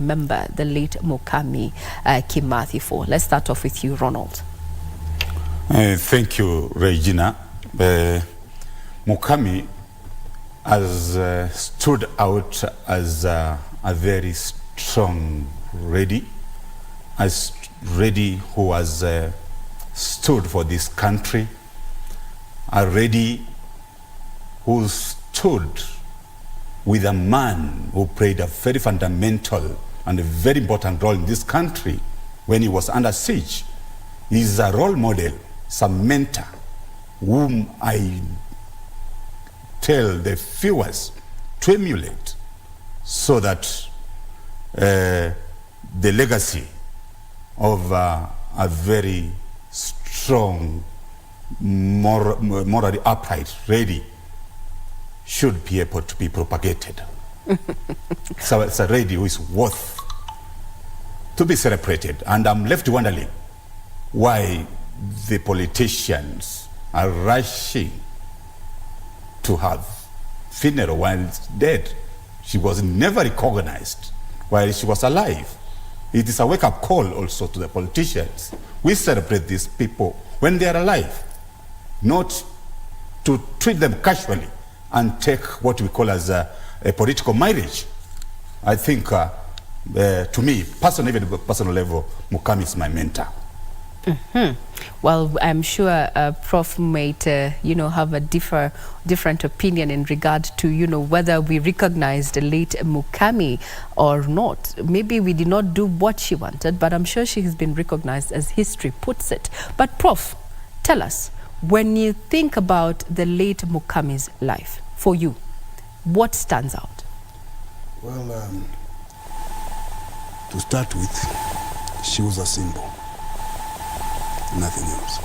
remember the late Mukami Kimathi for? Let's start off with you, Ronald. Thank you, Regina. Mukami has stood out as a very strong lady, who has stood for this country, a lady who stood with a man who played a very fundamental and a very important role in this country when he was under siege. He is a role model, a mentor, whom I tell the viewers to emulate, so that the legacy of a very strong, morally upright lady should be able to be propagated. So it's a lady who is worth to be celebrated. And I'm left wondering why the politicians are rushing to have funeral while dead. She was never recognized while she was alive. It is a wake-up call also to the politicians. We celebrate these people when they are alive, not to treat them casually and take what we call as a political marriage. I think, to me, even at a personal level, Mukami is my mentor. Well, I'm sure Prof might, have a different opinion in regard to, whether we recognize the late Mukami or not. Maybe we did not do what she wanted, but I'm sure she has been recognized as history puts it. But Prof, tell us, when you think about the late Mukami's life, for you, what stands out? Well, to start with, she was a symbol. Nothing else.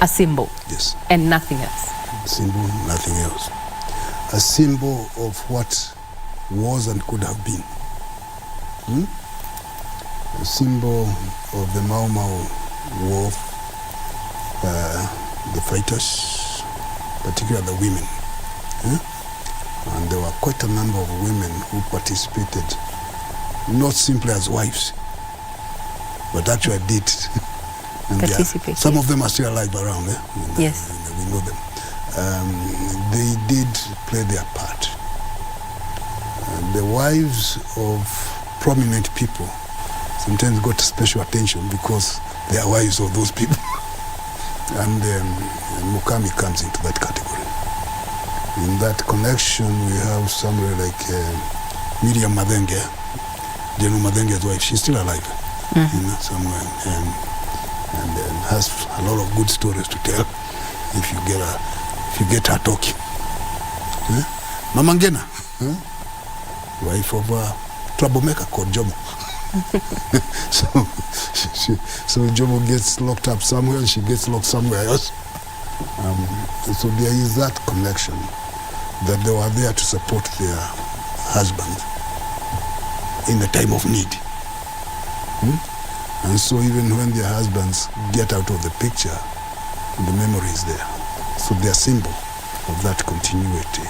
A symbol? Yes. And nothing else? A symbol, nothing else. A symbol of what was and could have been. A symbol of the Mau Mau War, the fighters, particularly the women. And there were quite a number of women who participated, not simply as wives, but actually did. Participate. Some of them are still alive around. Yes. We know them. They did play their part. The wives of prominent people sometimes got special attention because they are wives of those people. And Mukami comes into that category. In that connection, we have somebody like Miriam Madenge, General Madenge's wife. She's still alive, somewhere. And has a lot of good stories to tell if you get her talking. Mama Ngena, wife of a troublemaker called Jomo. so Jomo gets locked up somewhere and she gets locked somewhere else. So there is that connection that they were there to support their husband in a time of need. And so even when their husbands get out of the picture, the memory is there. So they're a symbol of that continuity.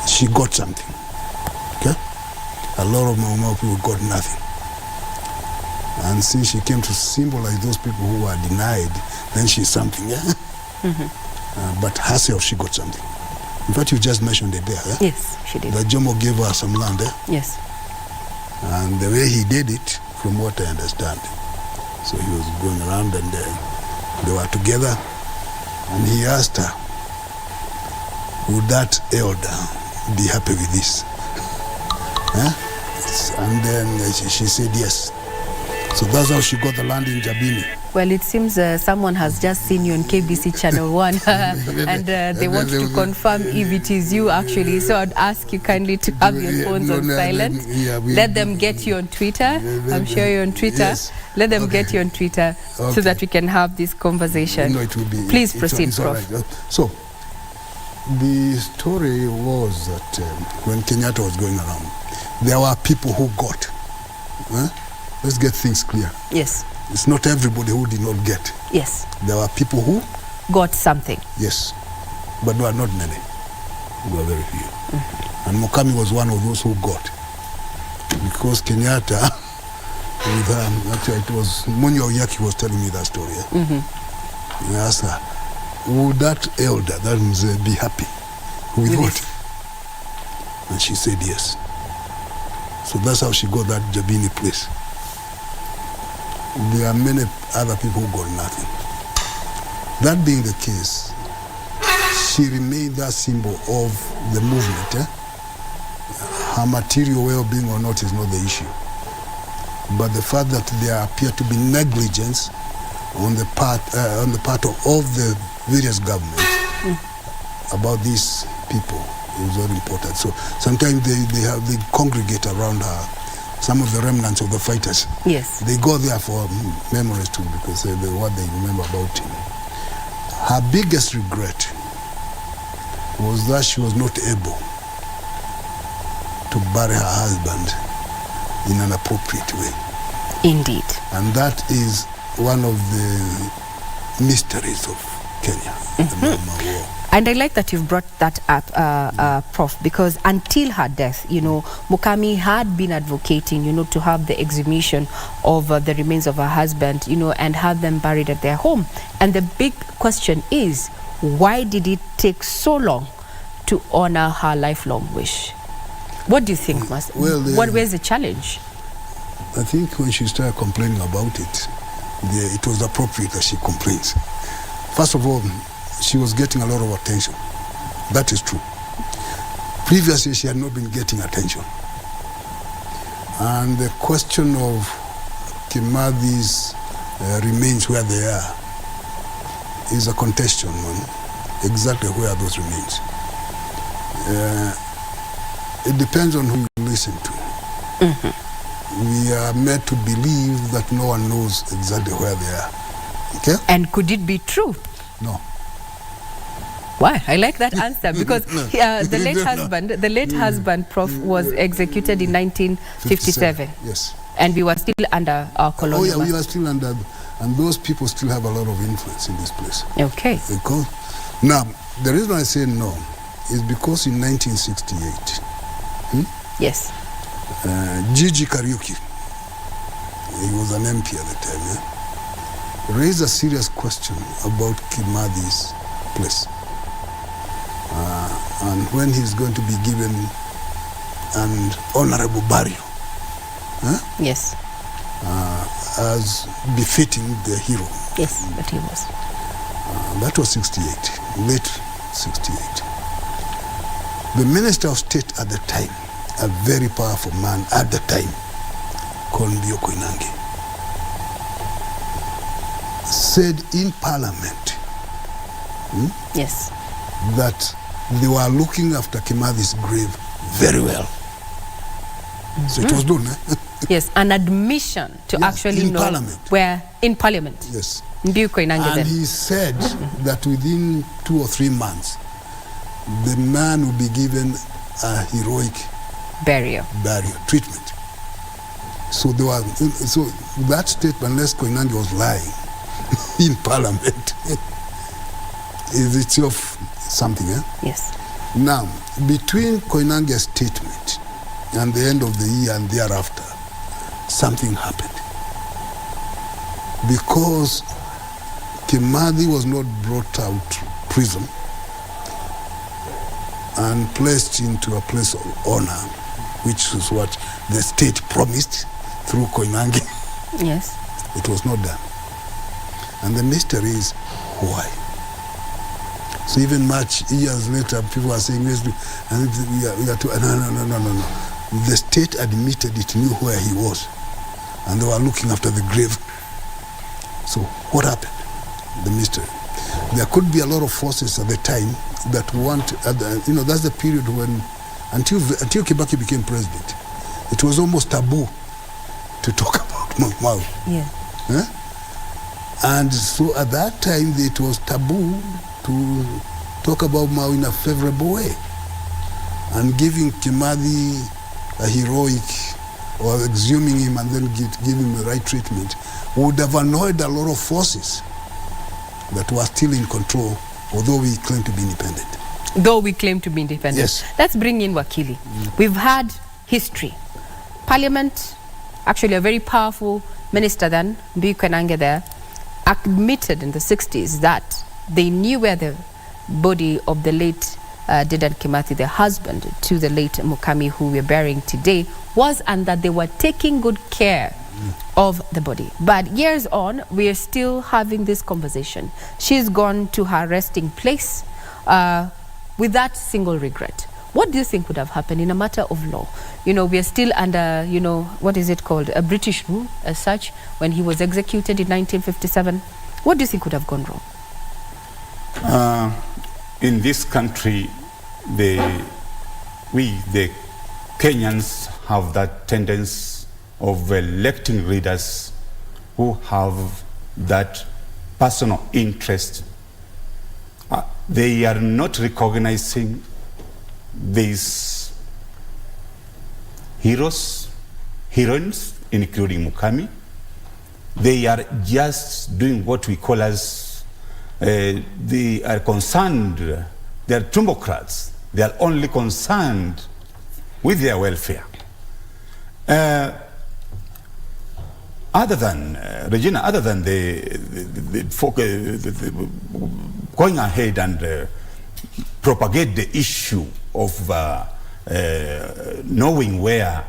She got something. Okay? A lot of Mau Mau people got nothing. And since she came to symbolize those people who were denied, then she's something. But herself, she got something. In fact, you just mentioned it there. Yes, she did. That Jomo gave her some land. Yes. And the way he did it, from what I understand, so he was going around and they were together, and he asked her, would that elder be happy with this? And then she said yes. So that's how she got the land in Jabini. Well, it seems someone has just seen you on KBC Channel 1 and they want to confirm if it is you actually. So I'd ask you kindly to have your phones on silent. Let them get you on Twitter. I'm sure you're on Twitter. Yes. Let them get you on Twitter so that we can have this conversation. It will be, please proceed, Prof. Right. So, the story was that when Kenyatta was going around, there were people who got. Let's get things clear. Yes. It's not everybody who did not get. Yes. There were people who got something. Yes. But there are not many. There are very few. And Mukami was one of those who got. Because Kenyatta, with actually it was Munyo Oyaki was telling me that story. I asked her, would that elder, that Mzee, be happy with what? And she said yes. So that's how she got that Jabini place. There are many other people who got nothing. That being the case, she remained that symbol of the movement. Her material well-being or not is not the issue. But the fact that there appear to be negligence on the part of the various governments about these people is very important. So sometimes they congregate around her. Some of the remnants of the fighters. Yes. They go there for memories too, because what they remember about him. Her biggest regret was that she was not able to bury her husband in an appropriate way. Indeed. And that is one of the mysteries of Kenya, the Mama War. And I like that you've brought that up, Prof, because until her death, Mukami had been advocating, to have the exhumation of the remains of her husband, and have them buried at their home. And the big question is, why did it take so long to honor her lifelong wish? What do you think, Master? Where's the challenge? I think when she started complaining about it, it was appropriate that she complains. First of all, she was getting a lot of attention. That is true. Previously, she had not been getting attention. And the question of Kimathi's remains where they are is a contestation one. Exactly where are those remains? It depends on who you listen to. We are made to believe that no one knows exactly where they are. Okay? And could it be true? No. Why? I like that answer because the late husband, Prof, was executed in 1957. Yes. And we were still under our colonial. Oh yeah, we are still under, and those people still have a lot of influence in this place. Okay. Because, now, the reason I say no is because in 1968, yes, Gigi Kariuki, he was an MP at the time, raised a serious question about Kimathi's place. And when he's going to be given an honorable burial, yes, as befitting the hero. Yes, but he was. That was 68, late 68. The Minister of State at the time, a very powerful man at the time, called Mbio Koinange, said in Parliament yes, that they were looking after Kimathi's grave very well. So it was done. Yes, an admission to actually know Parliament. Where in Parliament. Yes. And he said that within 2 or 3 months, the man will be given a heroic burial treatment. So they were, so that statement, unless Koinange was lying in Parliament, is itself something. Yes. Now, between Koinange's statement and the end of the year and thereafter, something happened. Because Kimathi was not brought out prison and placed into a place of honor, which is what the state promised through Koinange. Yes. It was not done. And the mystery is why. So even much years later, people are saying, yes, and no. The state admitted it knew where he was, and they were looking after the grave. So what happened? The mystery. There could be a lot of forces at the time that want, that's the period when, until Kibaki became president, it was almost taboo to talk about Mau. Yeah. And so at that time, it was taboo to talk about Mau in a favorable way. And giving Kimathi a heroic, or exhuming him and then give him the right treatment, would have annoyed a lot of forces that were still in control, although we claim to be independent. Though we claim to be independent. Yes. Let's bring in Wakili. We've had history. Parliament, actually a very powerful minister then, Mbiu Kwenange there, admitted in the 60s that they knew where the body of the late Dedan Kimathi, the husband to the late Mukami, who we're burying today, was, and that they were taking good care of the body. But years on, we are still having this conversation. She's gone to her resting place with that single regret. What do you think would have happened in a matter of law? You know, we are still under, you know, what is it called? A British rule as such, when he was executed in 1957. What do you think would have gone wrong? In this country, the Kenyans have that tendency of electing leaders who have that personal interest. They are not recognizing these heroes, heroines, including Mukami. They are just doing what we call as, they are concerned, they are trumbocrats. They are only concerned with their welfare. Other than, Regina, other than going ahead and propagate the issue of knowing where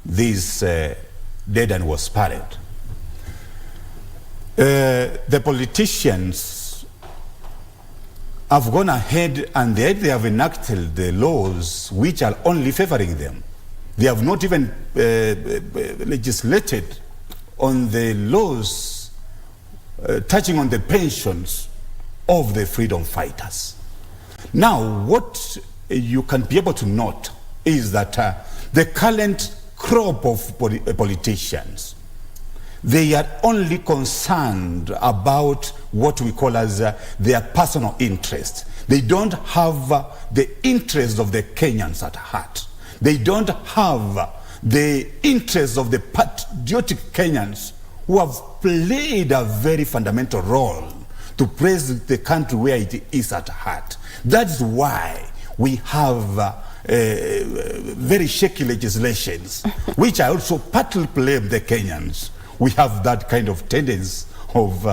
this Dedan was buried, the politicians have gone ahead and they have enacted the laws which are only favoring them. They have not even legislated on the laws touching on the pensions of the freedom fighters. Now, what you can be able to note is that the current crop of politicians, they are only concerned about what we call as their personal interest. They don't have the interest of the Kenyans at heart. They don't have the interest of the patriotic Kenyans who have played a very fundamental role to place the country where it is at heart. That's why we have very shaky legislations, which I also partly blame the Kenyans. We have that kind of tendency of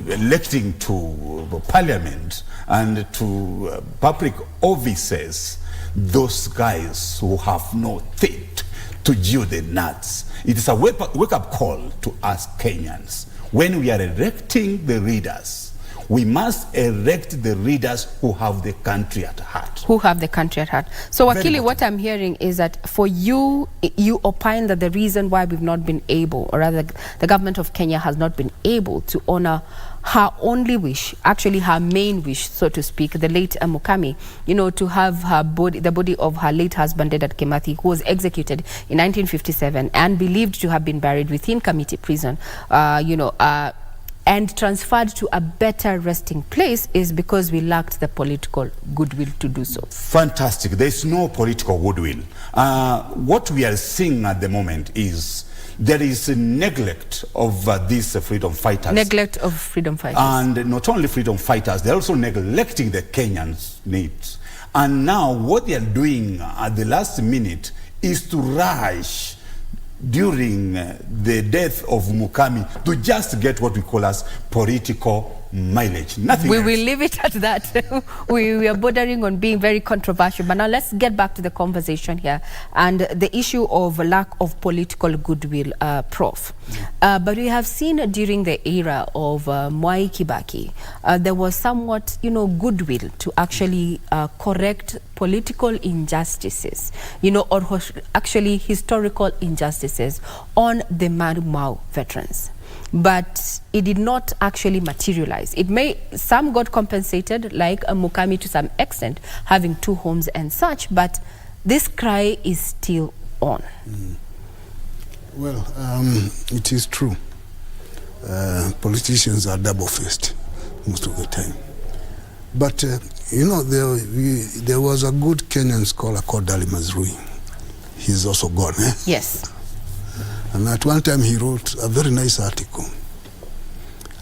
electing to parliament and to public offices those guys who have no teeth to chew the nuts. It is a wake-up call to us Kenyans. When we are electing the leaders, we must elect the leaders who have the country at heart. Who have the country at heart. So, Wakili, what I'm hearing is that for you, you opine that the reason why we've not been able, or rather the government of Kenya has not been able to honor her only wish, actually her main wish, so to speak, the late Mukami, you know, to have her body, the body of her late husband, Dedan Kimathi, who was executed in 1957 and believed to have been buried within Kamiti prison, and transferred to a better resting place, is because we lacked the political goodwill to do so. Fantastic. There's no political goodwill. What we are seeing at the moment is there is a neglect of these freedom fighters. Neglect of freedom fighters. And not only freedom fighters, they're also neglecting the Kenyans' needs. And now what they are doing at the last minute is to rush during the death of Mukami to just get what we call as political mileage. Nothing we else. will leave it at that. we are bordering on being very controversial. But now let's get back to the conversation here and the issue of lack of political goodwill, Prof. But we have seen during the era of Mwai Kibaki, there was somewhat, goodwill to actually correct political injustices, or actually historical injustices on the Mau Mau veterans. But it did not actually materialize. Some got compensated, like Mukami to some extent, having 2 homes and such, but this cry is still on. Well, it is true. Politicians are double-faced most of the time. But, there was a good Kenyan scholar called Dali Mazrui. He's also gone, eh? Yes. And at one time he wrote a very nice article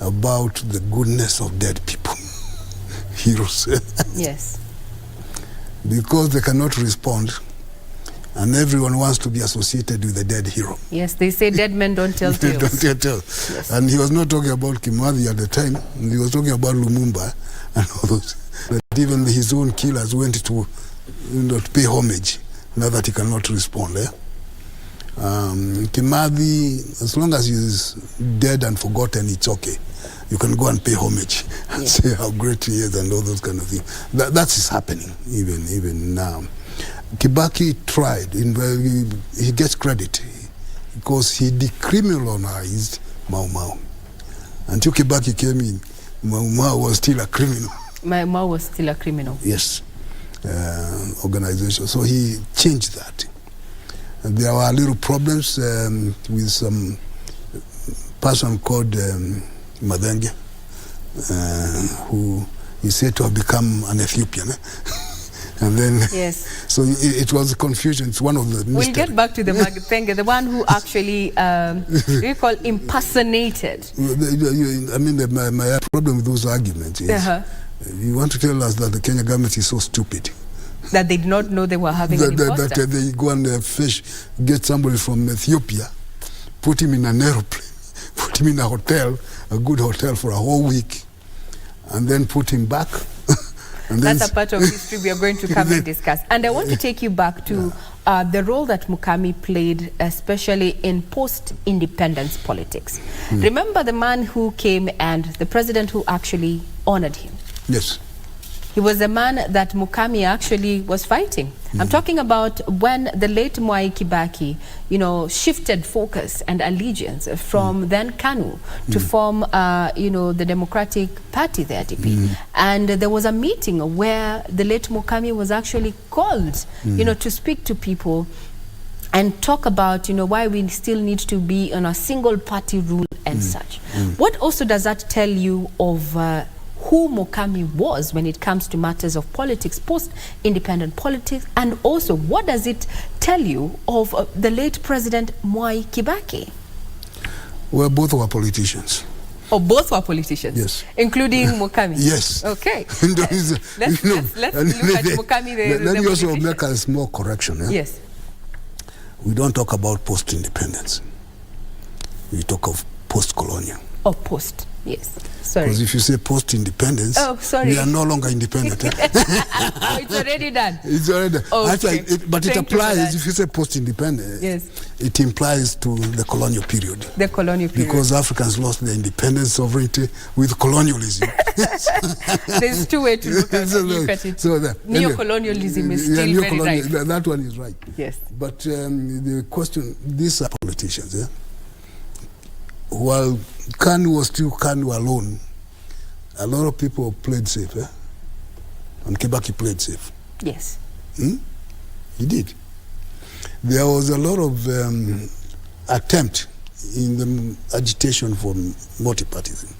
about the goodness of dead people. heroes. Yes. Because they cannot respond, and everyone wants to be associated with the dead hero. Yes, they say dead men don't tell tales. Don't tell tales. Yes. And he was not talking about Kimathi at the time. He was talking about Lumumba and all those. That even his own killers went to pay homage, now that he cannot respond. Kimathi, as long as he is dead and forgotten, it's okay. You can go and pay homage and say how great he is and all those kind of things. That is happening even now. Kibaki tried, he gets credit because he decriminalized Mau Mau. Until Kibaki came in, Mau Mau was still a criminal. Mau Mau was still a criminal. Yes, organization. So he changed that. And there were little problems with some person called Madenge, who is said to have become an Ethiopian. And then, yes. So it was confusion. It's one of the We'll get back to the Madenge, the one who actually, we call impersonated. I mean, my problem with those arguments is, you want to tell us that the Kenya government is so stupid. That they did not know they were having an imposter. That they go and get somebody from Ethiopia, put him in an aeroplane, put him in a hotel, a good hotel for a whole week, and then put him back. And that's a part of history we are going to come and discuss. And I want to take you back to the role that Mukami played, especially in post-independence politics. Remember the man who came and the president who actually honored him? Yes. He was the man that Mukami actually was fighting. I'm talking about when the late Mwai Kibaki, shifted focus and allegiance from then KANU to form, the Democratic Party, the RDP. And there was a meeting where the late Mukami was actually called, to speak to people and talk about, why we still need to be on a single party rule and such. What also does that tell you of who Mukami was when it comes to matters of politics, post-independent politics, and also what does it tell you of the late President Mwai Kibaki? Well, both were politicians. Oh, both were politicians? Yes. Including Mukami? Yes. Okay. let's look at Mukami. Let me also make a small correction. Yes. We don't talk about post-independence. We talk of post-colonial. Oh, post. Yes. Sorry. Because if you say post-independence, we are no longer independent. It's already done. It's already done. Okay. Actually, but it applies, if you say post-independence, it implies to the colonial period. The colonial period. Because Africans lost their independence, sovereignty with colonialism. There's two ways to look at it. So neo-colonialism is still very right. That one is right. Yes. But the question, these are politicians, while KANU was still KANU alone, a lot of people played safe, and Kibaki played safe. Yes. He did. There was a lot of attempt in the agitation for multipartyism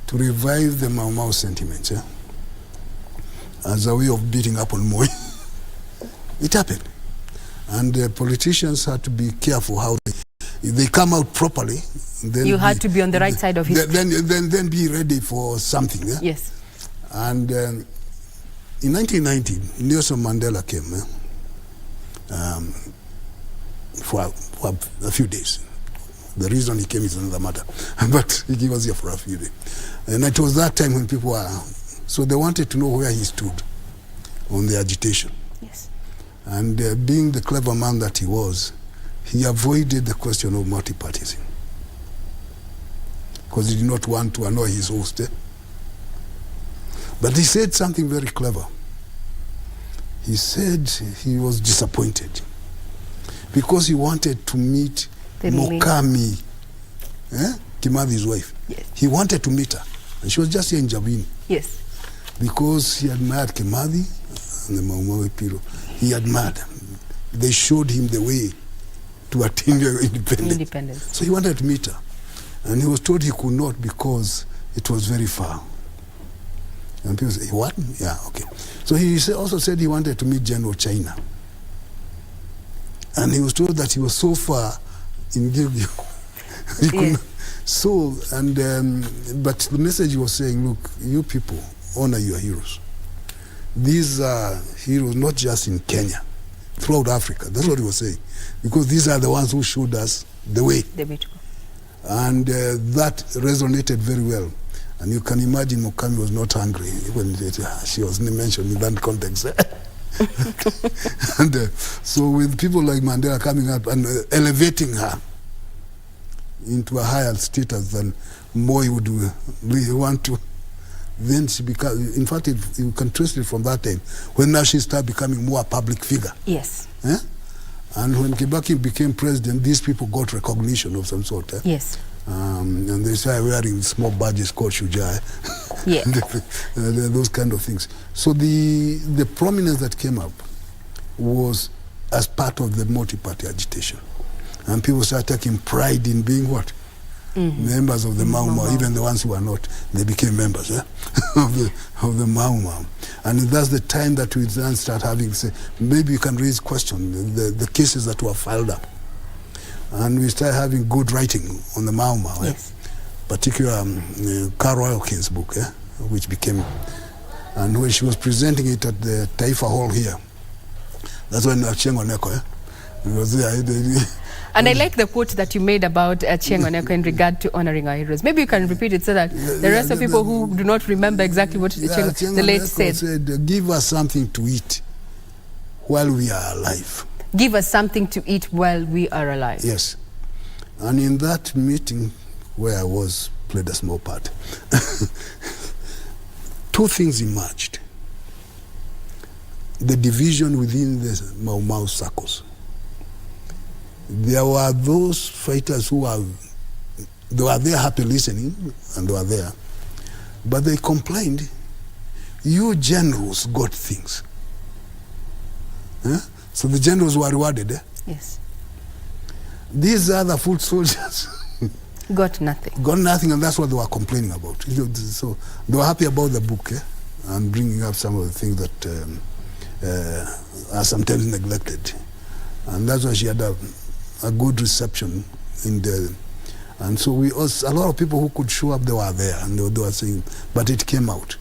to revive the Mau Mau sentiments as a way of beating up on Moi. It happened. And politicians had to be careful how they come out properly. Then you had to be on the right side of history. Then be ready for something. Yes. And in 1990, Nelson Mandela came for a few days. The reason he came is another matter, but he was here for a few days. And it was that time when people were, so they wanted to know where he stood on the agitation. Yes. And being the clever man that he was, he avoided the question of multipartyism because he did not want to annoy his host. But he said something very clever. He said he was disappointed because he wanted to meet Mukami, Kimathi's wife. Yes. He wanted to meet her, and she was just here in Jabini. Yes. Because he admired Kimathi and the Mau Mau people. He admired them. They showed him the way to attain independence. So he wanted to meet her. And he was told he could not because it was very far. And people say, what? Yeah, okay. So he also said he wanted to meet General China. And he was told that he was so far in Gilgil. He couldn't. So, but the message was saying, look, you people honor your heroes. These are heroes not just in Kenya, throughout Africa. That's what he was saying. Because these are the ones who showed us the way. And that resonated very well. And you can imagine Mukami was not hungry when she was mentioned in that context. And so with people like Mandela coming up and elevating her into a higher status than Moi would really want to, then she becomes, in fact, if you can trace it from that time, when now she started becoming more a public figure. Yes. Eh? And when Kibaki became president, these people got recognition of some sort. Eh? Yes. And they started wearing small badges called Shujaa. Yeah. Those kind of things. So the prominence that came up was as part of the multi-party agitation. And people started taking pride in being what? Members of the Mau Mau, even the ones who are not, they became members of the Mau Mau. And that's the time that we then start having, say, maybe you can raise questions, the cases that were filed up. And we started having good writing on the Mau Mau, yes. Particularly Carol Elkin's book, which became, and when she was presenting it at the Taifa Hall here, that's when Achieng' Oneko, was there. And I like the quote that you made about Achieng' Oneko in regard to honoring our heroes. Maybe you can repeat it so that the rest of people who do not remember exactly what Achieng' the late said. Give us something to eat while we are alive. Give us something to eat while we are alive. Yes. And in that meeting where I was, played a small part, two things emerged. The division within the Mau Mau circles. There were those fighters who they were there happy listening, and they were there. But they complained, you generals got things. So the generals were rewarded. Yes. These other foot soldiers got nothing. Got nothing, and that's what they were complaining about. So they were happy about the book and bringing up some of the things that are sometimes neglected. And that's why she had a good reception in the, and so a lot of people who could show up, they were there, and they were saying, but it came out.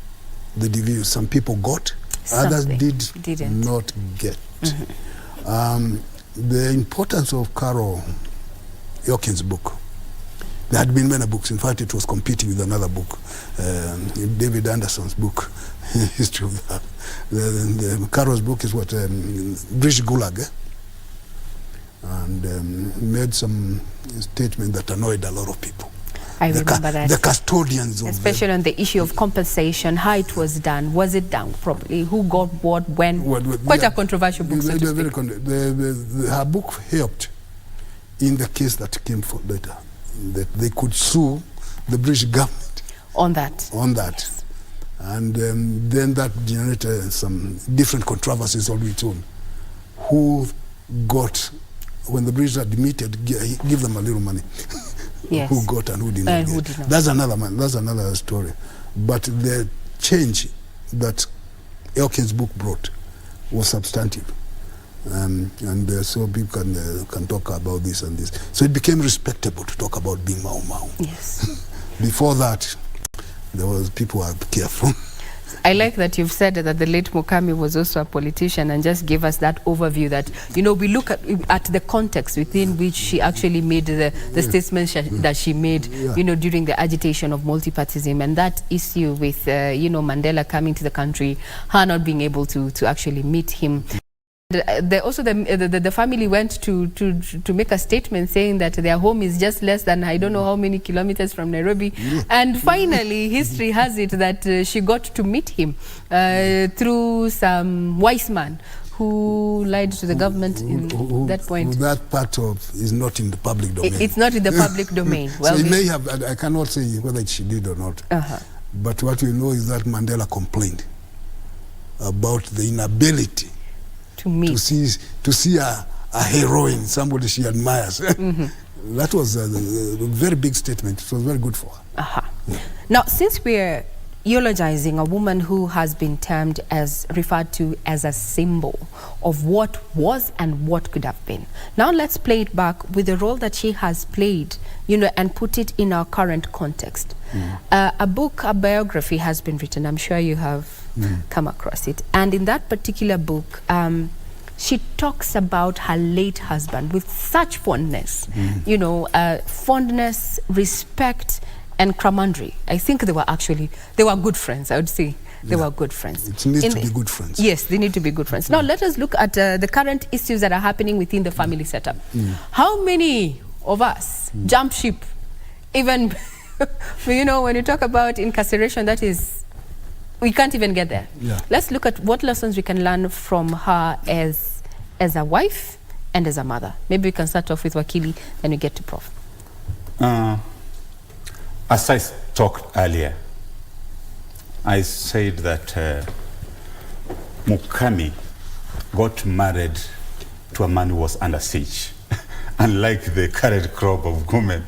The division, some people got, others didn't not get. The importance of Carol Elkin's book. There had been many books. In fact, it was competing with another book, David Anderson's book, History of the Carol's book is what, British Gulag, and made some statement that annoyed a lot of people. I remember that. The custodians of especially on the issue of compensation, how it was done, was it done properly, who got what, when? Quite a controversial book, so to speak. Her book helped in the case that came for later, that they could sue the British government on that. On that. Yes. And then that generated some different controversies of its own. Who got, when the British admitted, give them a little money. Yes. Who got and who did not get. That's another story. But the change that Elkin's book brought was substantive. So people can talk about this and this. So it became respectable to talk about being Mau Mau. Yes. Before that, there was people who were careful. I like that you've said that the late Mukami was also a politician, and just gave us that overview that, you know, we look at the context within which she actually made the statements that she made, you know, during the agitation of multipartyism, and that issue with, you know, Mandela coming to the country, her not being able to actually meet him. The family went to make a statement saying that their home is just less than I don't know how many kilometers from Nairobi, and finally history has it that she got to meet him through some wise man who lied to the government in that point. That part of is not in the public domain. It's not in the public domain. Well, so it may have, I cannot say whether she did or not, but what we know is that Mandela complained about the inability to see a heroine, somebody she admires. That was a very big statement. It was very good for her. Now, since we're eulogizing a woman who has been referred to as a symbol of what was and what could have been. Now let's play it back with the role that she has played, and put it in our current context. A book, a biography has been written. I'm sure you have come across it. And in that particular book, she talks about her late husband with such fondness, fondness, respect, and camaraderie. I think they were good friends, I would say. They were good friends. It needs to be good friends. Yes, they need to be good friends. Now let us look at the current issues that are happening within the family setup. How many of us jump ship? Even, when you talk about incarceration, that is, we can't even get there. Yeah. Let's look at what lessons we can learn from her as a wife and as a mother. Maybe we can start off with Wakili, then we get to Prof. As I talked earlier, I said that Mukami got married to a man who was under siege, unlike the current crop of women.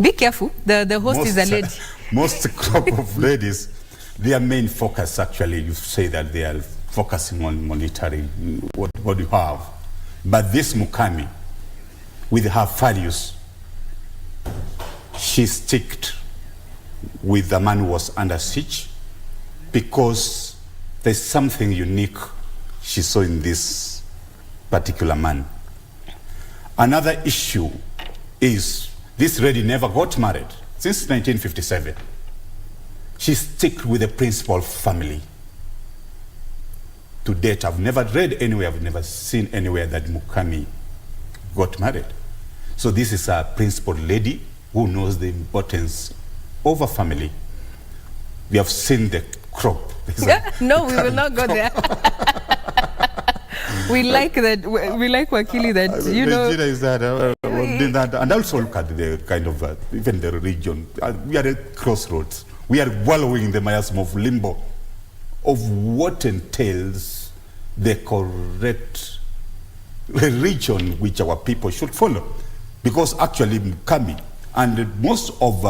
Be careful, the host is a lady. Most crop of ladies, their main focus actually, you say that they are focusing on monitoring what you have. But this Mukami, with her values, she sticked with the man who was under siege because there's something unique she saw in this particular man. Another issue is this lady never got married since 1957. She stuck with the principle of family. To date, I've never read anywhere, I've never seen anywhere that Mukami got married. So this is a principled lady who knows the importance of a family. We have seen the crop. No, we will not go there. We like that. We like Wakili that, Is that, and also look at the kind of, even the region. We are at crossroads. We are wallowing in the miasma of limbo of what entails the correct region which our people should follow. Because actually Mukami and most of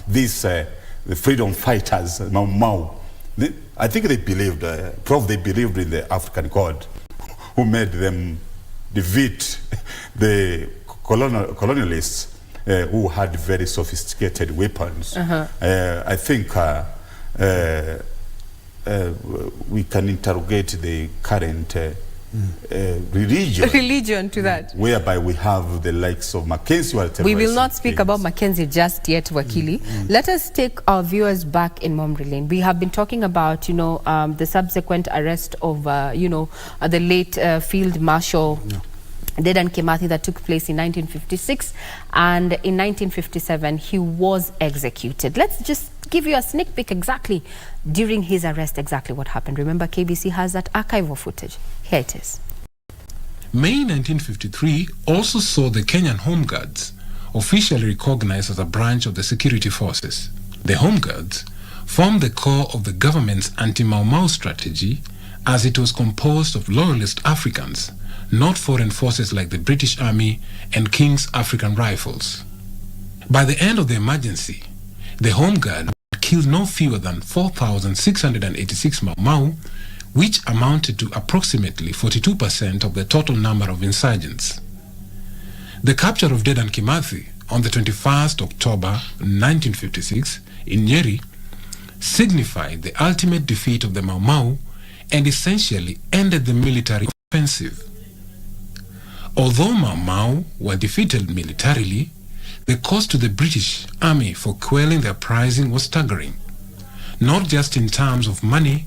these the freedom fighters, Mau, I think they believed, they believed in the African God who made them defeat the colonialists who had very sophisticated weapons. I think we can interrogate the current religion to that, whereby we have the likes of Mackenzie. We will not speak about Mackenzie just yet, Wakili. Let us take our viewers back in Memory Lane. We have been talking about, the subsequent arrest of, the late Field Marshal Dedan Kimathi that took place in 1956, and in 1957 he was executed. Let's just give you a sneak peek exactly during his arrest, exactly what happened. Remember, KBC has that archival footage. Here it is. May 1953 also saw the Kenyan Home Guards officially recognized as a branch of the security forces. The Home Guards formed the core of the government's anti-Mau Mau strategy, as it was composed of loyalist Africans, not foreign forces like the British Army and King's African Rifles. By the end of the emergency, the Home Guard killed no fewer than 4,686 Mau Mau, which amounted to approximately 42% of the total number of insurgents. The capture of Dedan Kimathi on the 21st October 1956 in Nyeri signified the ultimate defeat of the Mau Mau and essentially ended the military offensive. Although Mau Mau were defeated militarily, the cost to the British Army for quelling the uprising was staggering, not just in terms of money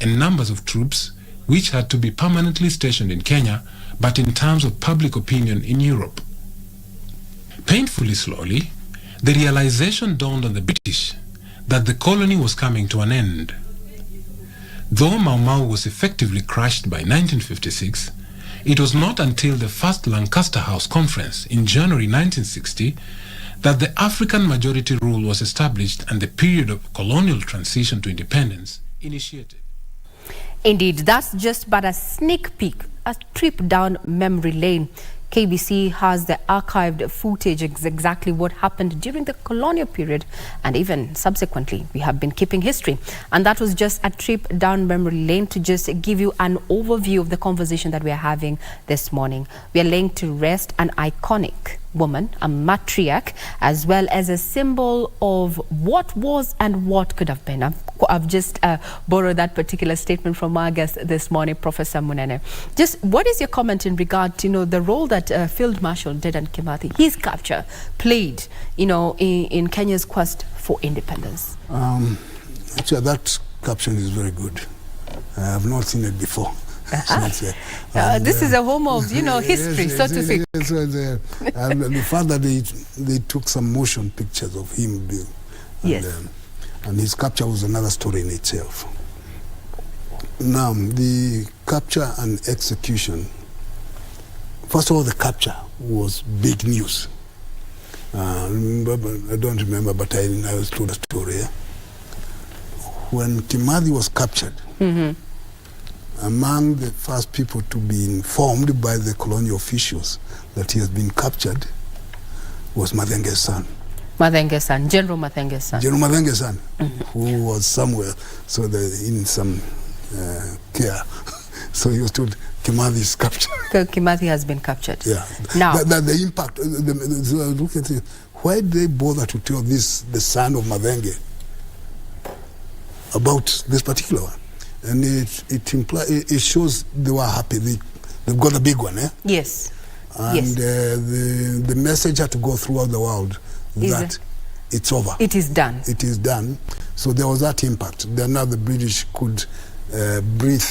and numbers of troops which had to be permanently stationed in Kenya, but in terms of public opinion in Europe. Painfully slowly, the realization dawned on the British that the colony was coming to an end. Though Mau Mau was effectively crushed by 1956, it was not until the first Lancaster House Conference in January 1960 that the African majority rule was established and the period of colonial transition to independence initiated. Indeed, that's just but a sneak peek, a trip down memory lane. KBC has the archived footage exactly what happened during the colonial period and even subsequently. We have been keeping history. And that was just a trip down memory lane to just give you an overview of the conversation that we are having this morning. We are laying to rest an iconic woman, a matriarch, as well as a symbol of what was and what could have been. I've just borrowed that particular statement from our guest this morning, Professor Munene. Just what is your comment in regard to, the role that Field Marshal Dedan Kimathi, his capture, played, in Kenya's quest for independence? Actually, that caption is very good. I have not seen it before. This is a home of, history, so to speak. And the fact that they took some motion pictures of him, and his capture was another story in itself. Now, the capture and execution, first of all, the capture was big news. I don't remember, but I was told a story. When Kimathi was captured, among the first people to be informed by the colonial officials that he has been captured was Mathenge's son. Mathenge's son, General Mathenge's son. General Mathenge's son, who was somewhere, so in some care. So he was told Kimathi is captured. Kimathi has been captured. Yeah. Now, the impact, look at it, why did they bother to tell the son of Mathenge about this particular one? And it shows they were happy. They've got a big one, eh? Yes. And the message had to go throughout the world that it's over. It is done. It is done. So there was that impact. Then now the British could breathe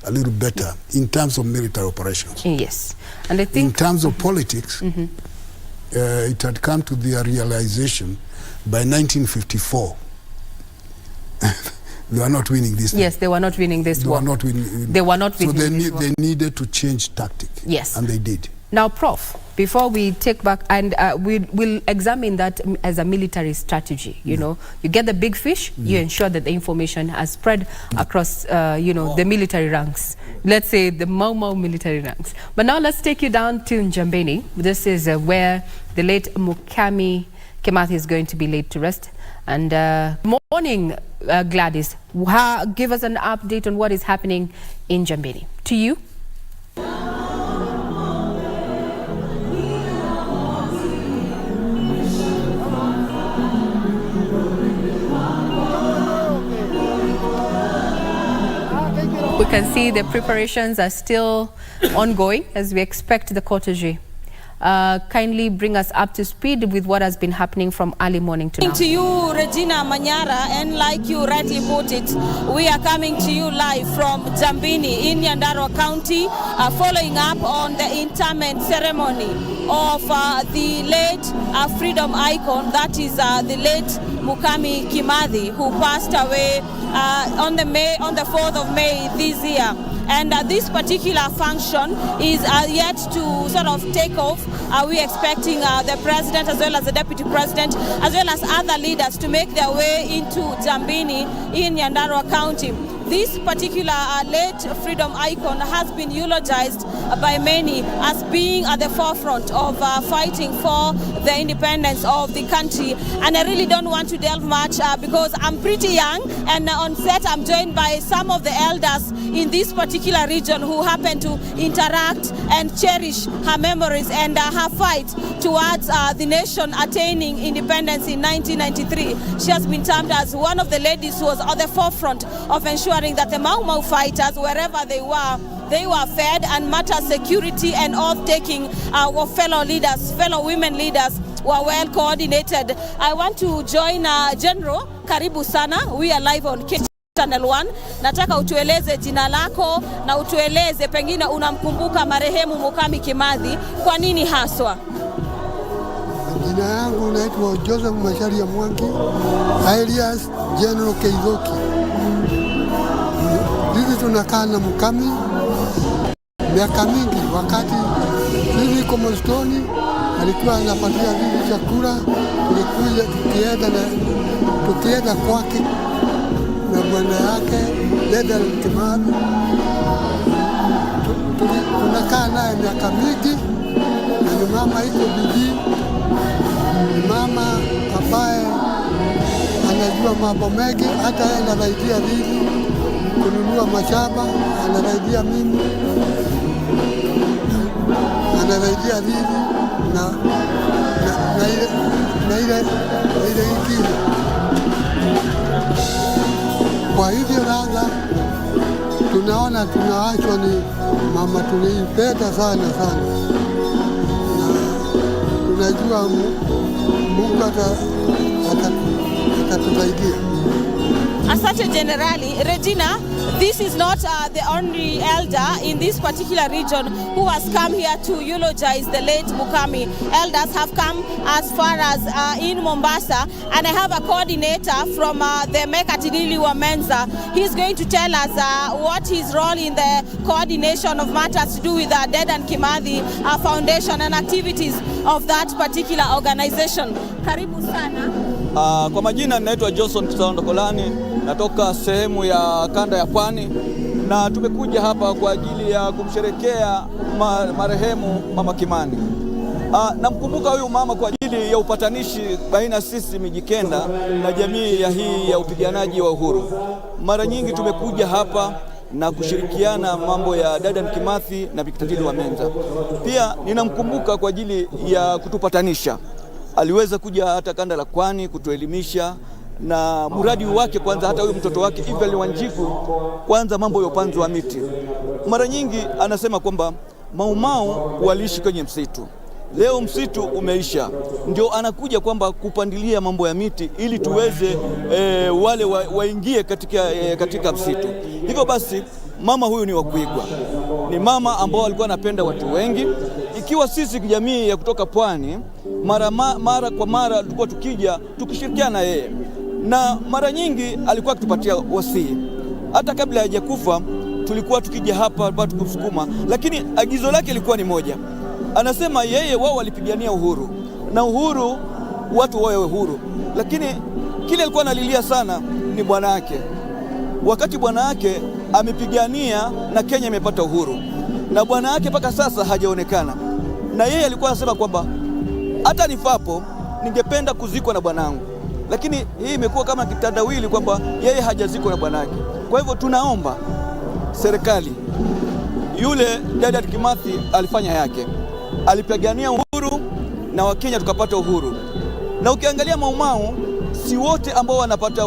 a little better in terms of military operations. Yes. And I think in terms of politics, it had come to their realization by 1954. They were not winning this. Yes, they were not winning this war. They were not winning. They were not winning this war. They needed to change tactic. Yes. And they did. Now, Prof, before we take back, and we'll examine that as a military strategy, you get the big fish, you ensure that the information has spread across, the military ranks. Let's say the Mau Mau military ranks. But now let's take you down to Njambeni. This is where the late Mukami Kimathi is going to be laid to rest. And morning, Gladys, give us an update on what is happening in Njambeni. To you. We can see the preparations are still ongoing as we expect the cortege. Kindly bring us up to speed with what has been happening from early morning to now. To you, Regina Manyara, and like you rightly put it, we are coming to you live from Njambeni in Nyandarua County, following up on the interment ceremony of the late freedom icon, that is the late Mukami Kimathi, who passed away on the 4th of May this year. And this particular function is yet to sort of take off. We are expecting the president as well as the deputy president as well as other leaders to make their way into Njambeni in Nyandarua County. This particular late freedom icon has been eulogized by many as being at the forefront of fighting for the independence of the country. And I really don't want to delve much because I'm pretty young, and on set I'm joined by some of the elders in this particular region who happen to interact and cherish her memories and her fight towards the nation attaining independence in 1993. She has been termed as one of the ladies who was at the forefront of ensuring that the Mau Mau fighters, wherever they were fed, and matter security and oath-taking of fellow leaders, fellow women leaders were well coordinated. I want to join General. Karibu sana. We are live on KBC Channel 1. Nataka utueleze jina lako na utueleze pengine unamkumbuka marehemu Mukami Kimathi kwa nini haswa? Jina yangu naitwa Joseph Macharia Mwangi, alias General Keigoki. Sisi tunakaa na Mukami miaka mingi. Wakati sisi Komostoni alikuwa anapatia sisi chakula, tulikuja tukienda kwake na bwana yake Dedan Kimathi. Tunakaa naye miaka mingi mama iko bidii, ni mama ambaye anajua mambo mengi, hata yeye anasaidia bibi kununua mashamba, anasaidia mimi, anasaidia bibi na ile ingine. Kwa hivyo sasa tunaona tunaachwa ni mama tunaipenda sana sana, na tunajua Mungu atatusaidia. Asante Generali. Regina, this is not the only elder in this particular region who has come here to eulogize the late Mukami. Elders have come as far as in Mombasa, and I have a coordinator from the Mekatilili wa Menza. He's going to tell us what his role in the coordination of matters to do with the Dedan Kimathi Foundation and activities of that particular organization. Karibu sana. Kwa majina ninaitwa Johnson Kolani, natoka sehemu ya kanda ya Pwani, na tumekuja hapa kwa ajili ya kumsherekea marehemu Mama Kimani. Namkumbuka huyu mama kwa ajili ya upatanishi baina sisi Mijikenda na jamii ya hii ya upiganaji wa uhuru. Mara nyingi tumekuja hapa na kushirikiana mambo ya Dedan Kimathi na Mikatilili wa Menza. Pia ninamkumbuka kwa ajili ya kutupatanisha. Aliweza kuja hata kanda la Pwani kutuelimisha, na mradi wake kwanza, hata huyu mtoto wake Evelyn Wanjiku, kwanza mambo ya upanzi wa miti. Mara nyingi anasema kwamba Maumau waliishi kwenye msitu, leo msitu umeisha, ndio anakuja kwamba kupandilia mambo ya miti ili tuweze wale waingie katika msitu. Hivyo basi mama huyu ni wa kuigwa, ni mama ambao alikuwa anapenda watu wengi. Ikiwa sisi jamii ya kutoka Pwani mara kwa mara tulikuwa tukija tukishirikiana na yeye, na mara nyingi alikuwa akitupatia wasii. Hata kabla hajakufa tulikuwa tukija hapa tukumsukuma, lakini agizo lake lilikuwa ni moja. Anasema yeye wao walipigania uhuru, na uhuru watu wawe huru, lakini kile alikuwa analilia sana ni bwana yake. Wakati bwana yake amepigania na Kenya imepata uhuru, na bwana yake mpaka sasa hajaonekana, na yeye alikuwa anasema kwamba hata nifapo ningependa kuzikwa na bwanangu, lakini hii imekuwa kama kitandawili kwamba yeye hajazikwa na bwanake. Kwa hivyo tunaomba serikali, yule Dedan Kimathi alifanya yake, alipigania uhuru na Wakenya tukapata uhuru. Na ukiangalia Maumau si wote ambao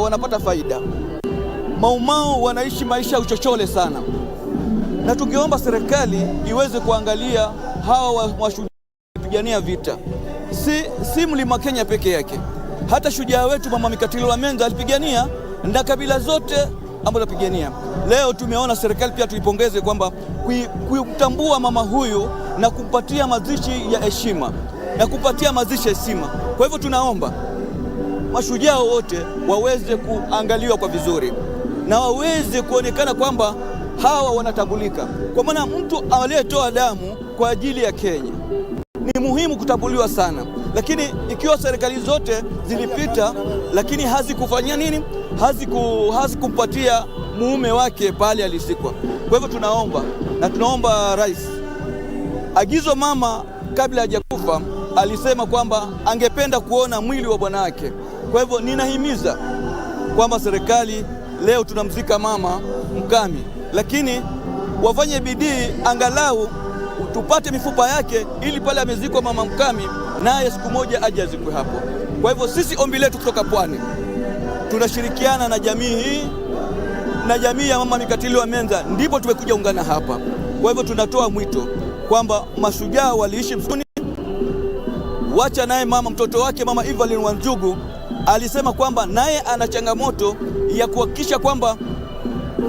wanapata faida. Maumau wanaishi maisha uchochole sana, na tungeomba serikali iweze kuangalia hawa washujaa vita. Si Mlima Kenya peke yake, hata shujaa wetu Mama Mikatilili wa Menza alipigania, na kabila zote ambazo alipigania. Leo tumeona serikali pia tuipongeze kwamba kuitambua mama huyu na kumpatia mazishi ya heshima na kupatia mazishi ya heshima. Kwa hivyo tunaomba mashujaa wote waweze kuangaliwa kwa vizuri na waweze kuonekana kwamba hawa wanatambulika, kwa maana mtu aliyetoa damu kwa ajili ya Kenya ni muhimu kutambuliwa sana. Lakini ikiwa serikali zote zilipita lakini hazikufanyia nini, hazikumpatia mume wake pale alisikwa. Kwa hivyo tunaomba rais, agizo mama kabla hajakufa alisema kwamba angependa kuona mwili wa bwana wake. Kwa hivyo ninahimiza kwamba serikali, leo tunamzika mama Mukami, lakini wafanye bidii angalau tupate mifupa yake, ili pale amezikwa mama Mukami naye siku moja aje azikwe hapo. Kwa hivyo sisi ombi letu kutoka Pwani, tunashirikiana na jamii hii na jamii ya Mama Mikatilili wa Menza, ndipo tumekuja ungana hapa. Kwa hivyo tunatoa mwito kwamba mashujaa waliishi msituni. Wacha naye mama, mtoto wake Mama Evelyn Wanjugu alisema kwamba naye ana changamoto ya kuhakikisha kwamba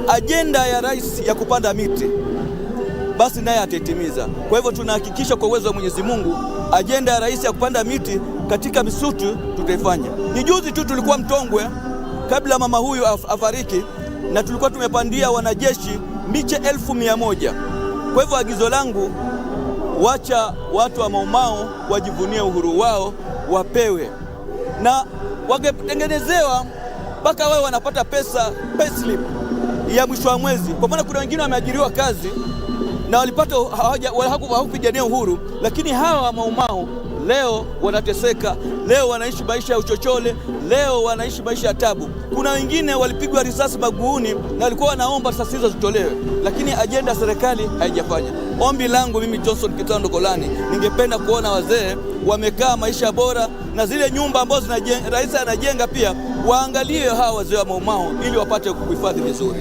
ajenda ya rais ya kupanda miti basi naye ataitimiza. Kwa hivyo tunahakikisha kwa uwezo wa Mwenyezi Mungu ajenda ya rais ya kupanda miti katika misitu tutaifanya. Ni juzi tu tulikuwa Mtongwe kabla mama huyu afariki, na tulikuwa tumepandia wanajeshi miche 1,100. Kwa hivyo agizo langu, wacha watu wa Maumau wajivunie uhuru wao, wapewe na wangetengenezewa mpaka wao wanapata payslip ya mwisho wa mwezi, kwa maana kuna wengine wameajiriwa kazi na walipata hawakupigania uhuru, lakini hawa Maumau leo wanateseka, leo wanaishi maisha ya uchochole, leo wanaishi maisha ya tabu. Kuna wengine walipigwa risasi maguuni na walikuwa wanaomba risasi hizo zitolewe, lakini ajenda ya serikali haijafanya. Ombi langu mimi Johnson Kitando Kolani, ningependa kuona wazee wamekaa maisha bora, na zile nyumba ambazo rais anajenga pia waangalie hawa wazee wa Maumau ili wapate kuhifadhi vizuri.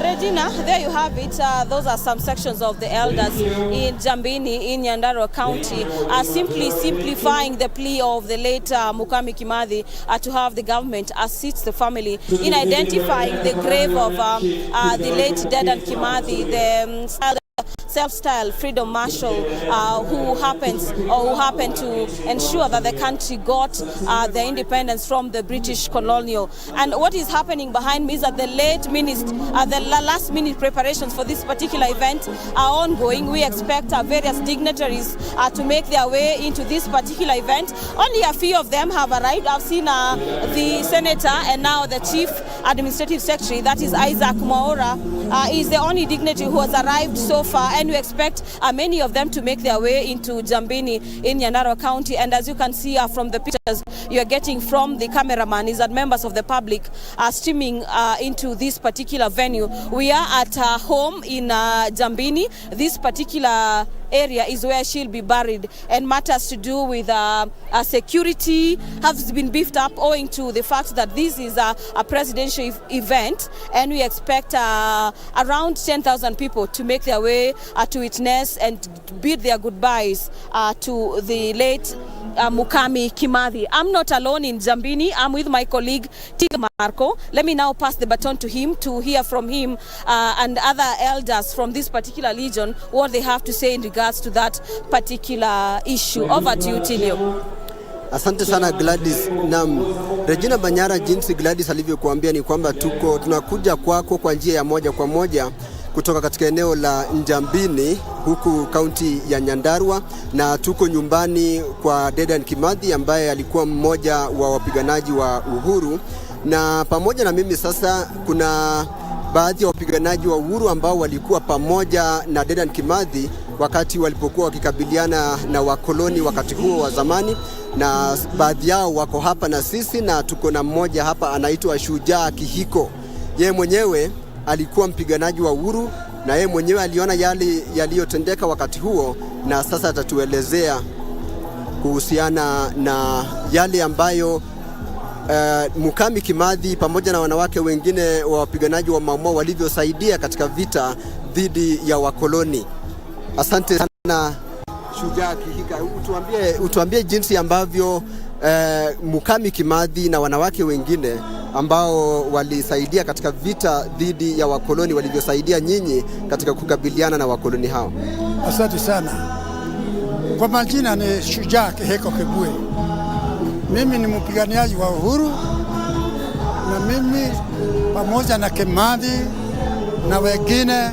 Regina, there you have it. Those are some sections of the elders in Jambini in Nyandarua County simply simplifying the plea of the late Mukami Kimathi to have the government assist the family in identifying the grave of the late Dedan Kimathi, the self-styled freedom marshal who happened to ensure that the country got the independence from the British colonial. And what is happening behind me is that the last minute preparations for this particular event are ongoing. We expect various dignitaries to make their way into this particular event. Only a few of them have arrived. I've seen the senator and now the chief administrative secretary, that is Isaac Mwaura, is the only dignitary who has arrived so far, and we expect many of them to make their way into Jambini in Nyandarua County. And as you can see from the pictures you are getting from the cameraman, is that members of the public are streaming into this particular venue. We are at home in Jambini. This particular area is where she'll be buried, and matters to do with security have been beefed up owing to the fact that this is a presidential event, and we expect around 10,000 people to make their way to witness and bid their goodbyes to the late Mukami Kimathi. I'm not alone in Jambini. I'm with my colleague Tika Marco. Let me now pass the baton to him to hear from him and other elders from this particular region what they have to say in regards to that particular issue. Over to you, Tilio. Asante sana Gladys. Na Regina Banyara, jinsi Gladys alivyokuambia ni kwamba tunakuja kwako kwa njia ya moja kwa moja kutoka katika eneo la Njambini huku kaunti ya Nyandarua, na tuko nyumbani kwa Dedan Kimathi ambaye alikuwa mmoja wa wapiganaji wa uhuru. Na pamoja na mimi sasa kuna baadhi ya wapiganaji wa uhuru ambao walikuwa pamoja na Dedan Kimathi wakati walipokuwa wakikabiliana na wakoloni wakati huo wa zamani, na baadhi yao wako hapa na sisi, na tuko na mmoja hapa anaitwa Shujaa Kihiko. Yeye mwenyewe alikuwa mpiganaji wa uhuru na yeye mwenyewe aliona yale yaliyotendeka wakati huo, na sasa atatuelezea kuhusiana na yale ambayo Mukami Kimathi pamoja na wanawake wengine wa wapiganaji wa Maumau walivyosaidia katika vita dhidi ya wakoloni. Asante sana Shujaa Kihika. Utuambie jinsi ambavyo Mukami Kimathi na wanawake wengine ambao walisaidia katika vita dhidi ya wakoloni walivyosaidia nyinyi katika kukabiliana na wakoloni hao. Asante sana. Kwa majina ni Shujaa Kihiko Kibue. Mimi ni mpiganiaji wa uhuru, na mimi pamoja na Kimathi na wengine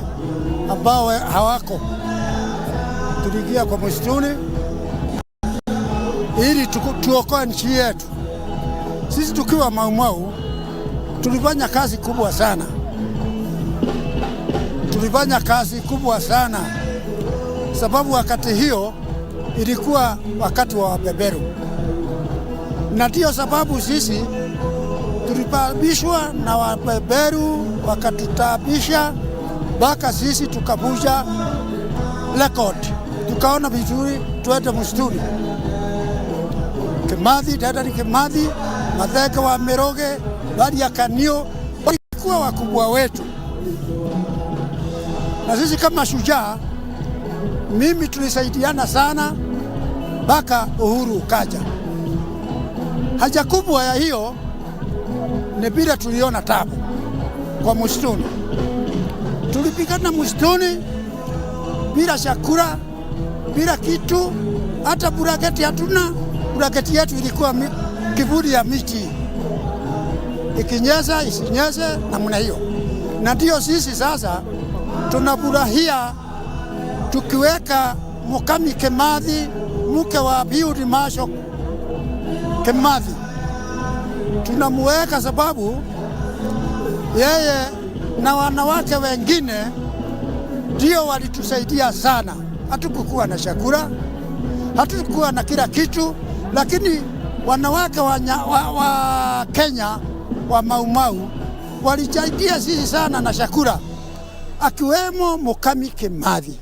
ambao hawako tuliingia kwa msituni ili tuokoe nchi yetu. Sisi tukiwa Maumau tulifanya kazi kubwa sana, sababu wakati hiyo ilikuwa wakati wa wabeberu, na ndio sababu sisi tulipabishwa na wabeberu, wakatutabisha mpaka sisi tukabuja record, tukaona vizuri tuende msituni. Kimathi, Dedan Kimathi, Matheka wa Miroge, Badi ya Kanio walikuwa wakubwa wetu, na sisi kama Shujaa, mimi tulisaidiana sana mpaka uhuru ukaja. Haja kubwa ya hiyo ni bila tuliona tabu kwa msituni. Tulipigana msituni bila chakula, bila kitu, hata burageti hatuna. Burageti yetu ilikuwa kivuli ya miti, ikinyesha isinyeshe namna hiyo. Na ndio sisi sasa tunafurahia tukiweka Mukami Kimathi, mke wa Field Marshal Kimathi. Tunamuweka sababu yeye na wanawake wengine ndio walitusaidia sana. Hatukukuwa na chakula, hatukukuwa na kila kitu, lakini wanawake wa Kenya wa Mau Mau walisaidia sisi sana na chakula, akiwemo Mukami Kimathi.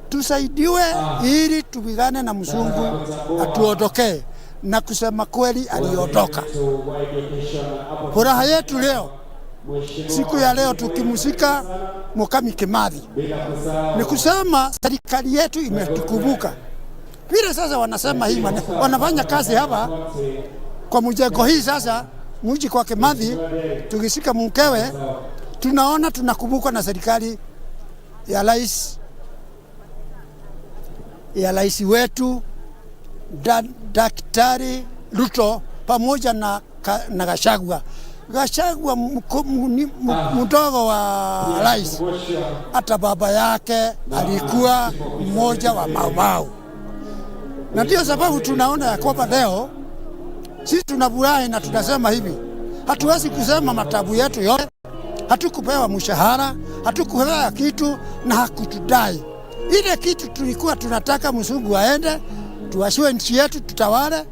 Tusaidiwe ili tupigane na mzungu atuondokee, na kusema kweli aliondoka. Furaha yetu leo, siku ya leo tukimshika Mukami Kimathi, ni kusema serikali yetu imetukumbuka. Vile sasa wanasema hii wanafanya kazi hapa kwa mjengo hii sasa mji kwa Kimathi, tukishika mkewe tunaona tunakumbuka na serikali ya rais wetu Daktari Ruto pamoja na Gachagua. Gachagua mdogo wa rais, hata baba yake alikuwa mmoja wa Mau Mau. Na ndio sababu tunaona ya kwamba leo sisi tunafurahi na tunasema hivi, hatuwezi kusema matabu yetu yote, hatukupewa mshahara, hatukupewa kitu na hakutudai. Ile kitu tulikuwa tunataka mzungu aende, tuwashue nchi yetu tutawale,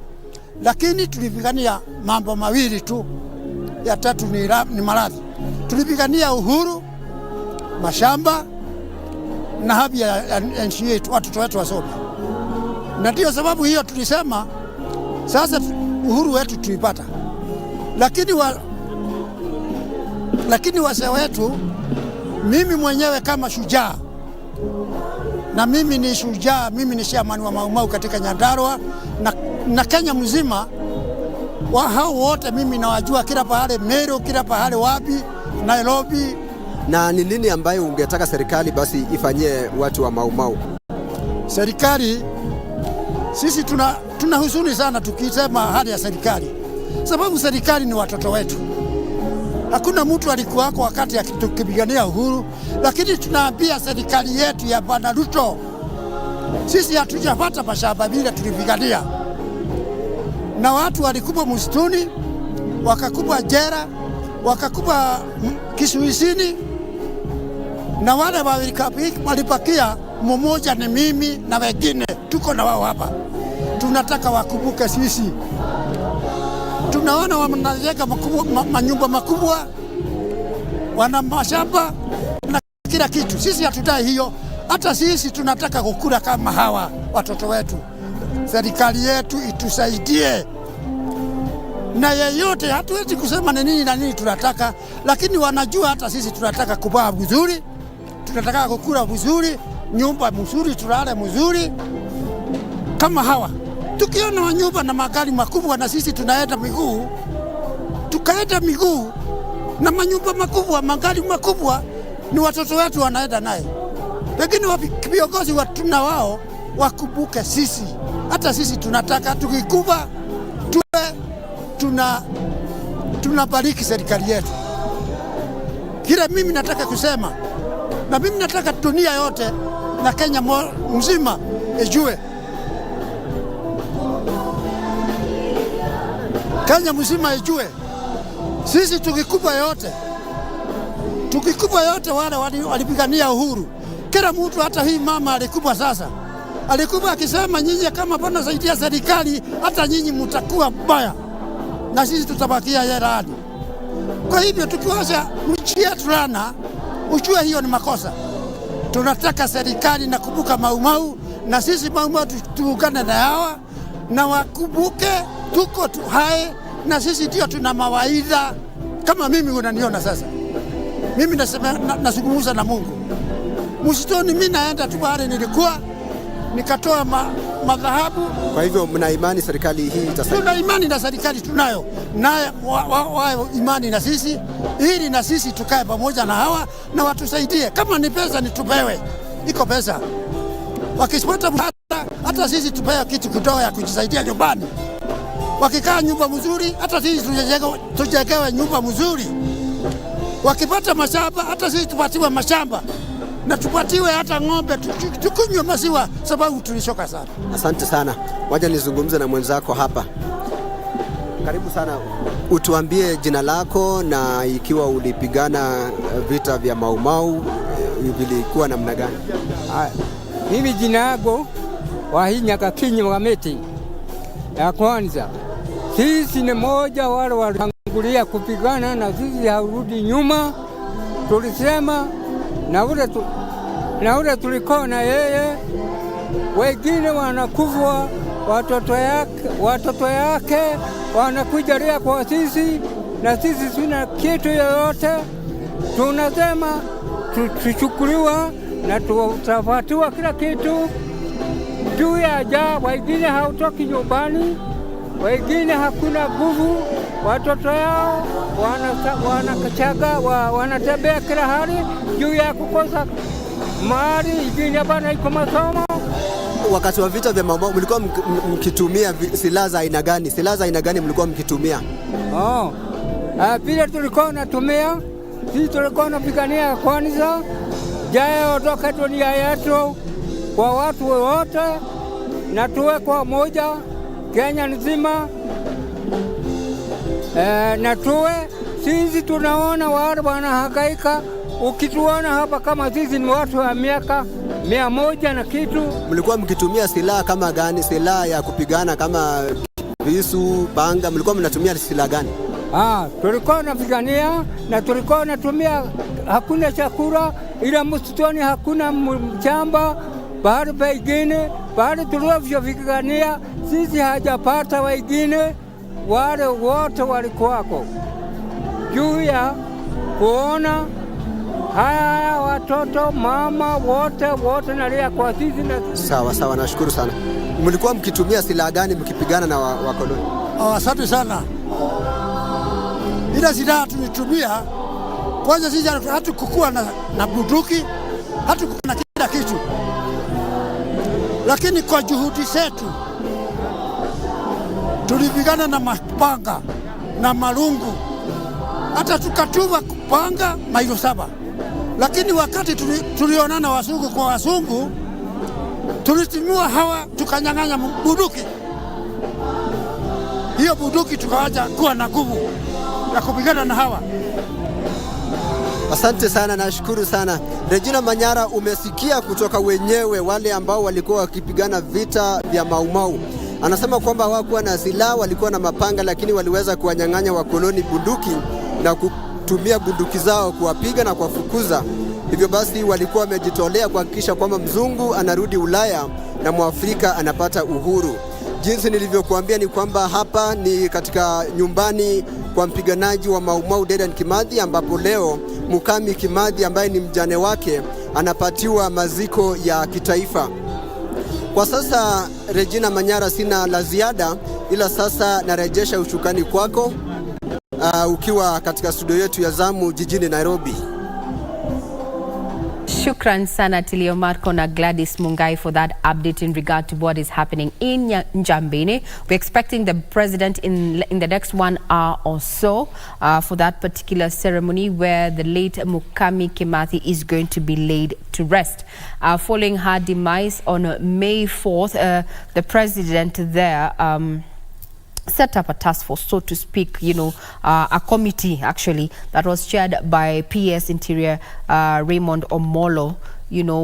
lakini tulipigania mambo mawili tu. Ya tatu ni maradhi. Tulipigania uhuru, mashamba na haki ya nchi yetu, watoto wetu wasome. Na ndio sababu hiyo tulisema sasa uhuru wetu tuipata. Lakini wazee wetu, mimi mwenyewe kama shujaa, na mimi ni shujaa, mimi ni chairman wa Mau Mau katika Nyandarua na Kenya mzima, wa hao wote mimi nawajua kila pahali, Meru, kila pahali, wapi, Nairobi. Na ni nini ambayo ungetaka serikali basi ifanyie watu wa Mau Mau? Serikali, sisi tuna huzuni sana tukisema hali ya serikali, sababu serikali ni watoto wetu. Hakuna mtu alikuwako wakati ya tukipigania uhuru, lakini tunaambia serikali yetu ya Bwana Ruto, sisi hatujapata mashamba bila tulipigania. Na watu walikuwa msituni, wakakuwa jera, wakakuwa kizuizini, na wale walipakia mmoja ni mimi na wengine tuko na wao hapa. Tunataka wakumbuke sisi. Tunaona wanajenga manyumba makubwa, wana mashamba na kila kitu. Sisi hatudai hiyo. Hata sisi tunataka kukula kama hawa watoto wetu. Serikali yetu itusaidie. Na yeyote, hatuwezi kusema ni nini na nini tunataka, lakini wanajua hata sisi tunataka kuvaa vizuri, tunataka kukula vizuri, nyumba mzuri, tulale mzuri kama hawa. Tukiona wanyumba na magari makubwa na sisi tunaenda miguu, tukaenda miguu na manyumba makubwa, magari makubwa, ni watoto wetu wanaenda naye. Lakini viongozi watuna wao wakumbuke sisi. Hata sisi tunataka tukikufa tuwe tunabariki serikali yetu. Kile mimi nataka kusema, na mimi nataka dunia yote na Kenya mzima ijue, Kenya mzima ijue, sisi tukikufa yote wale walipigania uhuru. Kila mtu, hata hii mama alikufa sasa, alikuwa akisema nyinyi kama bwana saidia serikali, hata nyinyi mtakuwa mbaya na sisi tutabakia yerani. Kwa hivyo tukiwacha nchi yetu lana, ujue hiyo ni makosa. Tunataka serikali na kubuka Mau Mau, na sisi Mau Mau tuungane na hawa na wakumbuke tuko hai, na sisi ndio tuna mawaidha. Kama mimi unaniona sasa, mimi nazungumza na Mungu msitoni. Mimi naenda tu bahari, nilikuwa nikatoa madhahabu. Kwa hivyo mna imani serikali hii itasaidia? Tuna imani na serikali, tunayo naye imani na sisi, ili na sisi tukae pamoja na hawa na watusaidie. Kama ni pesa nitupewe, iko pesa. Wakipata hata sisi tupewe kitu kidogo ya kujisaidia nyumbani. Wakikaa nyumba mzuri, hata sisi tujengewe nyumba mzuri. Wakipata mashamba, hata sisi tupatiwe mashamba, na tupatiwe hata ng'ombe tukunywe maziwa, sababu tulishoka sana. Asante sana. Wacha nizungumze na mwenzako hapa. Karibu sana. Utuambie jina lako na ikiwa ulipigana vita vya Mau Mau, vilikuwa namna gani? Mimi jina yangu Wahinyaka Kimathi. Ya kwanza, sisi ni moja wale walitangulia kupigana na sisi haurudi nyuma. Tulisema na ule tulikuwa na yeye, wengine wanakufa, watoto yake wanakujalia kwa sisi, na sisi sina kitu yoyote. Tunasema tuchukuliwa na tutafatiwa kila kitu juu ya jaa. Wengine hautoki nyumbani, wengine hakuna nguvu, watoto yao wanakachaga, wanatembea kila hali juu ya kukosa mali, ingine bana iko masomo. Wakati wa vita vya Mau mlikuwa mkitumia silaha za aina gani? Silaha za aina gani mlikuwa mkitumia? Pia tulikuwa natumia, sisi tulikuwa napigania kwanza jaya otoka dunia yetu kwa watu wote, na tuwe kwa moja Kenya nzima. Na tuwe sisi tunaona wale wanahangaika. Ukituona hapa kama sisi ni watu wa miaka 100 na kitu. Mlikuwa mkitumia silaha kama gani? Silaha ya kupigana kama visu, banga, mlikuwa mnatumia silaha gani? Tulikuwa napigania na tulikuwa natumia, hakuna chakula, ila msitoni hakuna mchamba, bahari pengine, bahari tulivyopigania sisi hajapata wengine, wale wote walikuwako juu ya kuona haya watoto, mama, wote nalia kwa sisi na... Sawa, nashukuru sana. Mlikuwa mkitumia silaha gani mkipigana na wakoloni? Asante sana. Ila silaha tulitumia, kwanza sisi hatukukuwa na bunduki, hatukukuwa na kila kitu, lakini kwa juhudi zetu tulipigana na mapanga na marungu, hata tukatuma kupanga mailo 7. Lakini wakati tulionana wazungu kwa wazungu, tulitimua hawa, tukanyang'anya bunduki. Hiyo bunduki tukawacha kuwa na nguvu ya kupigana na hawa. Asante sana, nashukuru sana. Regina Manyara, umesikia kutoka wenyewe wale ambao walikuwa wakipigana vita vya Mau. Anasema kwamba hawakuwa na silaha, walikuwa na mapanga, lakini waliweza kuwanyang'anya wakoloni bunduki na kutumia bunduki zao kuwapiga na kuwafukuza. Hivyo basi walikuwa wamejitolea kuhakikisha kwamba mzungu anarudi Ulaya na Mwafrika anapata uhuru. Jinsi nilivyokuambia ni kwamba hapa ni katika nyumbani kwa mpiganaji wa Mau Dedan Kimathi, ambapo leo Mukami Kimathi ambaye ni mjane wake anapatiwa maziko ya kitaifa. Kwa sasa Regina Manyara, sina la ziada, ila sasa narejesha ushukani kwako ukiwa katika studio yetu ya Zamu jijini Nairobi. Shukran sana Tilio Marco na Gladys Mungai for that update in regard to what is happening in Njambini. We're expecting the president in the next 1 hour or so for that particular ceremony where the late Mukami Kimathi is going to be laid to rest. Following her demise on May 4th, the president there set up a task force, so to speak, a committee actually that was chaired by PS Interior Raymond Omolo,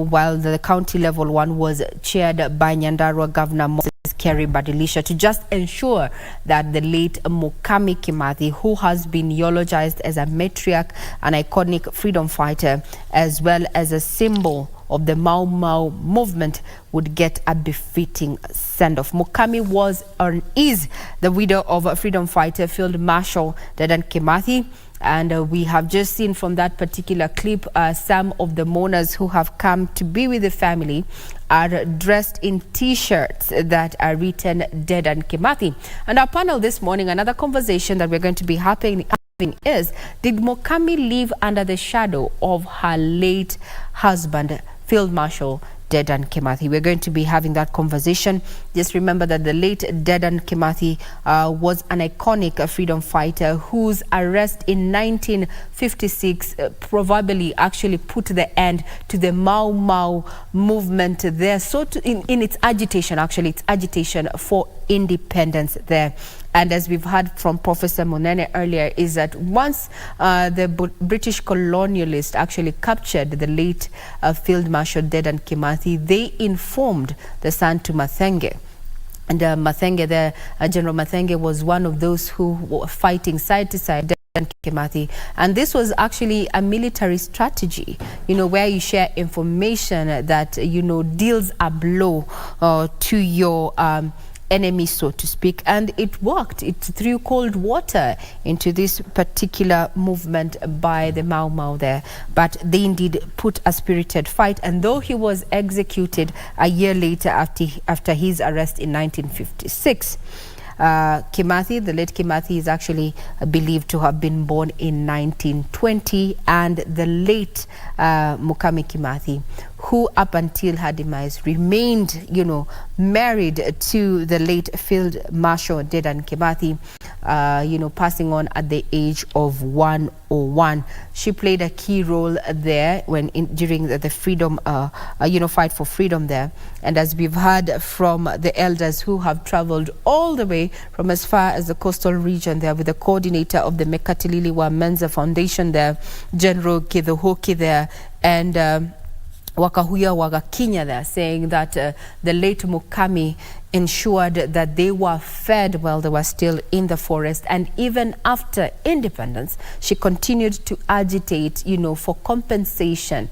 while the county level one was chaired by Nyandarua Governor Moses Kerry Badilisha, to just ensure that the late Mukami Kimathi, who has been eulogized as a matriarch, an iconic freedom fighter, as well as a symbol of the Mau Mau movement, would get a befitting send-off. Mukami was or is the widow of a freedom fighter, Field Marshal Dedan Kimathi, and we have just seen from that particular clip some of the mourners who have come to be with the family are dressed in t-shirts that are written Dedan Kimathi. And our panel this morning, another conversation that we're going to be having is, did Mukami live under the shadow of her late husband, Field Marshal Dedan Kimathi? We're going to be having that conversation. Just remember that the late Dedan Kimathi was an iconic freedom fighter whose arrest in 1956 probably actually put the end to the Mau Mau movement there. So in its agitation, actually, its agitation for independence there. And as we've heard from Professor Munene earlier, is that once the British colonialists actually captured the late Field Marshal Dedan Kimathi, they informed the son to Mathenge. And Mathenge, General Mathenge was one of those who were fighting side to side Dedan Kimathi. And this was actually a military strategy, where you share information that, deals a blow to your enemy, so to speak. And it worked. It threw cold water into this particular movement by the Mau Mau there. But they indeed put a spirited fight. And though he was executed a year later after his arrest in 1956, Kimathi, the late Kimathi, is actually believed to have been born in 1920, and the late Mukami Kimathi, who up until her demise remained, married to the late Field Marshal Dedan Kimathi, passing on at the age of 101. She played a key role there during the freedom, fight for freedom there. And as we've heard from the elders who have traveled all the way from as far as the coastal region there, with the coordinator of the Mekatililiwa Menza Foundation there, General Kidhuhoki there, and Wakahuya Wagakinya there, saying that the late Mukami ensured that they were fed while they were still in the forest. And even after independence, she continued to agitate, for compensation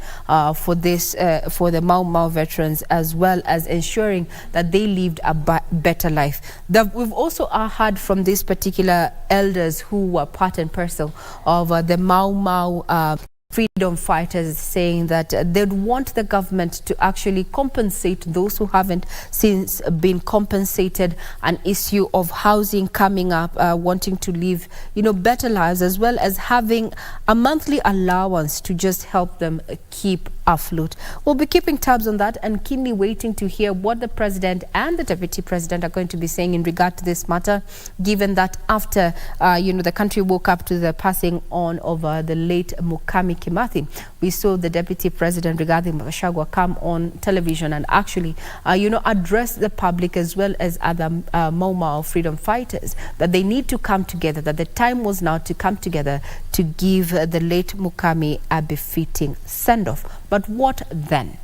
for this, for the Mau Mau veterans, as well as ensuring that they lived a better life. We've also heard from these particular elders who were part and parcel of the Mau Mau freedom fighters, saying that they'd want the government to actually compensate those who haven't since been compensated, an issue of housing coming up, wanting to live, better lives, as well as having a monthly allowance to just help them keep afloat. We'll be keeping tabs on that and keenly waiting to hear what the president and the deputy president are going to be saying in regard to this matter, given that after, the country woke up to the passing on of the late Mukami Kimathi, we saw the deputy president regarding Gachagua come on television and actually, address the public as well as other Mau Mau freedom fighters that they need to come together, that the time was now to come together to give the late Mukami a befitting send-off. But what then?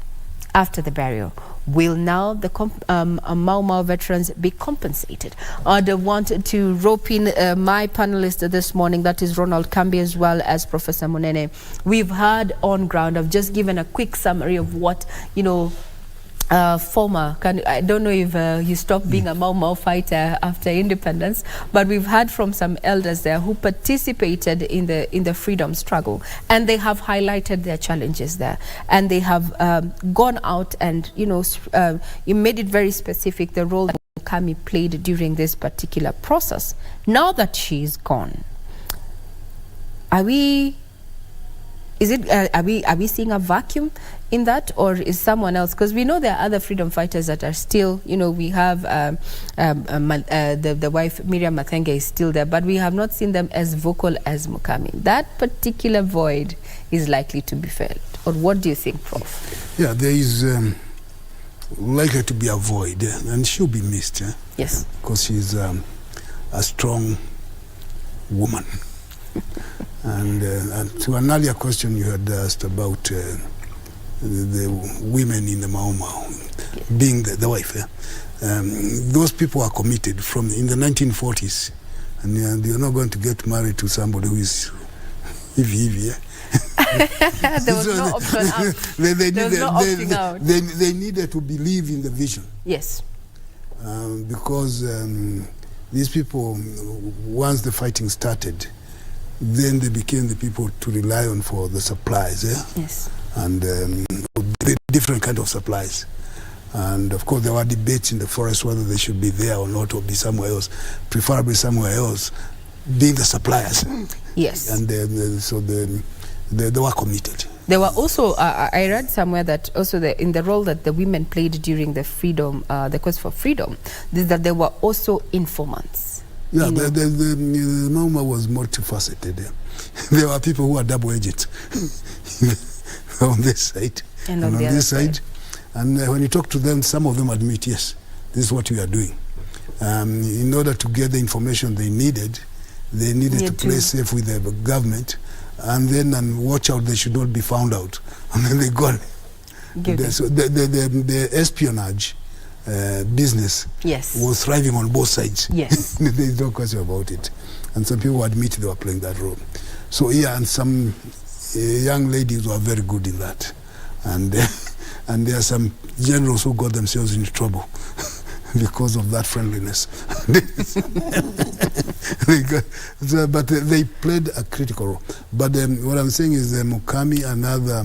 After the burial, will now the Mau Mau veterans be compensated? I want to rope in my panelist this morning, that is Ronald Kambi, as well as Professor Munene. We've heard on ground. I've just given a quick summary of what, I don't know if he stopped being a Mau Mau fighter after independence, but we've heard from some elders there who participated in the freedom struggle, and they have highlighted their challenges there, and they have gone out and you made it very specific, the role that Mukami played during this particular process. Now that she's gone, are we seeing a vacuum in that, or is someone else? Because we know there are other freedom fighters that are still, we have the wife Miriam Mathenge is still there, but we have not seen them as vocal as Mukami. That particular void is likely to be filled. Or what do you think, Prof? Yeah, there is likely to be a void, and she'll be missed. Yes. Because she's a strong woman. And to an earlier question you had asked about the women in the Mau Mau, being the wife. Those people are committed in the 1940s, and you're not going to get married to somebody who is hivi. There was no option out. They needed to believe in the vision. Yes. Because these people, once the fighting started, then they became the people to rely on for the supplies. Yes. And different kind of supplies. And of course there were debates in the forest whether they should be there or not, or be somewhere else, preferably somewhere else, being the suppliers. Yes. And so they were committed. There were also, I read somewhere that also in the role that the women played during the freedom, the quest for freedom, that there were also informants. Yeah, the Mau Mau was multifaceted. There were people who were double agents on this side and on this side. And when you talk to them, some of them admit, yes, this is what we are doing. In order to get the information they needed to play safe with the government, and then watch out they should not be found out. And then they got so the espionage business was thriving on both sides. Yes. There's no question about it. And some people admit they were playing that role. So yeah, and some young ladies were very good in that. And and there are some generals who got themselves into trouble because of that friendliness. But they played a critical role. But what I'm saying is Mukami and other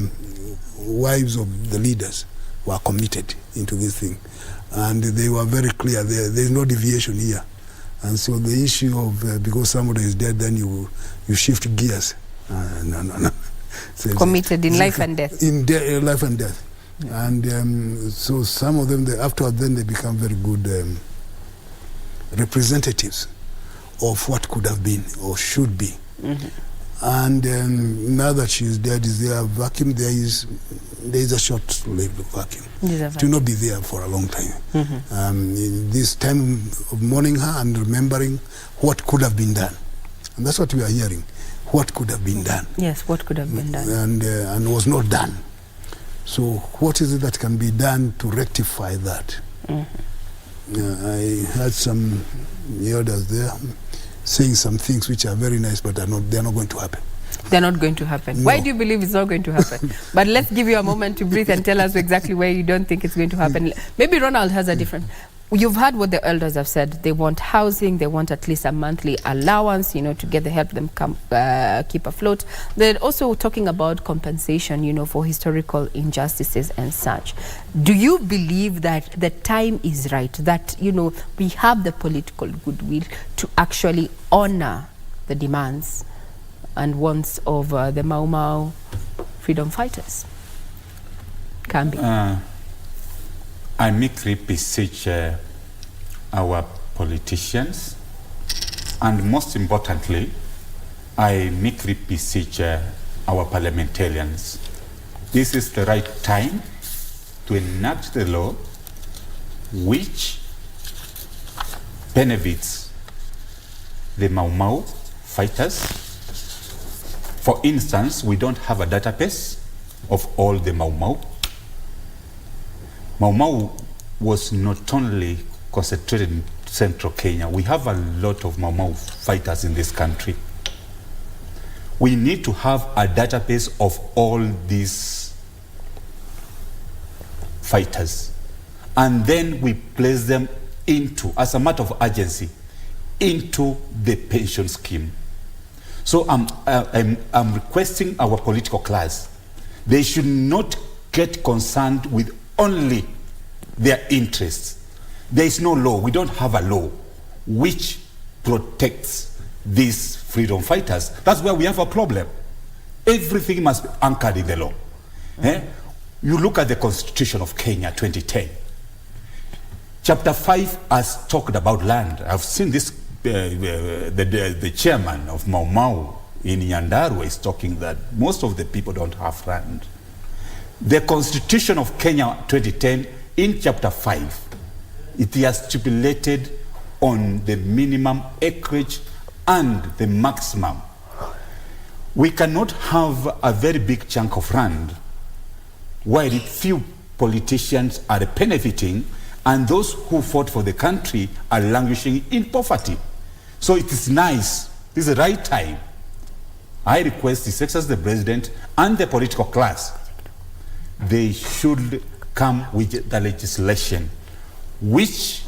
wives of the leaders were committed into this thing. And they were very clear, there's no deviation here. And so the issue of because somebody is dead, then you shift gears. No. So committed in life and death. In life and death. Yeah. And so some of them, afterwards, then they become very good representatives of what could have been or should be. Mm-hmm. And now that she is dead, is there a vacuum? There is a short-lived vacuum. It will not be there for a long time. Mm-hmm. In this time of mourning her and remembering what could have been done. And that's what we are hearing. What could have been done. Yes, what could have been done. And was not done. So what is it that can be done to rectify that? Mm-hmm. I had some elders there saying some things which are very nice, but they're not going to happen. They're not going to happen. No. Why do you believe it's not going to happen? But let's give you a moment to breathe and tell us exactly where you don't think it's going to happen. Maybe Ronald has a different... You've heard what the elders have said. They want housing. They want at least a monthly allowance, to get the help them keep afloat. They're also talking about compensation, for historical injustices and such. Do you believe that the time is right, that, we have the political goodwill to actually honor the demands and wants of the Mau Mau freedom fighters? Kambi. I meekly beseech our politicians, and most importantly, I meekly beseech our parliamentarians. This is the right time to enact the law which benefits the Mau Mau fighters. For instance, we don't have a database of all the Mau Mau. Mau Mau was not only concentrated in central Kenya. We have a lot of Mau Mau fighters in this country. We need to have a database of all these fighters. And then we place them into, as a matter of urgency, into the pension scheme. So I'm requesting our political class, they should not get concerned with only their interests. There is no law. We don't have a law which protects these freedom fighters. That's where we have a problem. Everything must be anchored in the law. You look at the Constitution of Kenya 2010. Chapter 5 has talked about land. I've seen this, the chairman of Mau Mau in Nyandarua is talking that most of the people don't have land. The Constitution of Kenya 2010, in chapter 5, it has stipulated on the minimum acreage and the maximum. We cannot have a very big chunk of land while few politicians are benefiting and those who fought for the country are languishing in poverty. So it is nice, this is the right time. I request His Excellency the President and the political class, they should come with the legislation which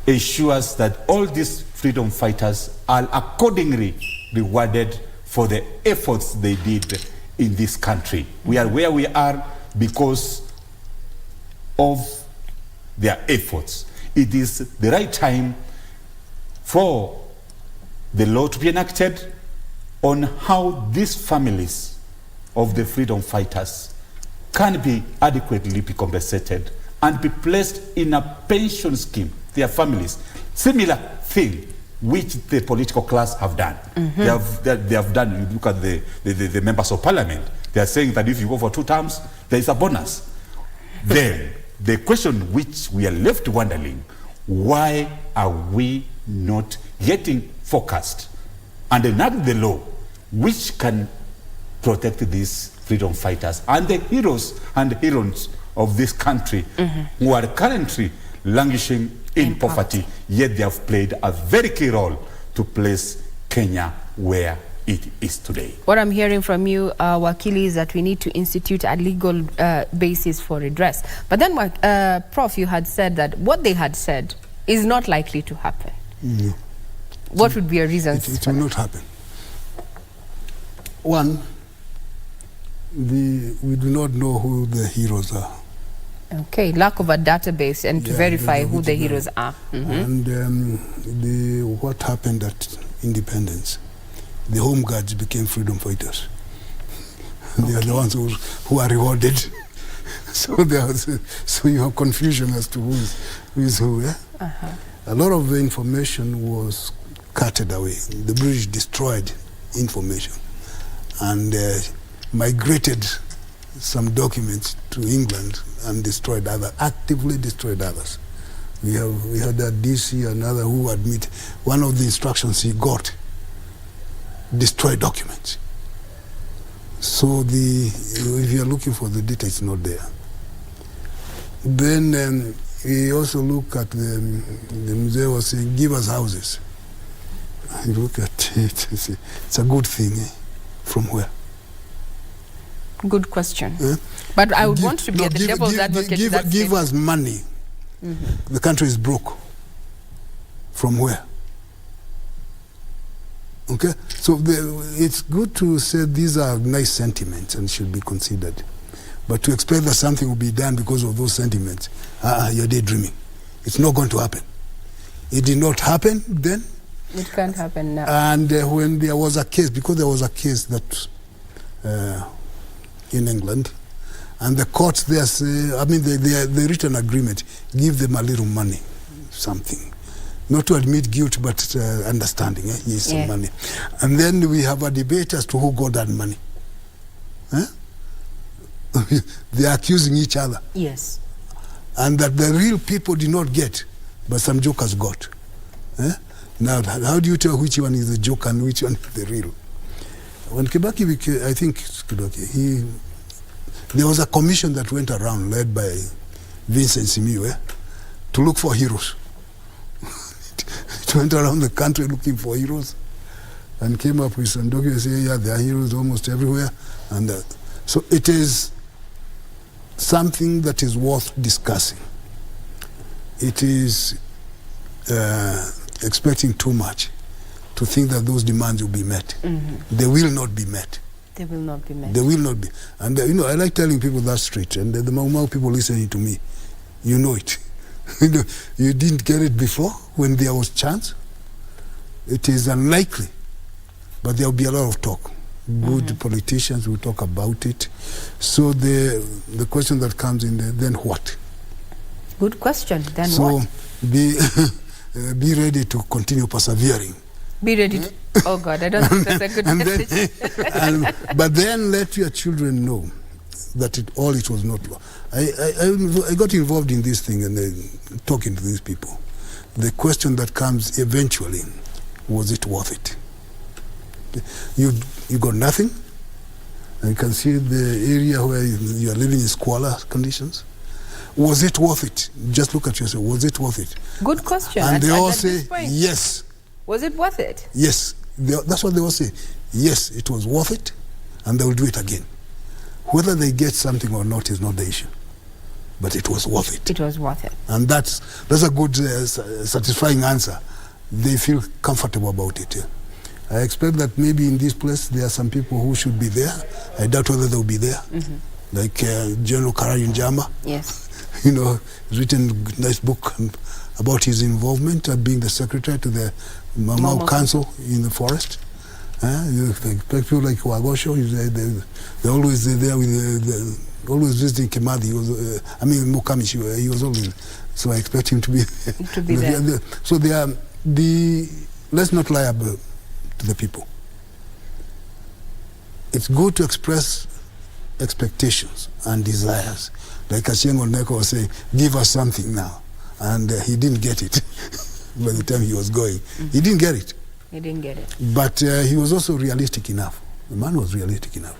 ensures that all these freedom fighters are accordingly rewarded for the efforts they did in this country. We are where we are because of their efforts. It is the right time for the law to be enacted on how these families of the freedom fighters can be adequately be compensated and be placed in a pension scheme, their families. Similar thing which the political class have done. Mm-hmm. They have done, you look at the members of parliament, they are saying that if you go for 2 terms, there is a bonus. Then the question which we are left wondering, Why are we not getting focused and enact the law which can protect these freedom fighters and the heroes and heroines of this country who are currently languishing in poverty, yet they have played a very key role to place Kenya where it is today. What I'm hearing from you, Wakili, is that we need to institute a legal basis for redress. But then, Prof, you had said that what they had said is not likely to happen. No. What would be a reason? It will not happen. One, we do not know who the heroes are. Okay, lack of a database and to verify who the heroes are. And what happened at independence, the home guards became freedom fighters. They are the ones who are rewarded. So you have confusion as to who is who. Yeah? A lot of the information was carted away. The British destroyed information and migrated some documents to England and destroyed others, actively destroyed others. We had a DC, another who admit one of the instructions he got, destroy documents. So if you are looking for the data, it's not there. Then we also look at the museum was saying, give us houses. You look at it, it's a good thing. From where? Good question. But I would want to be the devil's advocate. Give us money. The country is broke. From where? Okay? So it's good to say these are nice sentiments and should be considered. But to expect that something will be done because of those sentiments, you're daydreaming. It's not going to happen. It did not happen then. It can't happen now. And when there was a case, because there was a case that in England, and the courts there say, I mean, they reached an agreement, give them a little money, something. Not to admit guilt, but understanding, yes, some money. And then we have a debate as to who got that money. They are accusing each other. Yes. And that the real people did not get, but some jokers got. Now, how do you tell which one is the joke and which one is the real? When Kibaki became, I think Kibaki, there was a commission that went around, led by Vincent Simiyu, to look for heroes. It went around the country looking for heroes and came up with some documents saying, yeah, there are heroes almost everywhere. And so it is something that is worth discussing. It is expecting too much to think that those demands will be met. They will not be met. They will not be met. They will not be. And I like telling people that straight. And the Mau people listening to me, you know it. You didn't get it before when there was chance. It is unlikely, but there will be a lot of talk. Good politicians will talk about it. So the question that comes in there, then what? Good question. Then what? So be ready to continue persevering. Be ready to, oh God, I don't think that's a good message. But then let your children know that it was not law. I got involved in this thing and talking to these people. The question that comes eventually, was it worth it? You got nothing. And you can see the area where you are living in squalor conditions. Was it worth it? Just look at yourself. Was it worth it? Good question. And they all say, yes. Was it worth it? Yes. That's what they all say. Yes, it was worth it, and they will do it again. Whether they get something or not is not the issue. But it was worth it. It was worth it. And that's a good, satisfying answer. They feel comfortable about it. I expect that maybe in this place there are some people who should be there. I doubt whether they'll be there. Like General Karayu Njama. Yes. He's written a nice book about his involvement at being the secretary to the Mau Council in the forest. People like Wagosho, they're always there with always visiting Kimathi. Mukami, he was always. So I expect him to be there. So let's not lie to the people. It's good to express expectations and desires. Like Ashengo Neko was saying, give us something now. and he didn't get it by the time he was going. He didn't get it. He didn't get it. But he was also realistic enough. The man was realistic enough.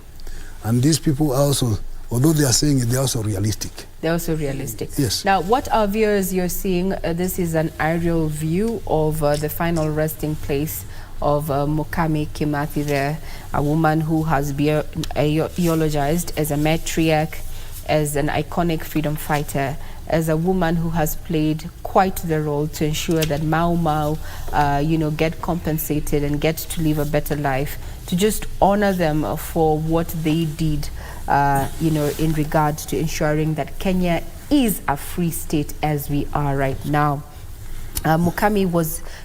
And these people are also, although they are saying it, they're also realistic. They're also realistic. Yes. Now, what our viewers you're seeing, this is an aerial view of the final resting place of Mukami Kimathi there, a woman who has been eulogized as a matriarch, as an iconic freedom fighter, as a woman who has played quite the role to ensure that Mau Mau, get compensated and get to live a better life, to just honor them for what they did, in regard to ensuring that Kenya is a free state as we are right now. Mukami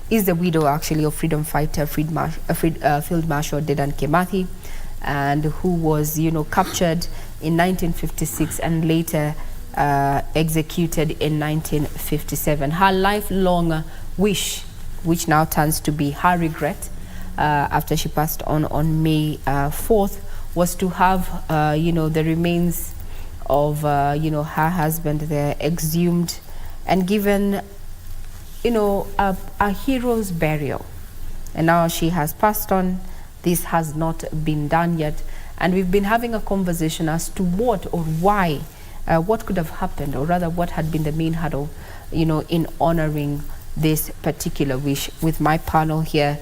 is the widow actually of freedom fighter Field Marshal Dedan Kimathi, and who was captured in 1956 and later executed in 1957. Her lifelong wish, which now turns to be her regret after she passed on May 4th, was to have the remains of her husband there exhumed and given a hero's burial. And now she has passed on. This has not been done yet, and we've been having a conversation as to what or why, what could have happened, or rather what had been the main hurdle in honoring this particular wish. With my panel here,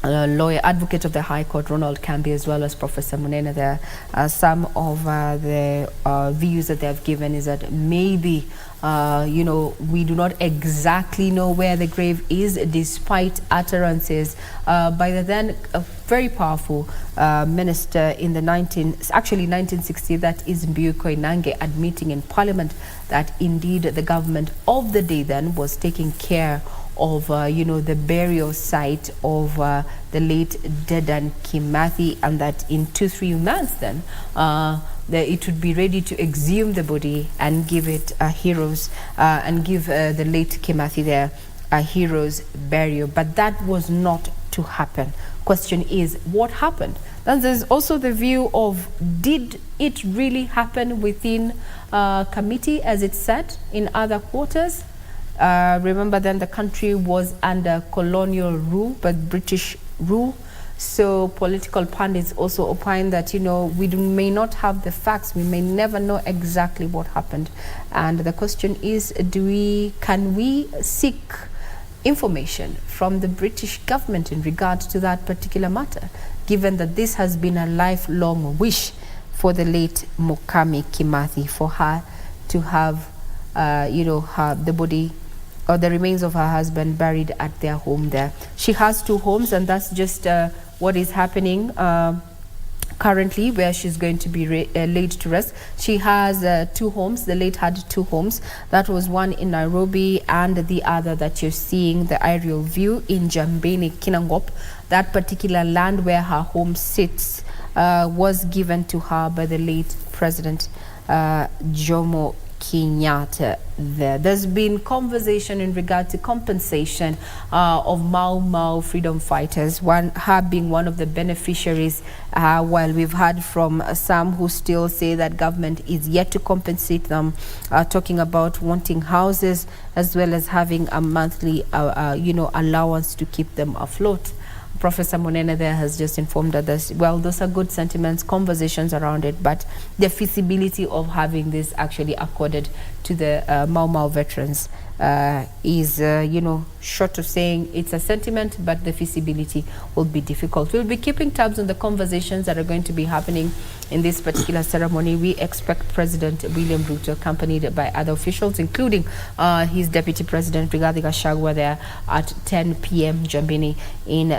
lawyer advocate of the High Court Ronald Kambi, as well as Professor Munene there. Some of the views that they have given is that maybe we do not exactly know where the grave is, despite utterances by the then very powerful minister in the 1960, that is Mbiu Koinange, admitting in Parliament that indeed the government of the day then was taking care of the burial site of the late Dedan Kimathi, and that in 2-3 months then it would be ready to exhume the body and give it a hero's and give the late Kimathi there a hero's burial. But that was not to happen. Question is, what happened? Then there's also the view of, did it really happen within committee as it said in other quarters? Remember then the country was under colonial rule, but British rule. So political pundits also opine that, we may not have the facts. We may never know exactly what happened. And the question is, can we seek information from the British government in regard to that particular matter, given that this has been a lifelong wish for the late Mukami Kimathi, for her to have, the body or the remains of her husband buried at their home there. She has 2 homes, and that's just what is happening currently, where she's going to be laid to rest. She has 2 homes. The late had 2 homes. That was one in Nairobi, and the other that you're seeing, the aerial view, in Jambini, Kinangop. That particular land where her home sits was given to her by the late President Jomo Kenyatta there. There's been conversation in regard to compensation of Mau Mau freedom fighters, her being one of the beneficiaries, while we've heard from some who still say that government is yet to compensate them, talking about wanting houses as well as having a monthly allowance to keep them afloat. Professor Munene there has just informed us, well, those are good sentiments, conversations around it, but the feasibility of having this actually accorded to the Mau Mau veterans is, short of saying it's a sentiment, but the feasibility will be difficult. We'll be keeping tabs on the conversations that are going to be happening in this particular ceremony. We expect President William Ruto, accompanied by other officials, including his Deputy President Rigathi Gachagua, there at 10 p.m. Jambini in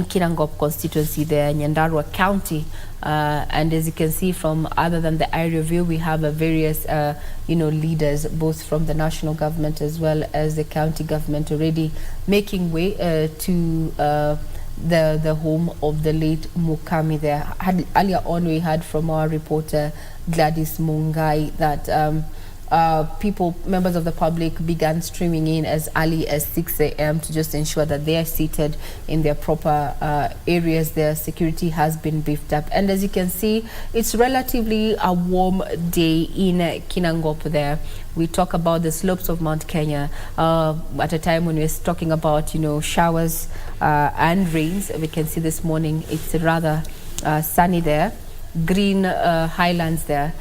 Kinangop constituency there, Nyandarua County. And as you can see from, other than the aerial view, we have various leaders, both from the national government as well as the county government, already making way to the home of the late Mukami there. Earlier on, we heard from our reporter Gladys Mungai that members of the public began streaming in as early as 6 a.m. to just ensure that they are seated in their proper areas. Their security has been beefed up. And as you can see, it's relatively a warm day in Kinangop there. We talk about the slopes of Mount Kenya at a time when we're talking about, showers and rains. We can see this morning it's rather sunny there. Green highlands there.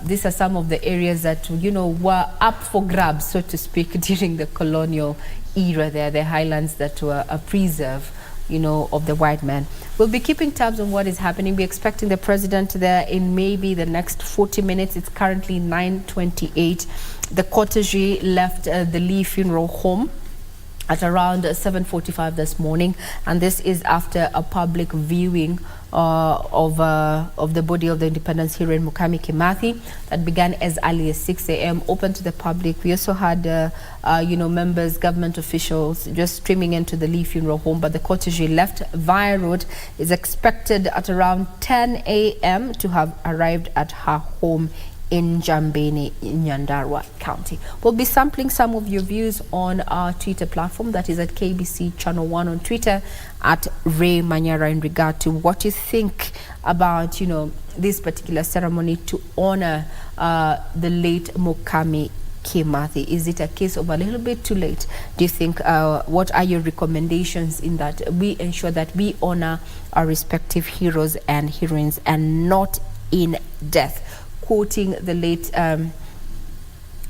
These are some of the areas that, were up for grabs, so to speak, during the colonial era there, the highlands that were a preserve, of the white man. We'll be keeping tabs on what is happening. We're expecting the president there in maybe the next 40 minutes. It's currently 9:28. The cortege left the Lee Funeral Home at around 7:45 this morning, and this is after a public viewing of the body of the independence hero Mukami Kimathi that began as early as 6 a.m. open to the public. We also had members, government officials just streaming into the Lee Funeral Home, but the cortege left via road. Is expected at around 10 a.m. to have arrived at her home in Njambeni, in Nyandarua County. We'll be sampling some of your views on our Twitter platform, that is at KBC Channel 1 on Twitter, at Ray Manyara, in regard to what you think about, this particular ceremony to honor the late Mukami Kimathi. Is it a case of a little bit too late? Do you think, what are your recommendations in that we ensure that we honor our respective heroes and heroines and not in death? Quoting the late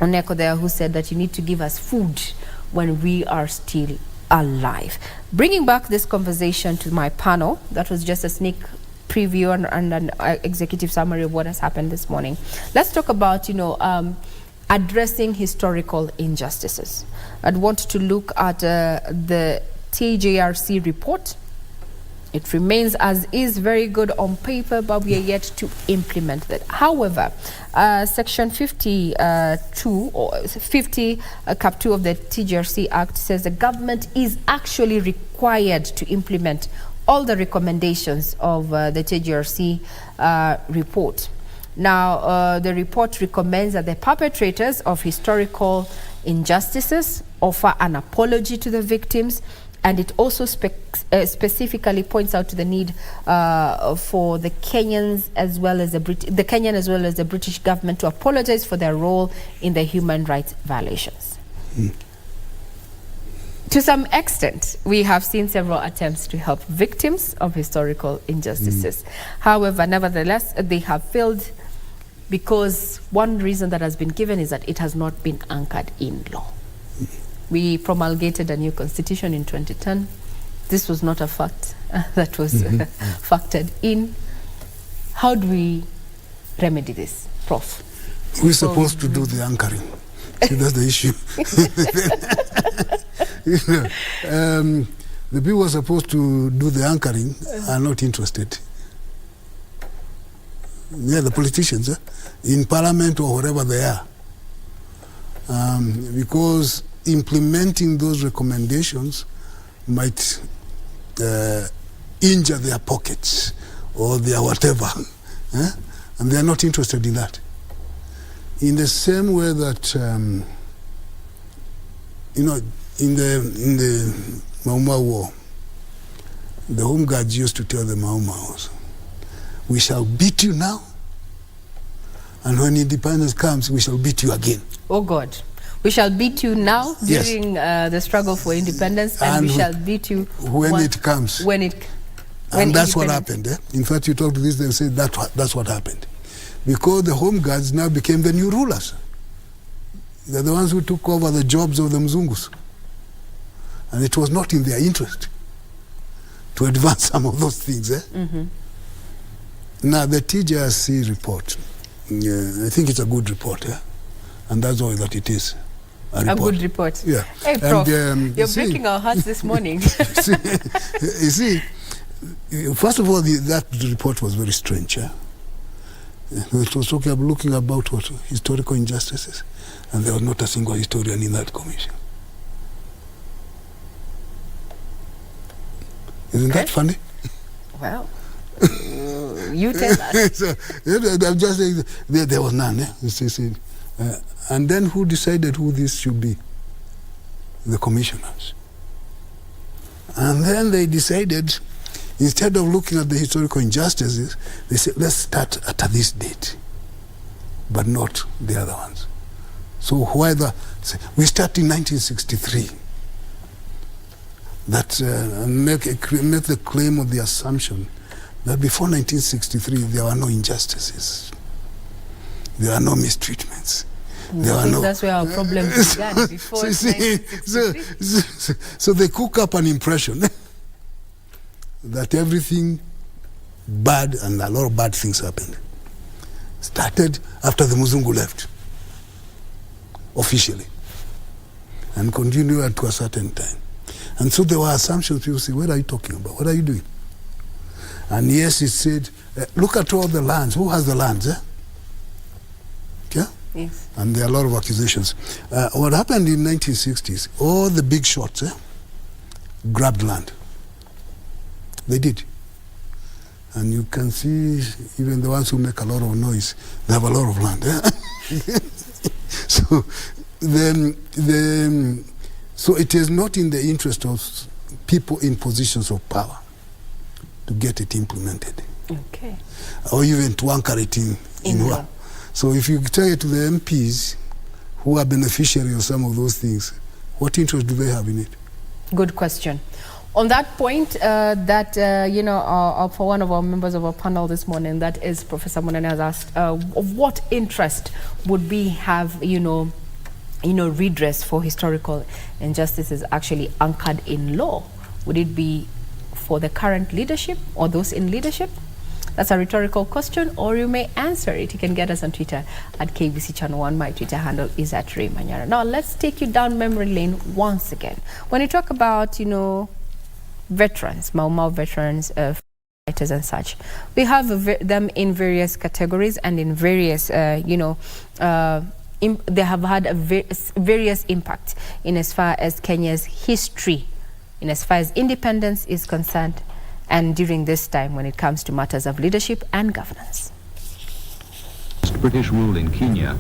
Oneko there, who said that you need to give us food when we are still alive. Bringing back this conversation to my panel, that was just a sneak preview and an executive summary of what has happened this morning. Let's talk about, addressing historical injustices. I'd want to look at the TJRC report. It remains as is, very good on paper, but we are yet to implement that. However, Section 52 or 50 Cap 2 of the TJRC Act says the government is actually required to implement all the recommendations of the TJRC report. Now, the report recommends that the perpetrators of historical injustices offer an apology to the victims, and it also specifically points out to the need for the Kenyans as well as the Kenyan as well as the British government to apologize for their role in the human rights violations. To some extent, we have seen several attempts to help victims of historical injustices. However, nevertheless, they have failed because one reason that has been given is that it has not been anchored in law. We promulgated a new constitution in 2010. This was not a fact that was factored in. How do we remedy this, Prof? We're supposed to do the anchoring. See, that's the issue. The people who are supposed to do the anchoring are not interested. Yeah, the politicians, in parliament or wherever they are. Because implementing those recommendations might injure their pockets or their whatever, and they are not interested in that. In the same way that in the Mau Mau War, the Home Guards used to tell the Mau Maus, "We shall beat you now, and when independence comes, we shall beat you again." Oh God. We shall beat you now during the struggle for independence, and we shall beat you when it comes. And that's what happened. In fact, you talk to this, they'll say that's what happened. Because the Home Guards now became the new rulers. They're the ones who took over the jobs of the Mzungus. And it was not in their interest to advance some of those things. Now, the TJRC report, I think it's a good report, and that's all that it is. A good report. Yeah. Hey, Prof, you're breaking our hearts this morning. You see, first of all, that report was very strange. It was looking about what historical injustices, and there was not a single historian in that commission. Isn't that funny? Well, you tell us. So, I'm just saying there was none. And then who decided who this should be? The commissioners. And then they decided, instead of looking at the historical injustices, they said, let's start at this date, but not the other ones. So we start in 1963, that make the claim of the assumption that before 1963 there were no injustices, there are no mistreatments. That's where our problem began, before 1963. So they cook up an impression that everything bad and a lot of bad things happened. Started after the Muzungu left, officially, and continued to a certain time. And so there were assumptions. People say, what are you talking about? What are you doing? And yes, it said, look at all the lands. Who has the lands? Yeah? Yes. And there are a lot of accusations. What happened in 1960s, all the big shots grabbed land. They did. And you can see even the ones who make a lot of noise, they have a lot of land. So it is not in the interest of people in positions of power to get it implemented. Okay. Or even to anchor it in law. So if you tell it to the MPs who are beneficiaries of some of those things, what interest do they have in it? Good question. On that point, for one of our members of our panel this morning, that is Professor Munene, has asked, of what interest would we have, redress for historical injustices actually anchored in law? Would it be for the current leadership or those in leadership? That's a rhetorical question, or you may answer it. You can get us on Twitter at KBC Channel 1. My Twitter handle is at Ray Manyara. Now, let's take you down memory lane once again. When you talk about, veterans, Mau Mau veterans, fighters and such, we have them in various categories and in various, they have had various impact in as far as Kenya's history, in as far as independence is concerned, and during this time when it comes to matters of leadership and governance. British rule in Kenya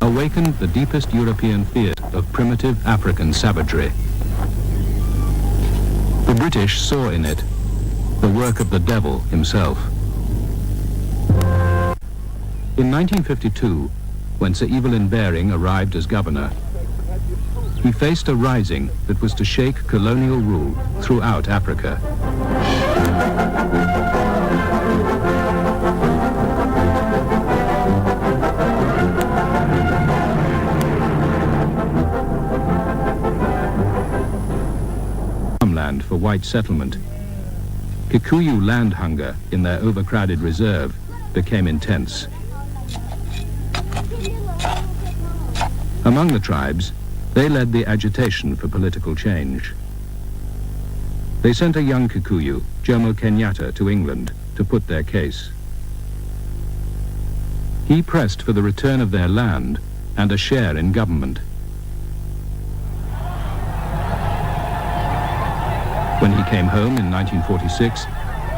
awakened the deepest European fears of primitive African savagery. The British saw in it the work of the devil himself. In 1952, when Sir Evelyn Baring arrived as governor, he faced a rising that was to shake colonial rule throughout Africa. Farmland for white settlement. Kikuyu land hunger in their overcrowded reserve became intense. Among the tribes, they led the agitation for political change. They sent a young Kikuyu, Jomo Kenyatta, to England to put their case. He pressed for the return of their land and a share in government. When he came home in 1946,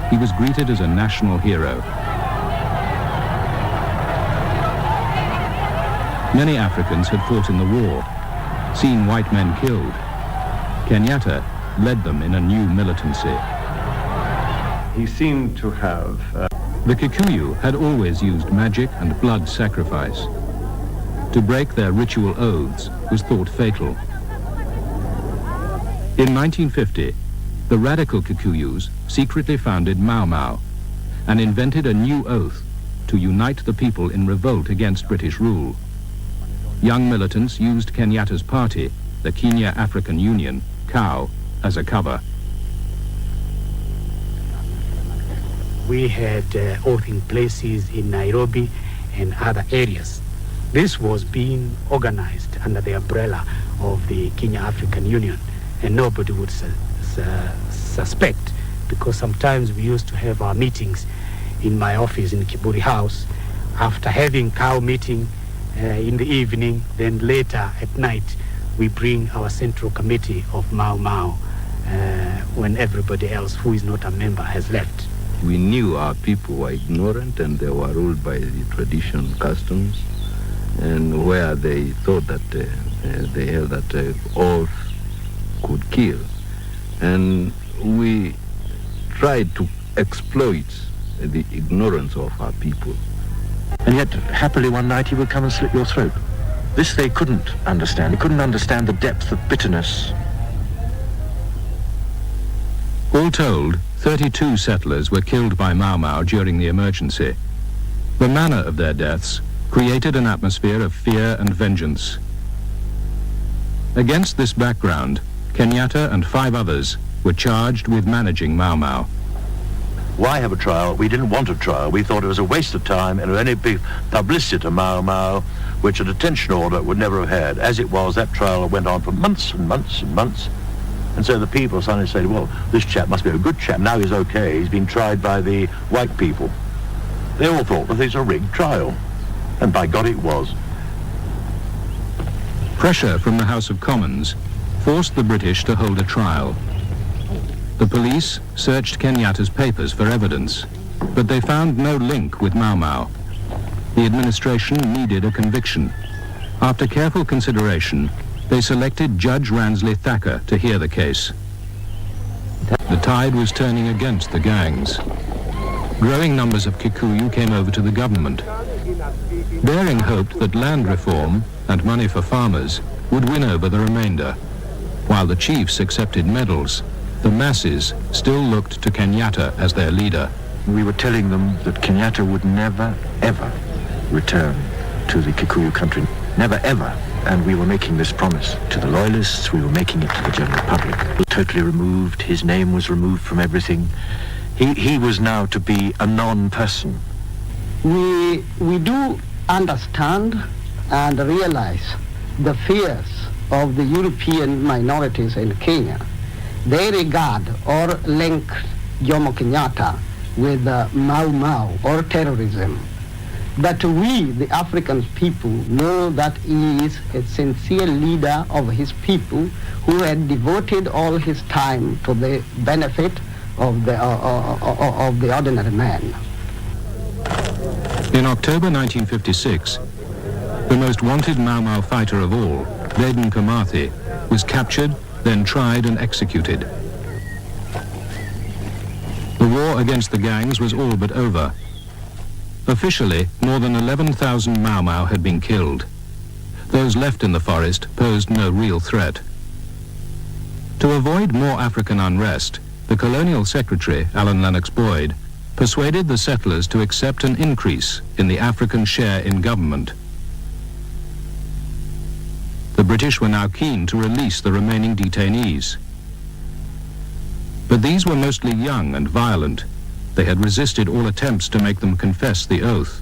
he was greeted as a national hero. Many Africans had fought in the war, seen white men killed. Kenyatta led them in a new militancy. He seemed to have... The Kikuyu had always used magic and blood sacrifice. To break their ritual oaths was thought fatal. In 1950, the radical Kikuyus secretly founded Mau Mau and invented a new oath to unite the people in revolt against British rule. Young militants used Kenyatta's party, the Kenya African Union, KAU, as a cover. We had oathing places in Nairobi and other areas. This was being organized under the umbrella of the Kenya African Union, and nobody would suspect, because sometimes we used to have our meetings in my office in Kiburi House. After having KAU meeting in the evening, then later at night, we bring our central committee of Mau Mau when everybody else who is not a member has left. We knew our people were ignorant and they were ruled by the tradition, customs. and where they thought that they held that oath could kill. And we tried to exploit the ignorance of our people. And yet, happily one night he would come and slit your throat. This they couldn't understand. They couldn't understand the depth of bitterness. All told, 32 settlers were killed by Mau Mau during the emergency. The manner of their deaths created an atmosphere of fear and vengeance. Against this background, Kenyatta and 5 others were charged with managing Mau Mau. Why have a trial? We didn't want a trial. We thought it was a waste of time and any big publicity to Mau Mau, which a detention order would never have had. As it was, that trial went on for months and months and months. And so the people suddenly said, well, this chap must be a good chap. Now he's okay. He's been tried by the white people. They all thought that it's a rigged trial. And by God, it was. Pressure from the House of Commons forced the British to hold a trial. The police searched Kenyatta's papers for evidence, but they found no link with Mau Mau. The administration needed a conviction. After careful consideration, they selected Judge Ransley Thacker to hear the case. The tide was turning against the gangs. Growing numbers of Kikuyu came over to the government. Bering hoped that land reform and money for farmers would win over the remainder. While the chiefs accepted medals, the masses still looked to Kenyatta as their leader. We were telling them that Kenyatta would never, ever return to the Kikuyu country. Never, ever. And we were making this promise to the loyalists, we were making it to the general public. Totally removed, his name was removed from everything. He was now to be a non-person. We do understand and realize the fears of the European minorities in Kenya. They regard or link Jomo Kenyatta with Mau Mau or terrorism. But we, the African people, know that he is a sincere leader of his people who had devoted all his time to the benefit of the ordinary man. In October 1956, the most wanted Mau Mau fighter of all, Mukami Kimathi, was captured, then tried and executed. The war against the gangs was all but over. Officially, more than 11,000 Mau Mau had been killed. Those left in the forest posed no real threat. To avoid more African unrest, the Colonial Secretary, Alan Lennox Boyd, persuaded the settlers to accept an increase in the African share in government. The British were now keen to release the remaining detainees. But these were mostly young and violent. They had resisted all attempts to make them confess the oath.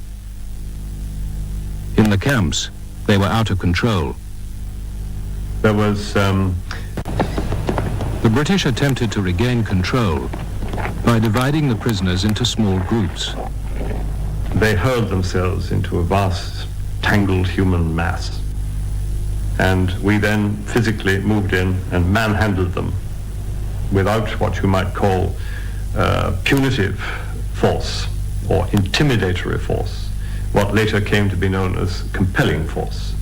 In the camps, they were out of control. There was... The British attempted to regain control by dividing the prisoners into small groups. They hurled themselves into a vast, tangled human mass. And we then physically moved in and manhandled them without what you might call punitive force or intimidatory force, what later came to be known as compelling force.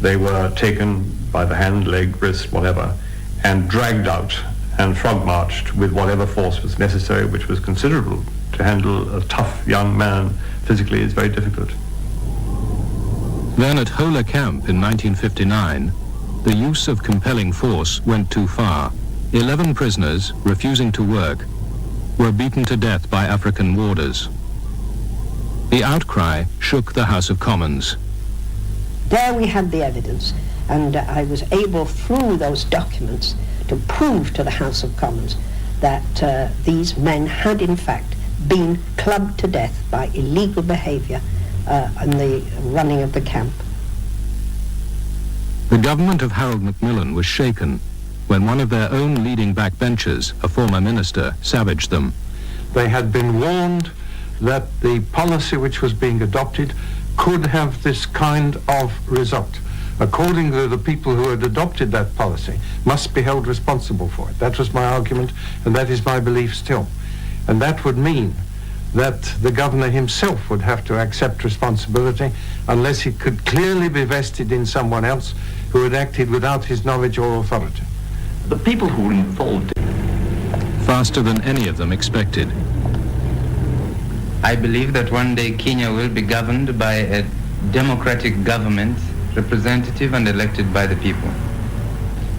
They were taken by the hand, leg, wrist, whatever, and dragged out and frog-marched with whatever force was necessary, which was considerable. To handle a tough young man physically is very difficult. Then at Hola Camp in 1959, the use of compelling force went too far. 11 prisoners, refusing to work, were beaten to death by African warders. The outcry shook the House of Commons. There we had the evidence, and I was able through those documents to prove to the House of Commons that these men had in fact been clubbed to death by illegal behavior in the running of the camp. The government of Harold Macmillan was shaken when one of their own leading backbenchers, a former minister, savaged them. They had been warned that the policy which was being adopted could have this kind of result. Accordingly, the people who had adopted that policy must be held responsible for it. That was my argument, and that is my belief still. And that would mean that the governor himself would have to accept responsibility unless he could clearly be vested in someone else who had acted without his knowledge or authority. The people who were involved... Faster than any of them expected. I believe that one day Kenya will be governed by a democratic government, representative and elected by the people.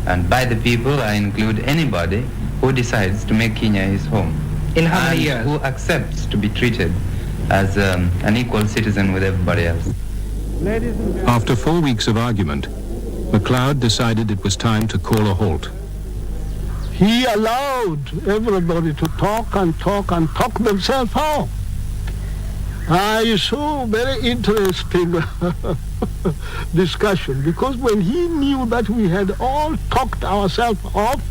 And by the people, I include anybody who decides to make Kenya his home. In how many years? Who accepts to be treated as an equal citizen with everybody else. After 4 weeks of argument, MacLeod decided it was time to call a halt. He allowed everybody to talk and talk and talk themselves out. I saw very interesting discussion, because when he knew that we had all talked ourselves off,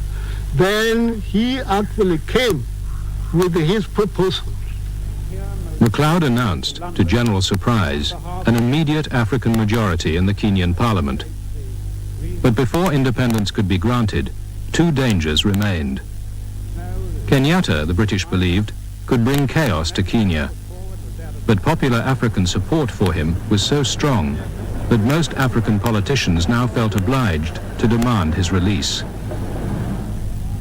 then he actually came with his proposal. MacLeod announced, to general surprise, an immediate African majority in the Kenyan parliament. But before independence could be granted, 2 dangers remained. Kenyatta, the British believed, could bring chaos to Kenya. But popular African support for him was so strong that most African politicians now felt obliged to demand his release.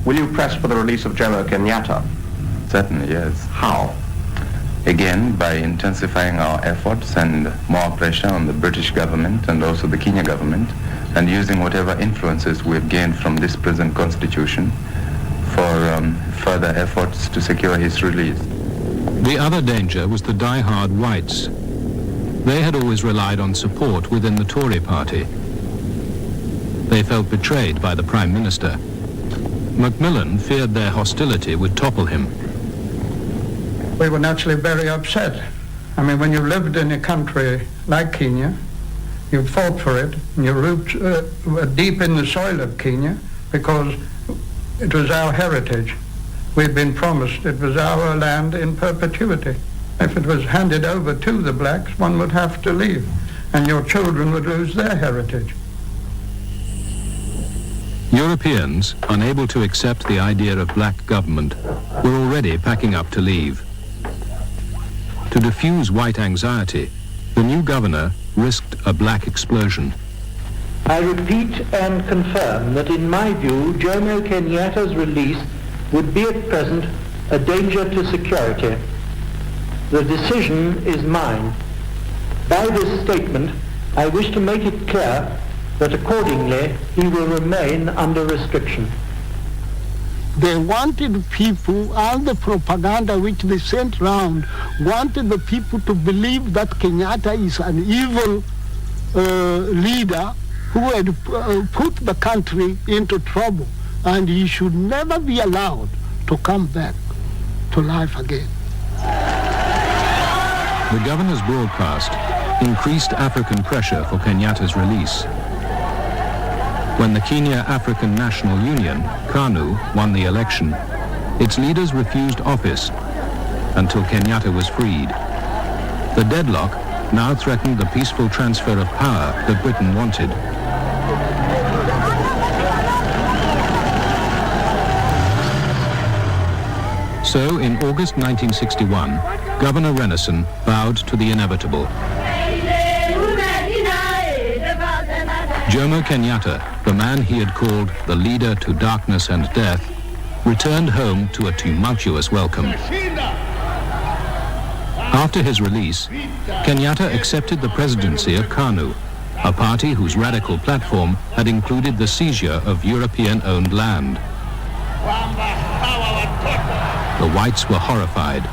Will you press for the release of Jomo Kenyatta? Certainly, yes. How? Again, by intensifying our efforts and more pressure on the British government and also the Kenya government, and using whatever influences we have gained from this present constitution for further efforts to secure his release. The other danger was the die-hard whites. They had always relied on support within the Tory party. They felt betrayed by the Prime Minister. Macmillan feared their hostility would topple him. We were naturally very upset. I mean, when you lived in a country like Kenya, you fought for it, and your roots were deep in the soil of Kenya because it was our heritage. We'd been promised it was our land in perpetuity. If it was handed over to the blacks, one would have to leave, and your children would lose their heritage. Europeans, unable to accept the idea of black government, were already packing up to leave. To diffuse white anxiety, the new governor risked a black explosion. I repeat and confirm that in my view, Jomo Kenyatta's release would be at present a danger to security. The decision is mine. By this statement, I wish to make it clear that accordingly he will remain under restriction. They wanted people, all the propaganda which they sent round, wanted the people to believe that Kenyatta is an evil leader who had put the country into trouble, and he should never be allowed to come back to life again. The governor's broadcast increased African pressure for Kenyatta's release. When the Kenya African National Union, KANU, won the election, its leaders refused office until Kenyatta was freed. The deadlock now threatened the peaceful transfer of power that Britain wanted. So, in August 1961, Governor Renison bowed to the inevitable. Jomo Kenyatta, the man he had called the leader to darkness and death, returned home to a tumultuous welcome. After his release, Kenyatta accepted the presidency of KANU, a party whose radical platform had included the seizure of European-owned land. The whites were horrified.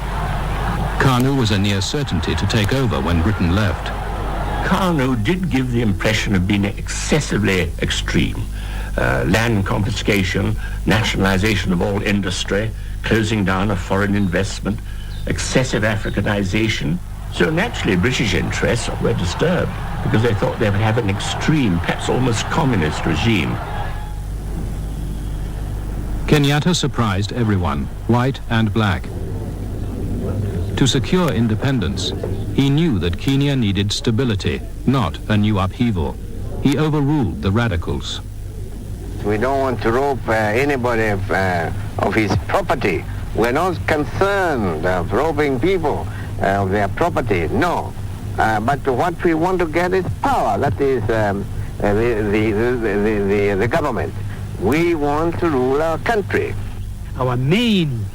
KANU was a near certainty to take over when Britain left. KANU did give the impression of being excessively extreme. Land confiscation, nationalization of all industry, closing down of foreign investment, excessive Africanization. So naturally British interests were disturbed because they thought they would have an extreme, perhaps almost communist regime. Kenyatta surprised everyone, white and black. To secure independence, he knew that Kenya needed stability, not a new upheaval. He overruled the radicals. We don't want to rob anybody of his property. We're not concerned of robbing people of their property, no. But what we want to get is power, that is the government. We want to rule our country. Our main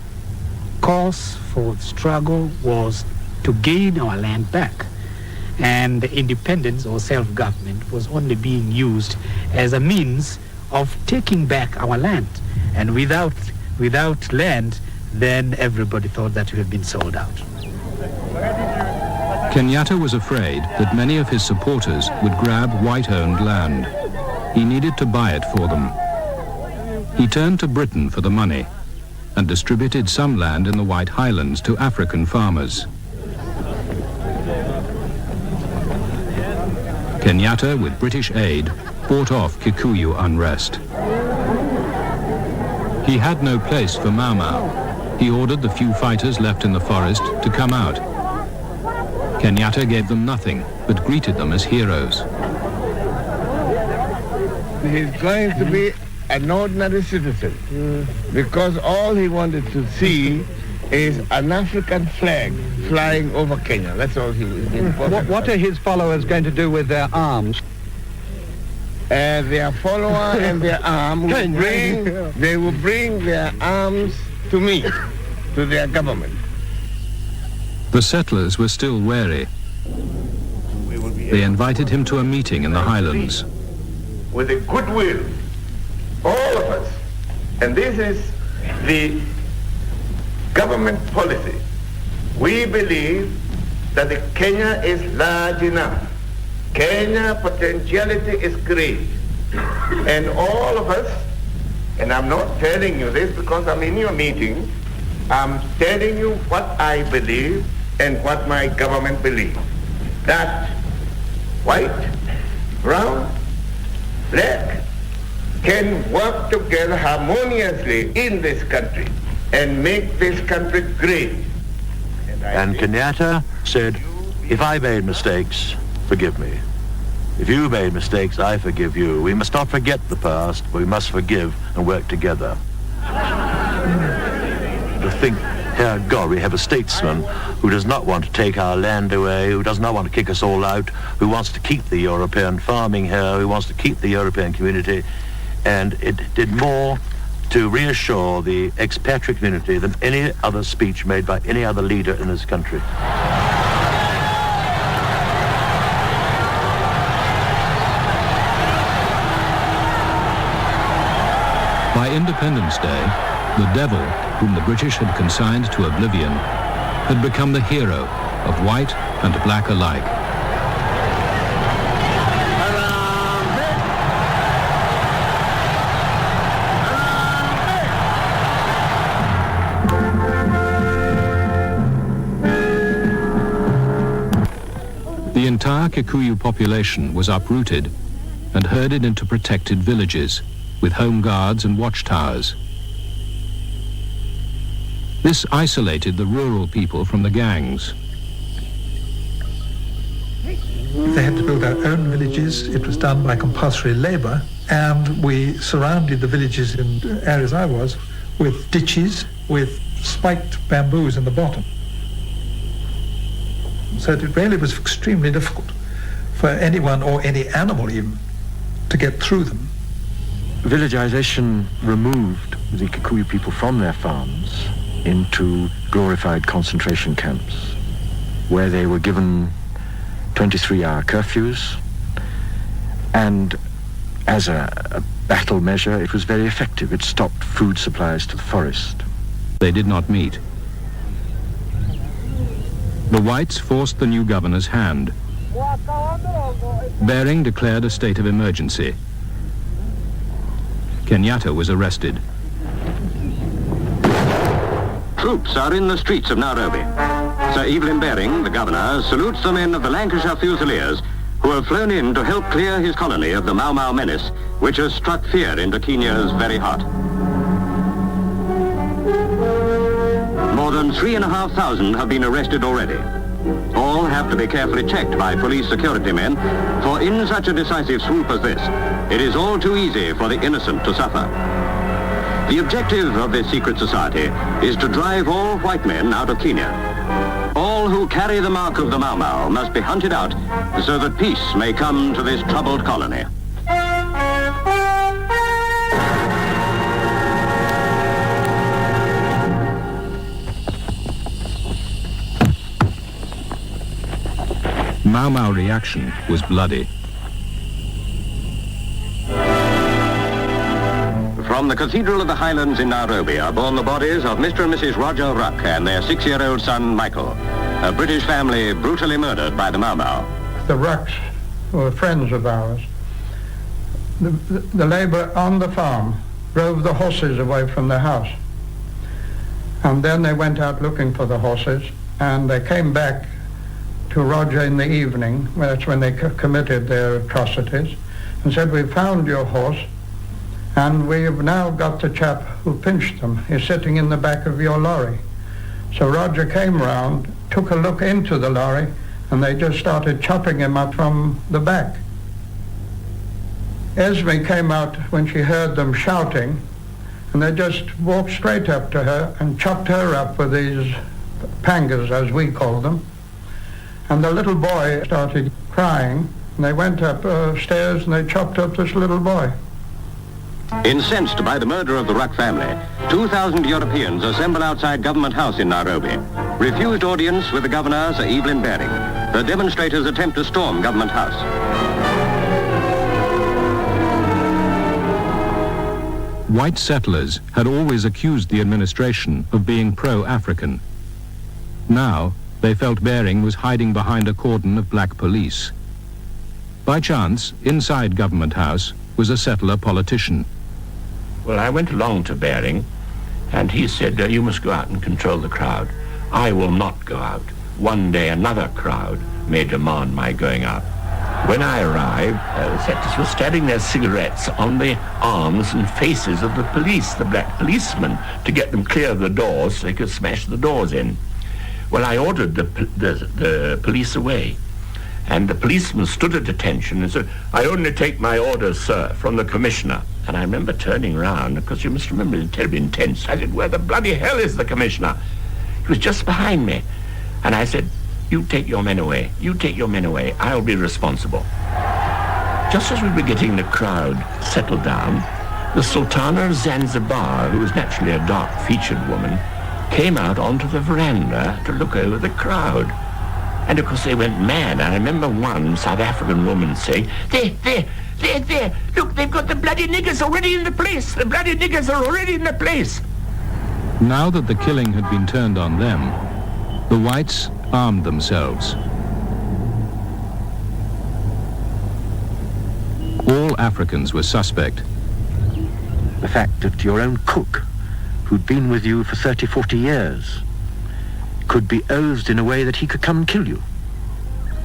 cause for struggle was to gain our land back. And the independence or self-government was only being used as a means of taking back our land. And without land, then everybody thought that we had been sold out. Kenyatta was afraid that many of his supporters would grab white-owned land. He needed to buy it for them. He turned to Britain for the money and distributed some land in the White Highlands to African farmers. Kenyatta, with British aid, fought off Kikuyu unrest. He had no place for Mau Mau. He ordered the few fighters left in the forest to come out. Kenyatta gave them nothing, but greeted them as heroes. He's going to be an ordinary citizen because all he wanted to see is an African flag flying over Kenya. That's all he was important. What are his followers going to do with their arms? Their follower and their arm they will bring their arms to me, to their government. The settlers were still wary. They invited him to a meeting in the Highlands. With a goodwill, all of us, and this is the government policy. We believe that the Kenya is large enough. Kenya potentiality is great. And all of us, and I'm not telling you this because I'm in your meeting, I'm telling you what I believe and what my government believes. That white, brown, black can work together harmoniously in this country and make this country great. And Kenyatta said, if I made mistakes, forgive me. If you made mistakes, I forgive you. We must not forget the past, but we must forgive and work together. To think, Herr God, we have a statesman who does not want to take our land away, who does not want to kick us all out, who wants to keep the European farming here, who wants to keep the European community, and it did more to reassure the expatriate community than any other speech made by any other leader in this country. By Independence Day, the devil, whom the British had consigned to oblivion, had become the hero of white and black alike. The entire Kikuyu population was uprooted and herded into protected villages with home guards and watchtowers. This isolated the rural people from the gangs. They had to build their own villages. It was done by compulsory labor, and we surrounded the villages in areas I was with ditches with spiked bamboos in the bottom. So it really was extremely difficult for anyone or any animal even to get through them. Villagization removed the Kikuyu people from their farms into glorified concentration camps, where they were given 23-hour curfews, and as a battle measure, it was very effective. It stopped food supplies to the forest. They did not meet. The whites forced the new governor's hand. Bering declared a state of emergency. Kenyatta was arrested. Troops are in the streets of Nairobi. Sir Evelyn Baring, the governor, salutes the men of the Lancashire Fusiliers who have flown in to help clear his colony of the Mau Mau menace, which has struck fear into Kenya's very heart. More than 3,500 have been arrested already. All have to be carefully checked by police security men, for in such a decisive swoop as this, it is all too easy for the innocent to suffer. The objective of this secret society is to drive all white men out of Kenya. All who carry the mark of the Mau Mau must be hunted out so that peace may come to this troubled colony. Mau Mau reaction was bloody. From the Cathedral of the Highlands in Nairobi are borne the bodies of Mr. and Mrs. Roger Ruck and their 6-year-old son Michael, a British family brutally murdered by the Mau Mau. The Rucks were friends of ours. The labour on the farm drove the horses away from the house. And then they went out looking for the horses, and they came back to Roger in the evening, that's when they committed their atrocities, and said, "We found your horse, and we've now got the chap who pinched them. He's sitting in the back of your lorry." So Roger came round, took a look into the lorry, and they just started chopping him up from the back. Esme came out when she heard them shouting, and they just walked straight up to her and chopped her up with these pangas, as we call them. And the little boy started crying, and they went upstairs and they chopped up this little boy. Incensed by the murder of the Ruck family, 2,000 Europeans assemble outside Government House in Nairobi. Refused audience with the governor, Sir Evelyn Baring. The demonstrators attempt to storm Government House. White settlers had always accused the administration of being pro-African. Now, they felt Baring was hiding behind a cordon of black police. By chance, inside Government House was a settler politician. Well, I went along to Baring, and he said, "You must go out and control the crowd." I will not go out. One day another crowd may demand my going out. When I arrived, the settlers were stabbing their cigarettes on the arms and faces of the police, the black policemen, to get them clear of the doors so they could smash the doors in. Well, I ordered the police away, and the policeman stood at attention and said, "I only take my orders, sir, from the commissioner." And I remember turning round, because you must remember it's terribly intense. I said, "Where the bloody hell is the commissioner?" He was just behind me. And I said, "You take your men away. You take your men away. I'll be responsible." Just as we were getting the crowd settled down, the Sultana of Zanzibar, who was naturally a dark-featured woman, came out onto the veranda to look over the crowd. And of course they went mad. I remember one South African woman saying, There, look, they've got the bloody niggers already in the place. The bloody niggers are already in the place. Now that the killing had been turned on them, the whites armed themselves. All Africans were suspect. The fact that your own cook, who'd been with you for 30, 40 years, could be oathed in a way that he could come and kill you.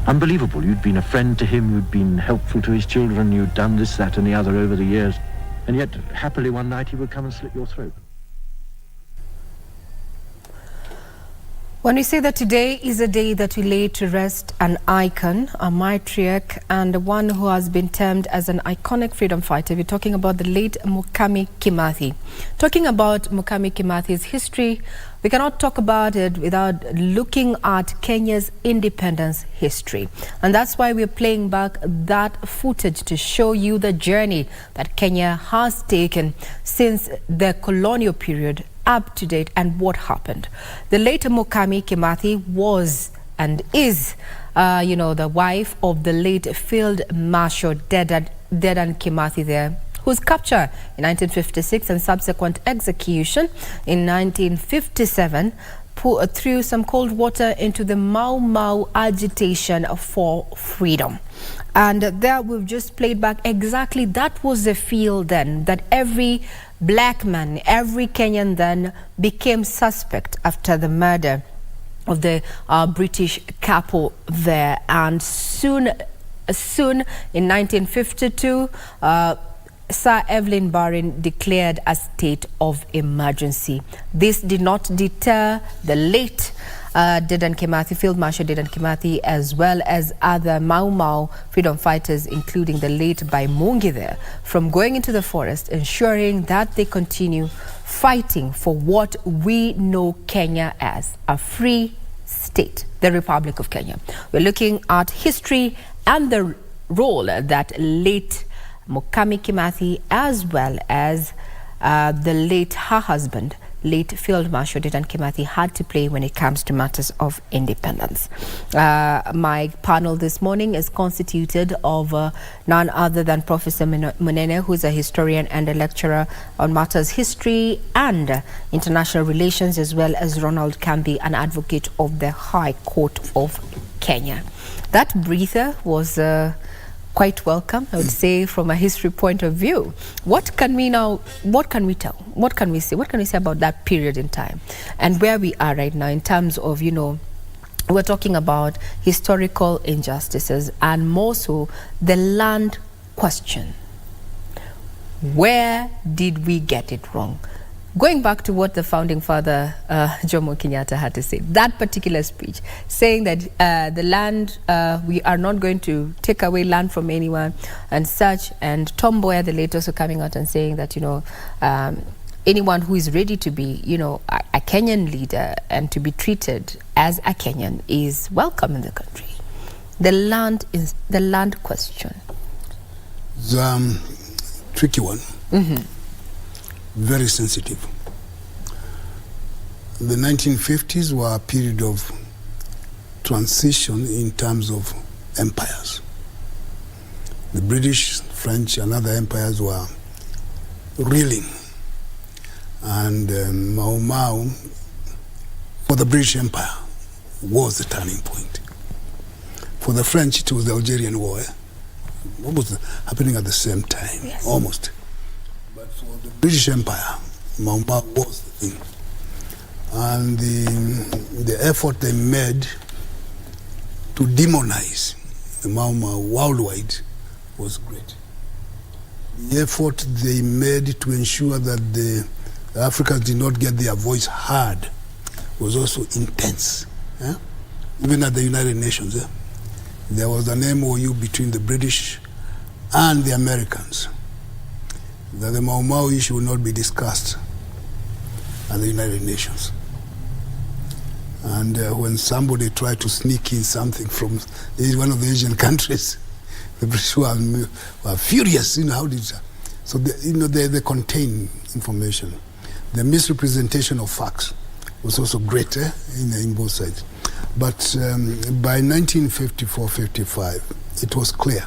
Unbelievable. You'd been a friend to him, you'd been helpful to his children, you'd done this, that, and the other over the years, and yet happily one night he would come and slit your throat. When we say that today is a day that we lay to rest an icon, a matriarch, and one who has been termed as an iconic freedom fighter, we're talking about the late Mukami Kimathi. Talking about Mukami Kimathi's history, we cannot talk about it without looking at Kenya's independence history. And that's why we're playing back that footage to show you the journey that Kenya has taken since the colonial period up to date and what happened. The late Mukami Kimathi was and is, the wife of the late Field Marshal Dedan Kimathi there, whose capture in 1956 and subsequent execution in 1957 threw some cold water into the Mau Mau agitation for freedom. And there we've just played back exactly that was the feel then, that every black man, every Kenyan then became suspect after the murder of the British couple there. And soon in 1952, Sir Evelyn Baring declared a state of emergency. This did not deter the late Dedan Kimathi, Field Marshal Dedan Kimathi, as well as other Mau Mau freedom fighters, including the late Baimungi there, from going into the forest, ensuring that they continue fighting for what we know Kenya as, a free state, the Republic of Kenya. We're looking at history and the role that late Mukami Kimathi, as well as her husband, late Field Marshal Dedan Kimathi, had to play when it comes to matters of independence. My panel this morning is constituted of none other than Professor Munene, who is a historian and a lecturer on matters history and international relations, as well as Ronald Kambi, an advocate of the High Court of Kenya. That breather was quite welcome, I would say, from a history point of view. What can we tell? What can we say? What can we say about that period in time and where we are right now in terms of, we're talking about historical injustices and more so the land question. Where did we get it wrong? Going back to what the founding father, Jomo Kenyatta, had to say, that particular speech, saying that the land, we are not going to take away land from anyone and such, and Tom Mboya, the late, also coming out and saying that, anyone who is ready to be, a Kenyan leader and to be treated as a Kenyan is welcome in the country. The land question. The tricky one. Mm-hmm. Very sensitive. The 1950s were a period of transition in terms of empires. The British, French, and other empires were reeling. And Mau Mau, for the British Empire, was the turning point. For the French, it was the Algerian War, almost happening at the same time, yes. Almost. The British Empire, Mau Mau was the thing. And the effort they made to demonize the Mau Mau worldwide was great. The effort they made to ensure that the Africans did not get their voice heard was also intense. Even at the United Nations, there was an MOU between the British and the Americans that the Mau Mau issue will not be discussed at the United Nations. And when somebody tried to sneak in something from one of the Asian countries, the British were furious. How did that? So they contain information. The misrepresentation of facts was also great in both sides. But by 1954-55, it was clear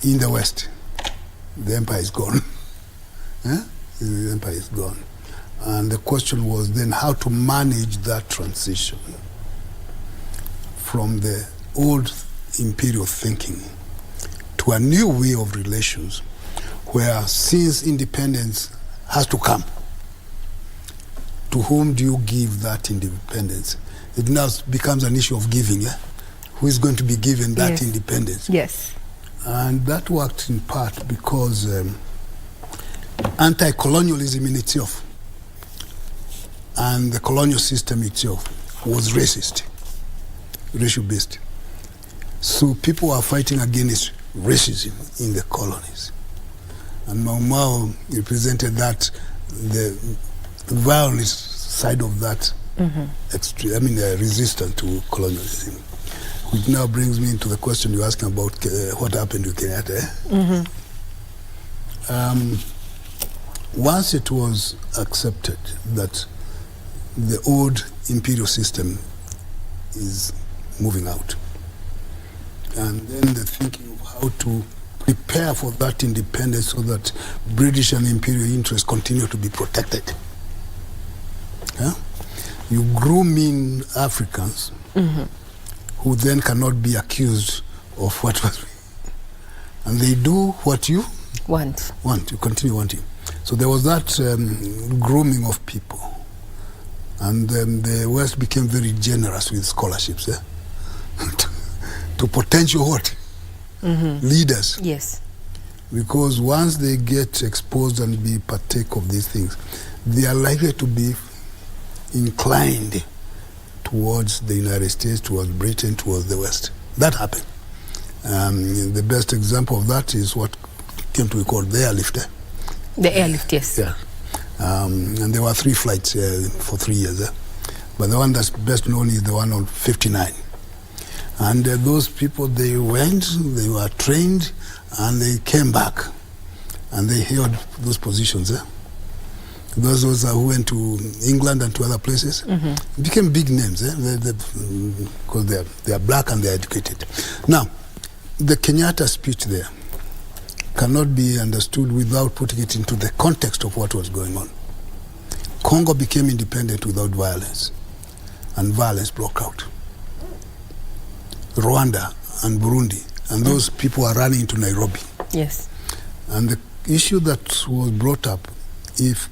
in the West, the empire is gone. The empire is gone. And the question was then how to manage that transition from the old imperial thinking to a new way of relations where since independence has to come, to whom do you give that independence? It now becomes an issue of giving. Who is going to be given that independence? Yes. And that worked in part because anti-colonialism in itself and the colonial system itself was racist, racial-based. So people were fighting against racism in the colonies. And Mau Mau represented that, the violent side of that, resistance to colonialism. Which now brings me into the question you're asking about what happened to Kenyatta. Once it was accepted that the old imperial system is moving out, and then the thinking of how to prepare for that independence so that British and imperial interests continue to be protected. You groom in Africans who then cannot be accused of what was, and they do what you want. You continue wanting. So there was that grooming of people, and the West became very generous with scholarships to potential what? Leaders. Yes. Because once they get exposed and be partake of these things, they are likely to be inclined towards the United States, towards Britain, towards the West. That happened. The best example of that is what came to be called the airlift. The airlift, yes. Yeah. And there were 3 flights for 3 years. But the one that's best known is the one on 59. And those people, they went, they were trained, and they came back. And they held those positions. Those who went to England and to other places became big names, because they are black and they are educated. Now, the Kenyatta speech there cannot be understood without putting it into the context of what was going on. Congo became independent without violence, and violence broke out. Rwanda and Burundi, and those people are running into Nairobi. Yes. And the issue that was brought up, if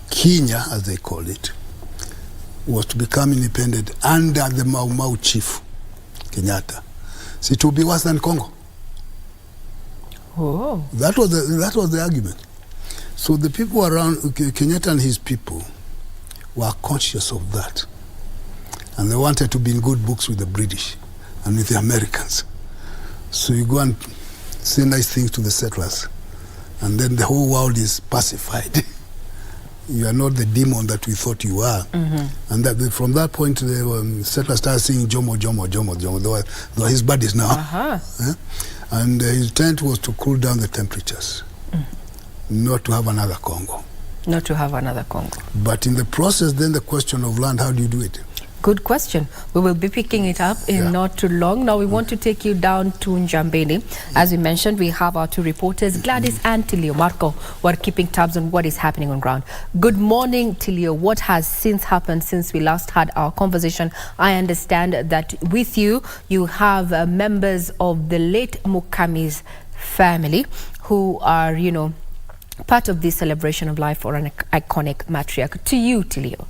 Kenya, as they call it, was to become independent under the Mau Mau chief, Kenyatta, so it would be worse than Congo. Oh. That was the argument. So the people around Kenyatta and his people were conscious of that, and they wanted to be in good books with the British and with the Americans. So you go and say nice things to the settlers, and then the whole world is pacified. You are not the demon that we thought you were. And that from that point, the settlers started saying Jomo, Jomo, Jomo, Jomo. They were his buddies now. And his intent was to cool down the temperatures, not to have another Congo. Not to have another Congo. But in the process, then the question of land, how do you do it? Good question. We will be picking it up in not too long. Now we want to take you down to Njambeni. As we mentioned, we have our 2 reporters, Gladys and Tilio Marco, who are keeping tabs on what is happening on ground. Good morning, Tilio. What has since happened since we last had our conversation? I understand that with you, you have members of the late Mukami's family who are, part of this celebration of life for an iconic matriarch. To you, Tilio.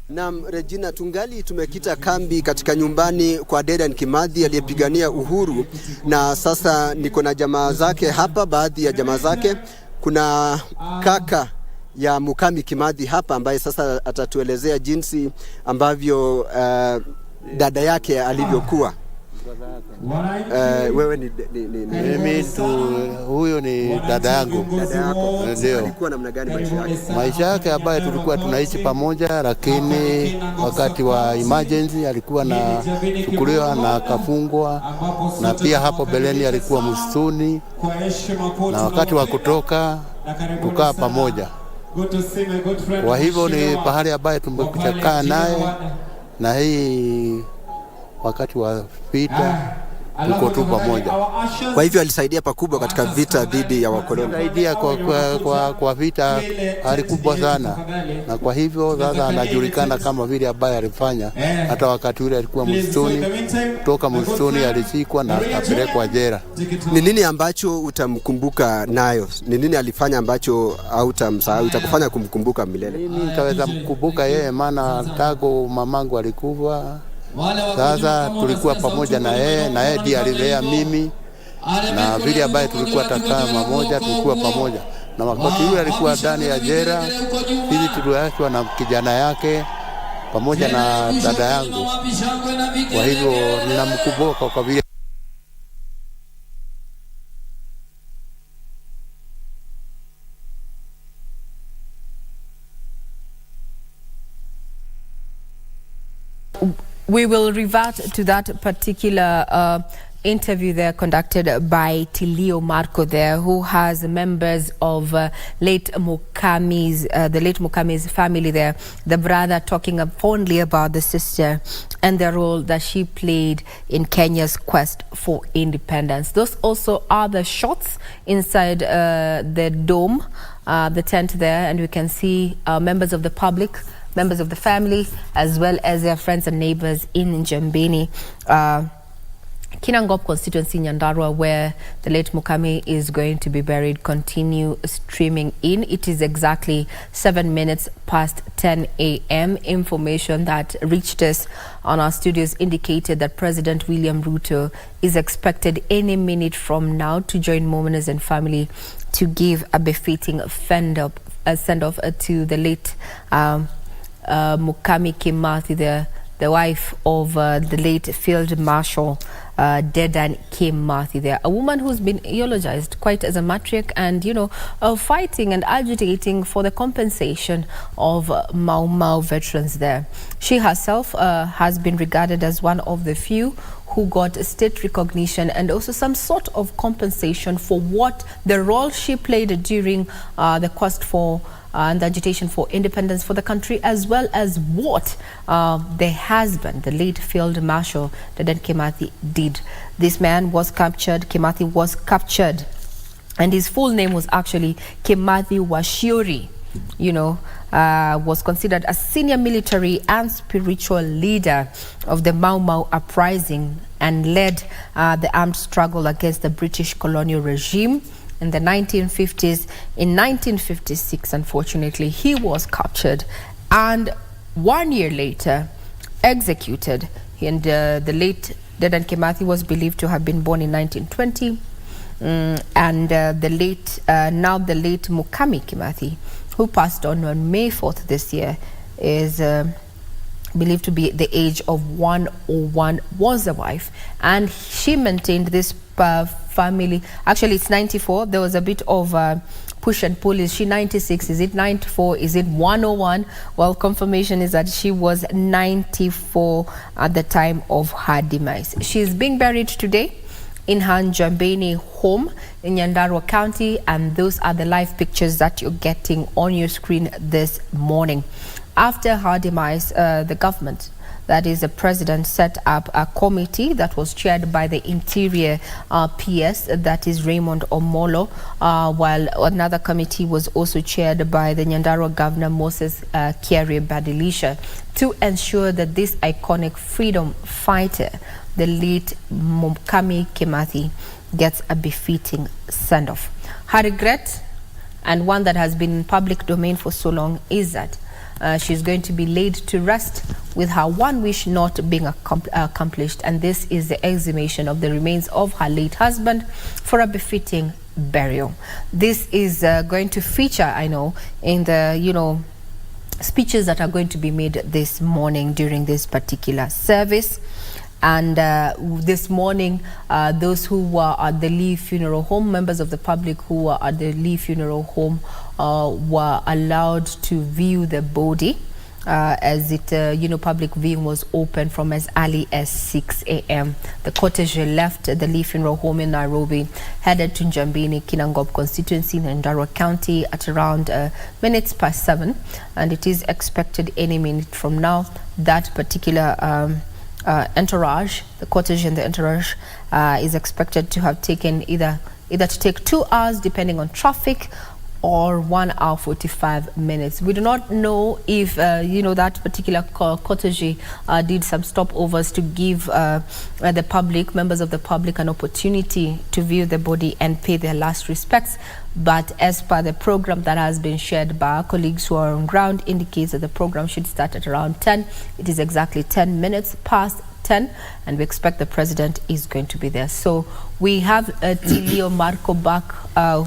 Naam, Regina, tungali tumekita kambi katika nyumbani kwa Dedan Kimathi aliyepigania uhuru, na sasa niko na jamaa zake hapa, baadhi ya jamaa zake. Kuna kaka ya Mukami Kimathi hapa ambaye sasa atatuelezea jinsi ambavyo dada yake alivyokuwa. Wewe ni mimi huyo ni dada yangu. Dada yako. Ndio. Alikuwa namna gani maisha yake? Maisha yake ambayo tulikuwa tunaishi pamoja, lakini wakati wa emergency alikuwa na chukuliwa na kafungwa, na pia hapo beleni alikuwa msituni, na wakati wa kutoka tukaa pamoja. Kwa hivyo ni pahali ambayo tumekuchakaa naye, na hii wakati wa vita tuko tu pamoja. Kwa hivyo alisaidia pakubwa katika vita dhidi ya wakoloni. Alisaidia kwa vita hali kubwa sana, na kwa hivyo sasa anajulikana kama vile ambaye alifanya. Hata wakati ule alikuwa msituni, kutoka msituni alishikwa na akapelekwa jela. Ni nini ambacho utamkumbuka nayo? Ni nini alifanya ambacho hautamsahau, utakufanya kumkumbuka milele? Mimi nitaweza kumkumbuka yeye, maana tangu mamangu alikufa, sasa tulikuwa pamoja na yeye ndiye alilea mimi, na vile ambaye tulikuwa takaa pamoja, tulikuwa pamoja. Na wakati yule alikuwa ndani ya jela, hivi tuliachwa na kijana yake pamoja na dada yangu. Kwa hivyo ninamkumbuka kwa vile we will revert to that particular interview there conducted by Tilio Marco there, who has members of the late Mukami's family there, the brother talking fondly about the sister and the role that she played in Kenya's quest for independence. Those also are the shots inside the dome, the tent there, and we can see members of the public, members of the family, as well as their friends and neighbors in Njambeni, Kinangop constituency, Nyandarua, where the late Mukami is going to be buried, continue streaming in. It is exactly 7 minutes past 10 a.m. Information that reached us on our studios indicated that President William Ruto is expected any minute from now to join mourners and family to give a befitting send-off to the late Mukami Kimathi, the the wife of the late Field Marshal Dedan Kimathi there, a woman who's been eulogized quite as a matriarch and, fighting and agitating for the compensation of Mau Mau veterans there. She herself has been regarded as one of the few who got state recognition and also some sort of compensation for what the role she played during the quest for and the agitation for independence for the country, as well as what the husband, the late Field Marshal Dedan Kimathi, did. This man was captured, Kimathi was captured, and his full name was actually Kimathi Washiori. Was considered a senior military and spiritual leader of the Mau Mau uprising and led the armed struggle against the British colonial regime in the 1950s. In 1956, unfortunately, he was captured and 1 year later executed. And the late Dedan Kimathi was believed to have been born in 1920. And the late Mukami Kimathi, who passed on May 4th this year, is believed to be at the age of 101, was a wife, and she maintained this family. Actually, it's 94. There was a bit of push and pull. Is she 96? Is it 94? Is it 101? Well, confirmation is that she was 94 at the time of her demise. She is being buried today in her Njambeni home in Nyandarua County, and those are the live pictures that you're getting on your screen this morning. After her demise, the government, that is the president, set up a committee that was chaired by the Interior PS, that is Raymond Omolo, while another committee was also chaired by the Nyandarua Governor Moses Kiari Badilisha, to ensure that this iconic freedom fighter, the late Mukami Kimathi, gets a befitting send-off. Her regret, and one that has been in public domain for so long, is that she's going to be laid to rest with her one wish not being accomplished, and this is the exhumation of the remains of her late husband for a befitting burial. This is going to feature, I know, in the, speeches that are going to be made this morning during this particular service. And this morning, those who were at the Lee Funeral Home, members of the public who were at the Lee Funeral Home, were allowed to view the body, as it, public viewing was open from as early as 6 a.m. The cortege left the Lee Funeral Home in Nairobi, headed to Njambini, Kinangop constituency in Nyandarua County at around 7:minutes, and it is expected any minute from now that particular entourage, the cortege and the entourage, is expected to have taken either to take 2 hours depending on traffic, or 1 hour 45 minutes. We do not know if that particular cortege did some stopovers to give the public, members of the public, an opportunity to view the body and pay their last respects. But as per the program that has been shared by our colleagues who are on ground, indicates that the program should start at around 10. It is exactly 10 minutes past 10, and we expect the president is going to be there. So we have Tilio Marco back,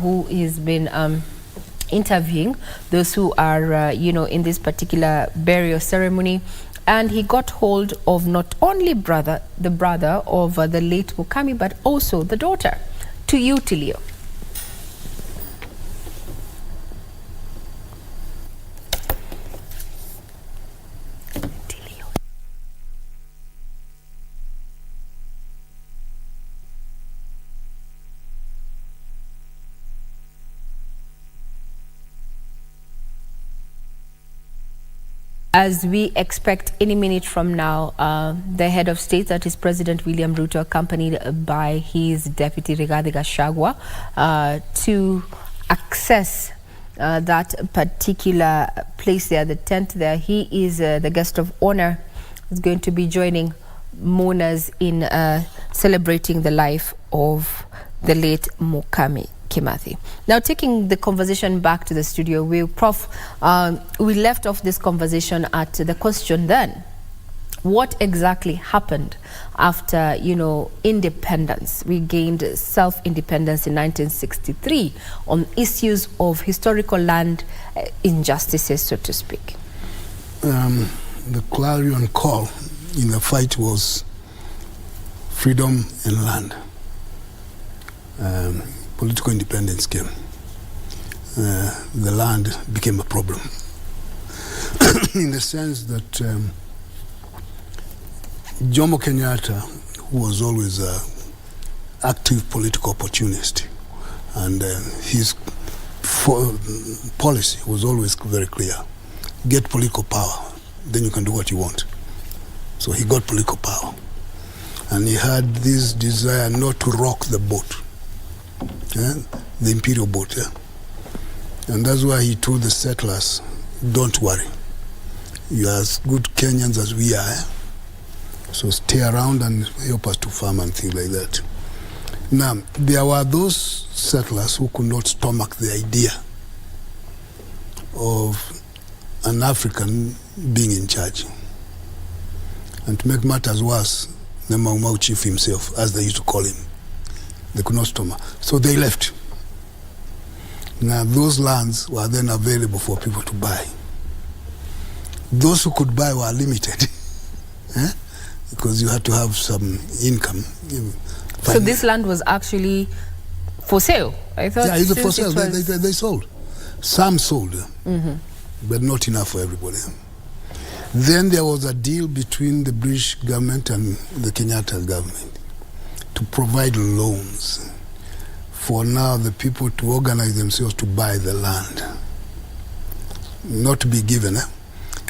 who has been interviewing those who are, in this particular burial ceremony. And he got hold of not only the brother of the late Mukami, but also the daughter. To you, Tilio. As we expect any minute from now, the head of state, that is President William Ruto, accompanied by his deputy Rigathi Gachagua, to access that particular place there, the tent there. He is the guest of honor, is going to be joining mourners in celebrating the life of the late Mukami Kimathi. Now, taking the conversation back to the studio, we left off this conversation at the question then, what exactly happened after, independence? We gained self-independence in 1963 on issues of historical land injustices, so to speak. The clarion call in the fight was freedom and land. Political independence came. The land became a problem in the sense that Jomo Kenyatta, who was always an active political opportunist, and his policy was always very clear: get political power, then you can do what you want. So he got political power, and he had this desire not to rock the boat, the imperial boat, and that's why he told the settlers, don't worry, you are as good Kenyans as we are, so stay around and help us to farm and things like that. Now, there were those settlers who could not stomach the idea of an African being in charge. And to make matters worse, the Mau Mau chief himself, as they used to call him, they could not stomach. So they left. Now, those lands were then available for people to buy. Those who could buy were limited, because you had to have some income. So this land was actually for sale? I thought. Yeah, it's for sale. They sold. Some sold, but not enough for everybody. Then there was a deal between the British government and the Kenyatta government to provide loans for now the people to organize themselves to buy the land, not to be given.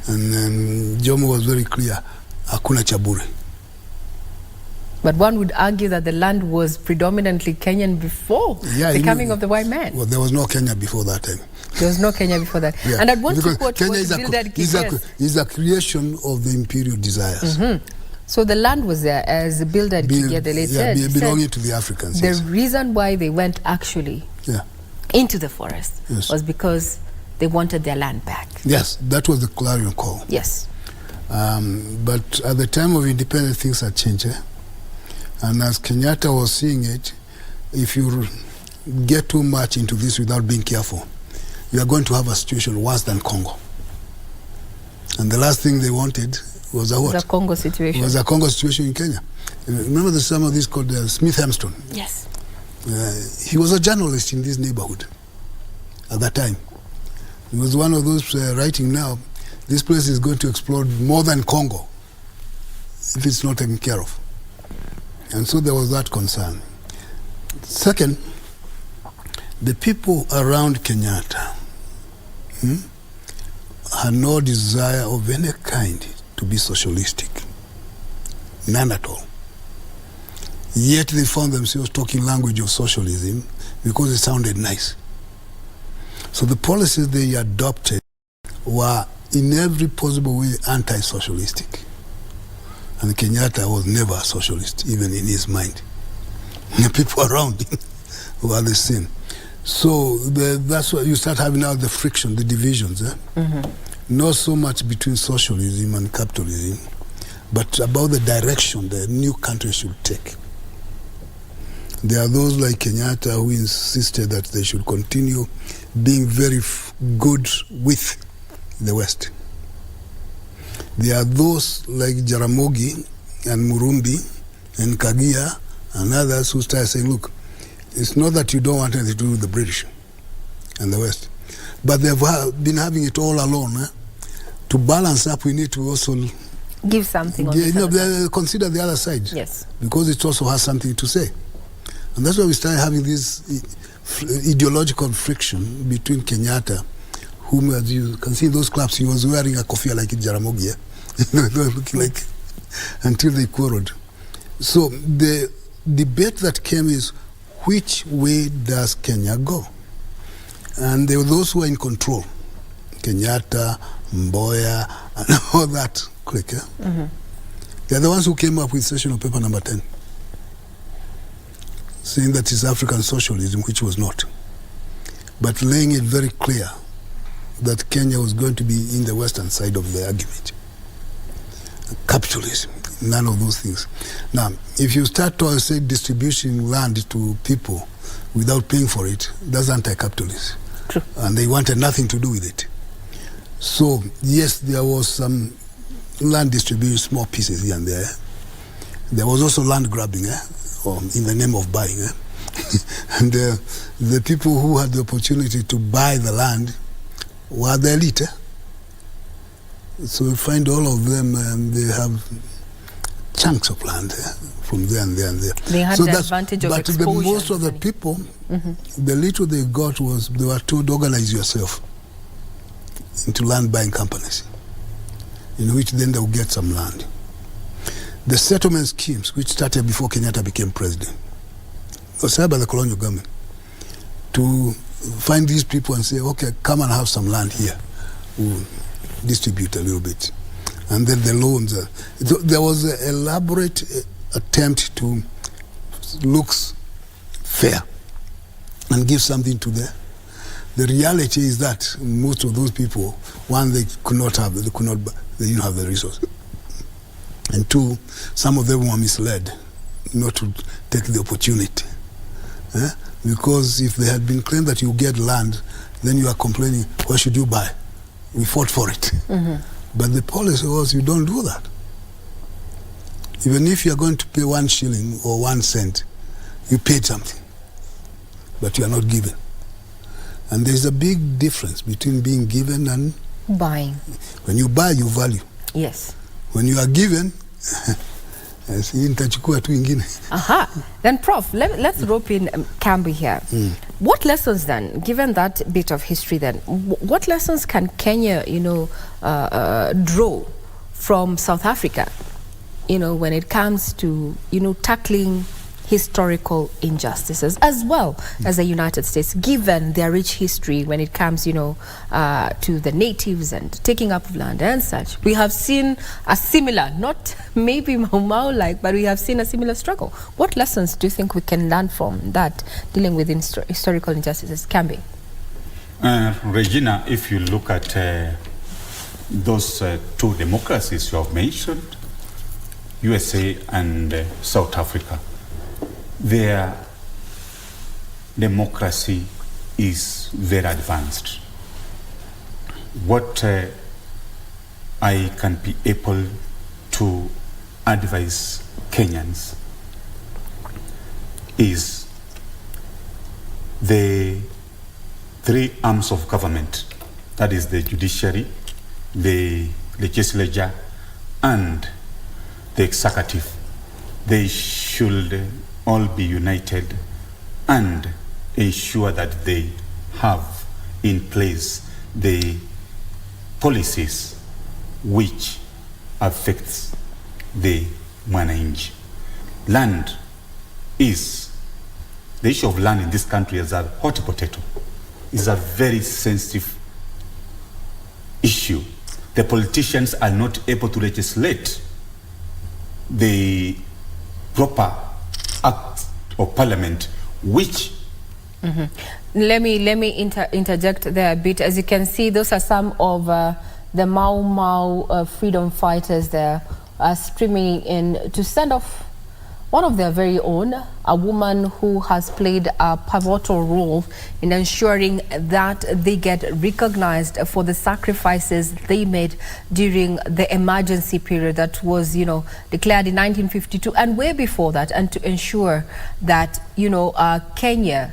And Jomo was very clear, hakuna chaburi. But one would argue that the land was predominantly Kenyan before the coming of the white man. Well, there was no Kenya before that time. There was no Kenya before that. Yeah. And at one because point Kenya was is a creation of the imperial desires. So the land was there as a builder belonging to the Africans. The reason why they went actually into the forest was because they wanted their land back. Yes, that was the clarion call. Yes. But at the time of independence, things had changed. And as Kenyatta was seeing it, if you get too much into this without being careful, you are going to have a situation worse than Congo. And the last thing they wanted was a what? The Congo situation. Was a Congo situation in Kenya. Remember the some of this called Smith Hemston? Yes. He was a journalist in this neighborhood at that time. He was one of those writing now, this place is going to explode more than Congo if it's not taken care of. And so there was that concern. Second, the people around Kenyatta had no desire of any kind to be socialistic. None at all. Yet they found themselves talking language of socialism because it sounded nice. So the policies they adopted were in every possible way anti-socialistic. And Kenyatta was never a socialist, even in his mind. The people around him were the same. So that's why you start having now the friction, the divisions. Not so much between socialism and capitalism, but about the direction the new country should take. There are those like Kenyatta who insisted that they should continue being very good with the West. There are those like Jaramogi and Murumbi and Kagia and others who start saying, look, it's not that you don't want anything to do with the British and the West, but they've been having it all alone. To balance up, we need to also give something on consider the other side. Yes. Because it also has something to say. And that's why we started having this ideological friction between Kenyatta, whom, as you can see in those clubs, he was wearing a kofia like Jaramogi. They were looking like, until they quarreled. So the debate that came is, which way does Kenya go? And there were those who were in control. Kenyatta, Mboya, and all that clique. They're the ones who came up with sessional paper number 10, saying that it's African socialism, which was not. But laying it very clear that Kenya was going to be in the western side of the argument. Capitalism, none of those things. Now, if you start to say distributing land to people without paying for it, that's anti-capitalist. And they wanted nothing to do with it. So, yes, there was some land distribution, small pieces here and there. There was also land grabbing, or in the name of buying. And the people who had the opportunity to buy the land were the elite. So you find all of them, they have chunks of land from there and there and there. They had so the advantage of exposure. But most of the people, the little they got was, they were told, organize yourself into land buying companies, in which then they will get some land. The settlement schemes, which started before Kenyatta became president, was set by the colonial government to find these people and say, okay, come and have some land here. We'll distribute a little bit. And then the loans. There was an elaborate attempt to look fair and give something to them. The reality is that most of those people, one, they didn't have the resources. And two, some of them were misled not to take the opportunity. Because if they had been claimed that you get land, then you are complaining, why should you buy? We fought for it. But the policy was, you don't do that. Even if you're going to pay 1 shilling or 1 cent, you paid something, but you are not given. And there's a big difference between being given and buying. When you buy, you value. Yes. When you are given, Aha. Then, Prof, let's rope in Kambi here. What lessons then, given that bit of history then, what lessons can Kenya, draw from South Africa, when it comes to, tackling historical injustices, as well as the United States, given their rich history when it comes, to the natives and taking up of land and such? We have seen a similar, not maybe Mau Mau-like, but we have seen a similar struggle. What lessons do you think we can learn from that, dealing with historical injustices? Kambi. Regina, if you look at those two democracies you have mentioned, USA and South Africa, their democracy is very advanced. What I can be able to advise Kenyans is the 3 arms of government, that is the judiciary, the legislature, and the executive. They should all be united and ensure that they have in place the policies which affects the mwananchi. The issue of land in this country is a hot potato. It's a very sensitive issue. The politicians are not able to legislate the proper act of parliament, which Let me interject there a bit. As you can see, those are some of the Mau Mau freedom fighters there streaming in to send off one of their very own, a woman who has played a pivotal role in ensuring that they get recognized for the sacrifices they made during the emergency period that was, declared in 1952 and way before that, and to ensure that, Kenya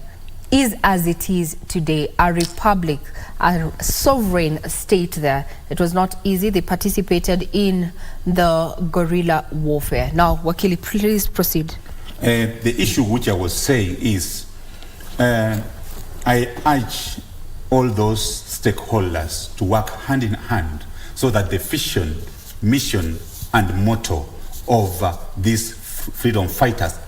is as it is today, a republic, a sovereign state there. It was not easy. They participated in the guerrilla warfare. Now, Wakili, please proceed. The issue which I was saying is, I urge all those stakeholders to work hand in hand so that the vision, mission, and motto of these freedom fighters,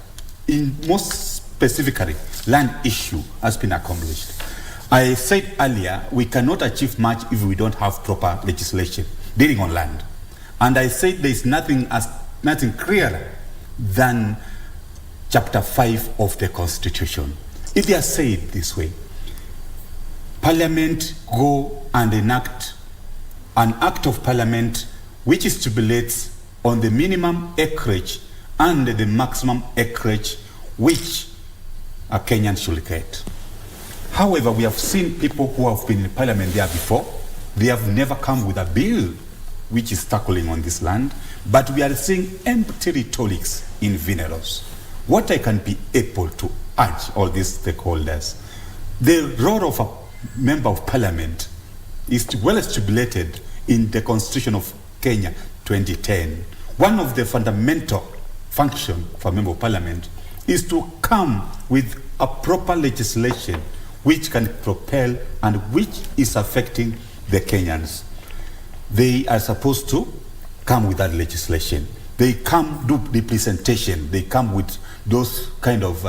in most specifically land issue, has been accomplished. I said earlier, we cannot achieve much if we don't have proper legislation dealing on land. And I said there is nothing clearer than Chapter 5 of the Constitution. It is said this way: Parliament go and enact an act of Parliament which stipulates on the minimum acreage and the maximum acreage which a Kenyan should get. However, we have seen people who have been in Parliament there before. They have never come with a bill which is tackling on this land, but we are seeing empty rhetorics in funerals. What I can be able to urge all these stakeholders, the role of a member of parliament is well stipulated in the Constitution of Kenya 2010. One of the fundamental functions for a member of parliament is to come with a proper legislation which can propel and which is affecting the Kenyans. They are supposed to come with that legislation. They come do representation. They come with those kind of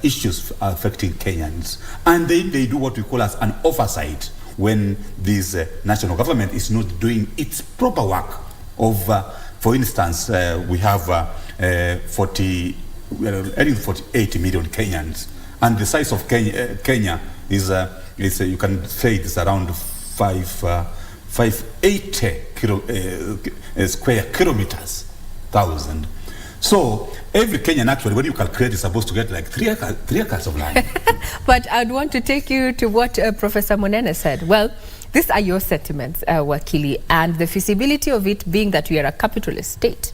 issues affecting Kenyans. And then they do what we call as an oversight when this national government is not doing its proper work of, for instance, we have 48 million Kenyans. And the size of Kenya is you can say it's around 580 square kilometers, 1,000. So every Kenyan actually, when you calculate, is supposed to get like 3 acres of land. But I'd want to take you to what Professor Munene said. Well, these are your sentiments, Wakili, and the feasibility of it being that we are a capitalist state.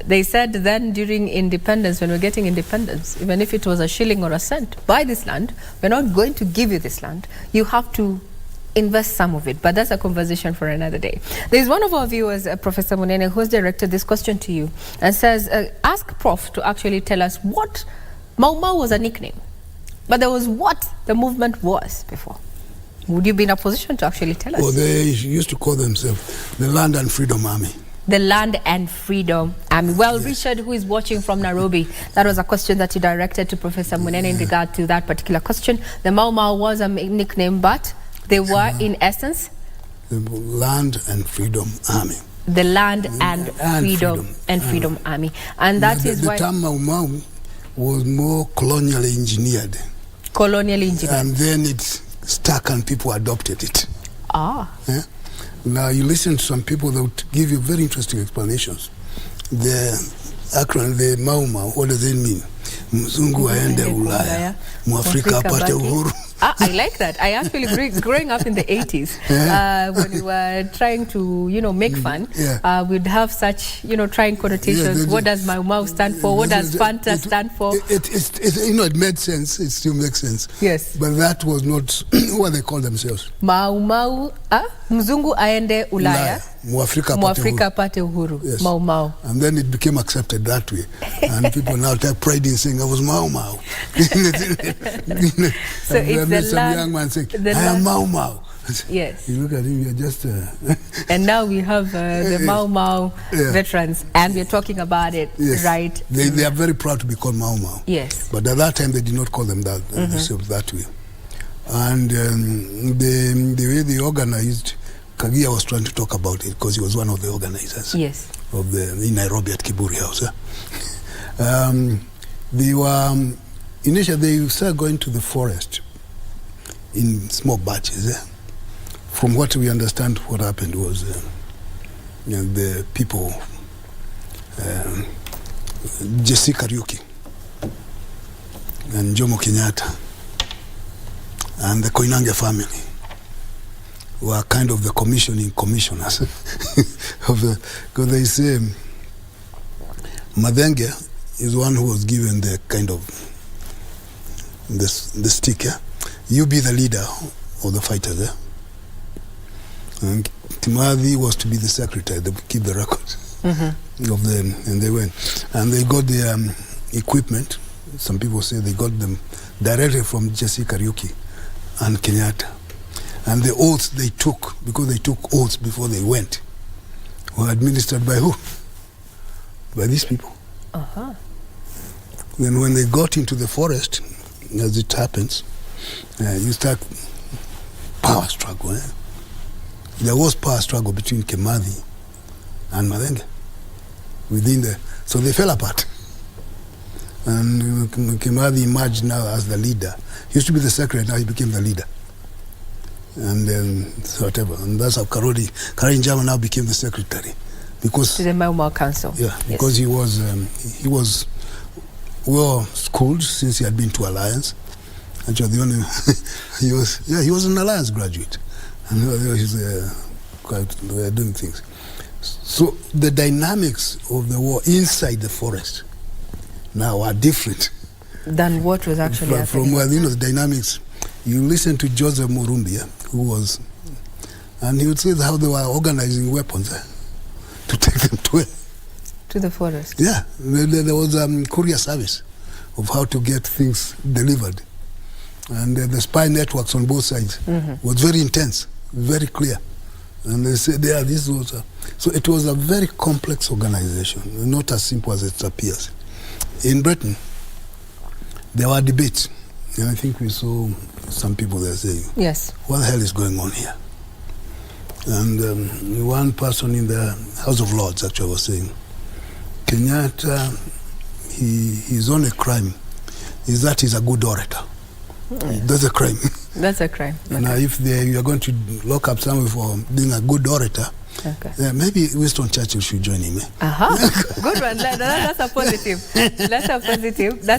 They said then during independence, when we're getting independence, even if it was a shilling or a cent, buy this land. We're not going to give you this land. You have to invest some of it, but that's a conversation for another day. There's one of our viewers, Professor Munene, who has directed this question to you and says, ask Prof to actually tell us what Mau Mau was a nickname, but there was what the movement was before. Would you be in a position to actually tell us? Well, they used to call themselves the Land and Freedom Army. The Land and Freedom Army. Well, yes. Richard, who is watching from Nairobi, that was a question that you directed to Professor Munene in regard to that particular question. The Mau Mau was a nickname, but they were, in essence, the Land and Freedom Army. The Land and Freedom Army. And that is why... The term Mau Mau was more colonially engineered. Colonially engineered. And then it stuck and people adopted it. Ah. Yeah? Now, you listen to some people that would give you very interesting explanations. The acronym, the Mau Mau, what does it mean? Mzungu aende Ulaya, Mwafrika apate uhuru. I like that. I actually, growing up in the 80s, when we were trying to, make fun, we'd have such, trying connotations. What does Mau Mau stand for? What does Fanta stand for? It made sense. It still makes sense. Yes. But that was not what they called themselves. Mau Mau, Mzungu aende Ulaya. Mwafrika apate uhuru. Yes. Mau Mau. And then it became accepted that way. And people now take pride in saying I was Mau Mau. So it's the some land, young man saying, I am Mau Mau. Yes. You look at him, you're just... And now we have the Mau Mau veterans, and we're talking about it, right? They are very proud to be called Mau Mau. Yes. But at that time, they did not call them that, themselves that way. And the way they organized, Kagia was trying to talk about it because he was one of the organizers. Yes. Of in Nairobi at Kiburi House. They were... Initially, they started going to the forest in small batches. From what we understand, what happened was the people, J.C. Kariuki and Jomo Kenyatta and the Koinange family were kind of the commissioning commissioners. Because they say Madenge is one who was given the kind of the stick. You be the leader of the fighters. And Kimathi was to be the secretary. They would keep the records of them, and they went. And they got the equipment. Some people say they got them directly from J.C. Kariuki and Kenyatta. And the oaths they took, because they took oaths before they went, were administered by who? By these people. Then when they got into the forest, as it happens, you start power struggle. There was power struggle between Kimathi and Madenge within so they fell apart. And Kimathi emerged now as the leader. He used to be the secretary, now he became the leader. And then whatever. And that's how Karin Jama now became the secretary. Because to the Mau Mau Council. Yeah, because he was well schooled since he had been to Alliance. Actually, the only he was an Alliance graduate, and he was quite doing things. So the dynamics of the war inside the forest now are different than what was actually happening. From where, the dynamics. You listen to Joseph Murumbia, and he would say how they were organizing weapons to take them to the forest. Yeah, there was a courier service of how to get things delivered. And the spy networks on both sides was very intense, very clear. And they said, this was so it was a very complex organization, not as simple as it appears. In Britain, there were debates, and I think we saw some people there saying, yes, what the hell is going on here? And one person in the House of Lords actually was saying, Kenyatta, his only crime is that he's a good orator. That's a crime. That's a crime. Okay. Now, if you are going to lock up someone for being a good orator, maybe Winston Churchill should join him. Good one. That's a positive. That's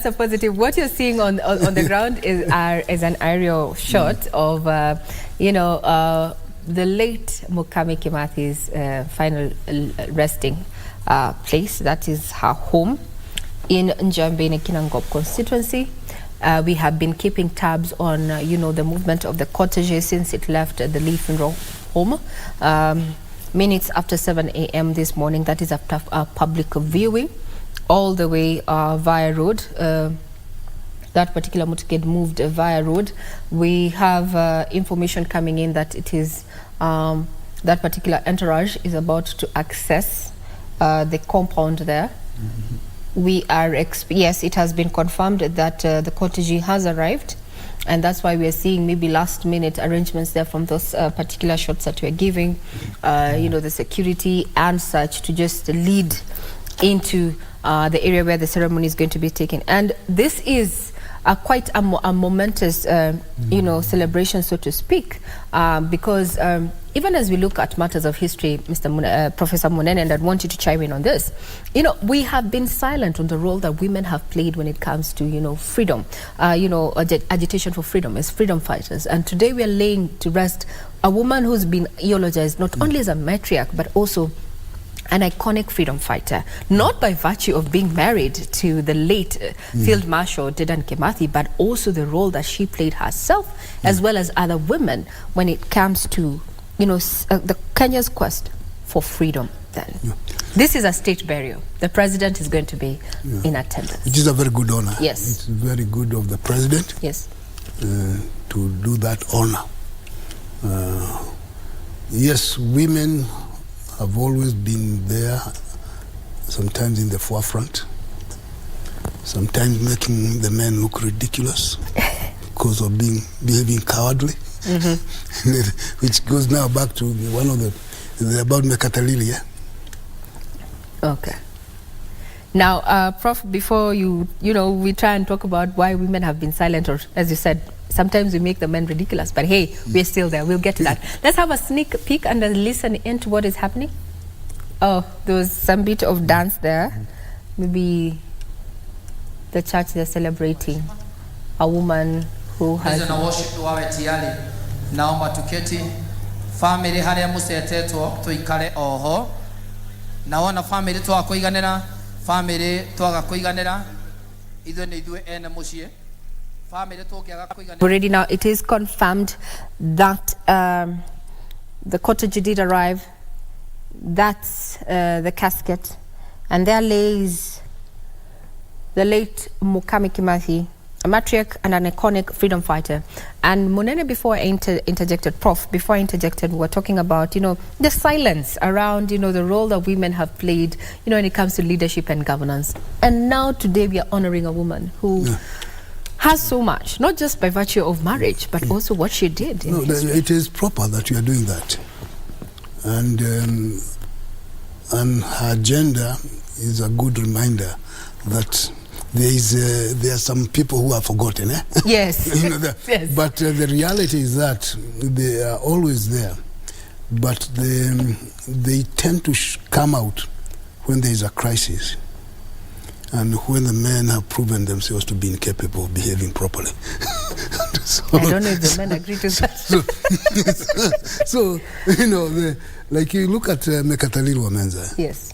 a positive. What you're seeing on the ground is an aerial shot of the late Mukami Kimathi's final resting place. That is her home in Njambene Kinangop constituency. We have been keeping tabs on, the movement of the cortege since it left the Leaf and home. Minutes after 7 a.m. this morning, that is after public viewing, all the way via road. That particular motorcade moved via road. We have information coming in that it is that particular entourage is about to access the compound there. We are, yes, it has been confirmed that the cortege has arrived, and that's why we are seeing maybe last minute arrangements there from those particular shots that we're giving, the security and such to just lead into the area where the ceremony is going to be taken. And this is quite a momentous, celebration, so to speak, because even as we look at matters of history, Professor Munene, and I want you to chime in on this, we have been silent on the role that women have played when it comes to, freedom, agitation for freedom as freedom fighters. And today we are laying to rest a woman who's been eulogized not only as a matriarch, but also an iconic freedom fighter, not by virtue of being married to the late Field Marshal Dedan Kimathi, but also the role that she played herself, as well as other women, when it comes to, the Kenya's quest for freedom then. This is a state burial. The president is going to be in attendance. It is a very good honor. Yes. It's very good of the president to do that honor. Yes, women have always been there, sometimes in the forefront, sometimes making the men look ridiculous because of behaving cowardly, which goes now back to one of the about Mekatalili. Okay. Now, Prof, before we try and talk about why women have been silent, or as you said, sometimes we make the men ridiculous, but hey, we're still there. We'll get to that. Let's have a sneak peek and listen into what is happening. Oh, there was some bit of dance there. Maybe the church, they're celebrating a woman who has... na worship wawe tiari naomba tuketi family haria musetetwo tuikare oho naona family twakuiganira family twaga kuiganira ithu ni ithu ene mucie. Already now it is confirmed that the cortege did arrive. That's the casket, and there lays the late Mukami Kimathi, a matriarch and an iconic freedom fighter. And Munene, before I interjected, Prof, before I interjected, we were talking about, the silence around, the role that women have played, when it comes to leadership and governance. And now today we are honoring a woman who has so much, not just by virtue of marriage, but also what she did. It is proper that you are doing that. And her agenda is a good reminder that there are some people who are forgotten. Yes. Yes. But the reality is that they are always there, but they tend to come out when there is a crisis. and when the men have proven themselves to be incapable of behaving properly. So, I don't know if the men agree to that. So you know, like you look at Mekatalirwa Menza. Yes.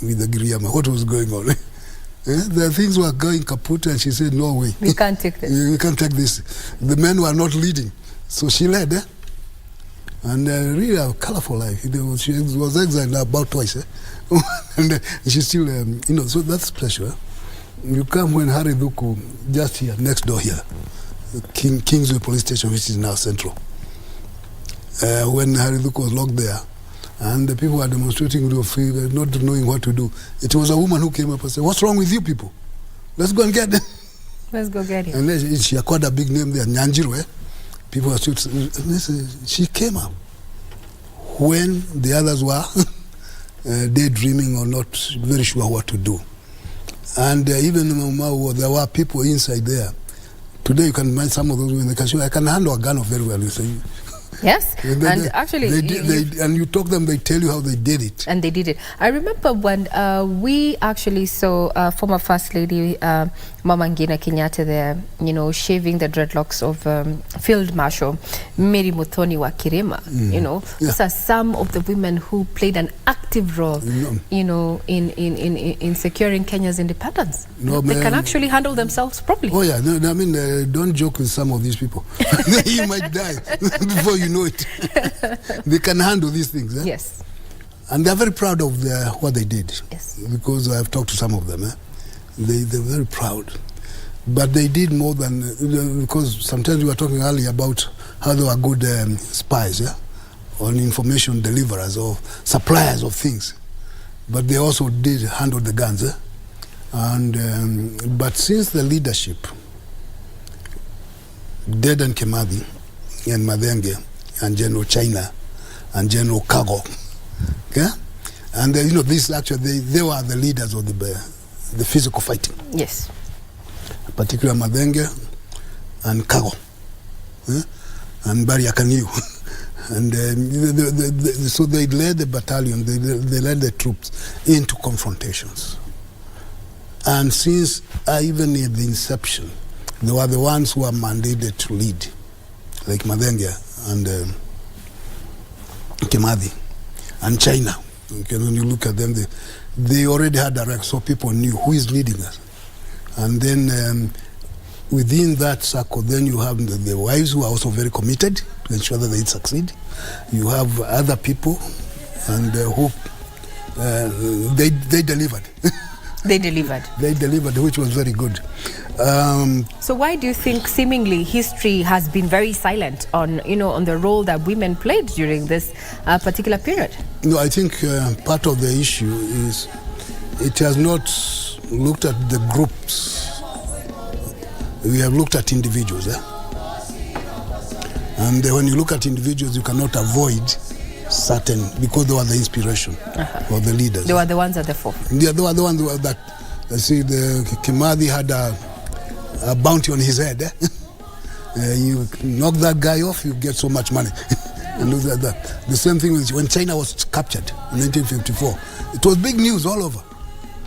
With the Giriama, what was going on? The things were going kaput, and she said, no way. We can't take this. We can't take this. The men were not leading. So she led, and really a colorful life. She was exiled about twice, and she's still, so that's special. You come when Harry Duku, just here, next door here, Kingsway Police Station, which is now Central. When Harry Duku was locked there, and the people were demonstrating not knowing what to do. It was a woman who came up and said, what's wrong with you people? Let's go and get them. Let's go get him. And then she acquired a big name there, Nyanjiru. People were shooting. She came up when the others were daydreaming or not very sure what to do. And even there were people inside there. Today you can find some of those women, they can show, I can handle a gun very well. You say, yes, and actually... and you talk them, they tell you how they did it. And they did it. I remember when we actually saw former First Lady Mama Ngina Kenyatta there, shaving the dreadlocks of Field Marshal Mary Muthoni wa Kirema. These are some of the women who played an active role, in securing Kenya's independence. They can actually handle themselves properly. Oh yeah, no, I mean, don't joke with some of these people. You might die before you know it. They can handle these things. Yes. And they're very proud of what they did. Yes. Because I've talked to some of them. They're very proud. But they did more than, because sometimes we were talking earlier about how they were good spies, on information deliverers or suppliers of things. But they also did handle the guns. But since the leadership, Dedan Kimathi and Madenge and General China and General Kago, and this actually they were the leaders of the physical fighting. Yes. Particularly Madenge and Kago, and Barry Akanyu. And so they led the battalion, they led the troops into confrontations. And since even in the inception, they were the ones who were mandated to lead, like Madenge and Kimathi and China. When you look at them, they already had a rank, so people knew who is leading us. And then within that circle, then you have the wives who are also very committed to ensure that they succeed. You have other people, and who they delivered. They delivered. They delivered, which was very good. So why do you think seemingly history has been very silent on the role that women played during this particular period? No, I think part of the issue is it has not looked at the groups. We have looked at individuals. And when you look at individuals, you cannot avoid certain, because they were the inspiration or the leaders. They were the ones at the fore. Yeah, they were the ones that, the Kimathi had a bounty on his head. You knock that guy off, you get so much money. And that. The same thing was when China was captured in 1954. It was big news all over.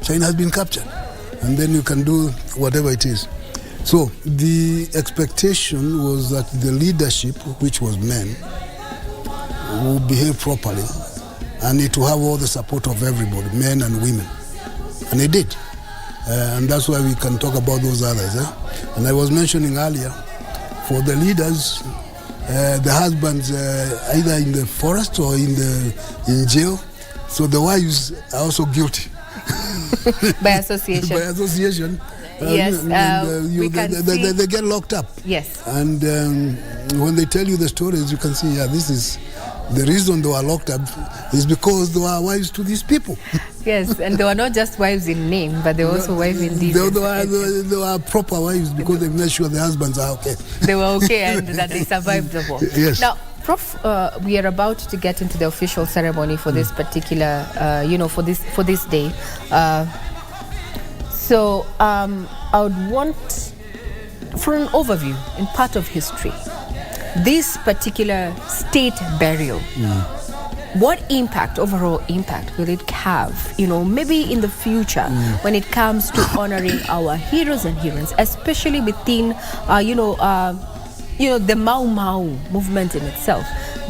China has been captured. And then you can do whatever it is. So the expectation was that the leadership, which was men, will behave properly, and it will have all the support of everybody, men and women. And they did. And that's why we can talk about those others. And I was mentioning earlier, for the leaders, the husbands either in the forest or in jail, so the wives are also guilty. By association. By association. Yes, they get locked up. Yes. And when they tell you the stories, you can see, this is the reason they were locked up is because they were wives to these people. Yes, and they were not just wives in name, but they were also wives in deed. They were proper wives because they made sure the husbands are okay. They were okay and that they survived the war. Yes. Now, Prof, we are about to get into the official ceremony for this particular, for this day. So I would want, for an overview in part of history, this particular state burial, what impact, overall impact, will it have, maybe in the future when it comes to honoring our heroes and heroines, especially within, the Mau Mau movement in itself,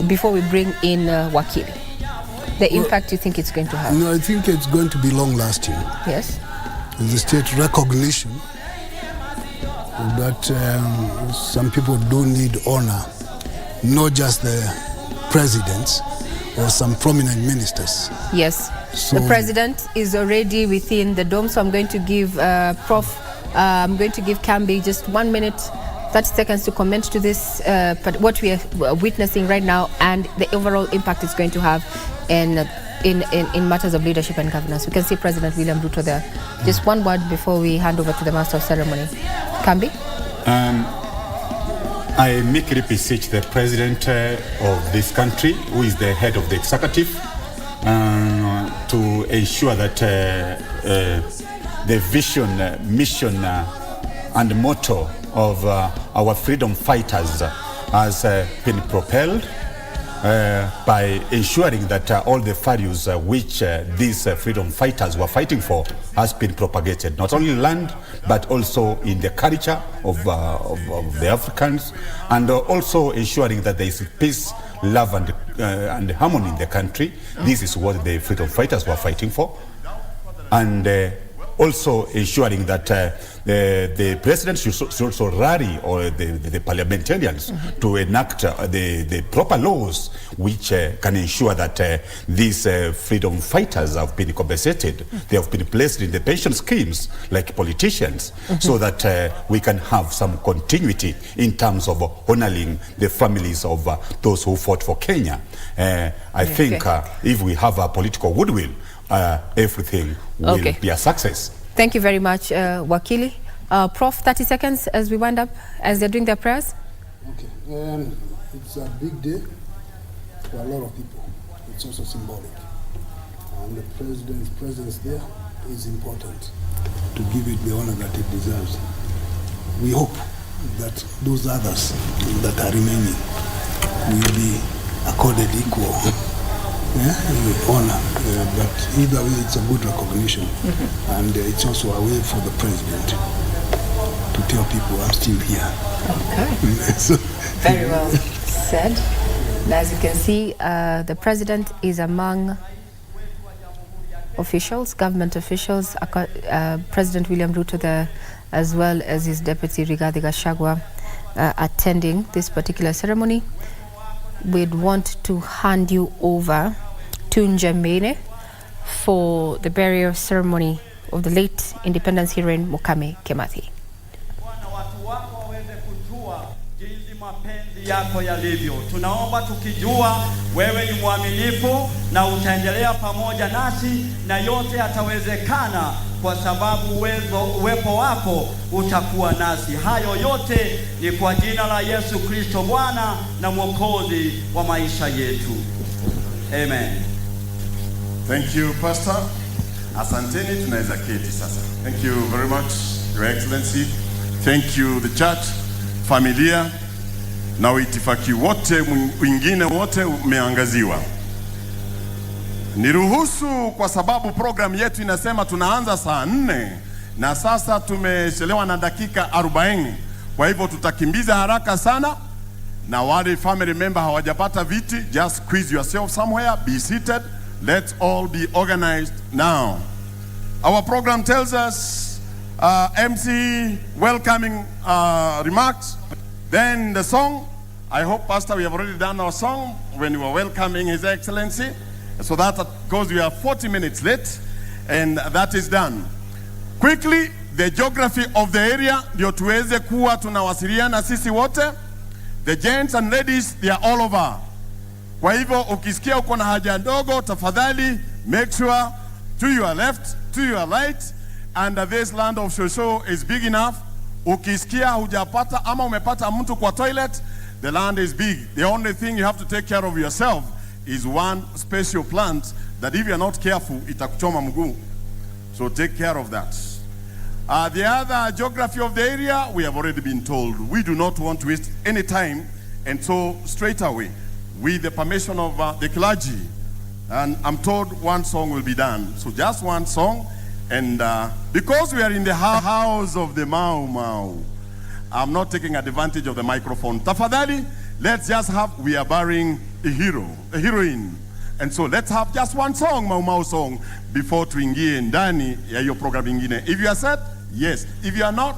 before we bring in Wakili? The impact you think it's going to have? No, I think it's going to be long-lasting. Yes. The state recognition that some people do need honor, not just the presidents or some prominent ministers. Yes. So the president is already within the dome, so I'm going to give Kambi just 1 minute, 30 seconds to comment to this, but what we are witnessing right now and the overall impact it's going to have in matters of leadership and governance. We can see President William Ruto there. Just one word before we hand over to the master of ceremony. Kambi? I make beseech the president of this country, who is the head of the executive, to ensure that the vision, mission, and motto of our freedom fighters has been propelled by ensuring that all the values which these freedom fighters were fighting for has been propagated, not only in land, but also in the culture of the Africans, and also ensuring that there is peace, love, and harmony in the country. This is what the freedom fighters were fighting for. And also ensuring that the president should also rally, or the parliamentarians, to enact the proper laws which can ensure that these freedom fighters have been compensated. They have been placed in the pension schemes like politicians, so that we can have some continuity in terms of honoring the families of those who fought for Kenya. I think if we have a political goodwill, everything will be a success. Thank you very much, Wakili. Prof, 30 seconds as we wind up, as they're doing their prayers. Okay. It's a big day for a lot of people. It's also symbolic. And the president's presence there is important to give it the honor that it deserves. We hope that those others that are remaining will be accorded equal honor, but either way it's a good recognition, and it's also a way for the president to tell people I'm still here. Okay. Very well said. And as you can see, the president is among officials, government officials, President William Ruto there, as well as his deputy Rigathi Gachagua, attending this particular ceremony. We'd want to hand you over to Njamene for the burial ceremony of the late independence hero Mukami Kimathi. Yako yalivyo. Tunaomba tukijua wewe ni mwaminifu na utaendelea pamoja nasi, na yote yatawezekana kwa sababu uwepo wako utakuwa nasi. Hayo yote ni kwa jina la Yesu Kristo, Bwana na Mwokozi wa maisha yetu. Amen. Thank you, Pastor. Asanteni, tunaweza keti sasa. Thank you very much, Your Excellency. Thank you, the church, familia, na uitifaki wote wengine wote umeangaziwa. Niruhusu, kwa sababu program yetu inasema tunaanza saa 4 na sasa tumechelewa na dakika 40. Kwa hivyo tutakimbiza haraka sana, na wale family member hawajapata viti, just squeeze yourself somewhere, be seated. Let's all be organized now. Our program tells us MC welcoming remarks, then the song. I hope, Pastor, we have already done our song when we were welcoming His Excellency. So that, because we are 40 minutes late, and that is done. Quickly, the geography of the area, ndio tuweze kuwa tunawasiliana sisi wote. The gents and ladies, they are all over. Kwa hivyo, ukisikia uko na haja ndogo, tafadhali, make sure to your left, to your right, and this land of Shosho is big enough. Ukisikia hujapata ama umepata mtu kwa toilet, the land is big. The only thing you have to take care of yourself is one special plant that if you're not careful, itakuchoma mguu. So take care of that. The other geography of the area, we have already been told. We do not want to waste any time, and so straight away, with the permission of the clergy, And I'm told one song will be done. So just one song. And because we are in the house of the Mau Mau, I'm not taking advantage of the microphone. Tafadhali, let's just have, we are burying a hero, a heroine. And so let's have just one song, Mau Mau song, before tuingie ndani ya hiyo program ingine. If you are set, yes. If you are not,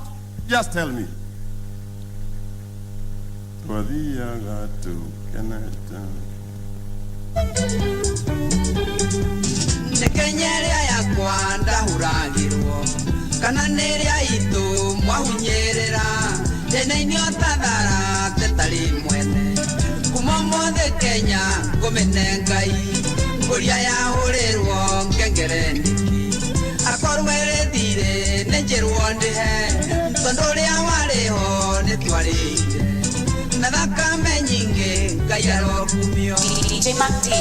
just tell me. Nekenyeria ya kwanda huragirwo kana neria itu mwahunyerera denainio tathara tetari mwene kumomothe Kenya kumenengai nguria ya hurirwo ngengerendiki akorwerethire nenjerwo ndihe tondu ria wariho nitwarire na thakame nyingi ngai arokumio. DJ Makti.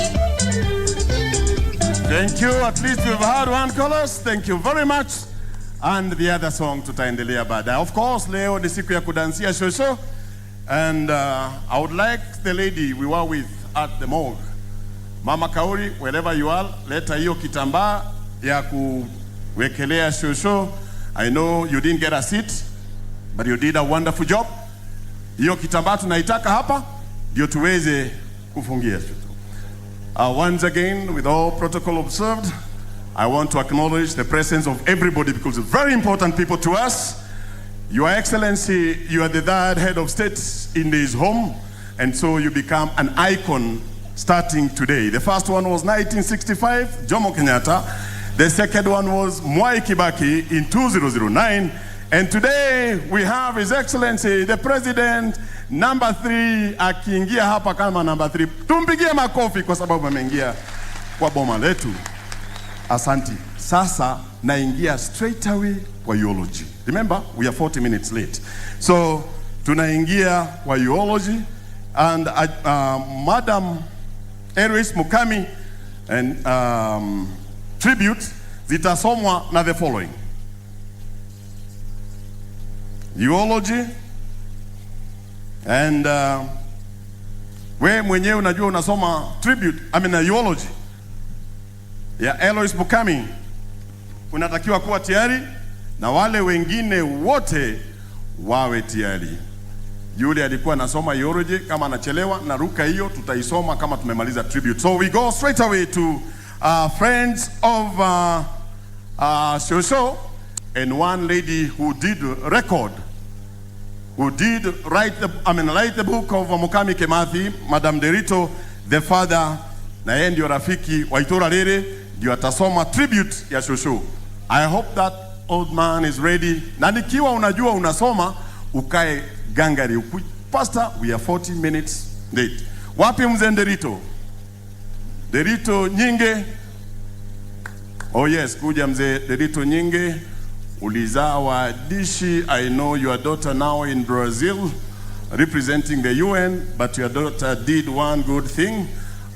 Thank you. At least we've heard one chorus. Thank you very much. And the other song tutaendelea baadaye. Of course, leo ni siku ya kudansia shosho. And I would like the lady we were with at the morgue, Mama Kauri, wherever you are, leta hiyo kitambaa ya kuwekelea shosho. I know you didn't get a seat, but you did a wonderful job. Hiyo kitambaa tunaitaka hapa, ndio tuweze kufungia shosho. Once again, with all protocol observed, I want to acknowledge the presence of everybody because it's very important people to us. Your Excellency, you are the third head of state in this home, and so you become an icon starting today. The first one was 1965, Jomo Kenyatta. The second one was Mwai Kibaki in 2009. And today we have His Excellency, the President, number 3, akiingia hapa kama number 3. Tumpigie makofi kwa sababu ameingia kwa boma letu. Asanti. Sasa naingia straight away kwa eulogy. Remember, we are 40 minutes late. So, tunaingia kwa eulogy. And Madam Eris Mukami and tribute zitasomwa na the following. Eulogy. And we mwenyewe unajua unasoma tribute, eulogy ya Eloise Mukami, unatakiwa kuwa tayari na wale wengine wote wawe tayari. Yule alikuwa anasoma eulogy, kama anachelewa na ruka hiyo tutaisoma kama tumemaliza tribute. So we go straight away to friends of Shosho and one lady who did record, who did write the book of Mukami Kimathi, Madam Derito, the father, na yeye ndio rafiki wa Itora Lere, ndio atasoma tribute ya Shosho. I hope that old man is ready. Na nikiwa unajua unasoma, ukae gangari. Pastor, we are 40 minutes late. Wapi mzee Derito? Derito Nyinge. Oh yes, kuja mzee Derito Nyinge. Ulizaa wa dishi. I know your daughter now in Brazil representing the UN, but your daughter did one good thing.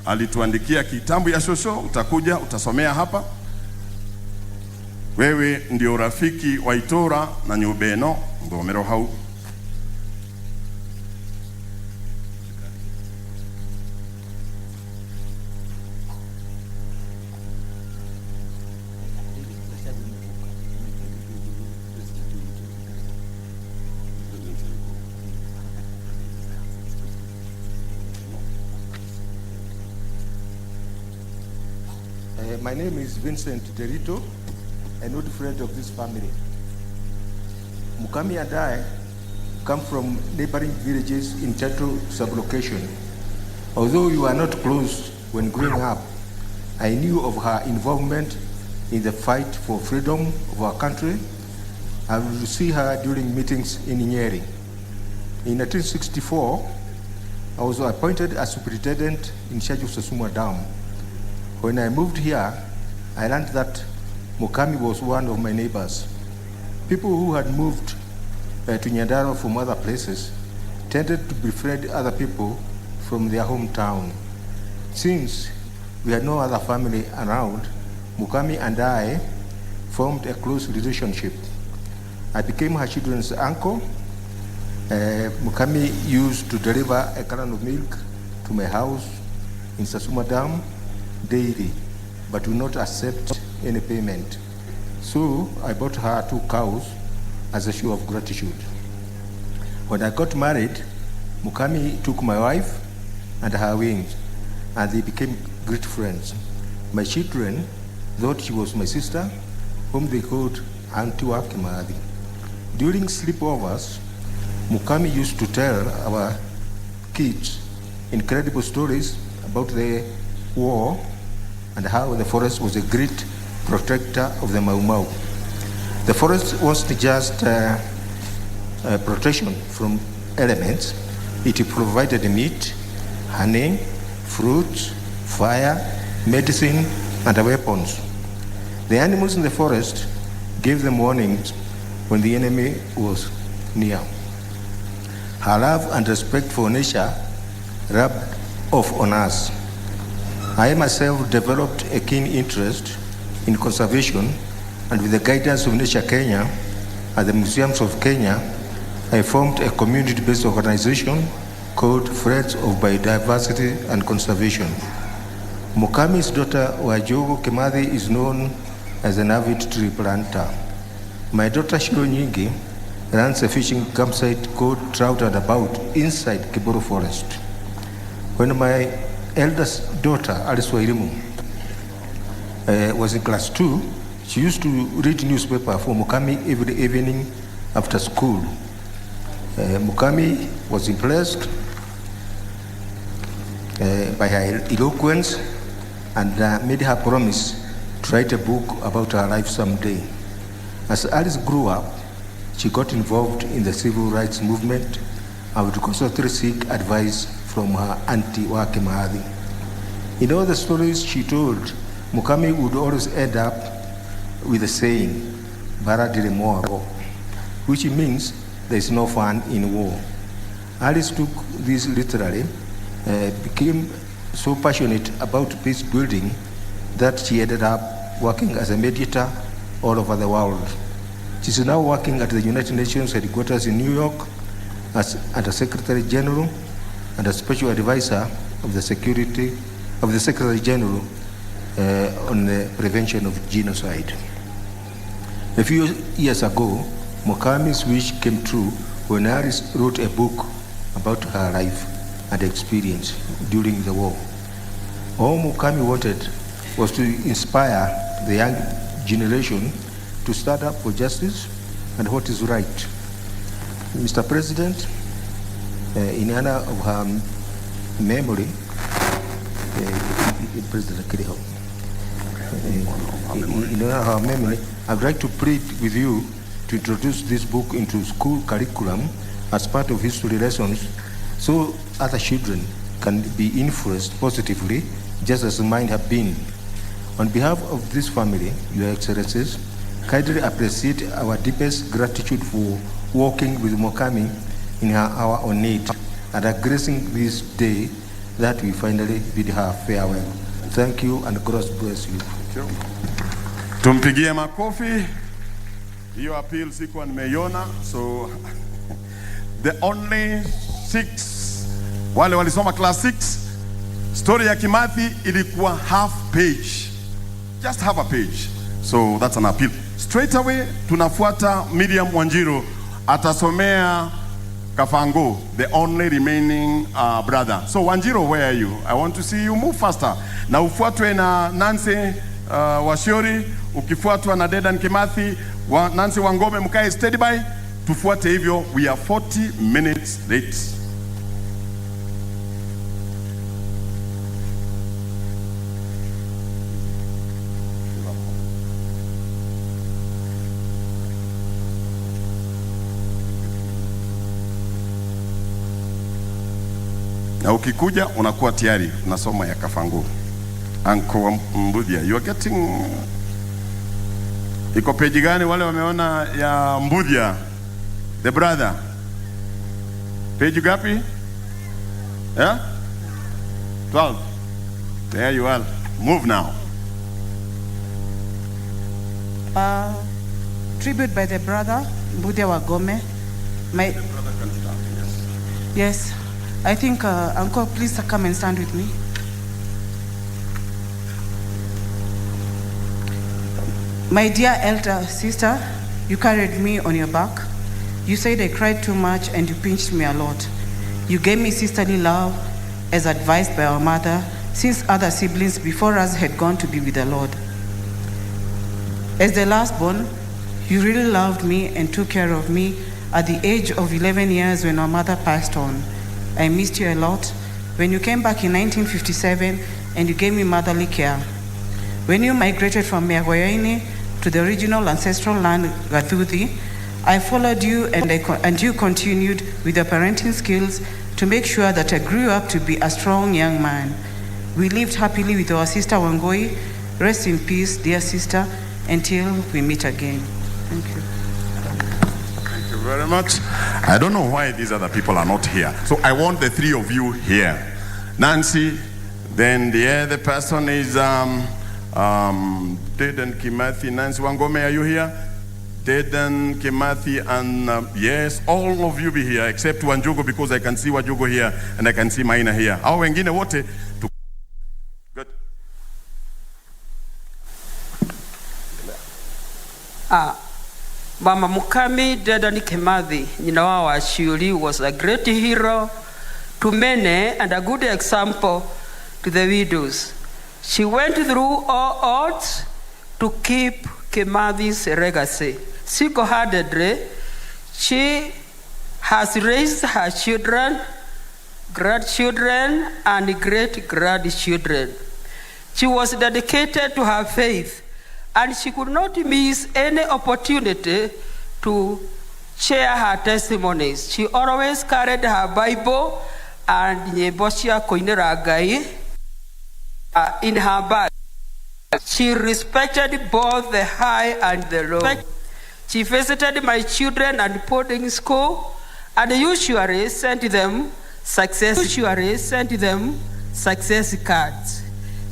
Alituandikia kitabu ya Shosho, utakuja utasomea hapa. Wewe ndio rafiki wa Itora na Nyubeno ngomero hau. My name is Vincent Derito, an old friend of this family. Mukami and I come from neighboring villages in Chato sublocation. Although we were not close when growing up, I knew of her involvement in the fight for freedom of our country. I would see her during meetings in Nyeri. In 1964, I was appointed as superintendent in charge of Sasumwa Dam. When I moved here, I learned that Mukami was one of my neighbors. People who had moved to Nyandaro from other places tended to befriend other people from their hometown. Since we had no other family around, Mukami and I formed a close relationship. I became her children's uncle. Mukami used to deliver a gallon of milk to my house in Sasuma Dam daily, but would not accept any payment. So I bought her 2 cows as a show of gratitude. When I got married, Mukami took my wife and her wings, and they became great friends. My children thought she was my sister, whom they called Auntie Kimathi. During sleepovers, Mukami used to tell our kids incredible stories about the war and how the forest was a great protector of the Mau Mau. The forest wasn't just protection from elements. It provided meat, honey, fruits, fire, medicine, and weapons. The animals in the forest gave them warnings when the enemy was near. Her love and respect for nature rubbed off on us. I myself developed a keen interest in conservation, and with the guidance of Nature Kenya and the Museums of Kenya, I formed a community-based organization called Friends of Biodiversity and Conservation. Mukami's daughter, Mukami Kimathi, is known as an avid tree planter. My daughter, Shiro Nyingi, runs a fishing campsite called Trout and About inside Kiboro Forest. When my eldest daughter, Alice Wairimu, was in class 2, she used to read newspaper for Mukami every evening after school. Mukami was impressed by her eloquence and made her promise to write a book about her life someday. As Alice grew up, she got involved in the civil rights movement and would constantly seek advice from her auntie Kimathi. In all the stories she told, Mukami would always end up with the saying, "Bara dire moa," which means there is no fun in war. Alice took this literally, became so passionate about peace building that she ended up working as a mediator all over the world. She's now working at the United Nations headquarters in New York as a Secretary General and a Special Advisor of the Secretary General on the prevention of genocide. A few years ago, Mukami's wish came true when Alice wrote a book about her life and experience during the war. All Mukami wanted was to inspire the young generation to stand up for justice and what is right. Mr. President, in honor of her memory, President Kiriho, in honor of her memory, I'd like to plead with you to introduce this book into school curriculum as part of history lessons so other children can be influenced positively just as mine have been. On behalf of this family, Your Excellencies, kindly appreciate our deepest gratitude for working with Mukami in her hour on need and are gracing this day that we finally bid her farewell. Thank you and God bless you. Tumpigie makofi. Hiyo appeal sikuwa nimeiona, so the only 6 wale walisoma class 6, story ya Kimathi ilikuwa half page, just half a page, so that's an appeal. Straight away tunafuata Miriam Wanjiru atasomea Kafango, the only remaining brother. So Wanjiru, where are you? I want to see you move faster. Na ufuatwe na Nancy Washiori, ukifuatwa na Dedan Kimathi, Nancy Wangome, mkae steady by, tufuate hivyo. We are 40 minutes late. Na ukikuja unakuwa tayari unasoma ya Kafango. Uncle Mbudhia, you are getting... Iko page gani wale wameona ya Mbudhia, the brother? Page gapi? Yeah? 12. There you are. Move now. Tribute by the brother Mbudhia Wagome. My the brother can stand, yes. Yes. I think, Uncle, please come and stand with me. My dear elder sister, you carried me on your back. You said I cried too much and you pinched me a lot. You gave me sisterly love as advised by our mother, since other siblings before us had gone to be with the Lord. As the last born, you really loved me and took care of me at the age of 11 years when our mother passed on. I missed you a lot. When you came back in 1957 and you gave me motherly care. When you migrated from Miagoyaini to the original ancestral land, Gathuthi, I followed you and you continued with your parenting skills to make sure that I grew up to be a strong young man. We lived happily with our sister Wangoi. Rest in peace, dear sister, until we meet again. Thank you. Thank you very much. I don't know why these other people are not here. So I want the three of you here. Nancy, then the other person is Dedan Kimathi. Nancy Wangome, are you here? Dedan Kimathi, and yes, all of you be here except Wanjugo, because I can see Wanjugo here and I can see Maina here. Hao wengine wote tu. Good. Mama Mukami Dedan Kimathi, Nyina wa Shuri, was a great hero to many and a good example to the widows. She went through all odds to keep Kimathi's legacy. Single-handedly, she has raised her children, grandchildren, and great-grandchildren. She was dedicated to her faith, and she could not miss any opportunity to share her testimonies. She always carried her Bible and Nyeboshia Koineragai in her bag. She respected both the high and the low. She visited my children at boarding school and usually sent them success cards.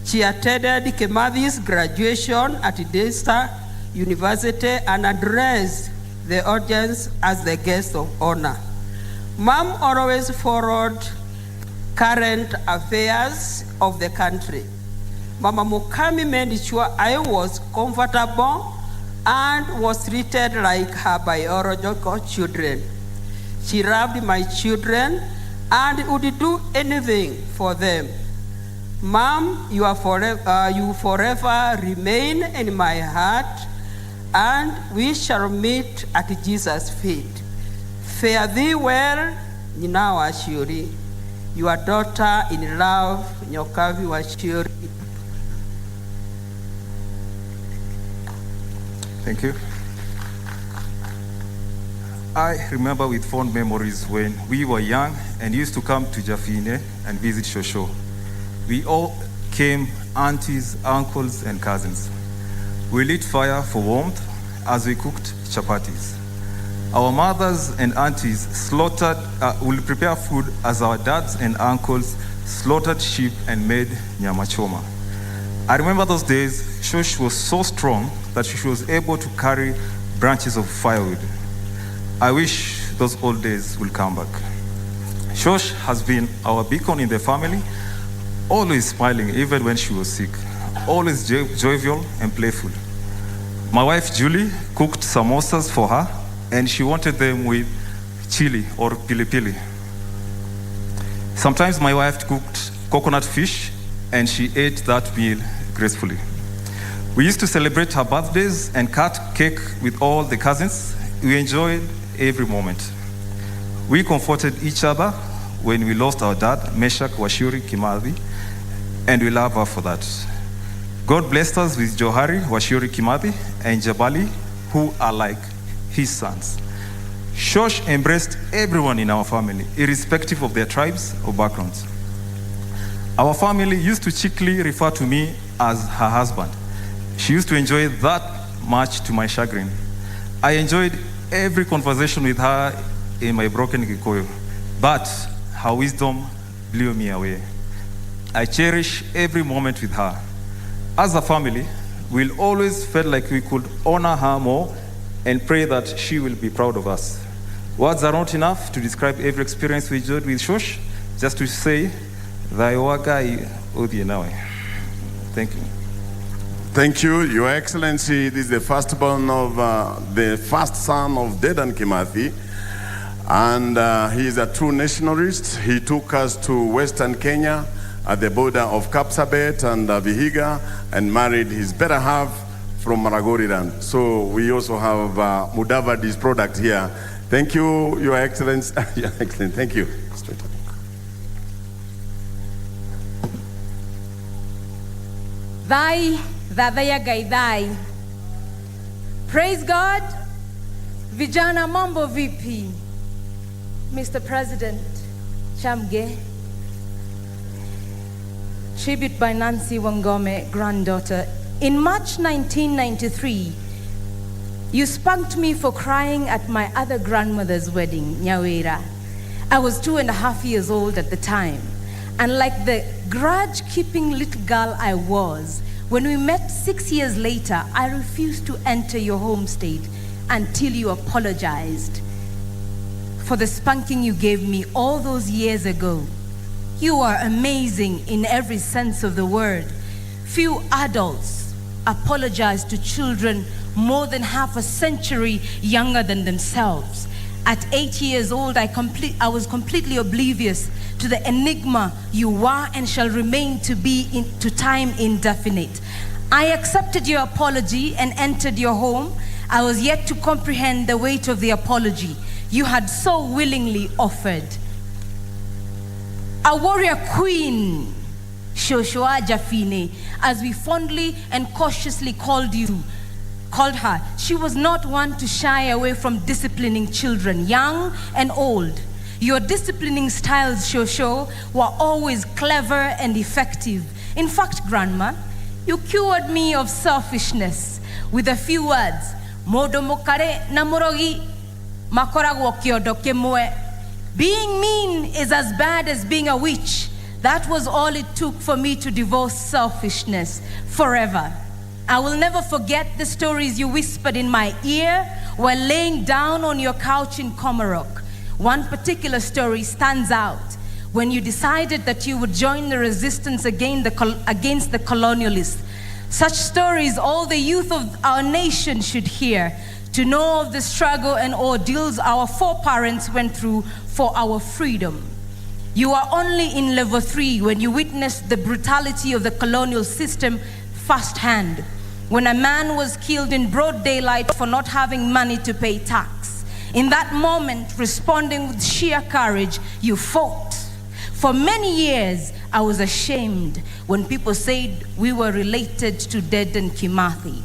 She attended Kimathi's graduation at Daystar University and addressed the audience as the guest of honor. Mom always followed current affairs of the country. Mama Mukami made sure I was comfortable and was treated like her biological children. She loved my children and would do anything for them. Mom, you forever remain in my heart, and we shall meet at Jesus' feet. Fare thee well, Nyina wa Shuri, your daughter in love, Nyokavi wa Shuri. Thank you. I remember with fond memories when we were young and used to come to Jafine and visit Shosho. We all came, aunties, uncles, and cousins. We lit fire for warmth as we cooked chapatis. Our mothers and aunties will prepare food as our dads and uncles slaughtered sheep and made nyama choma. I remember those days, Shosh was so strong that she was able to carry branches of firewood. I wish those old days will come back. Shosh has been our beacon in the family, always smiling even when she was sick, always jovial and playful. My wife Julie cooked samosas for her, and she wanted them with chili or pili-pili. Sometimes my wife cooked coconut fish, and she ate that meal gracefully. We used to celebrate her birthdays and cut cake with all the cousins. We enjoyed every moment. We comforted each other when we lost our dad, Meshach Washuri Kimathi, and we love her for that. God blessed us with Johari Washuri Kimathi and Jabali, who are like his sons. Shosh embraced everyone in our family, irrespective of their tribes or backgrounds. Our family used to cheekily refer to me as her husband. She used to enjoy that much to my chagrin. I enjoyed every conversation with her in my broken Gikuyu, but her wisdom blew me away. I cherish every moment with her. As a family, we'll always feel like we could honor her more and pray that she will be proud of us. Words are not enough to describe every experience we enjoyed with Shosh, just to say, Thy wagai udhi nawe. Thank you. Thank you, Your Excellency. This is the firstborn of the first son of Dedan Kimathi, and he is a true nationalist. He took us to Western Kenya at the border of Kapsabet and Vihiga and married his better half from Maragoriland. So we also have Mudavadi's product here. Thank you, Your Excellency. Your Excellency, thank you. Straight up. Gaidai. Praise God. Vijana mambo vipi? Mr. President, Chamge. Tribute by Nancy Wangome, granddaughter. In March 1993, you spanked me for crying at my other grandmother's wedding, Nyawera. I was 2.5 years old at the time. And like the grudge-keeping little girl I was, when we met 6 years later, I refused to enter your home state until you apologized for the spanking you gave me all those years ago. You are amazing in every sense of the word. Few adults apologize to children more than half a century younger than themselves. At 8 years old, I was completely oblivious to the enigma you were and shall remain to be to time indefinite. I accepted your apology and entered your home. I was yet to comprehend the weight of the apology you had so willingly offered. A warrior queen, Shoshua Jafine, as we fondly and cautiously called her. She was not one to shy away from disciplining children, young and old. Your disciplining styles, Shosho, were always clever and effective. In fact, Grandma, you cured me of selfishness with a few words. Modo mokare na morogi, makoragwo kyodo kemwe. Being mean is as bad as being a witch. That was all it took for me to divorce selfishness forever. I will never forget the stories you whispered in my ear while laying down on your couch in Komarok. One particular story stands out when you decided that you would join the resistance against the colonialists. Such stories all the youth of our nation should hear, to know of the struggle and ordeals our foreparents went through for our freedom. You are only in level 3 when you witnessed the brutality of the colonial system firsthand, when a man was killed in broad daylight for not having money to pay tax. In that moment, responding with sheer courage, you fought. For many years, I was ashamed when people said we were related to Dedan Kimathi.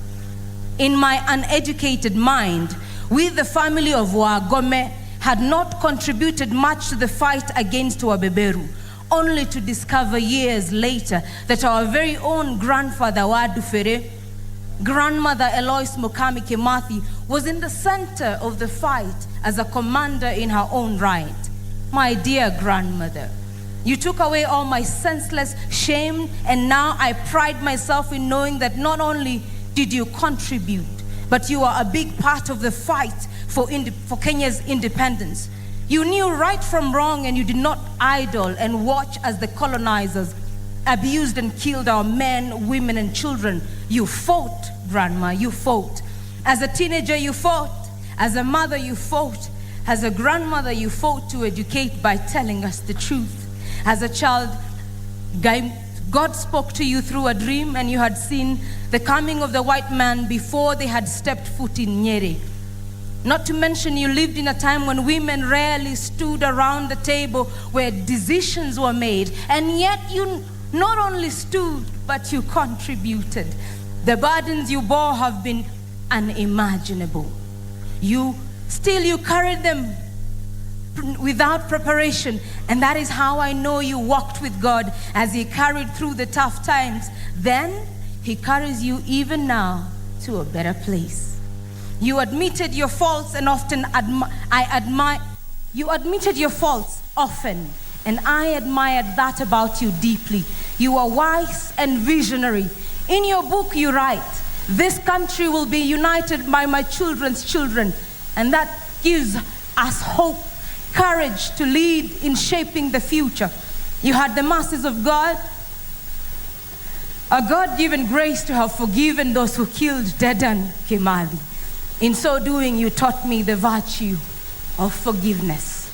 In my uneducated mind, we, the family of Wagome, had not contributed much to the fight against Wabeberu, only to discover years later that our very own grandfather Wadufere, grandmother Eloise Mukami Kimathi, was in the center of the fight as a commander in her own right. My dear grandmother, you took away all my senseless shame, and now I pride myself in knowing that not only did you contribute, but you are a big part of the fight for Kenya's independence. You knew right from wrong, and you did not idle and watch as the colonizers abused and killed our men, women, and children. You fought, Grandma, you fought. As a teenager, you fought. As a mother, you fought. As a grandmother, you fought to educate by telling us the truth. As a child, God spoke to you through a dream, and you had seen the coming of the white man before they had stepped foot in Nyeri. Not to mention, you lived in a time when women rarely stood around the table where decisions were made, and yet you not only stood, but you contributed. The burdens you bore have been unimaginable. You carried them without preparation, and that is how I know you walked with God as He carried through the tough times. Then He carries you even now to a better place. You admitted your faults, and often you admitted your faults often, and I admired that about you deeply. You are wise and visionary. In your book you write, "This country will be united by my children's children," and that gives us hope, courage to lead in shaping the future. You had the mercies of God a God-given grace to have forgiven those who killed Dedan Kimathi. In so doing, you taught me the virtue of forgiveness.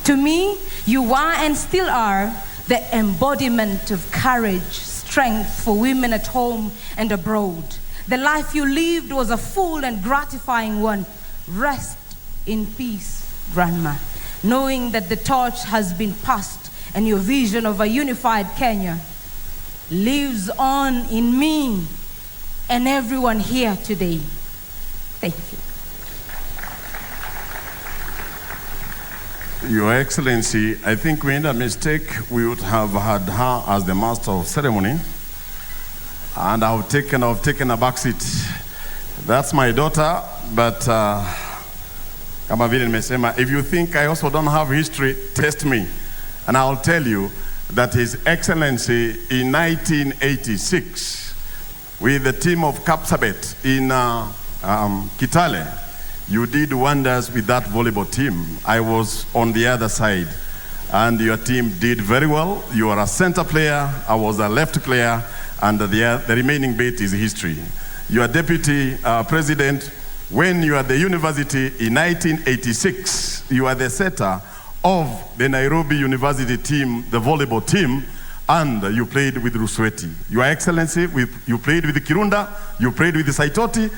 To me, you were and still are the embodiment of courage, strength for women at home and abroad. The life you lived was a full and gratifying one. Rest in peace, Grandma, knowing that the torch has been passed and your vision of a unified Kenya lives on in me and everyone here today. Thank you. Your Excellency, I think we made a mistake. We would have had her as the master of ceremony, and I've taken a back seat. That's my daughter, but kama vile nimesema, if you think I also don't have history, test me, and I'll tell you that His Excellency in 1986, with the team of Kapsabet in Kitale, you did wonders with that volleyball team. I was on the other side, and your team did very well. You are a center player, I was a left player, and the remaining bit is history. You are deputy president. When you are at the university in 1986, you are the setter of the Nairobi University team, the volleyball team, and you played with Rusweti. Your Excellency, you played with Kirunda, you played with Saitoti.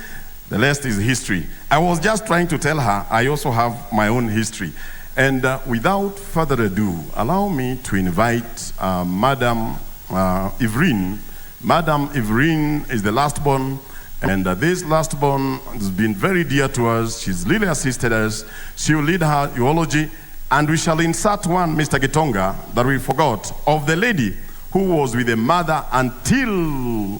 The rest is history. I was just trying to tell her I also have my own history. And without further ado, allow me to invite Madam Evrine. Madam Evrine is the last born, and this last born has been very dear to us. She's really assisted us. She will lead her eulogy, and we shall insert one, Mr. Gitonga, that we forgot, of the lady who was with the mother until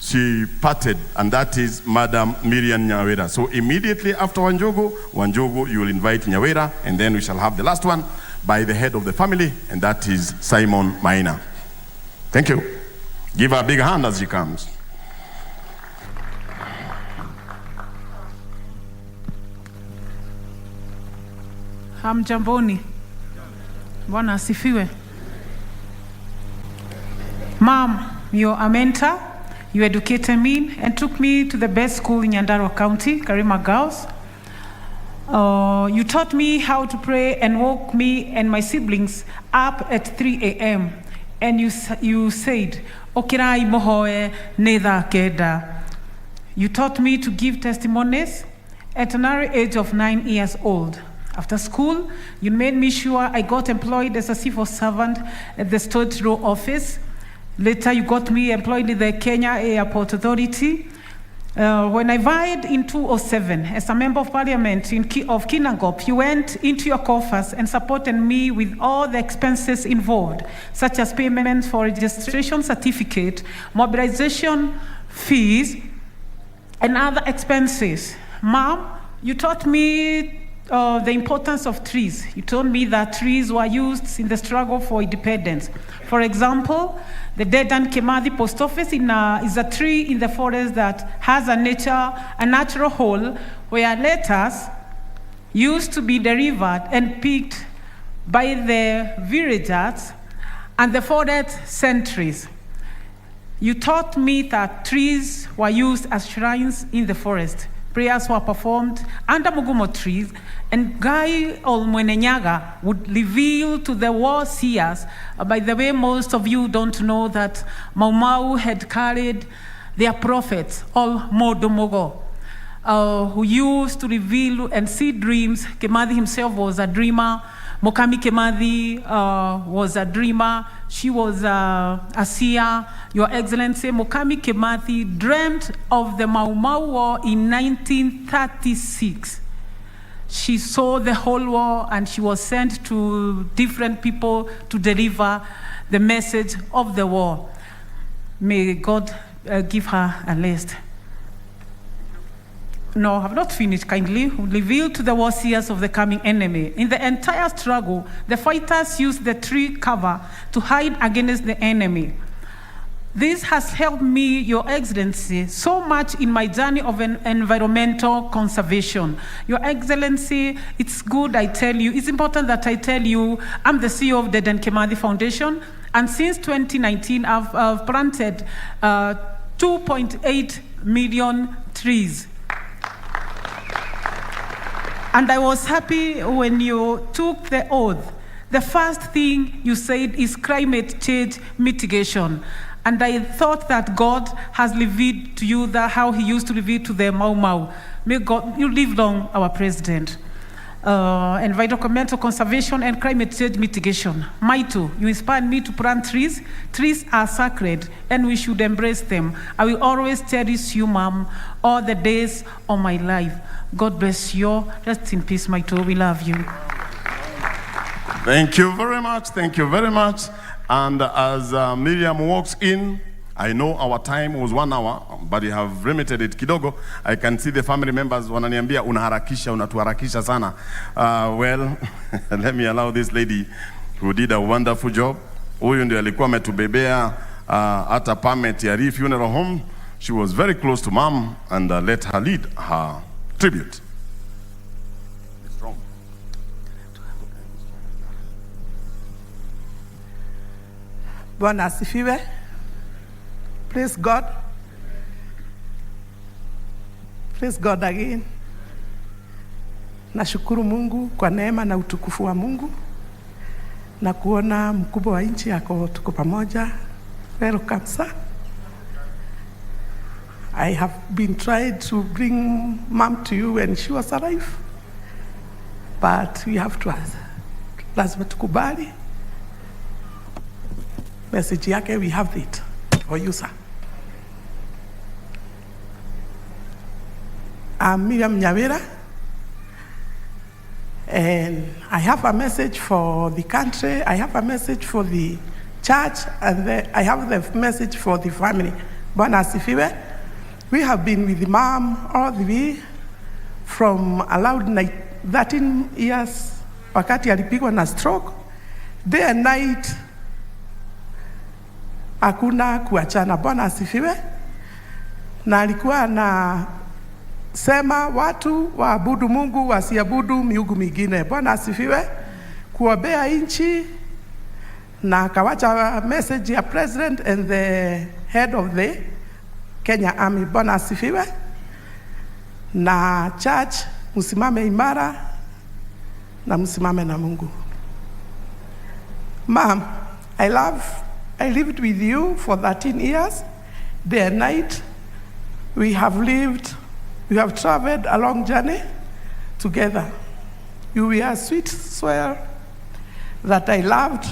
she parted, and that is Madam Miriam Nyawera. So immediately after Wanjogu, you will invite Nyawera, and then we shall have the last one by the head of the family, and that is Simon Maina. Thank you. Give her a big hand as she comes. Hamjamboni. Bwana asifiwe. Mom, you're a mentor. You educated me and took me to the best school in Nyandarua County, Karima Girls. You taught me how to pray and woke me and my siblings up at 3 a.m. And you said, Okirai mohoe netha keda. You taught me to give testimonies at an early age of 9 years old. After school, you made me sure I got employed as a civil servant at the State Row office. Later, you got me employed in the Kenya Airport Authority. When I vied in 2007 as a member of parliament of Kinangop, you went into your coffers and supported me with all the expenses involved, such as payments for registration certificate, mobilization fees, and other expenses. Mom, you taught me the importance of trees. You told me that trees were used in the struggle for independence. For example, the Dedan Kimathi post office is a tree in the forest that has a natural hole where letters used to be delivered and picked by the villagers and the forest sentries. You taught me that trees were used as shrines in the forest. Prayers were performed under Mugumo trees, and Guy Olmwenenyaga would reveal to the war seers. By the way, most of you don't know that Mau Mau had carried their prophets, all Modomogo, who used to reveal and see dreams. Kimathi himself was a dreamer. Mukami Kimathi was a dreamer. She was a seer. Your Excellency, Mukami Kimathi dreamt of the Mau Mau War in 1936. She saw the whole war, and she was sent to different people to deliver the message of the war. May God give her a rest. No, I have not finished. Kindly reveal to the warseers of the coming enemy. In the entire struggle, the fighters used the tree cover to hide against the enemy. This has helped me, Your Excellency, so much in my journey of environmental conservation. Your Excellency, it's good I tell you, it's important that I tell you, I'm the CEO of the Dedan Kimathi Foundation, and since 2019, I've planted 2.8 million trees. And I was happy when you took the oath. The first thing you said is climate change mitigation. And I thought that God has revealed to you that how he used to reveal to the Mau Mau. May God, you live long, our president. Environmental conservation and climate change mitigation. Maito, you inspired me to plant trees. Trees are sacred and we should embrace them. I will always cherish you, Mom, all the days of my life. God bless you. Rest in peace, Maito. We love you. Thank you very much. Thank you very much. And as Miriam walks in, I know our time was 1 hour, but you have limited it kidogo. I can see the family members wananiambia unatuharakisha sana. Well, let me allow this lady who did a wonderful job. Huyu ndio alikuwa ametubebea hata permit ya funeral home. She was very close to Mom, and let her lead her tribute. Bwana asifiwe. Praise God. Praise God again. Nashukuru Mungu kwa neema na utukufu wa Mungu na kuona mkubwa wa nchi yako tuko pamoja. Welcome, sir. I have been trying to bring Mom to you when she was alive, but we have to lazima tukubali message yake. We have it for you, sir. I'm Miriam Nyawira, and I have a message for the country, I have a message for the church, and I have the message for the family. Bwana asifiwe. We have been with the Mom all the way from allowed 13 years wakati alipigwa na stroke. Day and night, hakuna kuachana. Bwana asifiwe. Na alikuwa na sema watu waabudu Mungu, wasiabudu miungu mingine. Bwana asifiwe. Kuombea nchi, na akawacha message ya president and the head of the Kenya Army. Bwana asifiwe. Na church, msimame imara na msimame na Mungu. Mom, I lived with you for 13 years, day and night. We have traveled a long journey together. You were a sweet soil that I loved.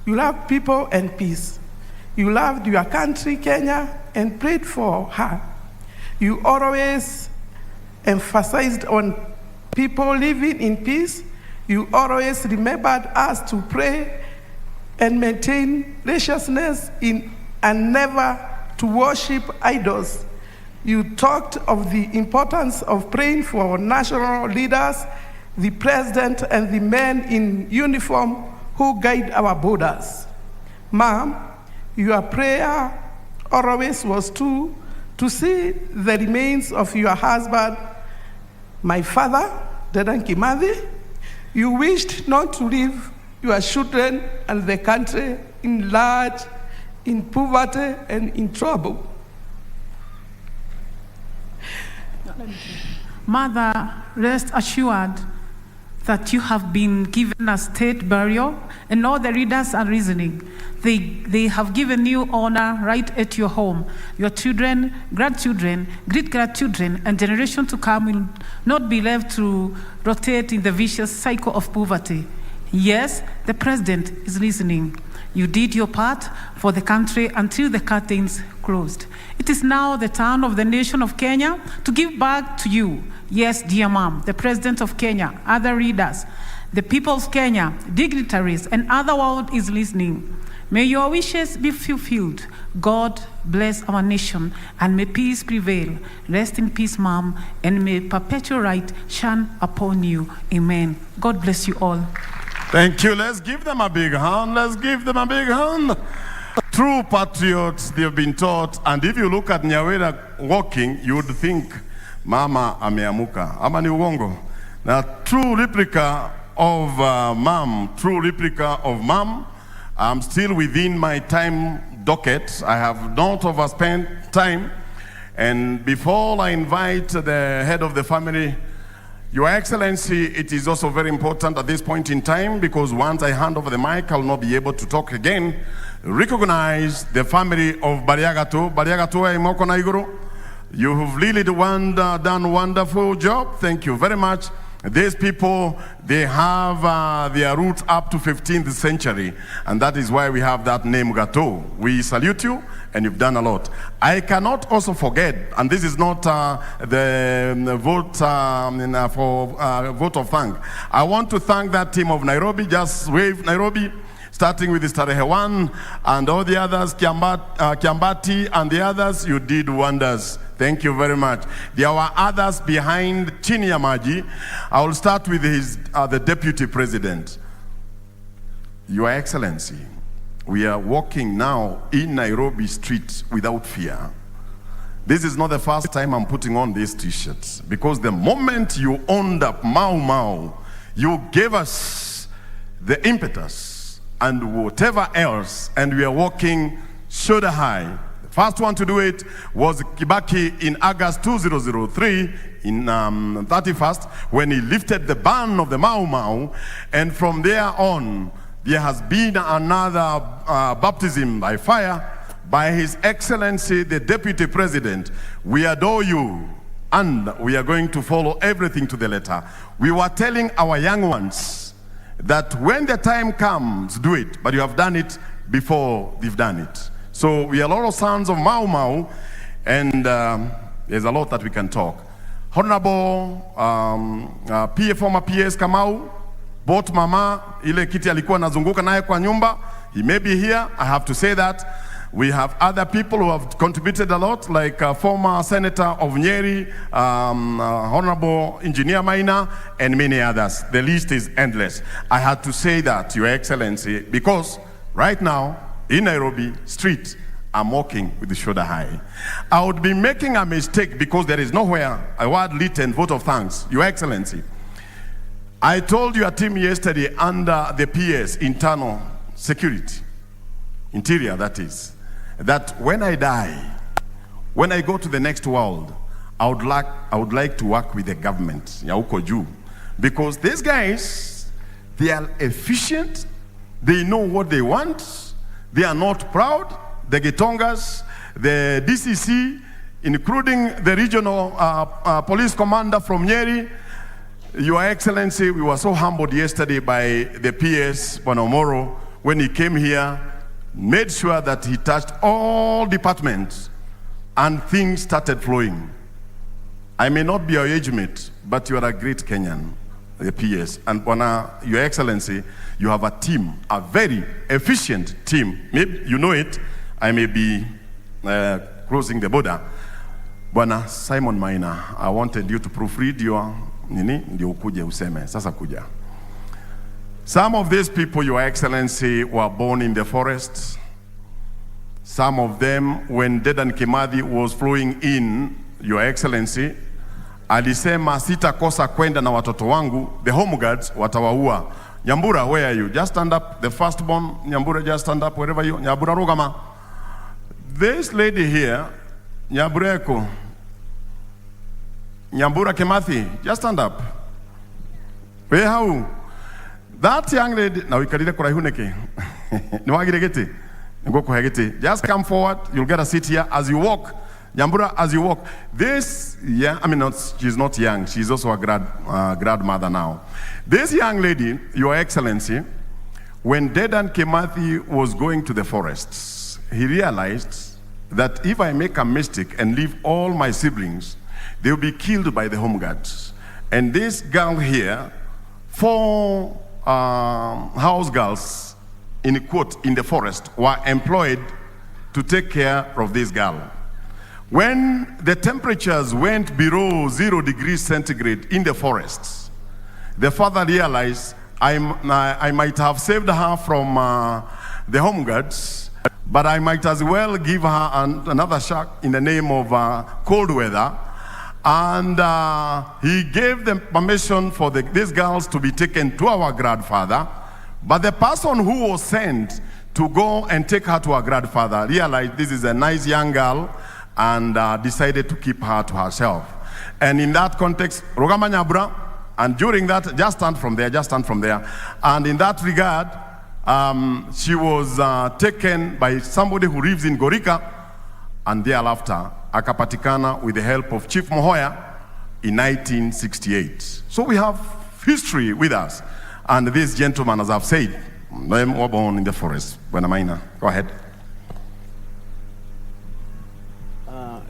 You loved people and peace. You loved your country, Kenya, and prayed for her. You always emphasized on people living in peace. You always remembered us to pray and maintain righteousness and never to worship idols. You talked of the importance of praying for national leaders, the president, and the men in uniform who guide our borders. Mom, your prayer always was to see the remains of your husband, my father, Dedan Kimathi. You wished not to leave your children and the country in poverty and in trouble. Mother, rest assured that you have been given a state burial, and all the readers are reasoning. They have given you honor right at your home. Your children, grandchildren, great-grandchildren, and generation to come will not be left to rotate in the vicious cycle of poverty. Yes, the president is listening. You did your part for the country until the curtains closed. It is now the turn of the nation of Kenya to give back to you. Yes, dear Mom, the President of Kenya, other readers, the people of Kenya, dignitaries, and other world is listening. May your wishes be fulfilled. God bless our nation, and may peace prevail. Rest in peace, Mom, and may perpetual right shine upon you. Amen. God bless you all. Thank you. Let's give them a big hand. Let's give them a big hand. true patriots, they've been taught, and if you look at Nyawera walking, you would think mama ameamuka. Ama ni uongo? Now, true replica of true replica of mom. I'm still within my time docket. I have not overspent time. And before I invite the head of the family, Your Excellency, it is also very important at this point in time, because once I hand over the mic, I'll not be able to talk again. Recognize the family of Bariagato. Bariagato Imoko Naiguru. You have really done a wonderful job. Thank you very much. These people, they have their roots up to 15th century, and that is why we have that name Gato. We salute you, and you've done a lot. I cannot also forget, and this is not the vote for vote of thank. I want to thank that team of Nairobi. Just wave Nairobi, starting with the Starehewan and all the others, Kiambati and the others. You did wonders. Thank you very much. There were others behind Chini Yamaji. I will start with the Deputy President. Your Excellency, we are walking now in Nairobi streets without fear. This is not the first time I'm putting on these t-shirts, because the moment you owned up Mau Mau, you gave us the impetus and whatever else, and we are walking shoulder high. First one to do it was Kibaki in August 2003, in 31st, when he lifted the ban of the Mau Mau, and from there on, there has been another baptism by fire by His Excellency, the Deputy President. We adore you, and we are going to follow everything to the letter. We were telling our young ones that when the time comes, do it, but you have done it before they've done it. So we are a lot of sons of Mau Mau, and there's a lot that we can talk. Honorable former PS Kamau, bought mama, ile kiti alikuwa nazunguka naye kwa nyumba, he may be here, I have to say that. We have other people who have contributed a lot, like former Senator of Nyeri, Honorable Engineer Maina, and many others. The list is endless. I had to say that, Your Excellency, because right now, in Nairobi street, I'm walking with the shoulder high. I would be making a mistake, because there is nowhere a word written vote of thanks. Your Excellency, I told your team yesterday under the PS, internal security, interior that is, that when I die, when I go to the next world, I would like to work with the government, because these guys, they are efficient, they know what they want. They are not proud. The Gitongas, the DCC, including the regional police commander from Nyeri. Your Excellency, we were so humbled yesterday by the PS, Bonomoro, when he came here, made sure that he touched all departments, and things started flowing. I may not be your age mate, but you are a great Kenyan, the PS. And Your Excellency, you have a team, a very efficient team. Maybe you know it. I may be crossing the border. Bwana Simon Maina, I wanted you to proofread your ndio ukuje useme. Sasa kuja. Some of these people, Your Excellency, were born in the forest. Some of them, when Dedan Kimathi was flowing in, Your Excellency, alisema sitakosa kwenda na watoto wangu, the home guards watawaua. Nyambura, where are you? Just stand up. The firstborn, Nyambura, just stand up wherever you. Nyambura Rogama. This lady here, Nyabureko, Nyambura Kimathi, just stand up. Where how? That young lady, now we can huneke. Just come forward. You'll get a seat here as you walk. Nyambura, as you walk. This, she's not young. She's also a grandmother now. This young lady, Your Excellency, when Dedan Kimathi was going to the forests, he realized that if I make a mistake and leave all my siblings, they will be killed by the home guards. And this girl here, 4 house girls, in quote, in the forest, were employed to take care of this girl. When the temperatures went below 0 degrees centigrade in the forests, the father realized I might have saved her from the home guards, but I might as well give her another shock in the name of cold weather. And he gave them permission for these girls to be taken to our grandfather. But the person who was sent to go and take her to her grandfather realized this is a nice young girl and decided to keep her to herself. And in that context, Rogamanyabra, and during that, just stand from there. And in that regard, she was taken by somebody who lives in Gorika, and thereafter, akapatikana with the help of Chief Mohoya in 1968. So we have history with us. And this gentleman, as I've said, they were born in the forest. Buenamaina, go ahead.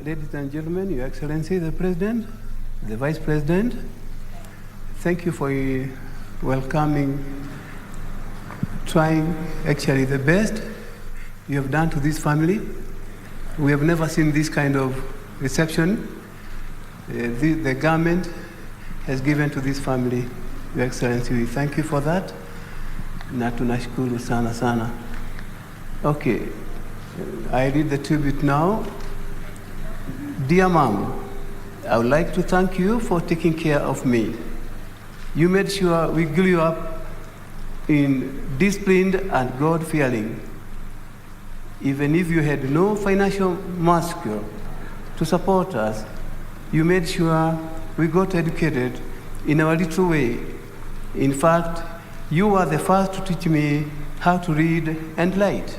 Ladies and gentlemen, Your Excellency, the President, the Vice President, thank you for welcoming, trying actually the best you have done to this family. We have never seen this kind of reception the government has given to this family. Your Excellency, we thank you for that. Na tunashukuru sana sana. Okay, I read the tribute now. Dear Mom, I would like to thank you for taking care of me. You made sure we grew up in disciplined and God-fearing. Even if you had no financial muscle to support us, you made sure we got educated in our little way. In fact, you were the first to teach me how to read and write.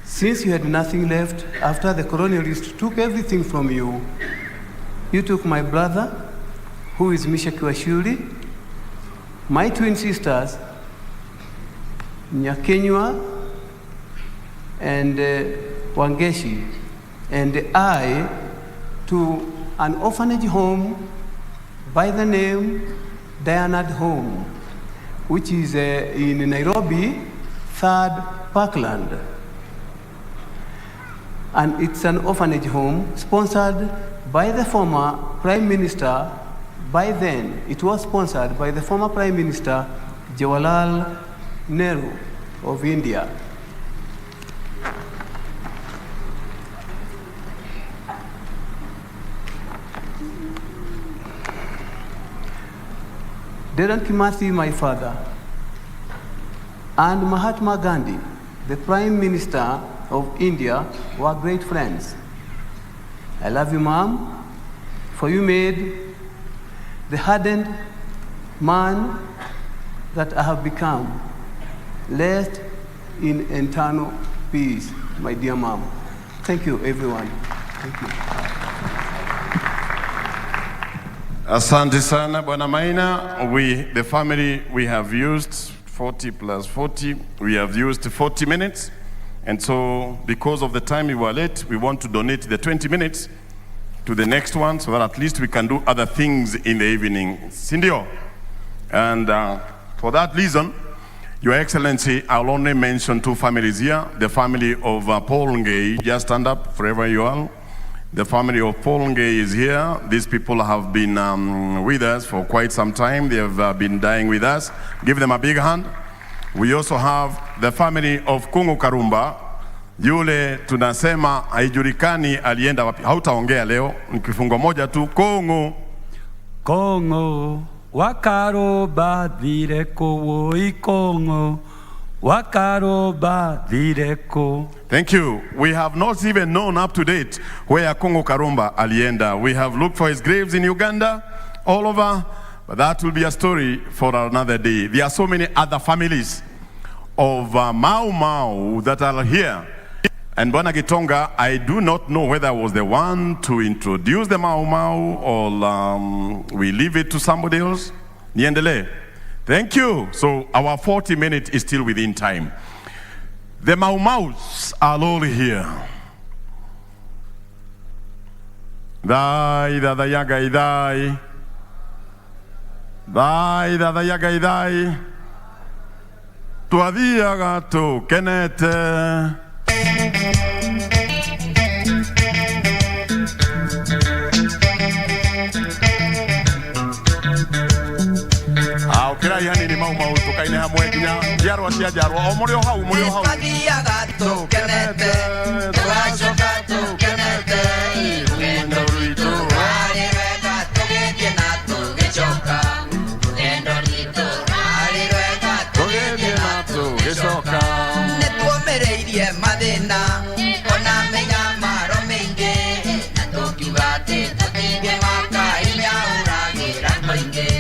Since you had nothing left after the colonialists took everything from you, you took my brother, who is Mishaki Washuri, my twin sisters, Nyakenywa and Wangeshi, and I to an orphanage home by the name Diana Home, which is in Nairobi, 3rd Parkland. And it's an orphanage home sponsored by the former Prime Minister. By then, it was sponsored by the former Prime Minister, Jawaharlal Nehru of India. Dedan Kimathi, my father, and Mahatma Gandhi, the Prime Minister of India, were great friends. I love you, Mom, for you made the hardened man that I have become rest in eternal peace, my dear Mom. Thank you, everyone. Thank you. Asante sana, Bwana Maina. The family, we have used 40 plus 40. We have used 40 minutes. And so, because of the time we were late, we want to donate the 20 minutes to the next one so that at least we can do other things in the evening. Sindio? And for that reason, Your Excellency, I'll only mention two families here. The family of Paul Ngei, just stand up forever you are. The family of Paul Ngei is here. These people have been with us for quite some time. They have been dying with us. Give them a big hand. We also have the family of Kungu Karumba. Yule tunasema haijulikani alienda wapi. Hautaongea leo, ni kifungo moja tu. Kungu. Kongo wakaroba direko woi Kongo wakaroba direko. Thank you. We have not even known up to date where Kungu Karumba alienda. We have looked for his graves in Uganda, all over, but that will be a story for another day. There are so many other families of Mau Mau that are here. And Bwana Gitonga, I do not know whether I was the one to introduce the Mau Mau or we leave it to somebody else. Niendele. Thank you. So our 40 minutes is still within time. The Mau Maus are all here. Dai da yaga idai. Dai da yaga idai. Tuadia gato Kenyatta. kira yani ni mau mau tukaine hamwe ginya njiarwa cia njiarwa o muri o hau Twathiaga tũkenete tũgacoka tũkenete rũgendo rwitũ rwarĩ rwega tũgĩthiĩ na tũgĩcoka rũgendo rwitũ rwarĩ rwega tũgĩthiĩ na tũgĩcoka nĩtũmĩrĩirie mathĩna ona mĩnyamaro mĩingĩ na tũkiuga atĩ tũtingĩmaka hinya ũragĩra koingĩ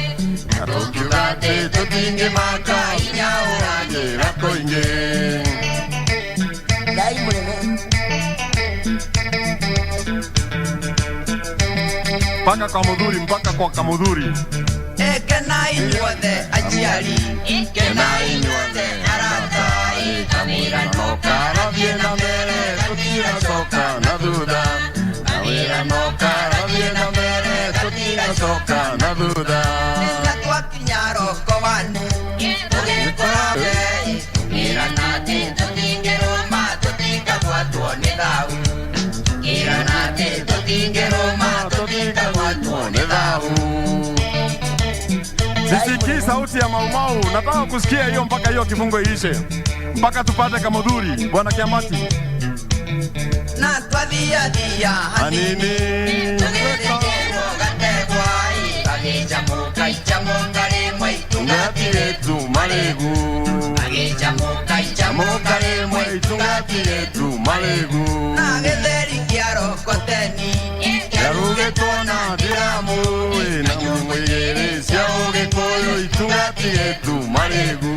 na tũkiuga atĩ tũtingĩmaka hinya ũragĩra koingĩ Ngai mũnene mpaka kwa Muthuri mpaka kwa Kamudhuri Kenai inyuothe aciari Kenai inyuothe arata Kamwĩra no karathiĩ na mbere tũtigacoka na thutha Kamwĩra no karathiĩ na mbere tũtigacoka na thutha Na twakinya rokoani tũgĩkora Ngai tũkĩrana atĩ tũtingĩrũma tũtingagwatwo nĩ thau Tũkĩrana atĩ tũtingĩrũma tũtingagwatwo nĩ thau Sisikii sauti ya maumau, nataka kusikia hiyo mpaka hiyo kifungo iishe. Mpaka tupate Kamudhuri, Bwana Kimathi. Na twathia thia hanini tũgĩthĩkĩrwo gategwa agĩnjamũka ijamũka rĩmwe itungatire tu marĩgu agĩnjamũka ijamũka rĩmwe itungatire tu marĩgu na gĩtheri kĩa rokoteni kĩarugĩtwo na ndiramu na mwĩgĩrĩ cia ũgĩkũyũ itungatire tu marĩgu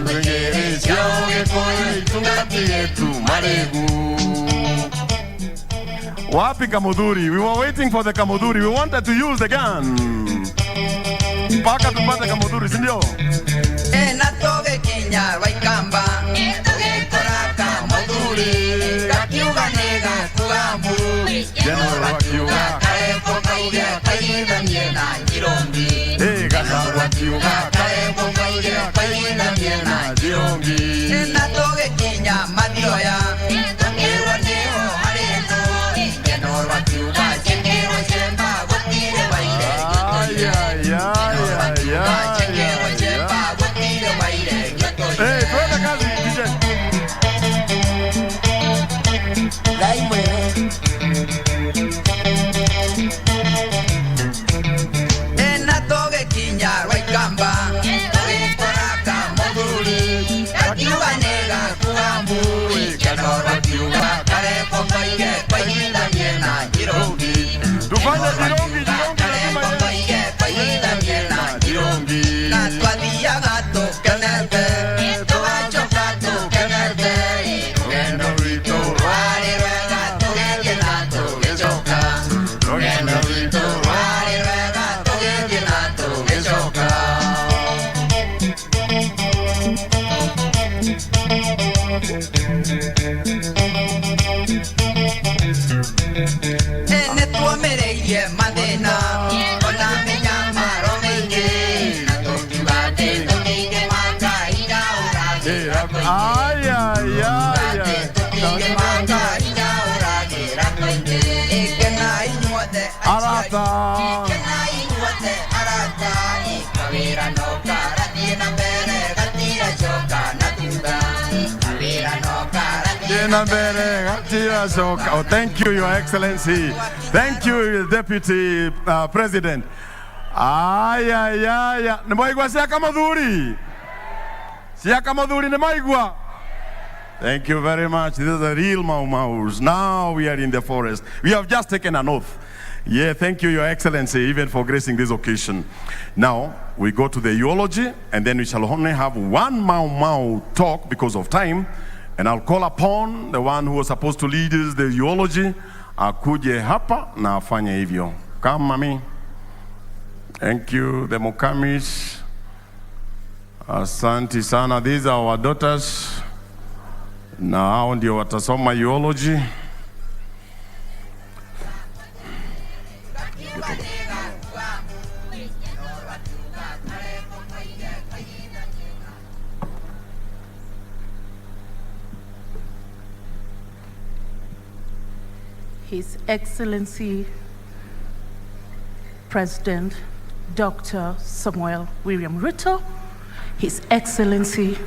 mwĩgĩrĩ cia ũgĩkũyũ itungatire tu marĩgu Wapi Kamudhuri? We were waiting for the Kamudhuri. We wanted to use the gun. Mpaka tupate Kamudhuri, si ndio? Na tũgĩkinya Rwaikamba tũgĩkora Kamudhuri gakiuga nĩ gakuamu General akiuga karebo kauge kaiguithanie na Njirũngi Gacagua akiuga karebo kauge kaiguithanie na Njirũngi Na tũgĩkinya Mathioya tũkĩrwo nĩho harĩ thũ General akiuga njĩkĩrwo cemba gũtirĩ waire Hey, twende kazi DJ. Ngai mwene Na tũgĩkinya Rwaikamba tũgĩkora Kamudhuri gakiuga nĩ gakuamu General akiuga karebo kaige kaiguithanie na Njirũngi Tufanye Njirũngi karebo kaige kaiguithanie na Njirũngi Na twathiaga tũkenete tũgacoka tũkenete rũgendo rwitũ rwarĩ rwega tũgĩthiĩ na tũgĩcoka rũgendo rwitũ rwarĩ rwega tũgĩthiĩ na tũgĩcoka Nĩtũmĩrĩirie mathĩna ona mĩnyamaro mĩingĩ na tũkiuga atĩ tũtingĩmaka hinya ũragĩra koingĩ tũtingĩmaka hinya ũragĩra koingĩ Kenai inyuothe arata Kenai inyuothe arata kawĩra no karathiĩ na mbere gatigacoka na thutha kawĩra no karathiĩ na mbere gatigacoka. Oh, thank you, Your Excellency. Thank you, Deputy President. Nĩ mwaigua cia Kamudhuri? Cia Kamudhuri nĩ mwaigua? Thank you very much. These are the real Mau Maus. Now we are in the forest. We have just taken an oath. Yeah, thank you, Your Excellency, even for gracing this occasion. Now, we go to the eulogy, and then we shall only have one Mau Mau talk because of time. And I'll call upon the one who was supposed to lead us the eulogy, akuje hapa na afanye hivyo. Come, mami. Thank you, the Mukamis. Asante sana. These are our daughters. Na hao ndio watasoma eulogy. His Excellency President Dr. Samuel William Ruto, His Excellency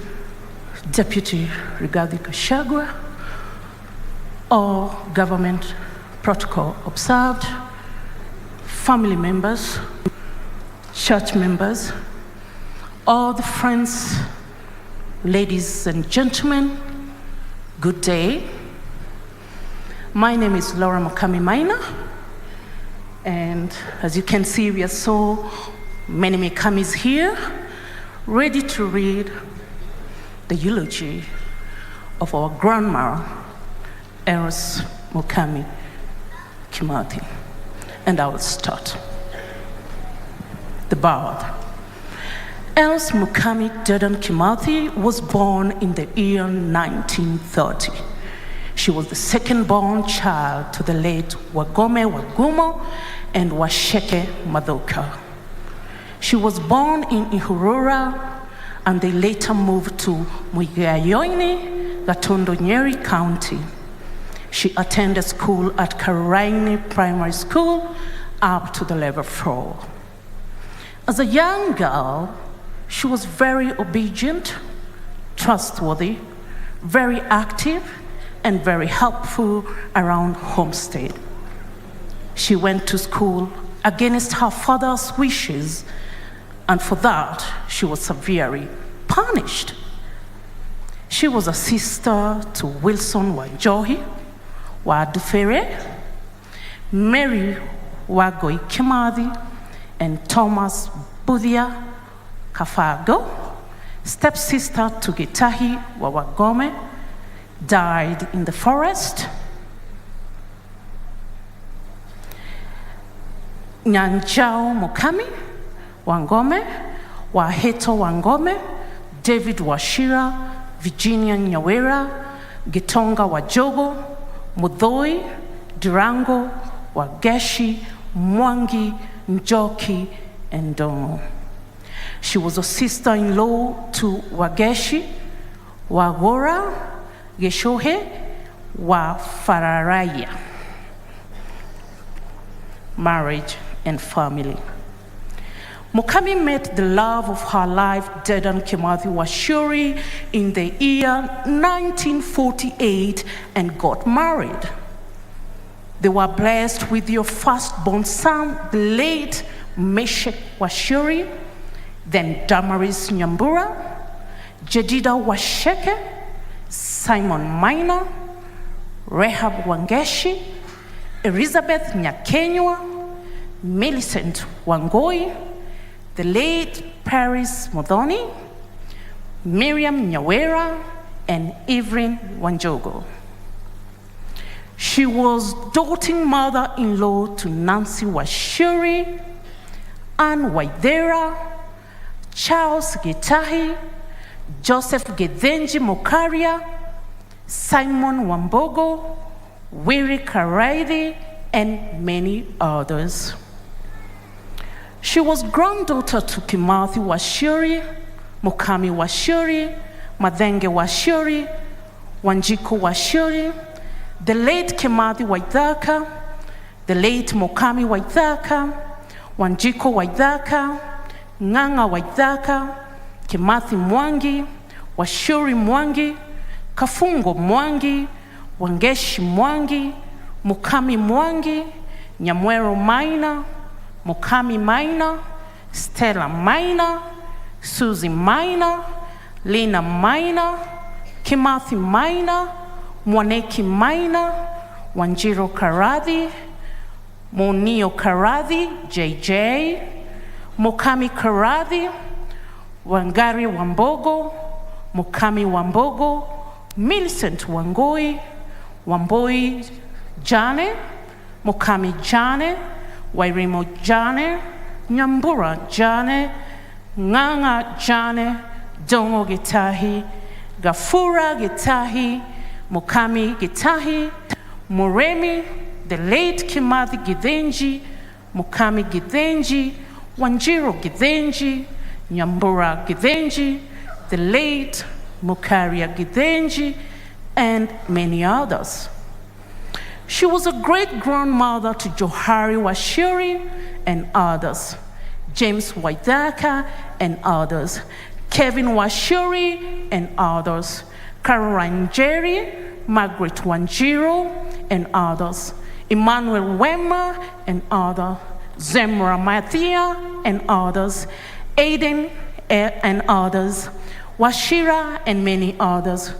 Deputy Rigathi Gachagua, all government protocol observed, family members, church members, all the friends, ladies and gentlemen, good day. My name is Laura Mukami Maina, and as you can see, we are so many Mukamis here, ready to read the eulogy of our grandma, Eros Mukami Kimathi. And I will start. The bard. Eros Mukami Dedan Kimathi was born in the year 1930. She was the second-born child to the late Wagome Wagumo and Washeke Madoka. She was born in Ihurura, and they later moved to Muigayoini, Gatondo Nyeri County. She attended school at Karaini Primary School up to the level 4. As a young girl, she was very obedient, trustworthy, very active, and very helpful around homestead. She went to school against her father's wishes, and for that, she was severely punished. She was a sister to Wilson Wanjohi, Wadufere, Mary Wagoi Kimathi, and Thomas Budhia Kafago, stepsister to Gitahi Wawagome, died in the forest. Nyanjao Mukami Wangome, Waheto Wangome, David Washira, Virginia Nyawera, Gitonga Wajogo, Mudhoi, Durango, Wageshi, Mwangi, Njoki, and Dono. She was a sister-in-law to Wageshi, Wagora, Geshohe, Wafararaya. Marriage and family. Mukami met the love of her life, Dedan Kimathi Washuri, in the year 1948 and got married. They were blessed with your firstborn son, the late Meshek Washuri, then Damaris Nyambura, Jedida Washeke, Simon Minor, Rehab Wangeshi, Elizabeth Nyakenywa, Millicent Wangoi, the late Paris Modoni, Miriam Nyawera, and Evelyn Wanjogo. She was doting mother-in-law to Nancy Washuri, Anne Waithera, Charles Gitahi, Joseph Gedenji Mokaria, Simon Wambogo, Wiri Karaidi, and many others. She was granddaughter to Kimathi Washuri, Mukami Washuri, Madenge Washuri, Wanjiko Washuri, the late Kimathi Waithaka, the late Mukami Waithaka, Wanjiko Waithaka, Nganga Waithaka, Kimathi Mwangi, Washuri Mwangi, Kafungo Mwangi, Wangeshi Mwangi, Mukami Mwangi, Nyamwero Maina, Mukami Maina, Stella Maina, Susie Maina, Lena Maina, Kimathi Maina, Mwaneki Maina, Wanjiro Karadhi, Monio Karadhi, JJ, Mukami Karadhi, Wangari Wambogo, Mukami Wambogo, Millicent Wangoi, Wamboi Jane, Mukami Jane, Wairimo Jane, Nyambura Jane, Nganga Jane, Dongo Gitahi, Gafura Gitahi, Mukami Gitahi, Muremi, the late Kimathi Githenji, Mukami Githenji, Wanjiro Githenji, Nyambura Githenji, the late Mukaria Githenji, and many others. She was a great-grandmother to Johari Washiri and others. James Waithaka and others, Kevin Washuri and others, Caroline Jerry, Margaret Wanjiro and others, Emmanuel Wema and others, Zemra Mathia and others, Aiden and others, Washira and many others,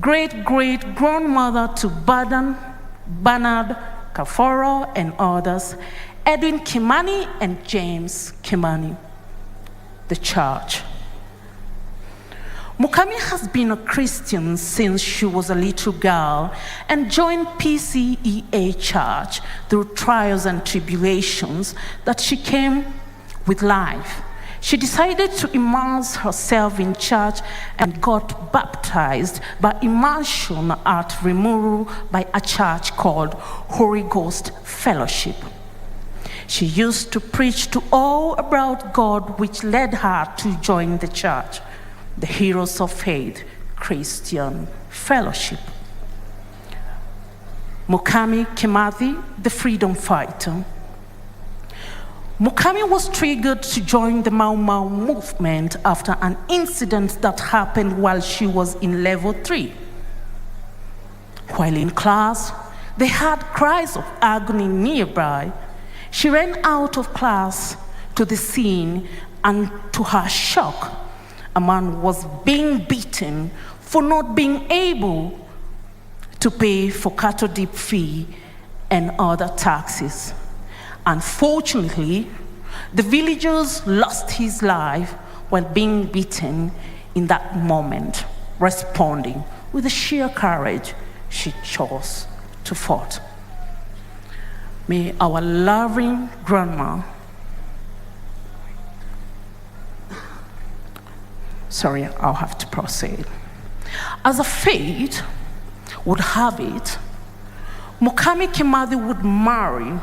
great-great-grandmother to Bernard Kaforo and others, Edwin Kimani and James Kimani. The church. Mukami has been a Christian since she was a little girl and joined PCEA Church through trials and tribulations that she came with life. She decided to immerse herself in church and got baptized by immersion at Rimuru by a church called Holy Ghost Fellowship. She used to preach to all about God, which led her to join the church, the Heroes of Faith Christian Fellowship. Mukami Kimathi, the freedom fighter. Mukami was triggered to join the Mau Mau movement after an incident that happened while she was in level 3. While in class, they heard cries of agony nearby. She ran out of class to the scene, and to her shock, a man was being beaten for not being able to pay for cattle dip fee and other taxes. Unfortunately, the villagers lost his life while being beaten in that moment, responding with the sheer courage she chose to fight. May our loving grandma, sorry, I'll have to proceed. As a fate would have it, Mukami Kimathi would marry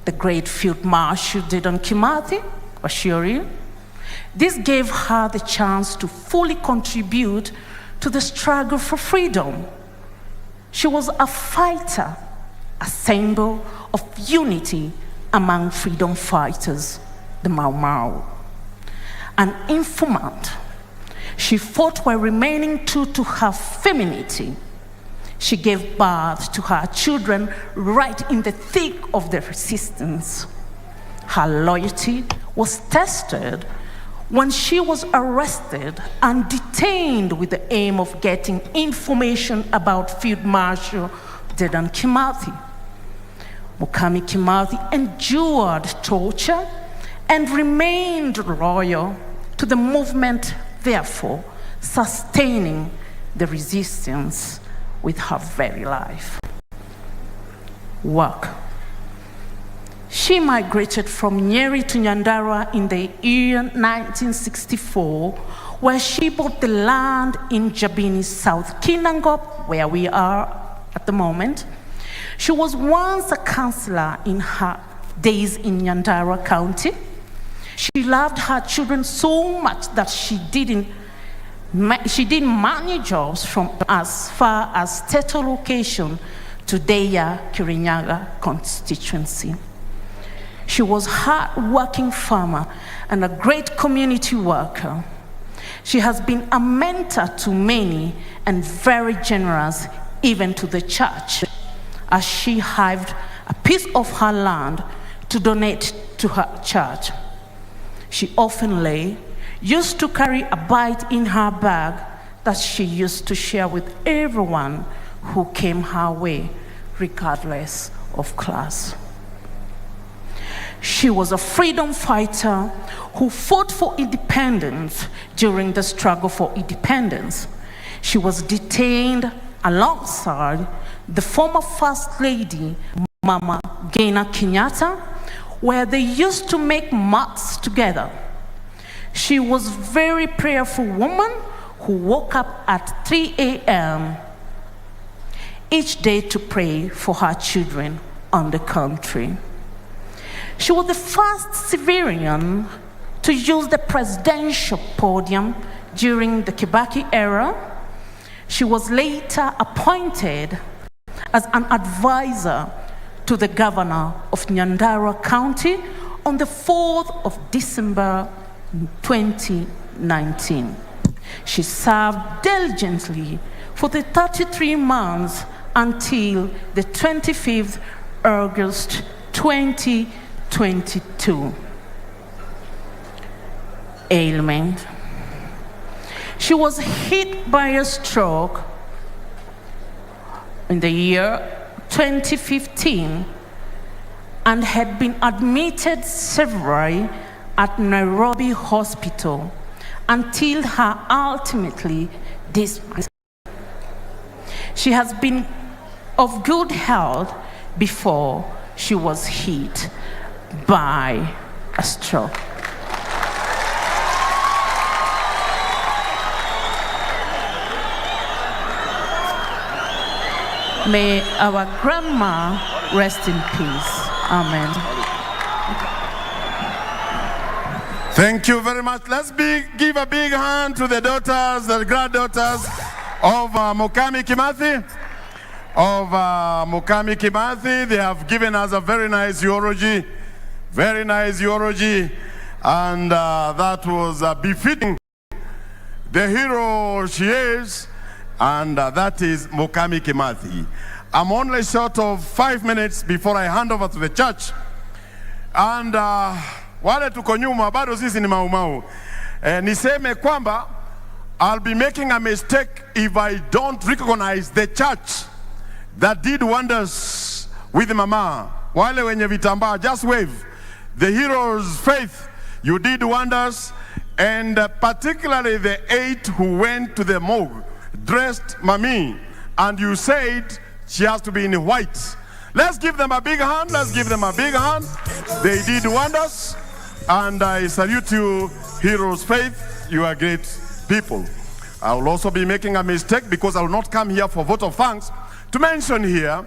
the great Field Marshal Dedan Kimathi, Washiri. This gave her the chance to fully contribute to the struggle for freedom. She was a fighter, a symbol of unity among freedom fighters, the Mau Mau. An informant, she fought while remaining true to her femininity. She gave birth to her children right in the thick of the resistance. Her loyalty was tested when she was arrested and detained with the aim of getting information about Field Marshal Dedan Kimathi. Mukami Kimathi endured torture and remained loyal to the movement, therefore sustaining the resistance with her very life. Work. She migrated from Nyeri to Nyandarua in the year 1964, where she bought the land in Jabini, South Kinangop, where we are at the moment. She was once a councillor in her days in Nyandarua County. She loved her children so much that she did many jobs from as far as Teto location to Deya Kirinyaga constituency. She was a hard-working farmer and a great community worker. She has been a mentor to many and very generous even to the church, as she hived a piece of her land to donate to her church. She often used to carry a bite in her bag that she used to share with everyone who came her way, regardless of class. She was a freedom fighter who fought for independence during the struggle for independence. She was detained alongside the former First Lady, Mama Gaina Kenyatta, where they used to make marks together. She was a very prayerful woman who woke up at 3 a.m. each day to pray for her children on the country. She was the first civilian to use the presidential podium during the Kibaki era. She was later appointed as an advisor to the governor of Nyandarua County on the 4th of December 2019. She served diligently for the 33 months until the 25th August 2022. Ailment. She was hit by a stroke in the year 2015 and had been admitted severally at Nairobi Hospital until her ultimately dismissal. She has been of good health before she was hit by a stroke. May our grandma rest in peace. Amen. Thank you very much. Let's give a big hand to the daughters, the granddaughters of Mukami Kimathi. Mukami Kimathi. They have given us a very nice eulogy. Very nice eulogy. And that was befitting the hero she is. And that is Mukami Kimathi. I'm only short of 5 minutes before I hand over to the church. And wale tuko nyuma bado sisi ni maumau. Niseme kwamba I'll be making a mistake if I don't recognize the church that did wonders with mama. Wale wenye vitambaa, just wave. The heroes' faith, you did wonders. And particularly the 8 who went to the morgue, dressed Mami, and you said she has to be in white. Let's give them a big hand. Let's give them a big hand. They did wonders. And I salute you, heroes' faith. You are great people. I will also be making a mistake because I will not come here for vote of thanks to mention here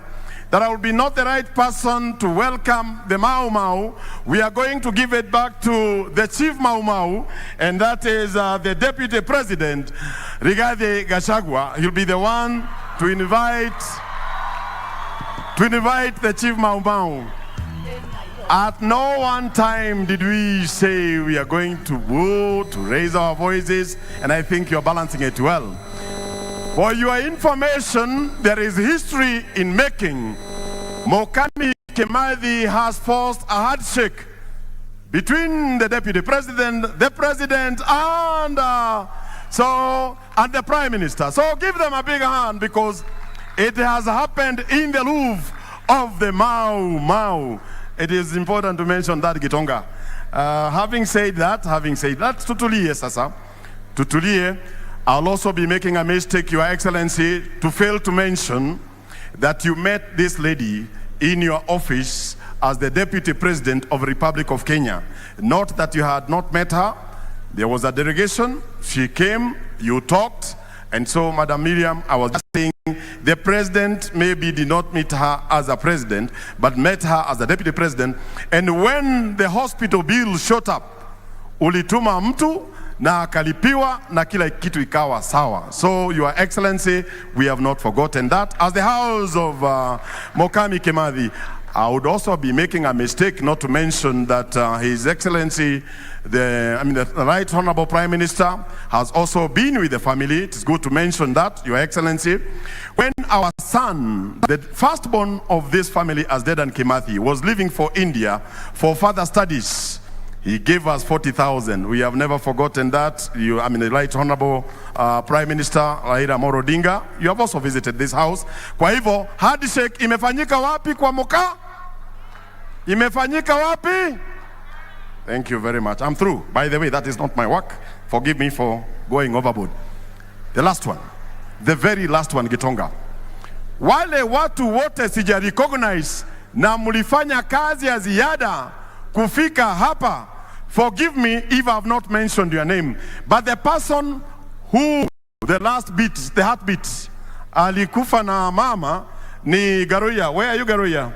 that I will be not the right person to welcome the Mau Mau. We are going to give it back to the Chief Mau Mau, and that is the Deputy President, Rigathi Gachagua. He'll be the one to invite the Chief Mau Mau. At no one time did we say we are going to woo, to raise our voices, and I think you're balancing it well. For your information, there is history in making. Mukami Kimathi has forced a handshake between the Deputy President, the President, and the Prime Minister. So give them a big hand because it has happened in the Louvre of the Mau Mau. It is important to mention that, Gitonga. Having said that, tutulie sasa, tutulie. I'll also be making a mistake, Your Excellency, to fail to mention that you met this lady in your office as the Deputy President of the Republic of Kenya. Not that you had not met her. There was a delegation. She came, you talked. And so, Madam Miriam, I was just saying, the President maybe did not meet her as a President, but met her as a Deputy President. And when the hospital bill showed up, ulituma mtu, na akalipiwa na kila kitu ikawa sawa. So, Your Excellency, we have not forgotten that. As the house of Mukami Kimathi, I would also be making a mistake not to mention that His Excellency, the Right Honorable Prime Minister, has also been with the family. It is good to mention that, Your Excellency. When our son, the firstborn of this family, as Dedan Kimathi, was leaving for India for further studies, he gave us 40,000. We have never forgotten that. The Right Honorable Prime Minister Raila Amolo Odinga, you have also visited this house. Kwa hivyo, handshake imefanyika wapi kwa Muka? Imefanyika wapi? Thank you very much. I'm through. By the way, that is not my work. Forgive me for going overboard. The last one. The very last one, Gitonga. Wale watu wote sija recognize na mulifanya kazi ya ziada kufika hapa. Forgive me if I have not mentioned your name. But the person who, the last beat, the heartbeat, alikufa na mama ni Garuya. Where are you, Garuya?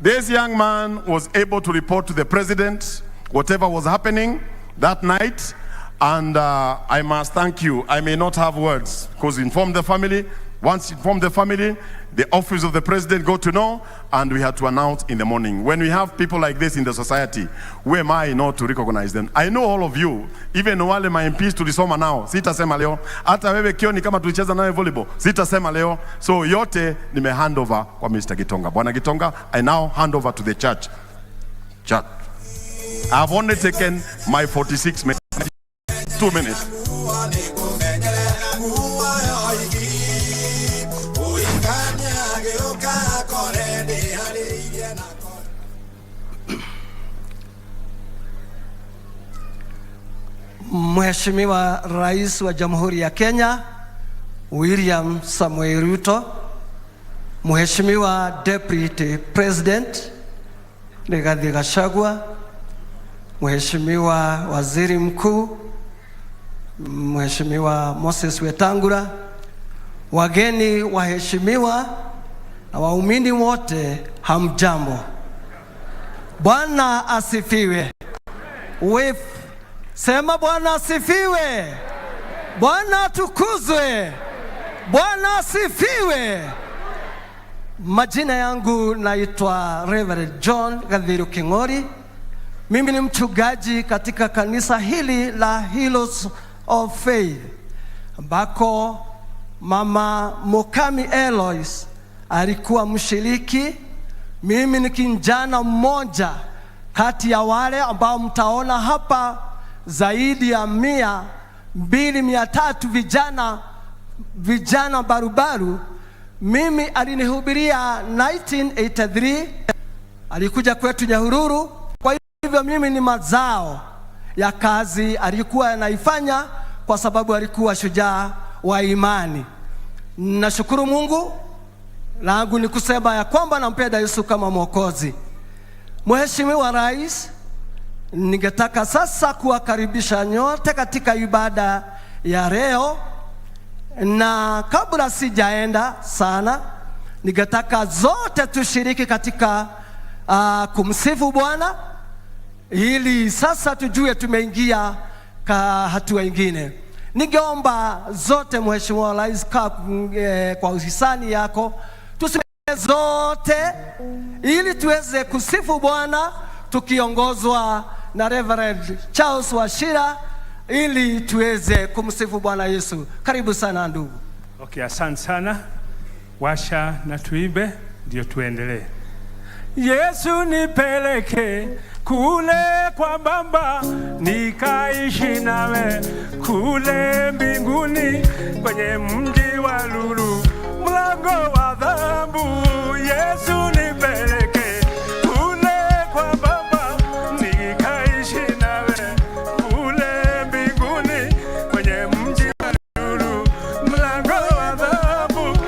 This young man was able to report to the President whatever was happening that night. And I must thank you. I may not have words because inform the family Once informed the family, the office of the president got to know, and we had to announce in the morning. When we have people like this in the society, who am I not to recognize them? I know all of you, even wale my MPs tulisoma nao, sitasema leo. Hata wewe Kioni kama tulicheza nawe volleyball, sitasema leo. So yote nime hand over kwa Mr. Gitonga. Bwana Gitonga, I now hand over to the church. Church. I've only taken my 46 minutes. 2 minutes. Mheshimiwa Rais wa Jamhuri ya Kenya William Samoei Ruto, Mheshimiwa Deputy President Rigathi Gachagua, Mheshimiwa Waziri Mkuu Mheshimiwa Moses Wetangula, wageni waheshimiwa na waumini wote, hamjambo. Bwana asifiwe. Sema Bwana asifiwe. Bwana atukuzwe. Bwana asifiwe. Majina yangu naitwa Reverend John Gadhiru King'ori. Mimi ni mchungaji katika kanisa hili la Heroes of Faith, ambako Mama Mukami Elois alikuwa mshiriki. Mimi ni kijana mmoja kati ya wale ambao mtaona hapa zaidi ya 200-300 vijana barubaru. Mimi alinihubiria 1983, alikuja kwetu Nyahururu. Kwa hivyo mimi ni mazao ya kazi alikuwa anaifanya, kwa sababu alikuwa shujaa wa imani. Nashukuru Mungu, langu ni kusema ya kwamba nampenda Yesu kama Mwokozi. Mheshimiwa Rais, ningetaka sasa kuwakaribisha nyote katika ibada ya leo, na kabla sijaenda sana, ningetaka zote tushiriki katika kumsifu Bwana, ili sasa tujue tumeingia hatua nyingine. Ningeomba zote Mheshimiwa Rais, kwa uhisani yako tusimame zote ili tuweze kusifu Bwana tukiongozwa na Reverend Charles Washira, ili tuweze kumsifu Bwana Yesu. Karibu sana ndugu. Okay, asante sana. Washa na tuimbe ndio tuendelee. Yesu nipeleke kule kwa Baba, nikaishi nawe kule mbinguni, kwenye mji wa lulu, mlango wa dhahabu. Yesu nipeleke kule kwa Baba, nikaishi nawe kule mbinguni, kwenye mji wa lulu, mlango wa dhahabu.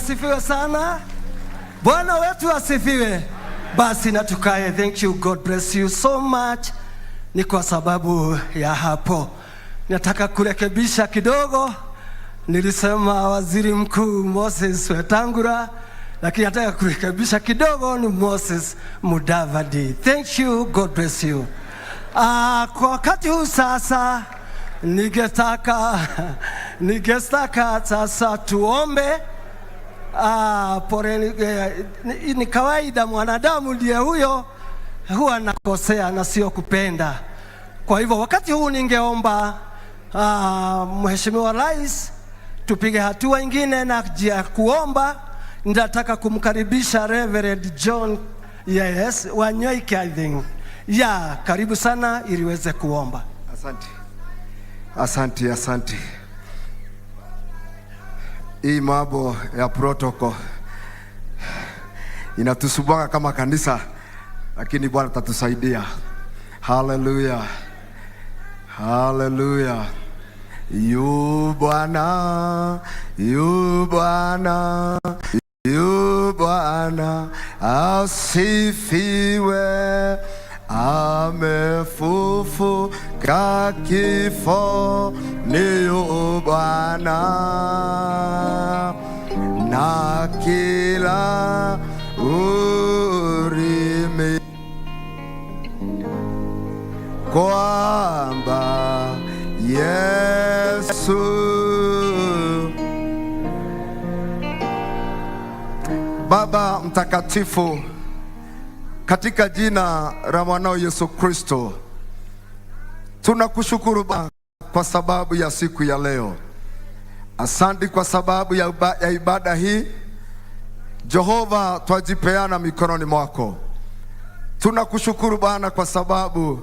asifiwe sana. Bwana wetu asifiwe. Basi na tukae. Thank you, God bless you so much. Ni kwa sababu ya hapo nataka kurekebisha kidogo. Nilisema Waziri Mkuu Moses Wetangula, lakini nataka kurekebisha kidogo, ni Moses Mudavadi. Thank you, God bless you. Kwa wakati huu sasa ningetaka sasa tuombe. Ni kawaida mwanadamu ndiye huyo huwa nakosea na sio kupenda. Kwa hivyo wakati huu ningeomba Mheshimiwa Rais tupige hatua ingine na jia kuomba. Nitataka kumkaribisha Reverend John Wanyoike, I think. Karibu sana ili uweze kuomba. Asante. Hii mambo ya protocol inatusubanga kama kanisa, lakini Bwana atatusaidia. Hallelujah. Yu Bwana asifiwe. Amefufuka kifo, ni yu Bwana, na kila ulimi kwamba Yesu. Baba mtakatifu, katika jina la mwanao Yesu Kristo, tunakushukuru kwa sababu ya siku ya leo. Asante kwa sababu ya ibada hii. Jehova, twajipeana mikononi mwako. Tunakushukuru Bwana kwa sababu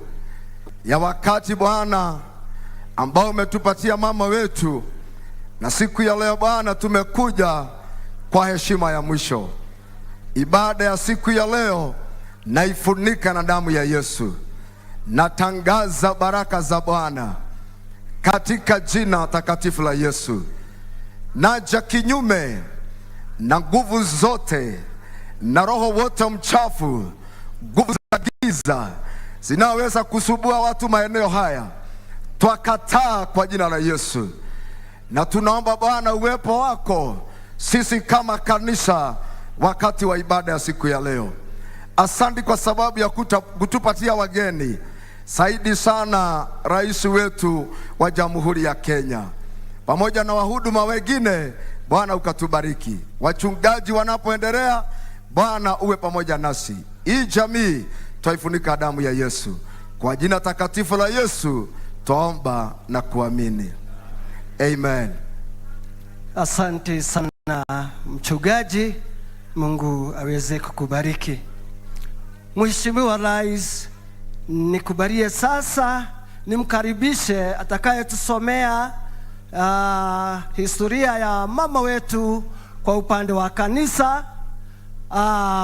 ya wakati Bwana ambao umetupatia mama wetu, na siku ya leo Bwana tumekuja kwa heshima ya mwisho. Ibada ya siku ya leo naifunika na damu ya Yesu. Natangaza baraka za Bwana katika jina takatifu la Yesu. Naja kinyume na nguvu zote na roho wote mchafu, nguvu za giza zinaweza kusubua watu maeneo haya. Twakataa kwa jina la Yesu. Na tunaomba Bwana uwepo wako sisi kama kanisa wakati wa ibada ya siku ya leo. Asante kwa sababu ya kutupatia wageni. Saidi sana rais wetu wa Jamhuri ya Kenya, pamoja na wahuduma wengine. Bwana ukatubariki. Wachungaji wanapoendelea, Bwana uwe pamoja nasi. Hii jamii twaifunika damu ya Yesu. Kwa jina takatifu la Yesu twaomba na kuamini. Amen. Asante sana mchungaji. Mungu aweze kukubariki. Mheshimiwa Rais, nikubalie sasa nimkaribishe atakayetusomea historia ya mama wetu kwa upande wa kanisa,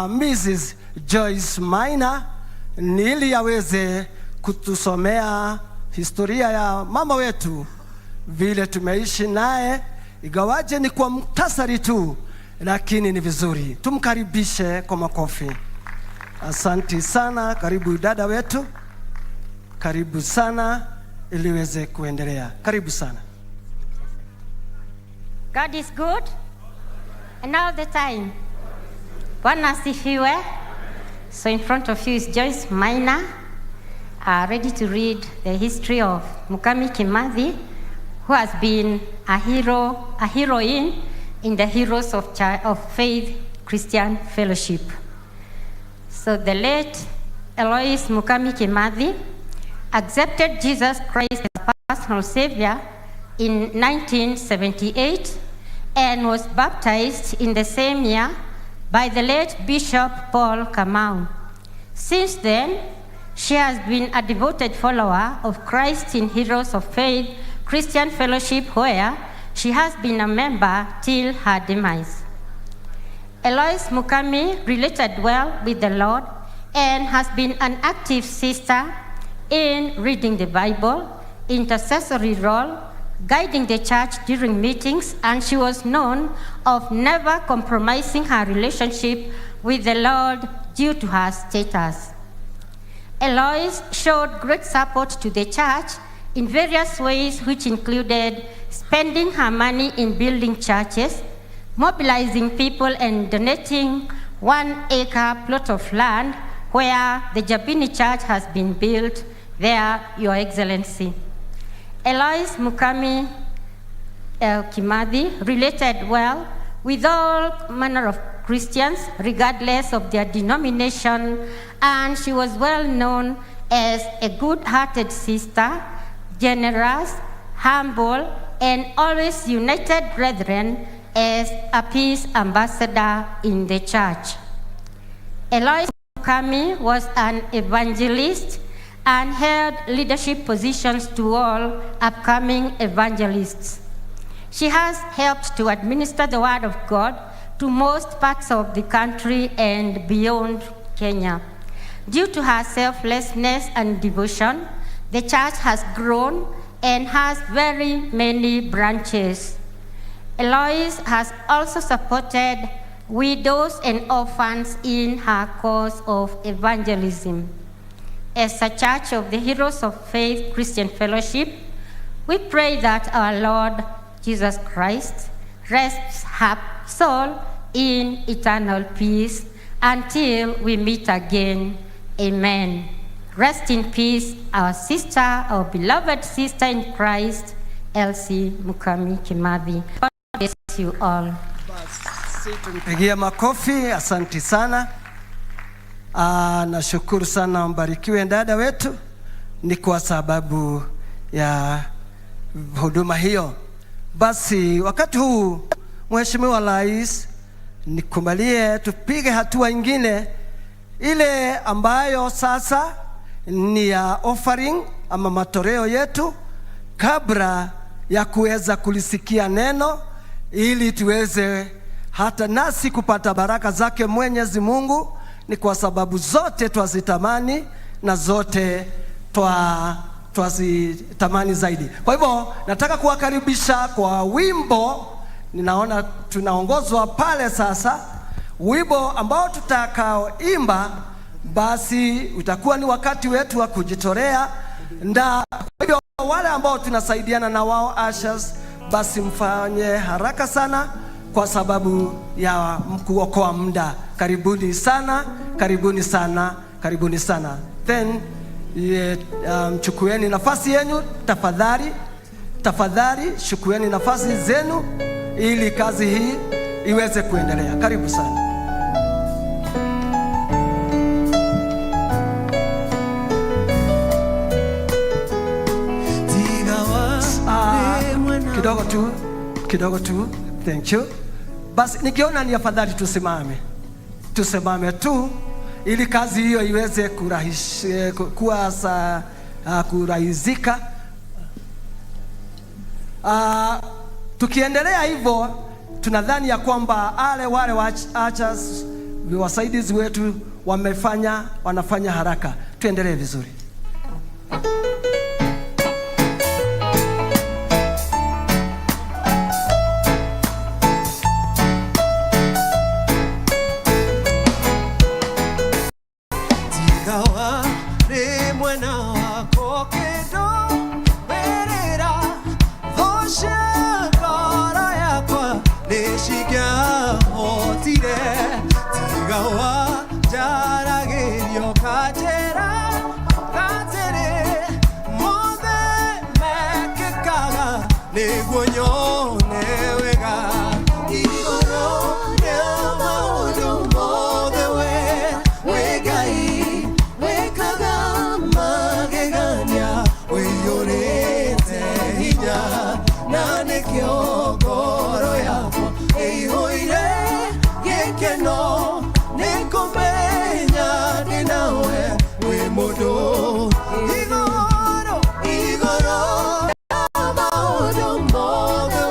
Mrs. Joyce Maina, ili aweze kutusomea historia ya mama wetu vile tumeishi naye, igawaje ni kwa muktasari tu, lakini ni vizuri. Tumkaribishe kwa makofi. Asante sana. Karibu dada wetu, karibu sana ili uweze kuendelea. Karibu sana. God is good and all the time. Bwana asifiwe. So in front of you is Joyce Maina, ready to read the history of Mukami Kimathi, who has been a heroine in the Heroes of Faith Christian Fellowship. So the late Eloise Mukami Kimathi accepted Jesus Christ as a personal savior in 1978 and was baptized in the same year by the late Bishop Paul Kamau. Since then, she has been a devoted follower of Christ in Heroes of Faith Christian Fellowship, where she has been a member till her demise. Eloise Mukami related well with the Lord and has been an active sister in reading the Bible, intercessory role, guiding the church during meetings, and she was known of never compromising her relationship with the Lord due to her status. Eloise showed great support to the church in various ways, which included spending her money in building churches, mobilizing people, and donating 1-acre plot of land where the Jabini Church has been built there, Your Excellency. Eloise Mukami Kimathi related well with all manner of Christians, regardless of their denomination, and she was well known as a good-hearted sister, generous, humble, and always united brethren as a peace ambassador in the church. Eloise Mukami was an evangelist and held leadership positions to all upcoming evangelists. She has helped to administer the word of God to most parts of the country and beyond Kenya. Due to her selflessness and devotion, the church has grown and has very many branches. Eloise has also supported widows and orphans in her cause of evangelism. As a Church of the Heroes of Faith Christian Fellowship, we pray that our Lord Jesus Christ rests her soul in eternal peace until we meet again. Amen. Rest in peace, our sister, our beloved sister in Christ, Elsie Mukami Kimathi. God bless you all. Tumpigie makofi, asanti sana. Nashukuru sana, mbarikiwe dada wetu, ni kwa sababu ya huduma hiyo. Basi wakati huu Mheshimiwa Rais, nikubalie tupige hatua ingine ile ambayo sasa ni ya offering ama matoleo yetu, kabla ya kuweza kulisikia neno, ili tuweze hata nasi kupata baraka zake Mwenyezi Mungu. Ni kwa sababu zote twazitamani na zote twazitamani zaidi. Kwa hivyo nataka kuwakaribisha kwa wimbo. Ninaona tunaongozwa pale sasa, wimbo ambao tutakaoimba, basi utakuwa ni wakati wetu wa kujitolea. Kwa hivyo wale ambao tunasaidiana na wao ushers, basi mfanye haraka sana kwa sababu ya kuokoa muda. Karibuni sana, karibuni sana, karibuni sana. Then chukueni nafasi yenu tafadhali, tafadhali chukueni nafasi zenu ili kazi hii iweze kuendelea. Karibu sana. Kidogo tu, thank you. Basi nikiona ni afadhali tusimame tu ili kazi hiyo iweze kurahizika. Tukiendelea hivyo, tunadhani ya kwamba wale archers, wasaidizi wetu wanafanya haraka. Tuendelee vizuri. Igoro, igoro, ama odo modo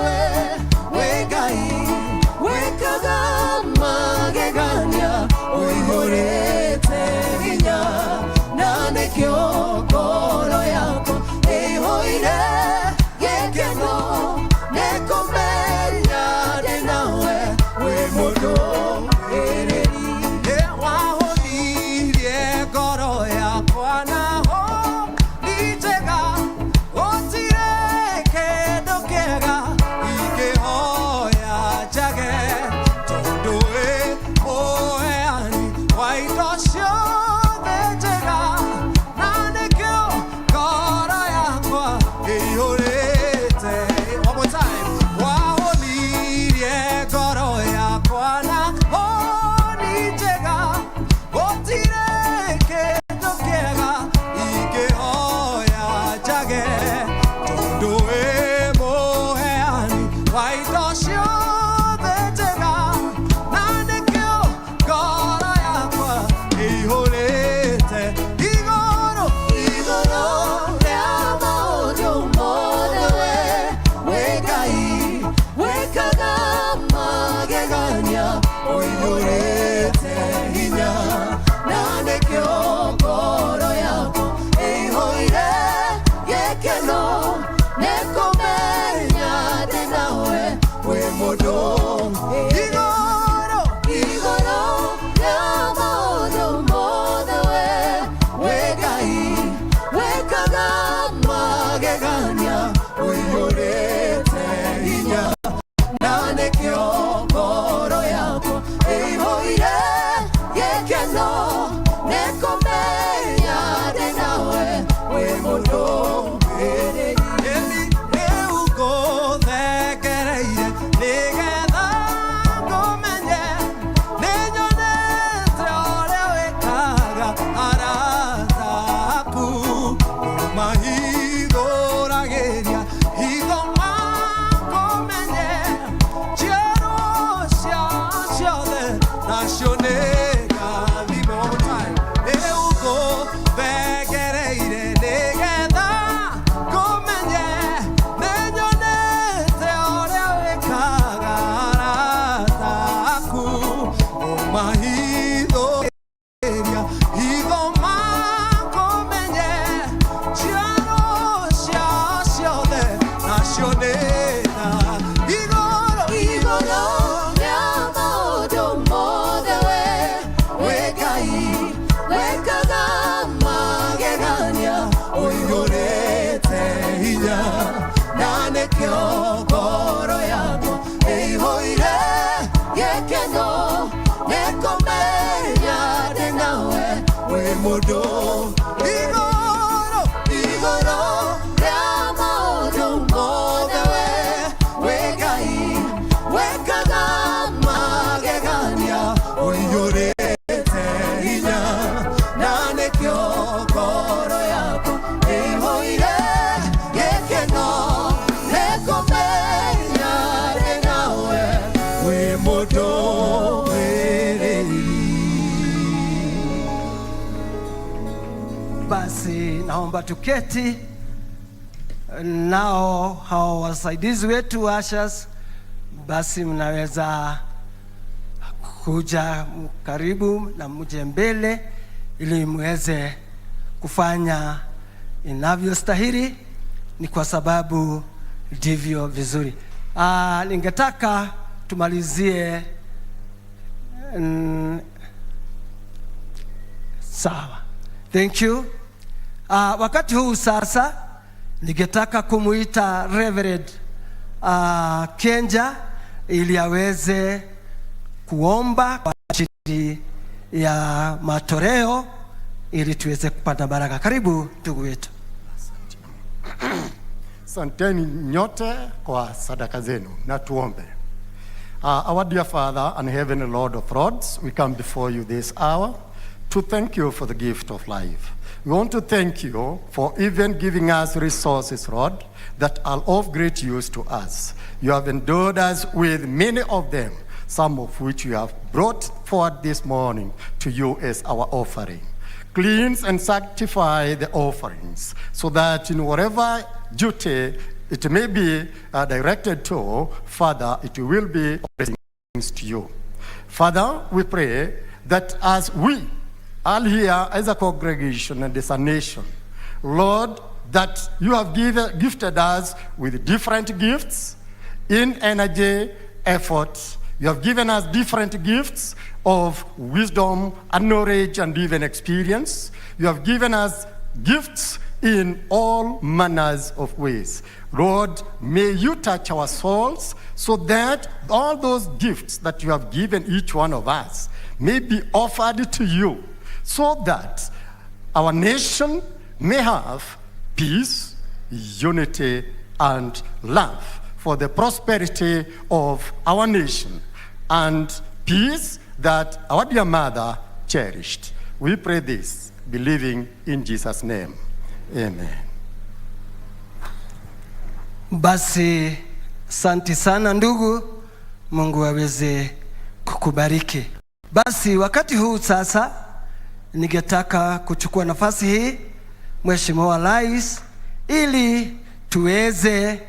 kiogoro yako eihoire gekeno nekomenya denawe we mudo igoro rama odongoda we gai we kagama gegania oyore tehinya nane kiogoro yako eihoire gekeno nekomenya denawe we mudo. Basi naomba tuketi. Nao hao wasaidizi wetu ushers, basi mnaweza kuja karibu na mje mbele ili muweze kufanya inavyostahili, ni kwa sababu ndivyo vizuri. Ningetaka tumalizie sawa. Thank you. Wakati huu sasa ningetaka kumuita Reverend Kenja ili aweze kuomba kwa ajili ya matoleo ili tuweze kupata baraka. Karibu ndugu wetu. Asanteni nyote kwa sadaka zenu. Na tuombe. Our dear Father and Heavenly Lord of Lords, we come before you this hour to thank you for the gift of life. We want to thank you for even giving us resources, Lord, that are of great use to us. You have endured us with many of them, some of which you have brought forward this morning to you as our offering. Cleanse and sanctify the offerings so that in whatever duty it may be directed to, Father, it will be blessings to you. Father, we pray that as we all here as a congregation and as a nation, Lord, that you have gifted us with different gifts in energy, effort. You have given us different gifts of wisdom and knowledge and even experience. You have given us gifts in all manners of ways. Lord, may you touch our souls so that all those gifts that you have given each one of us may be offered to you, so that our nation may have peace, unity, and love for the prosperity of our nation, and peace that our dear mother cherished. We pray this, believing in Jesus' name. Amen. Basi, asante sana ndugu, Mungu aweze kukubariki. Basi wakati huu sasa, ningetaka kuchukua nafasi hii, Mheshimiwa Rais, ili tuweze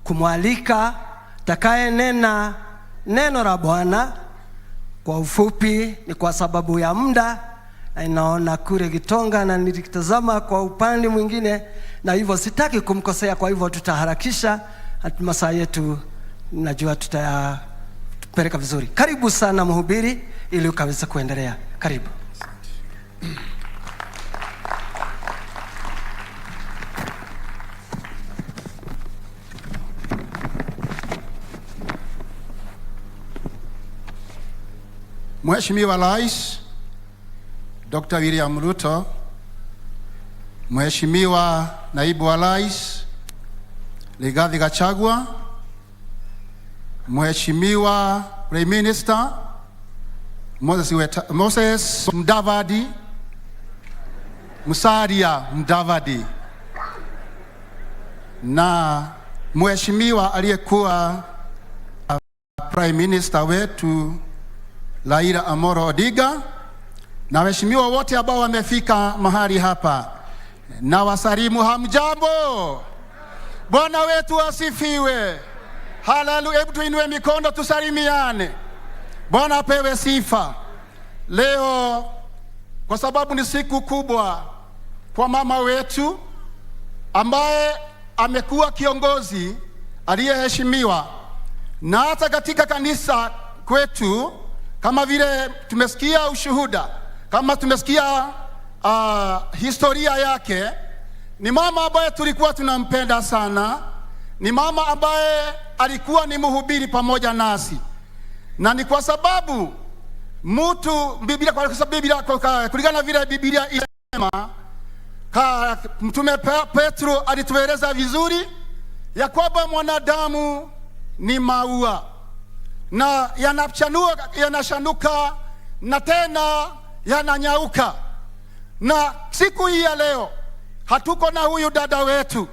kumwalika takaye nena neno la Bwana. Kwa ufupi ni kwa sababu ya muda, na inaona kule Gitonga na nilikitazama kwa upande mwingine, na hivyo sitaki kumkosea, kwa hivyo tutaharakisha masaa yetu, najua tutapeleka vizuri. Karibu sana mhubiri, ili ukaweza kuendelea. Karibu. Mheshimiwa Rais Dr. William Ruto, Mheshimiwa Naibu wa Rais Rigathi Gachagua, Mheshimiwa Prime Minister Moses Mudavadi, Musalia Mudavadi, na Mheshimiwa aliyekuwa Prime Minister wetu Raila Amolo Odinga, na waheshimiwa wote ambao wamefika mahali hapa, na wasalimu hamjambo. Bwana wetu asifiwe. Haleluya. Hebu tuinue mikono tusalimiane. Bwana apewe sifa. Leo kwa sababu ni siku kubwa kwa mama wetu ambaye amekuwa kiongozi aliyeheshimiwa, na hata katika kanisa kwetu, kama vile tumesikia ushuhuda, kama tumesikia historia yake, ni mama ambaye tulikuwa tunampenda sana, ni mama ambaye alikuwa ni mhubiri pamoja nasi, na ni kwa sababu Biblia kulingana na vile Biblia inasema, Mtume Petro alitueleza vizuri ya kwamba mwanadamu ni maua na yanashanuka na tena yananyauka. Na siku hii ya leo hatuko na huyu dada wetu.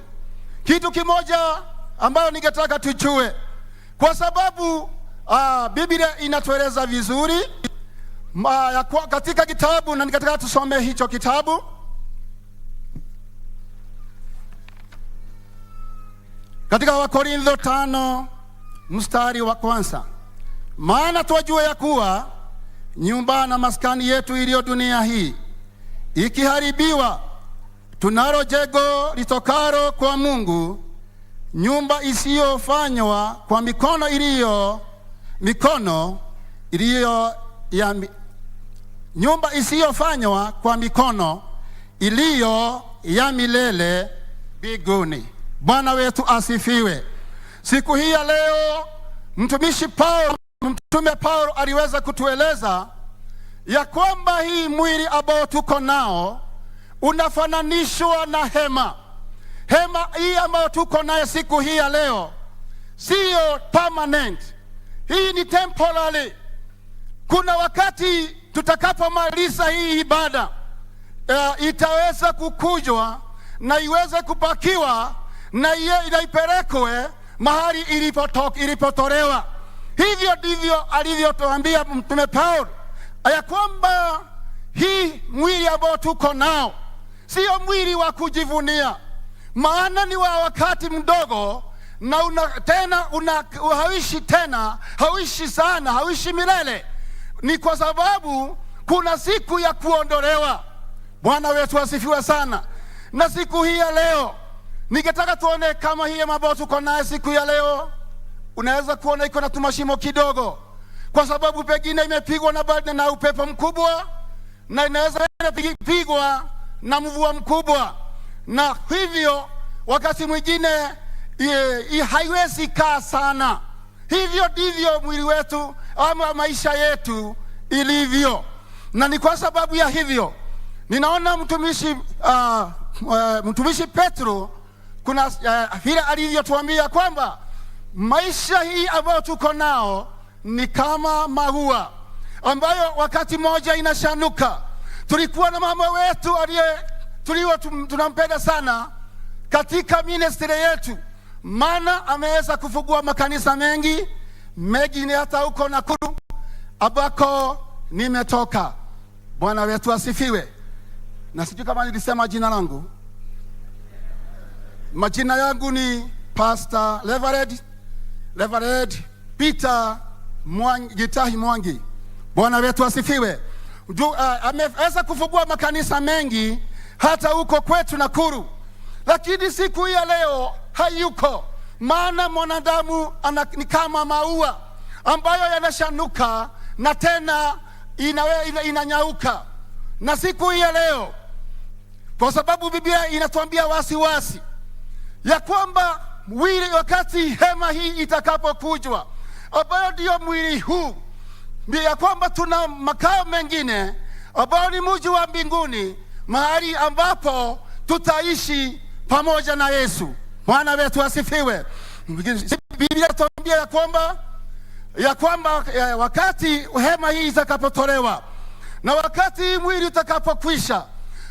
Kitu kimoja ambayo ningetaka tujue, kwa sababu Biblia inatueleza vizuri katika kitabu, na ningetaka tusome hicho kitabu katika Wakorintho 5 mstari wa 1. Maana twajua ya kuwa nyumba na maskani yetu iliyo dunia hii ikiharibiwa, tunalo jengo litokaro kwa Mungu, nyumba isiyofanywa kwa mikono iliyo ya milele mbinguni. Bwana wetu asifiwe. Siku hii ya leo Mtume Paulo aliweza kutueleza ya kwamba hii mwili ambao tuko nao unafananishwa na hema. Hema hii ambayo tuko nayo siku hii ya leo sio permanent, hii ni temporary. Kuna wakati tutakapomaliza hii ibada itaweza kukujwa na iweze kupakiwa na ipelekwe mahali ilipotolewa. Hivyo ndivyo alivyotuambia Mtume Paulo ya kwamba hii mwili ambao tuko nao sio mwili wa kujivunia, maana ni wa wakati mdogo, na hauishi sana, hauishi milele. Ni kwa sababu kuna siku ya kuondolewa. Bwana wetu asifiwe sana. Na siku hii ya leo ningetaka tuone kama hii ambao tuko nayo siku ya leo, unaweza kuona iko na tumashimo kidogo, kwa sababu pengine imepigwa na upepo mkubwa, na inaweza pigwa na mvua mkubwa, na hivyo wakati mwingine haiwezi kaa sana. Hivyo ndivyo mwili wetu ama maisha yetu ilivyo, na ni kwa sababu ya hivyo ninaona mtumishi Petro kuna vile alivyotuambia kwamba maisha hii ambayo tuko nao ni kama maua ambayo wakati moja inashanuka. Tulikuwa na mama wetu tunampenda sana katika ministry yetu, maana ameweza kufungua makanisa mengi ni hata huko Nakuru ambako nimetoka. Bwana wetu asifiwe. Na sijui kama nilisema jina langu. Majina yangu ni Pastor Reverend Peter Gitahi Mwangi. Bwana wetu asifiwe. Ameweza kufungua makanisa mengi hata huko kwetu Nakuru, lakini siku hii ya leo hayuko, maana mwanadamu ni kama maua ambayo yanashanuka na tena inanyauka. Na siku hii ya leo, kwa sababu Biblia inatuambia wasi ya kwamba mwili, wakati hema hii itakapokujwa, ambayo ndio mwili huu, ya kwamba tuna makao mengine ambayo ni mji wa mbinguni, mahali ambapo tutaishi pamoja na Yesu. Bwana wetu asifiwe. Biblia inatuambia ya kwamba wakati hema hii itakapotolewa na wakati mwili utakapokwisha,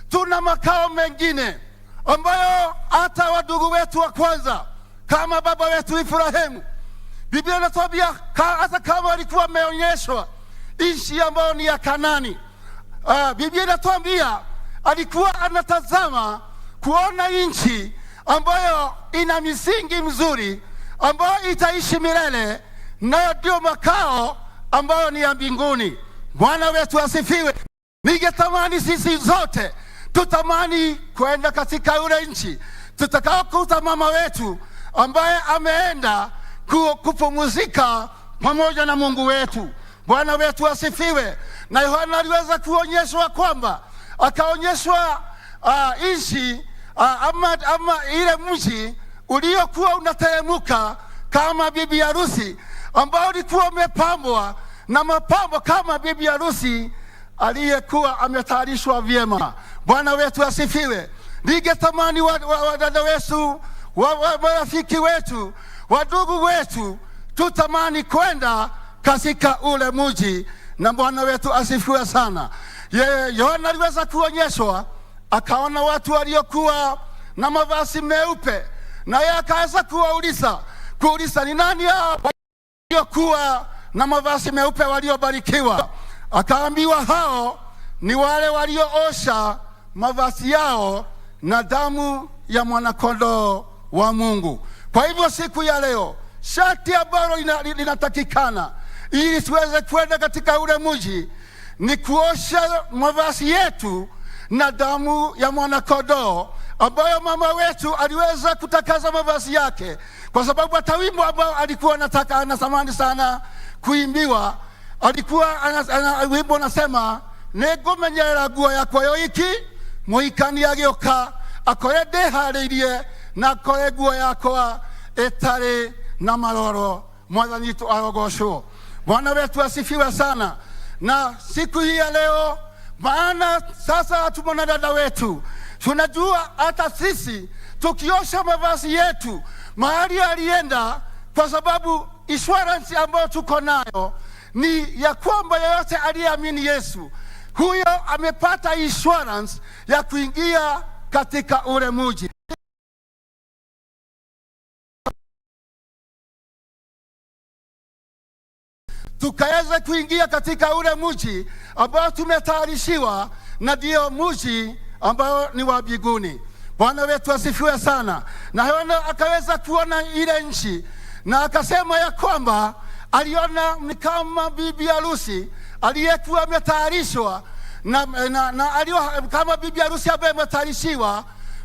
tuna makao mengine ambayo hata wadugu wetu wa kwanza kama baba wetu Ibrahimu, Biblia inatuambia hata kama alikuwa ameonyeshwa nchi ambayo ni ya Kanani, Biblia inatuambia alikuwa anatazama kuona nchi ambayo ina misingi mzuri ambayo itaishi milele, nayo ndio makao ambayo ni ya mbinguni. Bwana wetu asifiwe. Ningetamani sisi zote tutamani kwenda katika ule nchi tutakaokuta mama wetu ambaye ameenda kupumzika pamoja na Mungu wetu. Bwana wetu asifiwe. Na Yohana aliweza kuonyeshwa kwamba akaonyeshwa nchi ama ile mji uliokuwa unateremuka kama bibi harusi, ambao ulikuwa umepambwa na mapambo kama bibi harusi aliyekuwa ametayarishwa vyema. Bwana wetu asifiwe. Ningetamani wadada wetu, marafiki wetu, wadugu wetu, tutamani kwenda katika ule mji, na Bwana wetu asifiwe sana. Yohana aliweza kuonyeshwa, akaona watu waliokuwa na mavazi meupe, na yeye akaweza kuuliza ni nani hao waliokuwa na mavazi meupe waliobarikiwa? Akaambiwa hao ni wale walioosha mavazi yao na damu ya mwanakondoo wa Mungu. Kwa hivyo siku ya leo, sharti ambalo linatakikana ili tuweze kwenda katika ule mji ni kuosha mavazi yetu na damu ya mwanakondoo, ambayo mama wetu aliweza kutakaza mavazi yake, kwa sababu hata wimbo ambao alikuwa anatamani sana kuimbiwa, alikuwa wimbo unasema, nigumenyerera nguo yakwa yo iki muhikani agioka akore ndeharĩirie na akore nguo yakwa ĩtarĩ na maroro. Mwathani tu arogocwo. Bwana wetu asifiwe sana. Na siku hii ya leo, maana sasa tumona dada wetu, tunajua hata sisi tukiosha mavazi yetu mahali alienda, kwa sababu insurance ambayo tuko nayo ni ya kwamba yeyote aliyeamini Yesu, huyo amepata insurance ya kuingia katika ule mji. Tukaweza kuingia katika ule mji ambao tumetayarishiwa, na ndio mji ambao ni wa mbinguni. Bwana wetu asifiwe sana. Na Yohana akaweza kuona ile nchi, na akasema ya kwamba aliona ni kama bibi harusi aliyekuwa ametayarishwa na kama bibi harusi ambaye ametayarishiwa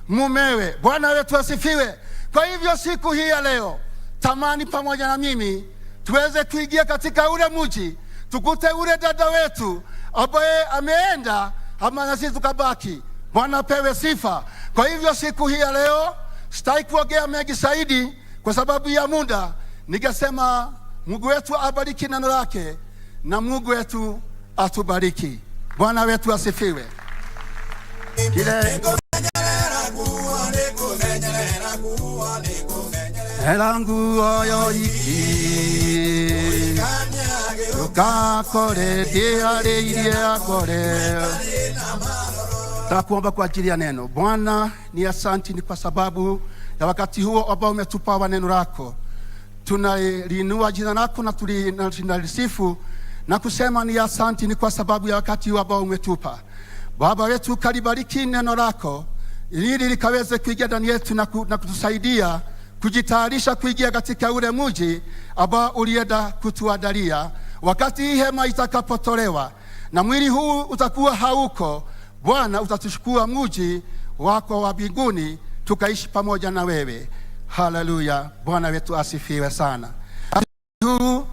mumewe. Bwana wetu asifiwe. Kwa hivyo siku hii ya leo, tamani pamoja na mimi tuweze kuingia katika ule mji, tukute ule dada wetu ambaye ameenda, ama na sisi tukabaki. Bwana pewe sifa. Kwa hivyo siku hii ya leo sitaki kuongea mengi zaidi kwa sababu ya muda. Ningesema Mungu wetu abariki neno lake, na Mungu wetu atubariki. Bwana wetu asifiwe. Elangu oyo iki ukakore diareirie akore. Takuomba kwa ajili ya neno. Bwana, ni asanti ni kwa sababu ya wakati huo ambao umetupa neno lako. Tunaliinua jina lako na tunalisifu na kusema ni asanti ni kwa sababu ya wakati huo ambao umetupa. Baba wetu, kalibariki neno lako ili likaweze kuingia ndani yetu na kutusaidia kujitayarisha kuingia katika ule mji ambao ulienda kutuandalia. Wakati hii hema itakapotolewa na mwili huu utakuwa hauko, Bwana utatuchukua mji wako wa mbinguni tukaishi pamoja na wewe. Haleluya. Bwana wetu asifiwe sana. Huu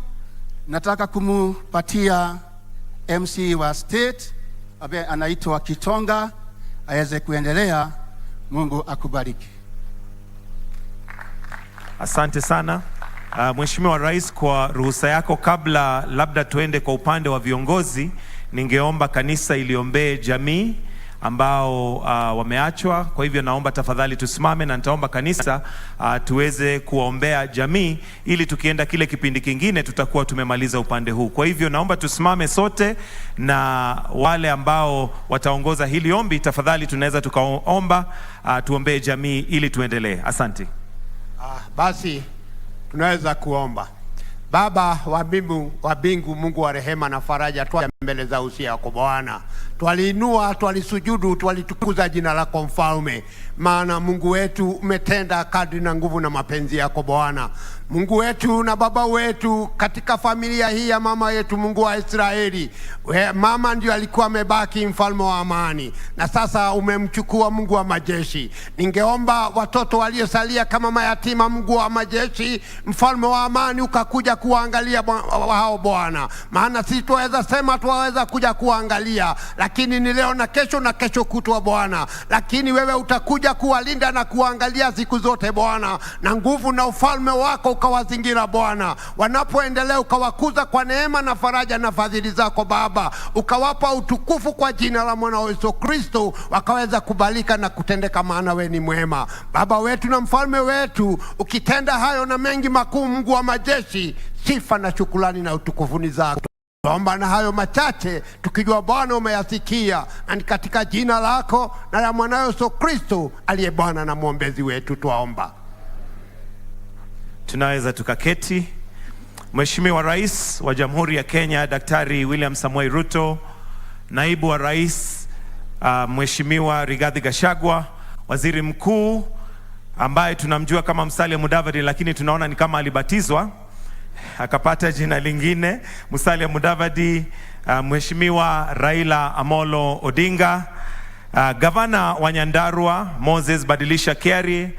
nataka kumupatia MC wa state ambaye anaitwa Kitonga aweze kuendelea. Mungu akubariki. Asante sana Mheshimiwa Rais kwa ruhusa yako. Kabla labda tuende kwa upande wa viongozi, ningeomba kanisa iliombee jamii ambao wameachwa. Kwa hivyo naomba tafadhali tusimame, na nitaomba kanisa tuweze kuombea jamii, ili tukienda kile kipindi kingine tutakuwa tumemaliza upande huu. Kwa hivyo naomba tusimame sote, na wale ambao wataongoza hili ombi tafadhali tunaweza tukaomba tuombee jamii ili tuendelee. Asante. Basi tunaweza kuomba. Baba wa mbingu, Mungu wa rehema na faraja, twa mbele za uso wako Bwana. Twaliinua, twalisujudu, twalitukuza jina lako Mfalme, maana Mungu wetu umetenda kadri na nguvu na mapenzi yako Bwana. Mungu wetu na Baba wetu, katika familia hii ya mama yetu, Mungu wa Israeli, mama ndio alikuwa amebaki mfalme wa amani, na sasa umemchukua Mungu wa majeshi. Ningeomba watoto waliosalia kama mayatima, Mungu wa majeshi, mfalme wa amani, ukakuja kuangalia hao Bwana, maana sisi tuweza sema tuweza kuja kuangalia, lakini ni leo na kesho kutwa Bwana, lakini wewe utakuja kuwalinda na kuangalia siku zote Bwana, na nguvu na ufalme wako ukawazingira Bwana, wanapoendelea ukawakuza kwa neema na faraja na fadhili zako Baba, ukawapa utukufu kwa jina la mwana wa Yesu Kristo, wakaweza kubalika na kutendeka, maana wewe ni mwema Baba wetu na mfalme wetu, ukitenda hayo na mengi makuu, Mungu wa majeshi, sifa na shukrani na utukufu ni zako. Tuomba na hayo machache tukijua Bwana umeyasikia, na ni katika jina lako na la mwana Yesu Kristo aliye Bwana na mwombezi wetu tuomba. Tunaweza tukaketi. Mheshimiwa Rais wa Jamhuri ya Kenya Daktari William Samoei Ruto, Naibu wa Rais Mheshimiwa Rigathi Gachagua, Waziri Mkuu ambaye tunamjua kama Musalia Mudavadi, lakini tunaona ni kama alibatizwa akapata jina lingine, Musalia Mudavadi, Mheshimiwa Raila Amolo Odinga, Gavana wa Nyandarua Moses Badilisha Kiari,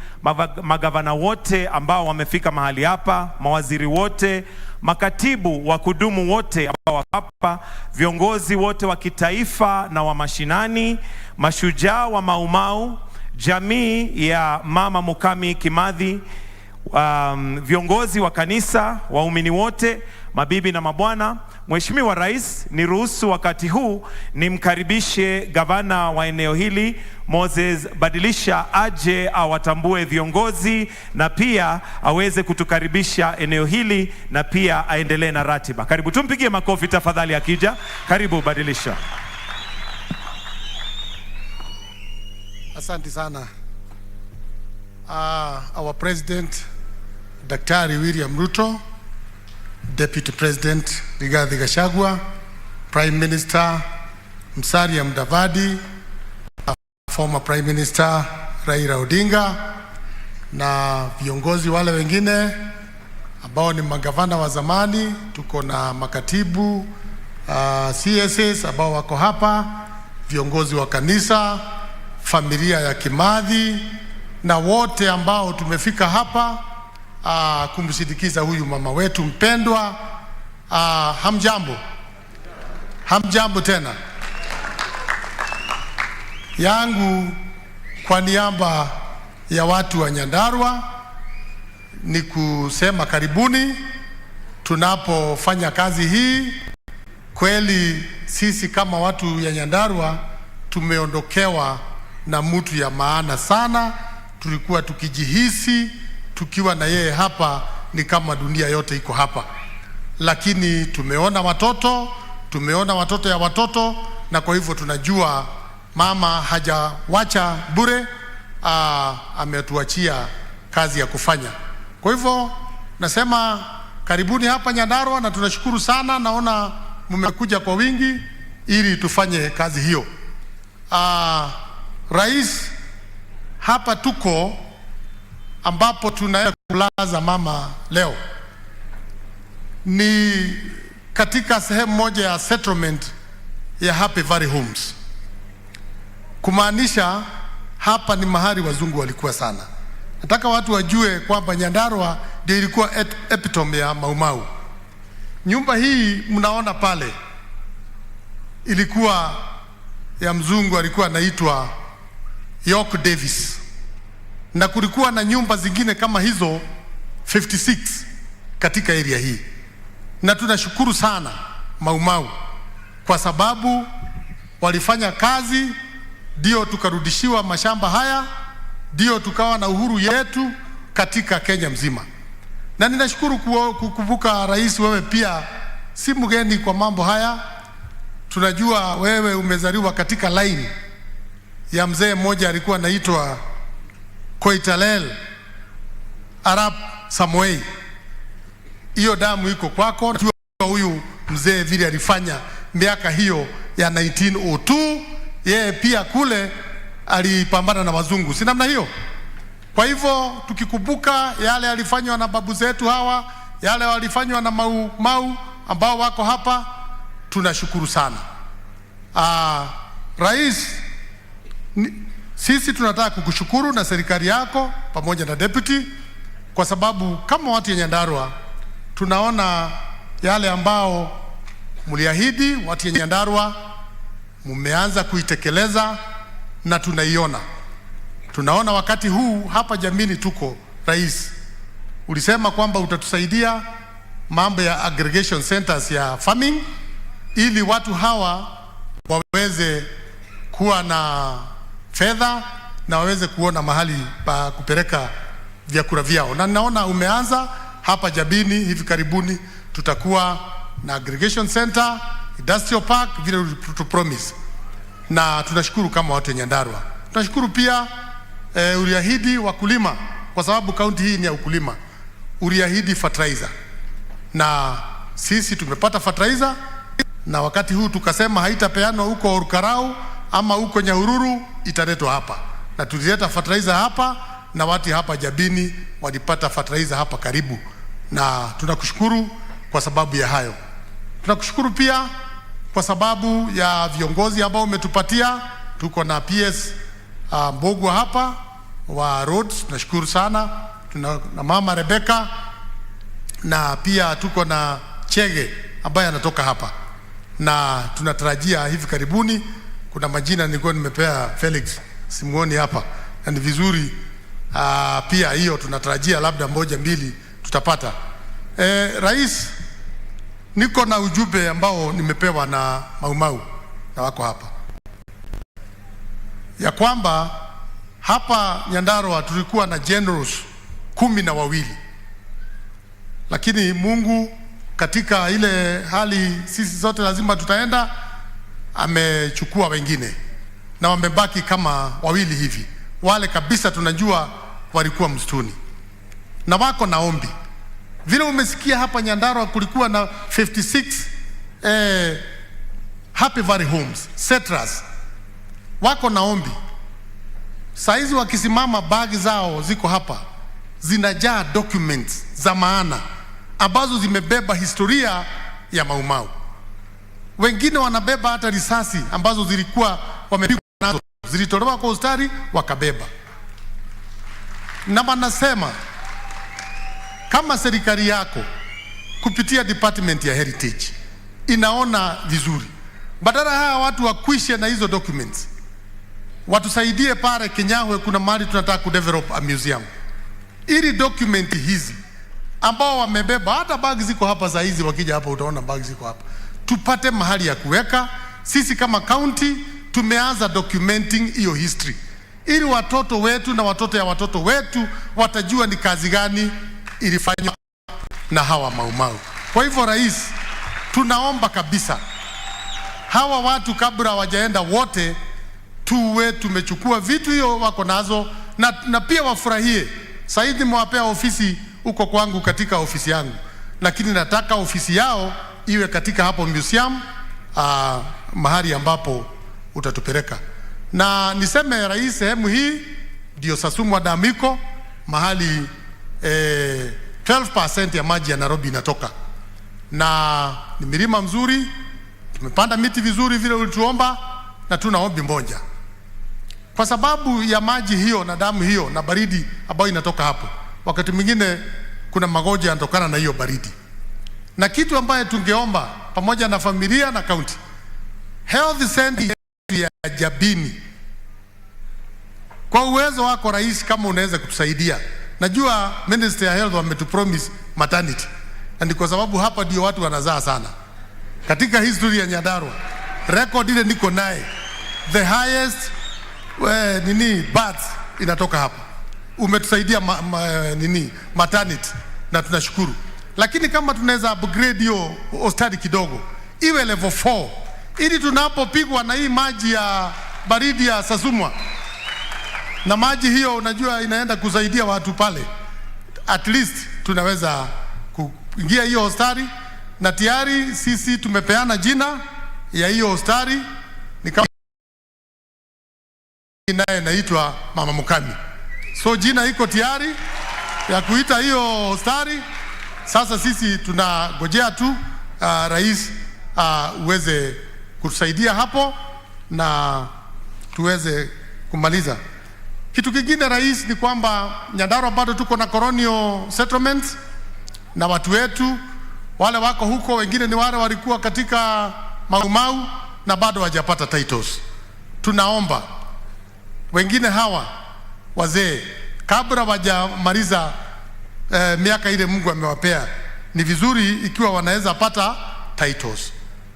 magavana wote ambao wamefika mahali hapa, mawaziri wote, makatibu wa kudumu wote ambao wako hapa, viongozi wote wa kitaifa na wa mashinani, mashujaa wa Maumau, jamii ya Mama Mukami Kimathi, viongozi wa kanisa, waumini wote, mabibi na mabwana. Mheshimiwa Rais, niruhusu wakati huu nimkaribishe gavana wa eneo hili Moses Badilisha aje awatambue viongozi na pia aweze kutukaribisha eneo hili na pia aendelee na ratiba. Karibu, tumpigie makofi tafadhali akija. Karibu Badilisha. Asante sana. Our President Daktari William Ruto, Deputy President Rigathi Gachagua, Prime Minister Musalia Mudavadi, former Prime Minister Raila Odinga, na viongozi wale wengine ambao ni magavana wa zamani. Tuko na makatibu CSS ambao wako hapa, viongozi wa kanisa, familia ya Kimathi, na wote ambao tumefika hapa kumsindikiza huyu mama wetu mpendwa. Hamjambo. Hamjambo tena. Yangu kwa niaba ya watu wa Nyandarua ni kusema karibuni tunapofanya kazi hii. Kweli sisi kama watu ya Nyandarua tumeondokewa na mtu ya maana sana. Tulikuwa tukijihisi tukiwa na yeye hapa ni kama dunia yote iko hapa, lakini tumeona watoto ya watoto, na kwa hivyo tunajua mama hajawacha bure, ametuachia kazi ya kufanya. Kwa hivyo nasema karibuni hapa Nyandarua, na tunashukuru sana. Naona mmekuja kwa wingi ili tufanye kazi hiyo. Rais, hapa tuko ambapo tunaenda kulaza mama leo ni katika sehemu moja ya settlement ya Happy Valley Homes, kumaanisha hapa ni mahali wazungu walikuwa sana. Nataka watu wajue kwamba Nyandarua ndio ilikuwa epitome ya Maumau. Nyumba hii mnaona pale ilikuwa ya mzungu, alikuwa anaitwa York Davis, na kulikuwa na nyumba zingine kama hizo 56 katika area hii. Na tunashukuru sana Maumau kwa sababu walifanya kazi, ndio tukarudishiwa mashamba haya, ndio tukawa na uhuru yetu katika Kenya mzima. Na ninashukuru kukumbuka Rais, wewe pia si mgeni kwa mambo haya. Tunajua wewe umezaliwa katika line ya mzee mmoja alikuwa anaitwa Koitalel Arap Samoei. Hiyo damu iko kwako. Huyu mzee vile alifanya miaka hiyo ya 1902, yeye pia kule alipambana na wazungu, si namna hiyo? Kwa hivyo tukikumbuka yale yalifanywa na babu zetu hawa, yale walifanywa na mau ambao wako hapa, tunashukuru sana. Rais, sisi tunataka kukushukuru na serikali yako pamoja na deputy, kwa sababu kama watu ya Nyandarua tunaona yale ambao mliahidi watu ya Nyandarua mumeanza kuitekeleza na tunaiona. Tunaona wakati huu hapa Jamini tuko, Rais, ulisema kwamba utatusaidia mambo ya aggregation centers ya farming ili watu hawa waweze kuwa na fedha na waweze kuona mahali pa kupeleka vyakula vyao. Na naona umeanza hapa Jabini, hivi karibuni tutakuwa na aggregation center, industrial park vile to promise. Na tunashukuru kama watu wa Nyandarua. Tunashukuru pia uliahidi wakulima, kwa sababu kaunti hii ni ya ukulima. Uliahidi fertilizer. Na sisi tumepata fertilizer, na wakati huu tukasema haitapeanwa huko Orkarau ama huko Nyahururu, italetwa hapa. Na tulileta fertilizer hapa na watu hapa Jabini walipata fertilizer hapa karibu. Na tunakushukuru kwa sababu ya hayo. Tunakushukuru pia kwa sababu ya viongozi ambao umetupatia. Tuko na PS Mbogwa hapa wa roads, tunashukuru sana. Tuna na mama Rebecca, na pia tuko na Chege ambaye anatoka hapa, na tunatarajia hivi karibuni. Kuna majina nilikuwa nimepea Felix simuoni hapa, na ni vizuri pia hiyo tunatarajia labda moja mbili tutapata. Rais, niko na ujumbe ambao nimepewa na Mau na wako hapa, ya kwamba hapa Nyandarua tulikuwa na generals 12, lakini Mungu katika ile hali sisi zote lazima tutaenda, amechukua wengine na wamebaki kama 2 hivi. Wale kabisa tunajua walikuwa msituni na wako na ombi. Vile umesikia hapa Nyandarua kulikuwa na 56 Happy Valley Homes settlers wako na ombi. Saizi wakisimama, bagi zao ziko hapa, zinajaa documents za maana ambazo zimebeba historia ya Mau. Wengine wanabeba hata risasi ambazo zilikuwa wamepigwa nazo, zilitolewa kwa ustari wakabeba. Na wanasema kama serikali yako kupitia department ya heritage inaona vizuri, badala hawa watu wakwishe na hizo documents, watusaidie pale Kenyahwe, kuna mahali tunataka kudevelop a museum, ili document hizi ambao wamebeba, hata bagi ziko hapa saa hizi, wakija hapa utaona bagi ziko hapa, tupate mahali ya kuweka. Sisi kama county tumeanza documenting hiyo history, ili watoto wetu na watoto ya watoto wetu watajua ni kazi gani ilifanywa na hawa Mau. Kwa hivyo Rais, tunaomba kabisa hawa watu kabla hawajaenda wote tuwe tumechukua vitu hiyo wako nazo, na pia wafurahie. Saidi mwapea ofisi huko kwangu katika ofisi yangu, lakini nataka ofisi yao iwe katika hapo museum, mahali ambapo utatupeleka. Na niseme Rais, sehemu hii ndio Sasumwa Damiko, mahali 12% ya maji ya Nairobi inatoka, na ni milima mzuri, tumepanda miti vizuri vile ulituomba, na tuna ombi moja. Kwa sababu ya maji hiyo na damu hiyo na baridi ambayo inatoka hapo, wakati mwingine kuna magonjwa yanatokana na hiyo baridi. Na kitu ambaye tungeomba pamoja na familia na county health center ya Jabini, kwa uwezo wako Rais, kama unaweza kutusaidia. Najua Minister ya Health wametupromise maternity, na ni kwa sababu hapa ndio watu wanazaa sana katika history ya Nyandarua. Record ile niko naye, the highest births inatoka hapa. Umetusaidia maternity na tunashukuru. Lakini kama tunaweza upgrade hiyo hospitali kidogo iwe level 4, ili tunapopigwa na hii maji ya baridi ya Sasumwa, na maji hiyo unajua inaenda kusaidia watu pale, at least tunaweza kuingia hiyo hospitali. Na tayari sisi tumepeana jina ya hiyo hospitali, ni kama inaitwa Mama Mukami. So jina iko tayari ya kuita hiyo stari. Sasa sisi tunagojea tu rais uweze kutusaidia hapo na tuweze kumaliza. Kitu kingine rais ni kwamba Nyandarua bado tuko na colonial settlements na watu wetu wale wako huko, wengine ni wale walikuwa katika Mau na bado hawajapata titles. Tunaomba wengine hawa wazee kabla wajamaliza miaka ile Mungu amewapea, ni vizuri ikiwa wanaweza pata titles.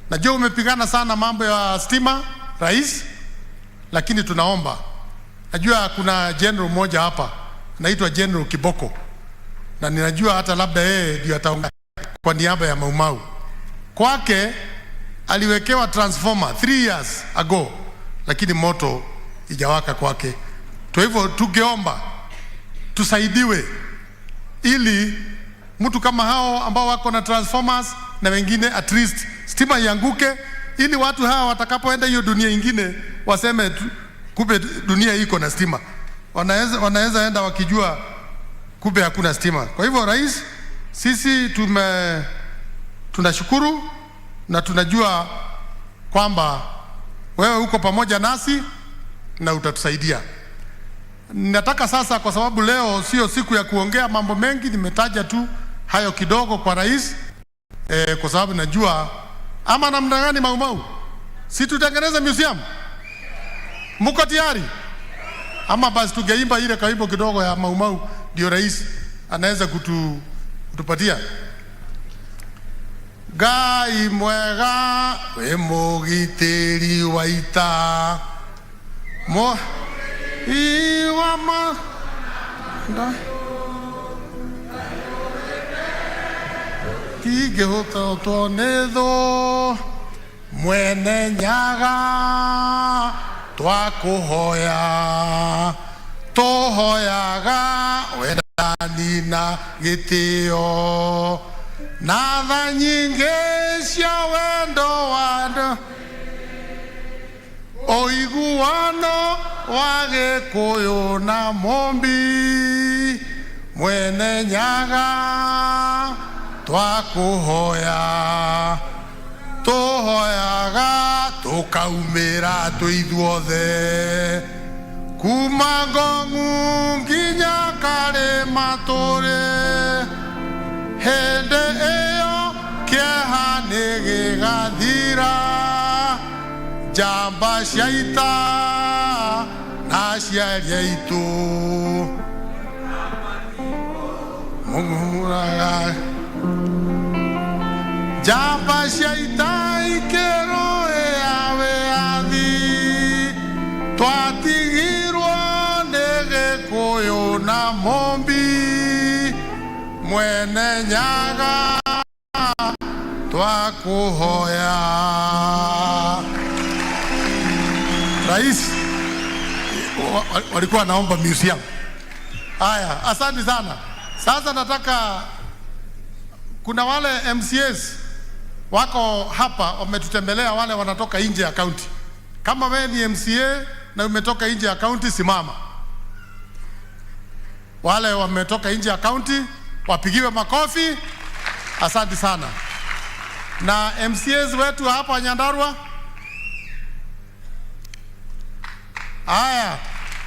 Najua umepigana sana mambo ya stima rais, lakini tunaomba, najua kuna general mmoja hapa anaitwa General Kiboko, na ninajua hata labda yeye ndio ataongea kwa niaba ya Mau. Kwake aliwekewa transformer 3 years ago, lakini moto ijawaka kwake. Kwa hivyo tungeomba tusaidiwe ili mtu kama hao ambao wako na transformers na wengine at least stima ianguke, ili watu hawa watakapoenda hiyo dunia ingine waseme kumbe dunia iko na stima. Wanaweza enda wakijua kumbe hakuna stima. Kwa hivyo rais, sisi tunashukuru na tunajua kwamba wewe uko pamoja nasi na utatusaidia. Nataka sasa, kwa sababu leo sio siku ya kuongea mambo mengi, nimetaja tu hayo kidogo kwa rais kwa sababu najua ama namna gani Mau si tutengeneze museum. Mko tayari? Ama basi tungeimba ile kaimbo kidogo ya Mau ndio rais anaweza kutupatia. Ngai mwega we mugitiri wa ita mo iwama nda tige hota tonetho mwene nyaga twakuhoya tuhoyaga wendani na gitio na tha nyingi cia wendo wando oiguano wa Gikuyu na Mombi mwene nyaga twakuhoya tuhoyaga tukaumira tuithuothe kuma Ngong'u nginya Karima tũrĩ hĩndĩ ĩyo kĩeha nĩ gĩgathira njamba cia ita na aciari aitũ mũgũraga njamba cia ita ikĩrũĩa wĩyathi twatigirwo nĩ Gĩkũyũ na Mombi mwene nyaga twakuhoya. Rais walikuwa naomba museum. Haya, asante sana. Sasa nataka kuna wale MCAs wako hapa wametutembelea, wale wanatoka nje ya county. Kama wewe ni MCA na umetoka nje ya county, simama. Wale wametoka nje ya county wapigiwe makofi. Asante sana. Na MCAs wetu hapa Nyandarua, haya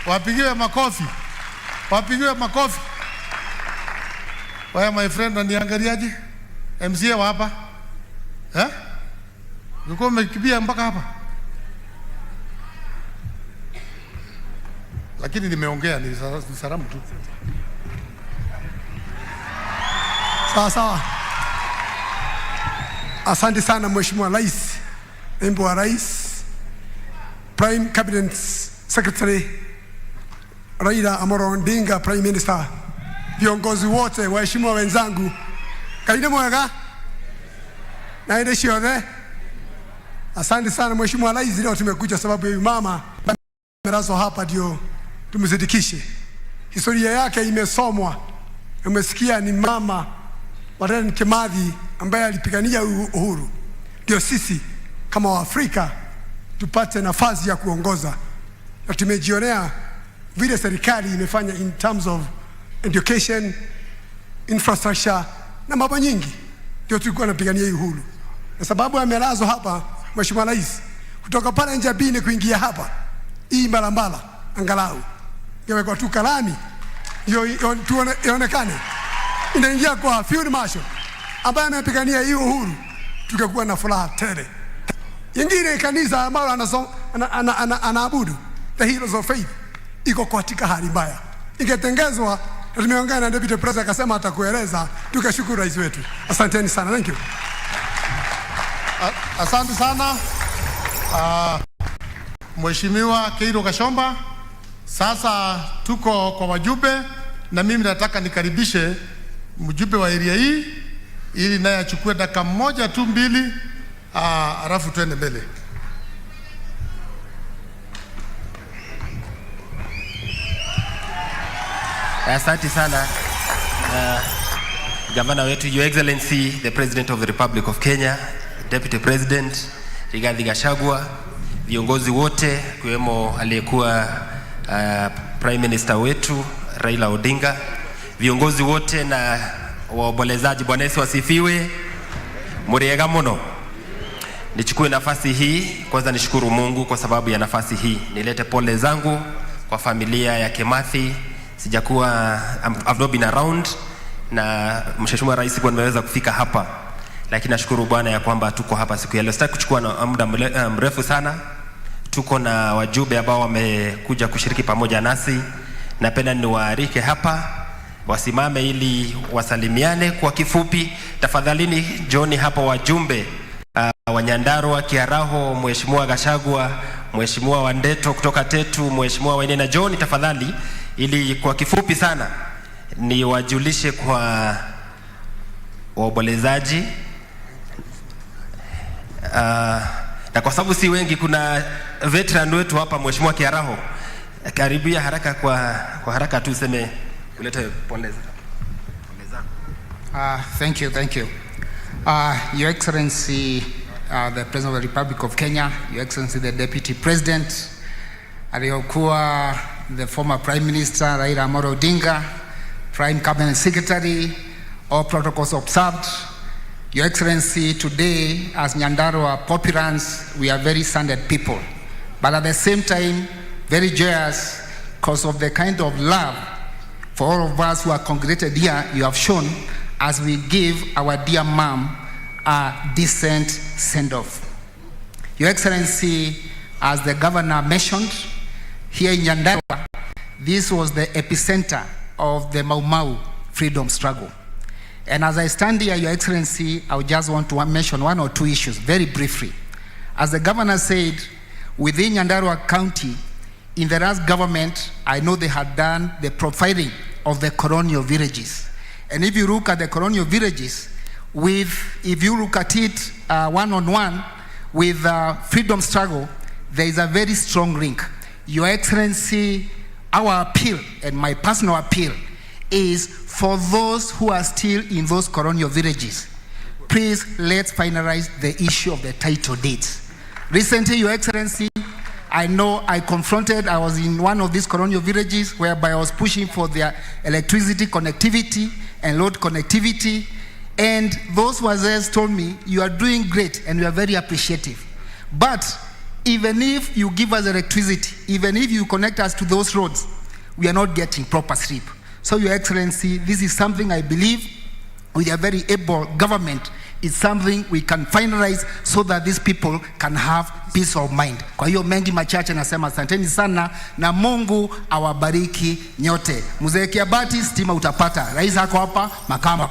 wapigiwe makofi, wapigiwe makofi. Wewe my friend, unaniangaliaje? MCA wa hapa uko umekimbia mpaka hapa, lakini nimeongea ni salamu tu. Sawa sawa. Asante sana Mheshimiwa Rais, Naibu wa Rais, Prime Cabinet Secretary Raila Amolo Odinga, Prime Minister, viongozi wote, waheshimiwa wenzangu, kaide mwega na ile shiode. Asante sana Mheshimiwa Rais, leo tumekuja sababu ya mama merazo hapa ndio tumzidikishe. Historia yake imesomwa, umesikia ni mama Mukami Kimathi ambaye alipigania uhuru. Ndio sisi kama Waafrika tupate nafasi ya kuongoza, na tumejionea vile serikali imefanya in terms of education, infrastructure na mambo nyingi, ndio tulikuwa tunapigania hii uhuru. Na sababu amelazwa hapa Mheshimiwa Rais, kutoka pale Njabini kuingia hapa hii barabara angalau ingewekwa tu kalami ndio ionekane inaingia kwa Field Marshal ambaye anapigania hii uhuru, tungekuwa na furaha tele. Yengine kanisa ambalo anaabudu the Heroes of Faith iko katika hali mbaya, ingetengezwa. Tumeongea na Deputy President akasema atakueleza, tukashukuru rais wetu. Asanteni sana, thank you. Asante sana Mheshimiwa Keiro Kashomba. Sasa tuko kwa wajumbe, na mimi nataka nikaribishe mjumbe wa area hii ili naye achukue dakika moja tu mbili, alafu tuende mbele. Asante sana Gavana wetu, Your Excellency the President of the Republic of Kenya, Deputy President Rigathi Gachagua, viongozi wote kiwemo aliyekuwa Prime Minister wetu Raila Odinga, viongozi wote na waombolezaji, Bwana Yesu asifiwe. Muriega muno. Nichukue nafasi hii kwanza nishukuru Mungu kwa sababu ya nafasi hii. Nilete pole zangu kwa familia ya Kimathi. Sijakuwa, I've not been around, na Mheshimiwa Rais kwa nimeweza kufika hapa, lakini nashukuru Bwana ya kwamba tuko hapa siku ya leo. Sitaki kuchukua muda mrefu sana. Tuko na wajumbe ambao wamekuja kushiriki pamoja nasi. Napenda niwaarike hapa wasimame ili wasalimiane kwa kifupi. Tafadhalini John hapa wajumbe wa Nyandarua, Kiaraho, Mheshimiwa Gachagua, Mheshimiwa Wandeto kutoka Tetu, Mheshimiwa Wainena, John tafadhali, ili kwa kifupi sana ni wajulishe kwa waombolezaji. Na kwa sababu si wengi, kuna veteran wetu hapa, Mheshimiwa Kiaraho, karibia haraka kwa haraka tu useme ulete pole zako. Thank you. Your Excellency, the President of the Republic of Kenya, Your Excellency the Deputy President, aliyokuwa the former Prime Minister Raila Amolo Odinga, Prime Cabinet Secretary, all protocols observed. Your Excellency, today as Nyandarua populants, we are very saddened people, but at the same time very joyous because of the kind of love for all of us who are congregated here you have shown as we give our dear mom a decent send-off. Your Excellency, as the Governor mentioned, here in Nyandarua, this was the epicenter of the Mau Mau freedom struggle. And as I stand here, Your Excellency, I would just want to mention one or two issues very briefly. As the Governor said, within Nyandarua County, in the last government, I know they had done the profiling of the colonial villages. And if you look at the colonial villages, if you look at it one-on-one with freedom struggle, there is a very strong link. Your Excellency, our appeal and my personal appeal is for those who are still in those colonial villages, please let's finalize the issue of the title deeds. Recently, Your Excellency, I know I was in one of these colonial villages whereby I was pushing for their electricity connectivity and road connectivity, and those who were there told me, you are doing great and we are very appreciative. But even if you give us electricity, even if you connect us to those roads, we are not getting proper sleep. So Your Excellency, this is something I believe with a very able government, it's something we can finalize so that these people can have peace of mind. Kwa hiyo mengi machache nasema asanteni sana na Mungu awabariki nyote. Mzee Kiabati, stima utapata. Rais hako hapa, makama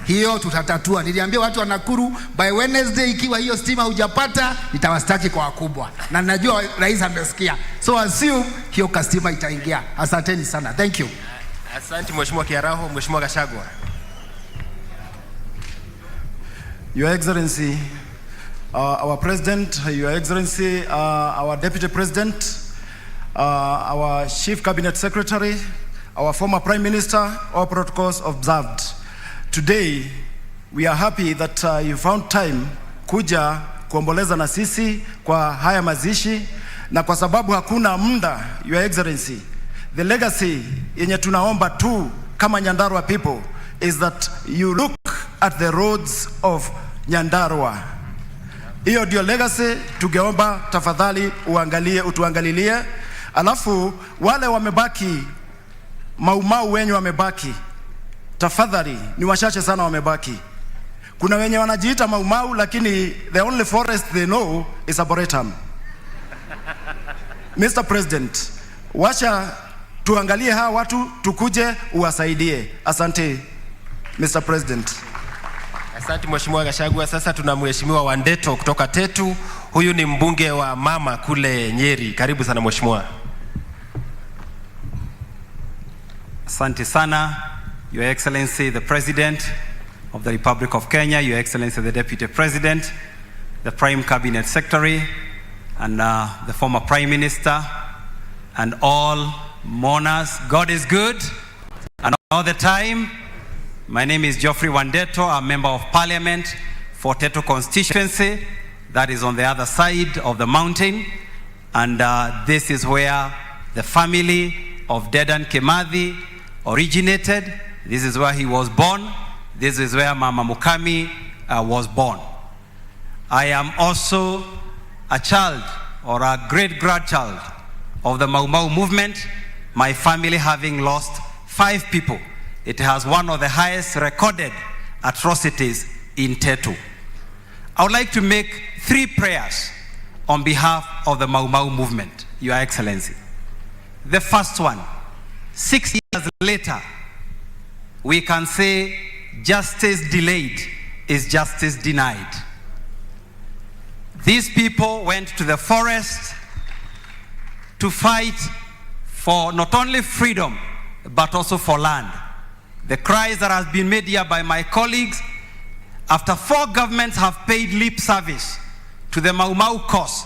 hiyo tutatatua. Niliambia watu wa Nakuru by Wednesday ikiwa hiyo stima hujapata nitawastaki kwa wakubwa. Na najua rais amesikia. So assume hiyo kastima itaingia. Asanteni sana. Thank you. Asante Mheshimiwa Kiaraho, Mheshimiwa Gachagua. Your Excellency, our President, Your Excellency, our Deputy President, our Chief Cabinet Secretary, our former Prime Minister, all protocols observed. Today, we are happy that you found time kuja kuomboleza na sisi kwa haya mazishi, na kwa sababu hakuna muda, Your Excellency, the legacy yenye tunaomba tu kama Nyandarua people is that you look at the roads of Nyandarua. Hiyo ndio legacy tungeomba, tafadhali utuangalilie. Alafu wale wamebaki, maumau wenye wamebaki, tafadhali, ni wachache sana wamebaki. Kuna wenye wanajiita maumau lakini the only forest they know is Arboretum. Mr. President, wacha tuangalie hawa watu, tukuje uwasaidie. Asante Mr. President. Asante Mheshimiwa Gachagua. Sasa tuna Mheshimiwa Wandeto kutoka Tetu. Huyu ni mbunge wa mama kule Nyeri. Karibu sana Mheshimiwa. Asante sana, Your Excellency the President of the Republic of Kenya, Your Excellency the Deputy President, the Prime Cabinet Secretary, and the former Prime Minister, and all mourners. God is good, and all the time. My name is Geoffrey Wandeto, a Member of Parliament for Tetu constituency, that is on the other side of the mountain, and this is where the family of Dedan Kimathi originated. This is where he was born. This is where Mama Mukami was born. I am also a child or a great-grandchild of the Mau Mau movement, my family having lost 5 people. It has one of the highest recorded atrocities in Tetu. I would like to make 3 prayers on behalf of the Mau Mau movement, Your Excellency. The first one, 6 years later, we can say justice delayed is justice denied. These people went to the forest to fight for not only freedom, but also for land. The cries that has been made here by my colleagues, after 4 governments have paid lip service to the Mau Mau cause,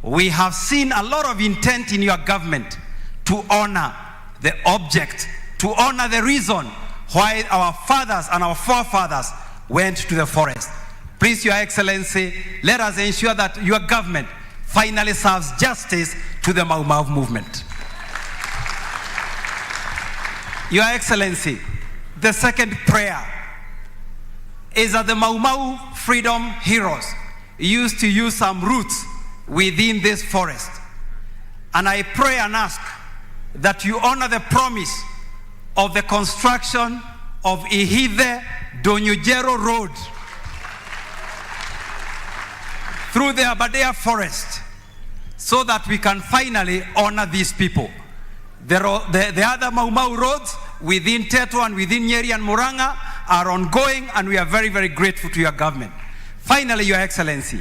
we have seen a lot of intent in your government to honor the object, to honor the reason why our fathers and our forefathers went to the forest. Please, Your Excellency, let us ensure that your government finally serves justice to the Mau Mau movement. Your Excellency, the second prayer is that the Mau Mau freedom heroes used to use some roots within this forest. And I pray and ask that you honor the promise of the construction of Ihithe Donyujero Road through the Aberdare forest so that we can finally honor these people. The other Mau Mau roads within Tetu and within Nyeri and Muranga are ongoing, and we are very, very grateful to your government. Finally, Your Excellency,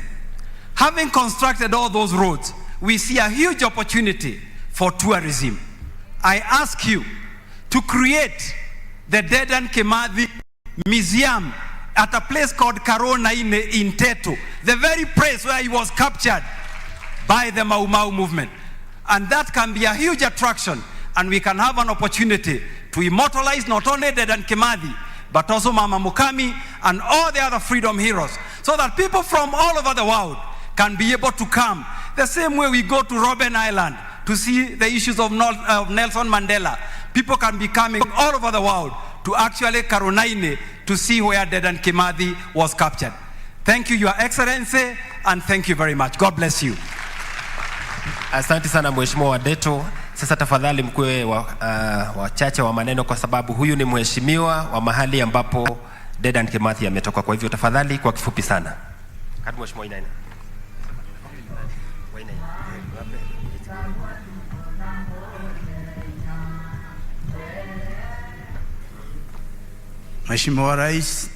having constructed all those roads, we see a huge opportunity for tourism. I ask you to create the Dedan Kimathi Museum at a place called Corona in Tetu, the very place where he was captured by the Mau Mau movement. And that can be a huge attraction, and we can have an opportunity to immortalize not only Dedan Kimathi, but also Mama Mukami and all the other freedom heroes, so that people from all over the world can be able to come. The same way we go to Robben Island to see the issues of Nelson Mandela. People can be coming all over the world to actually Karunaine to see where Dedan Kimathi was captured. Thank you, Your Excellency, and thank you very much. God bless you. Asante sana Mheshimiwa Wandeto. Sasa tafadhali mkue wachache wa maneno, kwa sababu huyu ni mheshimiwa wa mahali ambapo Dedan Kimathi ametoka. Kwa hivyo tafadhali kwa kifupi sana. Karibu Mheshimiwa Inaina. Mheshimiwa Rais,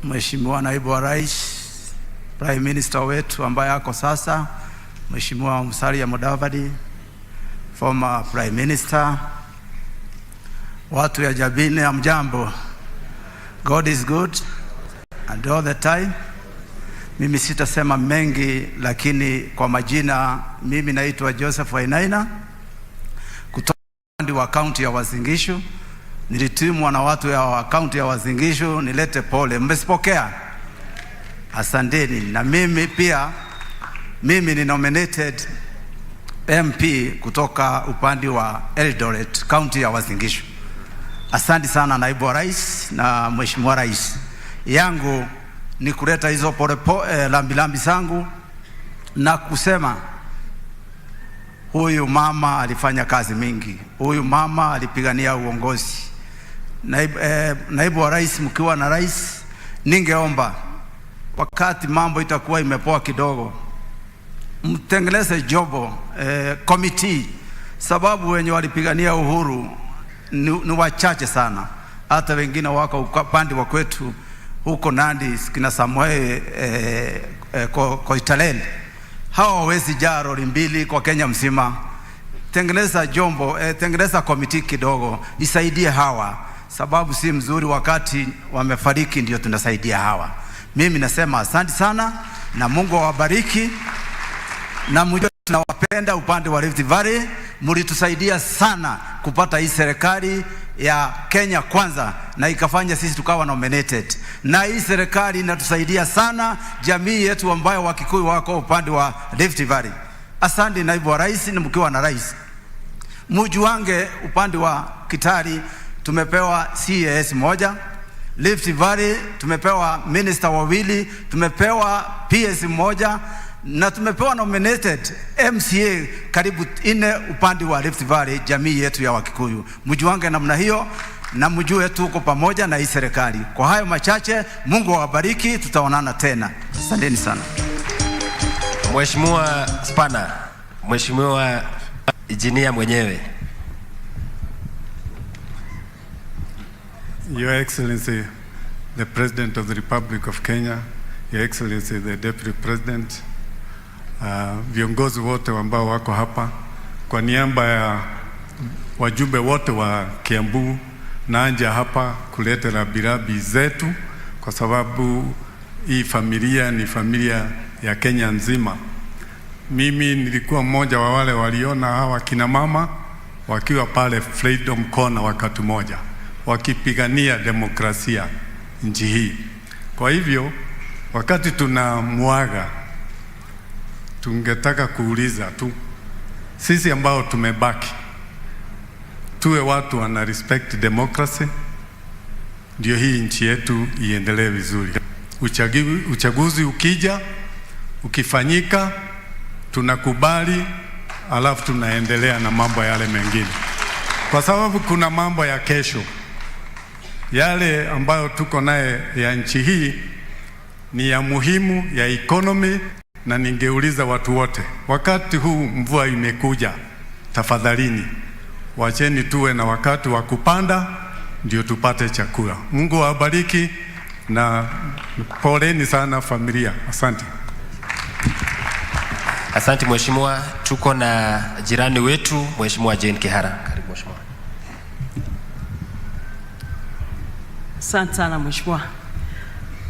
Mheshimiwa Naibu wa Rais, Prime Minister wetu ambaye ako sasa, Mheshimiwa Musalia Mudavadi, former Prime Minister, watu ya Jabine, amjambo. God is good and all the time. Mimi sitasema mengi, lakini kwa majina mimi naitwa Joseph Wainaina kutoka wa kaunti ya Uasin Gishu. Nilitumwa na watu ya kaunti ya Uasin Gishu nilete pole. Mmesipokea? Asanteni. Na mimi pia, mimi ni nominated MP kutoka upande wa Eldoret, county ya Uasin Gishu. Asante sana naibu wa rais na mheshimiwa rais. Yangu ni kuleta hizo lambilambi zangu na kusema huyu mama alifanya kazi mingi. Huyu mama alipigania uongozi. Naibu wa rais, mkiwa na rais, ningeomba wakati mambo itakuwa imepoa kidogo, mtengeneze jobo committee, sababu wenye walipigania uhuru ni wachache sana. Hata wengine wako upande wa kwetu huko Nandi, kina Samuel Koitalel, hawa hawezi jaa lori mbili kwa Kenya mzima. Tengeneza jombo, tengeneza committee kidogo isaidie hawa, sababu si mzuri wakati wamefariki ndio tunasaidia hawa. Mimi nasema asante sana na Mungu awabariki, na mjue tunawapenda upande wa Rift Valley. Mlitusaidia sana kupata hii serikali ya Kenya Kwanza na ikafanya sisi tukawa nominated, na hii serikali inatusaidia sana jamii yetu ambayo Wakikuyu wako upande wa Rift Valley. Asante naibu wa rais, na mkiwa na rais mujuange upande wa Kitari tumepewa CAS moja, Rift Valley tumepewa minister wawili, tumepewa PS moja, na tumepewa nominated MCA karibu 4 upande wa Rift Valley, jamii yetu ya Wakikuyu. Mjuange namna hiyo na mjue tuko pamoja na hii serikali. Kwa hayo machache, Mungu awabariki, tutaonana tena. Asanteni sana. Mheshimiwa Spana, Mheshimiwa Engineer mwenyewe. Your Excellency, the President of the Republic of Kenya, Your Excellency, the Deputy President, viongozi wote ambao wako hapa, kwa niaba ya wajumbe wote wa Kiambu, naanja hapa kuleta rabirabi zetu kwa sababu hii familia ni familia ya Kenya nzima. Mimi nilikuwa mmoja wa wale waliona hawa kina mama wakiwa pale Freedom Corner wakati moja wakipigania demokrasia nchi hii. Kwa hivyo wakati tunamuaga, tungetaka kuuliza tu sisi ambao tumebaki tuwe watu wana respect democracy, ndio hii nchi yetu iendelee vizuri. Uchaguzi ukija, ukifanyika, tunakubali, alafu tunaendelea na mambo yale mengine, kwa sababu kuna mambo ya kesho. Yale ambayo tuko naye ya nchi hii ni ya muhimu ya economy, na ningeuliza watu wote, wakati huu mvua imekuja, tafadhalini wacheni tuwe na wakati wa kupanda ndio tupate chakula. Mungu awabariki na poleni sana familia. Asante. Asante mheshimiwa. Tuko na jirani wetu Mheshimiwa Jane Kihara. Karibu mheshimiwa. Asante sana mheshimiwa.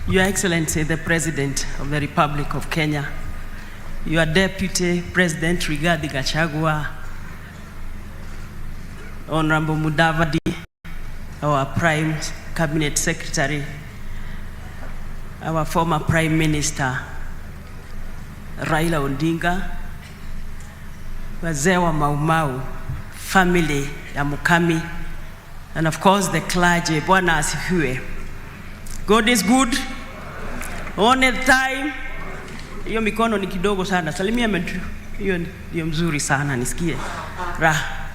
Your Excellency, the President of the Republic of Kenya, your Deputy President Rigathi Gachagua, Honorable Mudavadi, our Prime Cabinet Secretary, our former Prime Minister Raila Odinga, wazee wa Mau Mau, family ya Mukami, and of course the clergy. Bwana asifiwe. God is good all the time. Hiyo mikono ni kidogo sana. Salimia mtu. Hiyo ndio mzuri sana, nisikie raha.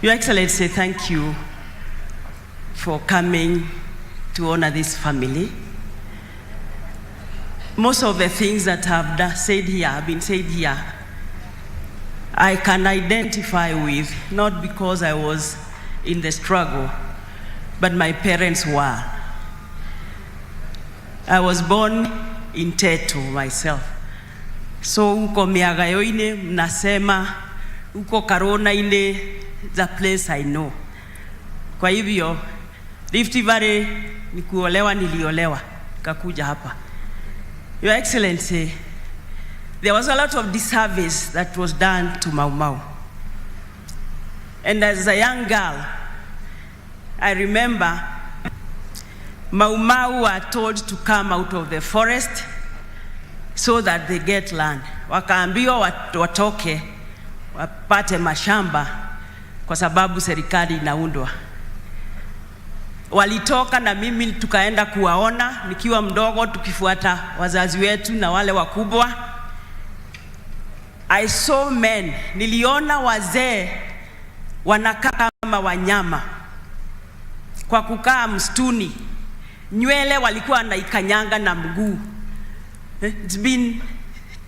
Your Excellency, thank you for coming to honor this family. Most of the things that have been said here, I can identify with, not because I was in the struggle, but my parents were. I was born in Teto myself. So uko miaga yoine mnasema, uko Karona ine, the place I know. Kwa hivyo, Rift Valley ni kuolewa niliolewa, kakuja hapa. Your Excellency, there was a lot of disservice that was done to Mau Mau. And as a young girl, I remember Mau Mau were told to come out of the forest so that they get land. Wakaambiwa watoke wapate mashamba kwa sababu serikali inaundwa. Walitoka na mimi tukaenda kuwaona nikiwa mdogo, tukifuata wazazi wetu na wale wakubwa. I saw men, niliona wazee wanakaa kama wanyama kwa kukaa msituni. Nywele walikuwa wanaikanyanga na mguu. It's been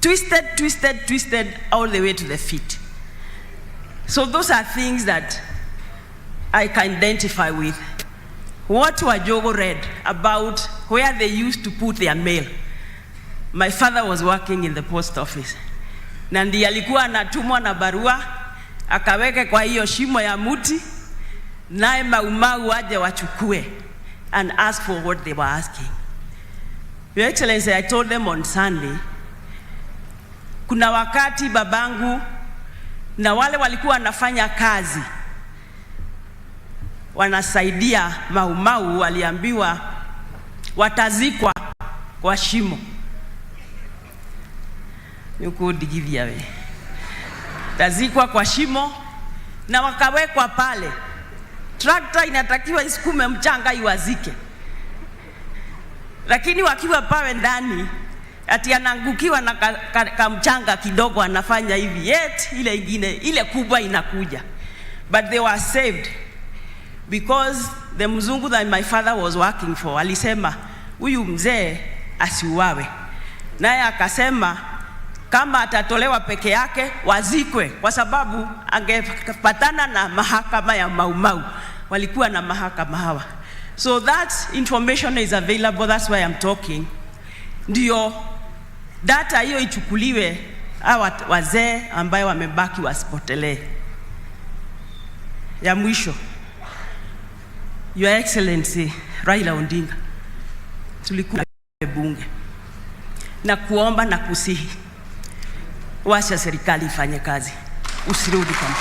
twisted all the way to the feet. So those are things that I can identify with. What Wajogo read about where they used to put their mail. My father was working in the post office. Na ndiye alikuwa anatumwa na barua akaweke kwa hiyo shimo ya muti, naye maumau waje wachukue and ask for what they were asking. Your Excellency, I told them on Sunday, kuna wakati babangu na wale walikuwa wanafanya kazi wanasaidia maumau, waliambiwa watazikwa kwa shimo. Nikudigivia we. Tazikwa kwa shimo na wakawekwa pale. Trakta inatakiwa isukume mchanga iwazike. Lakini wakiwa pawe ndani, ati anangukiwa na kamchanga kidogo anafanya hivi, yet ile ingine, ile kubwa inakuja. But they were saved because the mzungu that my father was working for alisema huyu mzee asiuawe. Naye akasema kama atatolewa peke yake wazikwe, kwa sababu angepatana na mahakama ya Maumau. Walikuwa na mahakama hawa. So that information is available, that's why I'm talking. Ndio data hiyo ichukuliwe, hawa wazee ambayo wamebaki wasipotelee. Ya mwisho, Your Excellency Raila Odinga, tulikuwa bunge na kuomba na kusihi, wacha serikali ifanye kazi, usirudi kama.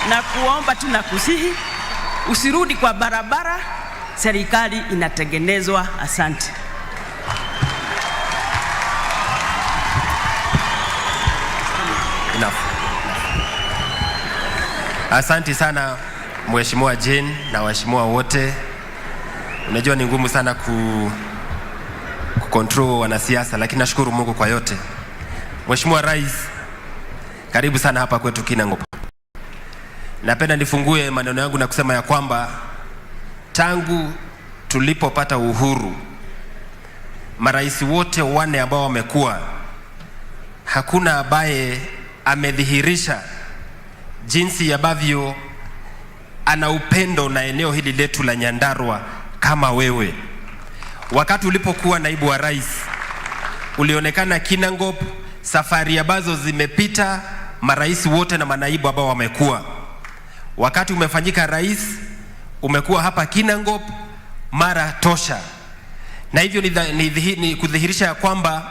Na kuomba tu na kusihi, usirudi kwa barabara, serikali inatengenezwa. Asante. Enough. Asante sana Mheshimiwa Jane na waheshimiwa wote. Unajua ni ngumu sana control wanasiasa, lakini nashukuru Mungu kwa yote. Mheshimiwa Rais, karibu sana hapa kwetu Kinangop. Napenda nifungue maneno yangu na kusema ya kwamba tangu tulipopata uhuru, marais wote wane ambao wamekuwa, hakuna ambaye amedhihirisha jinsi ambavyo ana upendo na eneo hili letu la Nyandarua kama wewe. Wakati ulipokuwa naibu wa rais, ulionekana Kinangop, safari ambazo zimepita marais wote na manaibu ambao wamekuwa. Wakati umefanyika rais, umekuwa hapa Kinangop mara tosha. Na hivyo ni kudhihirisha ya kwamba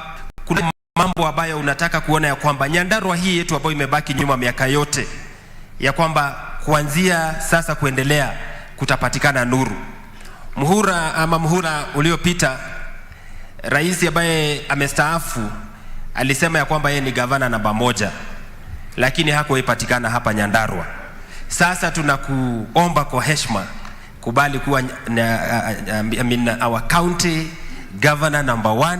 kuna mambo ambayo unataka kuona ya kwamba Nyandarua hii yetu ambayo imebaki nyuma miaka yote, ya kwamba kuanzia sasa kuendelea kutapatikana nuru. Muhula uliopita, rais ambaye amestaafu alisema ya kwamba yeye ni gavana namba 1, lakini hakuipatikana hapa Nyandarua. Sasa tunakuomba kwa heshima, kubali kuwa our county governor number 1.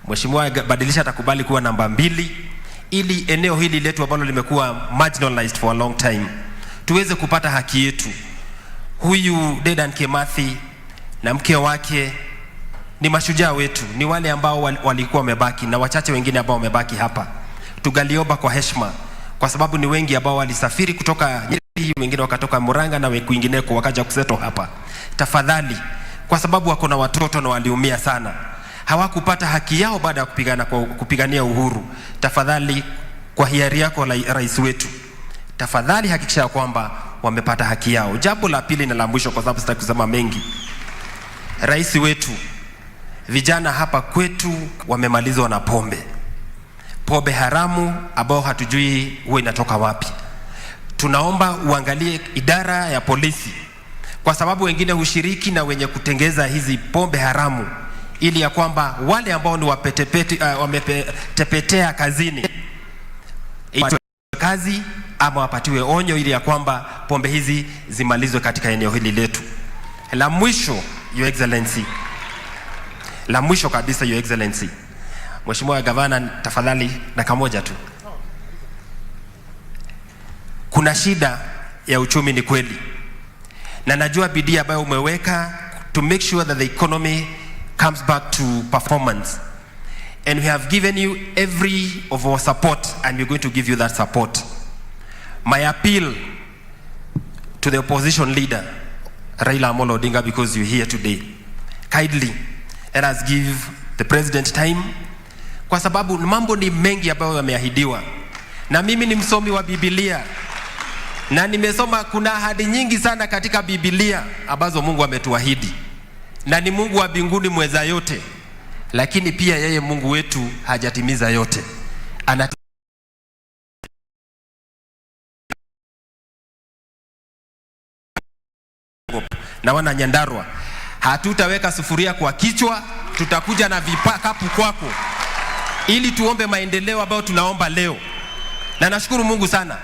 Mheshimiwa badilisha atakubali kuwa namba 2, ili eneo hili letu ambalo limekuwa marginalized for a long time tuweze kupata haki yetu. Huyu Dedan Kimathi na mke wake ni mashujaa wetu, ni wale ambao walikuwa wamebaki na wachache wengine ambao wamebaki hapa. Tugaliomba kwa heshima, kwa sababu ni wengi ambao walisafiri kutoka Nyeri, wengine wakatoka Murang'a na kwingineko wakaja kuseto hapa. Tafadhali, kwa sababu wako na watoto na waliumia sana, hawakupata haki yao baada ya kupigania uhuru. Tafadhali, kwa hiari yako rais wetu, tafadhali hakikisha kwamba wamepata haki yao. Jambo la pili na la mwisho, kwa sababu sitaki kusema mengi, rais wetu, vijana hapa kwetu wamemalizwa na pombe haramu ambao hatujui huwa inatoka wapi. Tunaomba uangalie idara ya polisi, kwa sababu wengine hushiriki na wenye kutengeza hizi pombe haramu, ili ya kwamba wale ambao ni wametepetea kazini itwe kazi ama wapatiwe onyo ili ya kwamba pombe hizi zimalizwe katika eneo hili letu. La mwisho, Your Excellency. La mwisho kabisa, Your Excellency. Mheshimiwa Gavana, tafadhali dakika moja tu. Kuna shida ya uchumi, ni kweli. Na najua bidii ambayo umeweka to make sure that the economy comes back to performance. And we have given you every of our support, and we're going to give you that support. My appeal to the opposition leader, Raila Amolo Odinga, because you're here today, kindly let us give the president time, kwa sababu mambo ni mengi ambayo yameahidiwa. Na mimi ni msomi wa Biblia, na nimesoma kuna ahadi nyingi sana katika Biblia ambazo Mungu ametuahidi, na ni Mungu wa mbinguni mweza yote, lakini pia yeye Mungu wetu hajatimiza yote. Na wana Nyandarua, hatutaweka sufuria kwa kichwa, tutakuja na vipakapu kwako ili tuombe maendeleo ambayo tunaomba leo. Na nashukuru Mungu sana,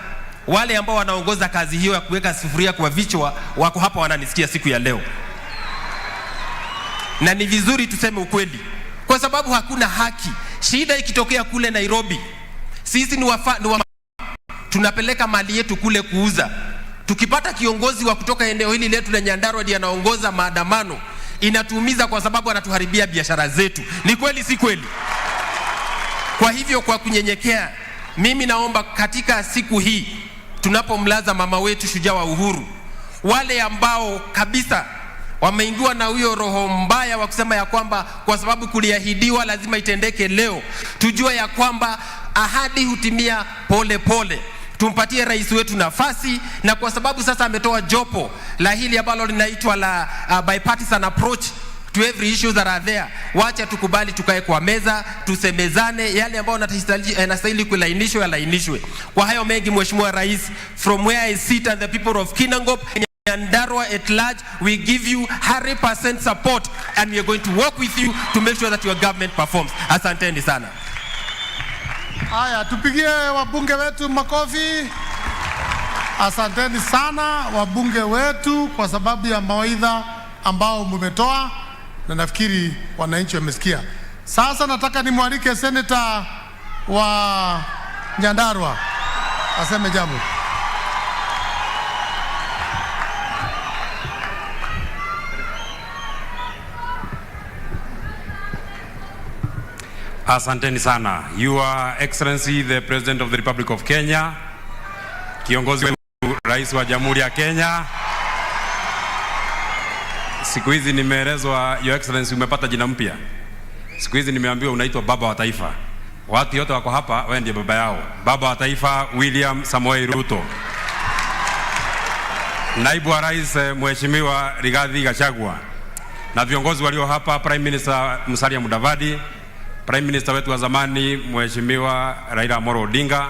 wale ambao wanaongoza kazi hiyo ya kuweka sufuria kwa vichwa wako hapa wananisikia siku ya leo. Na ni vizuri tuseme ukweli, kwa sababu hakuna haki. Shida ikitokea kule Nairobi, sisi tunapeleka mali yetu kule kuuza. Tukipata kiongozi wa kutoka eneo hili letu la Nyandarua ndiye anaongoza maandamano, inatuumiza kwa sababu anatuharibia biashara zetu. Ni kweli si kweli? Kwa hivyo, kwa kunyenyekea, mimi naomba katika siku hii tunapomlaza mama wetu shujaa wa uhuru, wale ambao kabisa wameingiwa na huyo roho mbaya wa kusema ya kwamba kwa sababu kuliahidiwa lazima itendeke leo, tujue ya kwamba ahadi hutimia pole pole. Tumpatie rais wetu nafasi, na kwa sababu sasa ametoa jopo la hili ambalo linaitwa la bipartisan approach to every issue that are there, wacha tukubali tukae kwa meza, tusemezane yale ambayo yanastahili kulainishwe yalainishwe. Kwa hayo mengi, Mheshimiwa Rais, from where I sit and the people of Kinangop and Nyandarua at large, we give you 100% support, and we are going to work with you to make sure that your government performs. Asanteni sana. Haya, tupigie wabunge wetu makofi. Asanteni sana wabunge wetu kwa sababu ya mawaidha ambao mmetoa, na nafikiri wananchi wamesikia. Sasa nataka nimwalike seneta wa Nyandarua aseme jambo. Asanteni sana. Your Excellency the President of the Republic of Kenya, kiongozi wetu Rais wa Jamhuri ya Kenya. Siku hizi nimeelezwa Your Excellency umepata jina mpya. Siku hizi nimeambiwa unaitwa baba wa taifa. Watu wote wako hapa, wewe ndiye baba yao. Baba wa taifa William Samoei Ruto. Naibu wa Rais Mheshimiwa Rigathi Gachagua, na viongozi walio hapa, Prime Minister Musalia Mudavadi, Prime Minister wetu wa zamani Mheshimiwa Raila Amolo Odinga,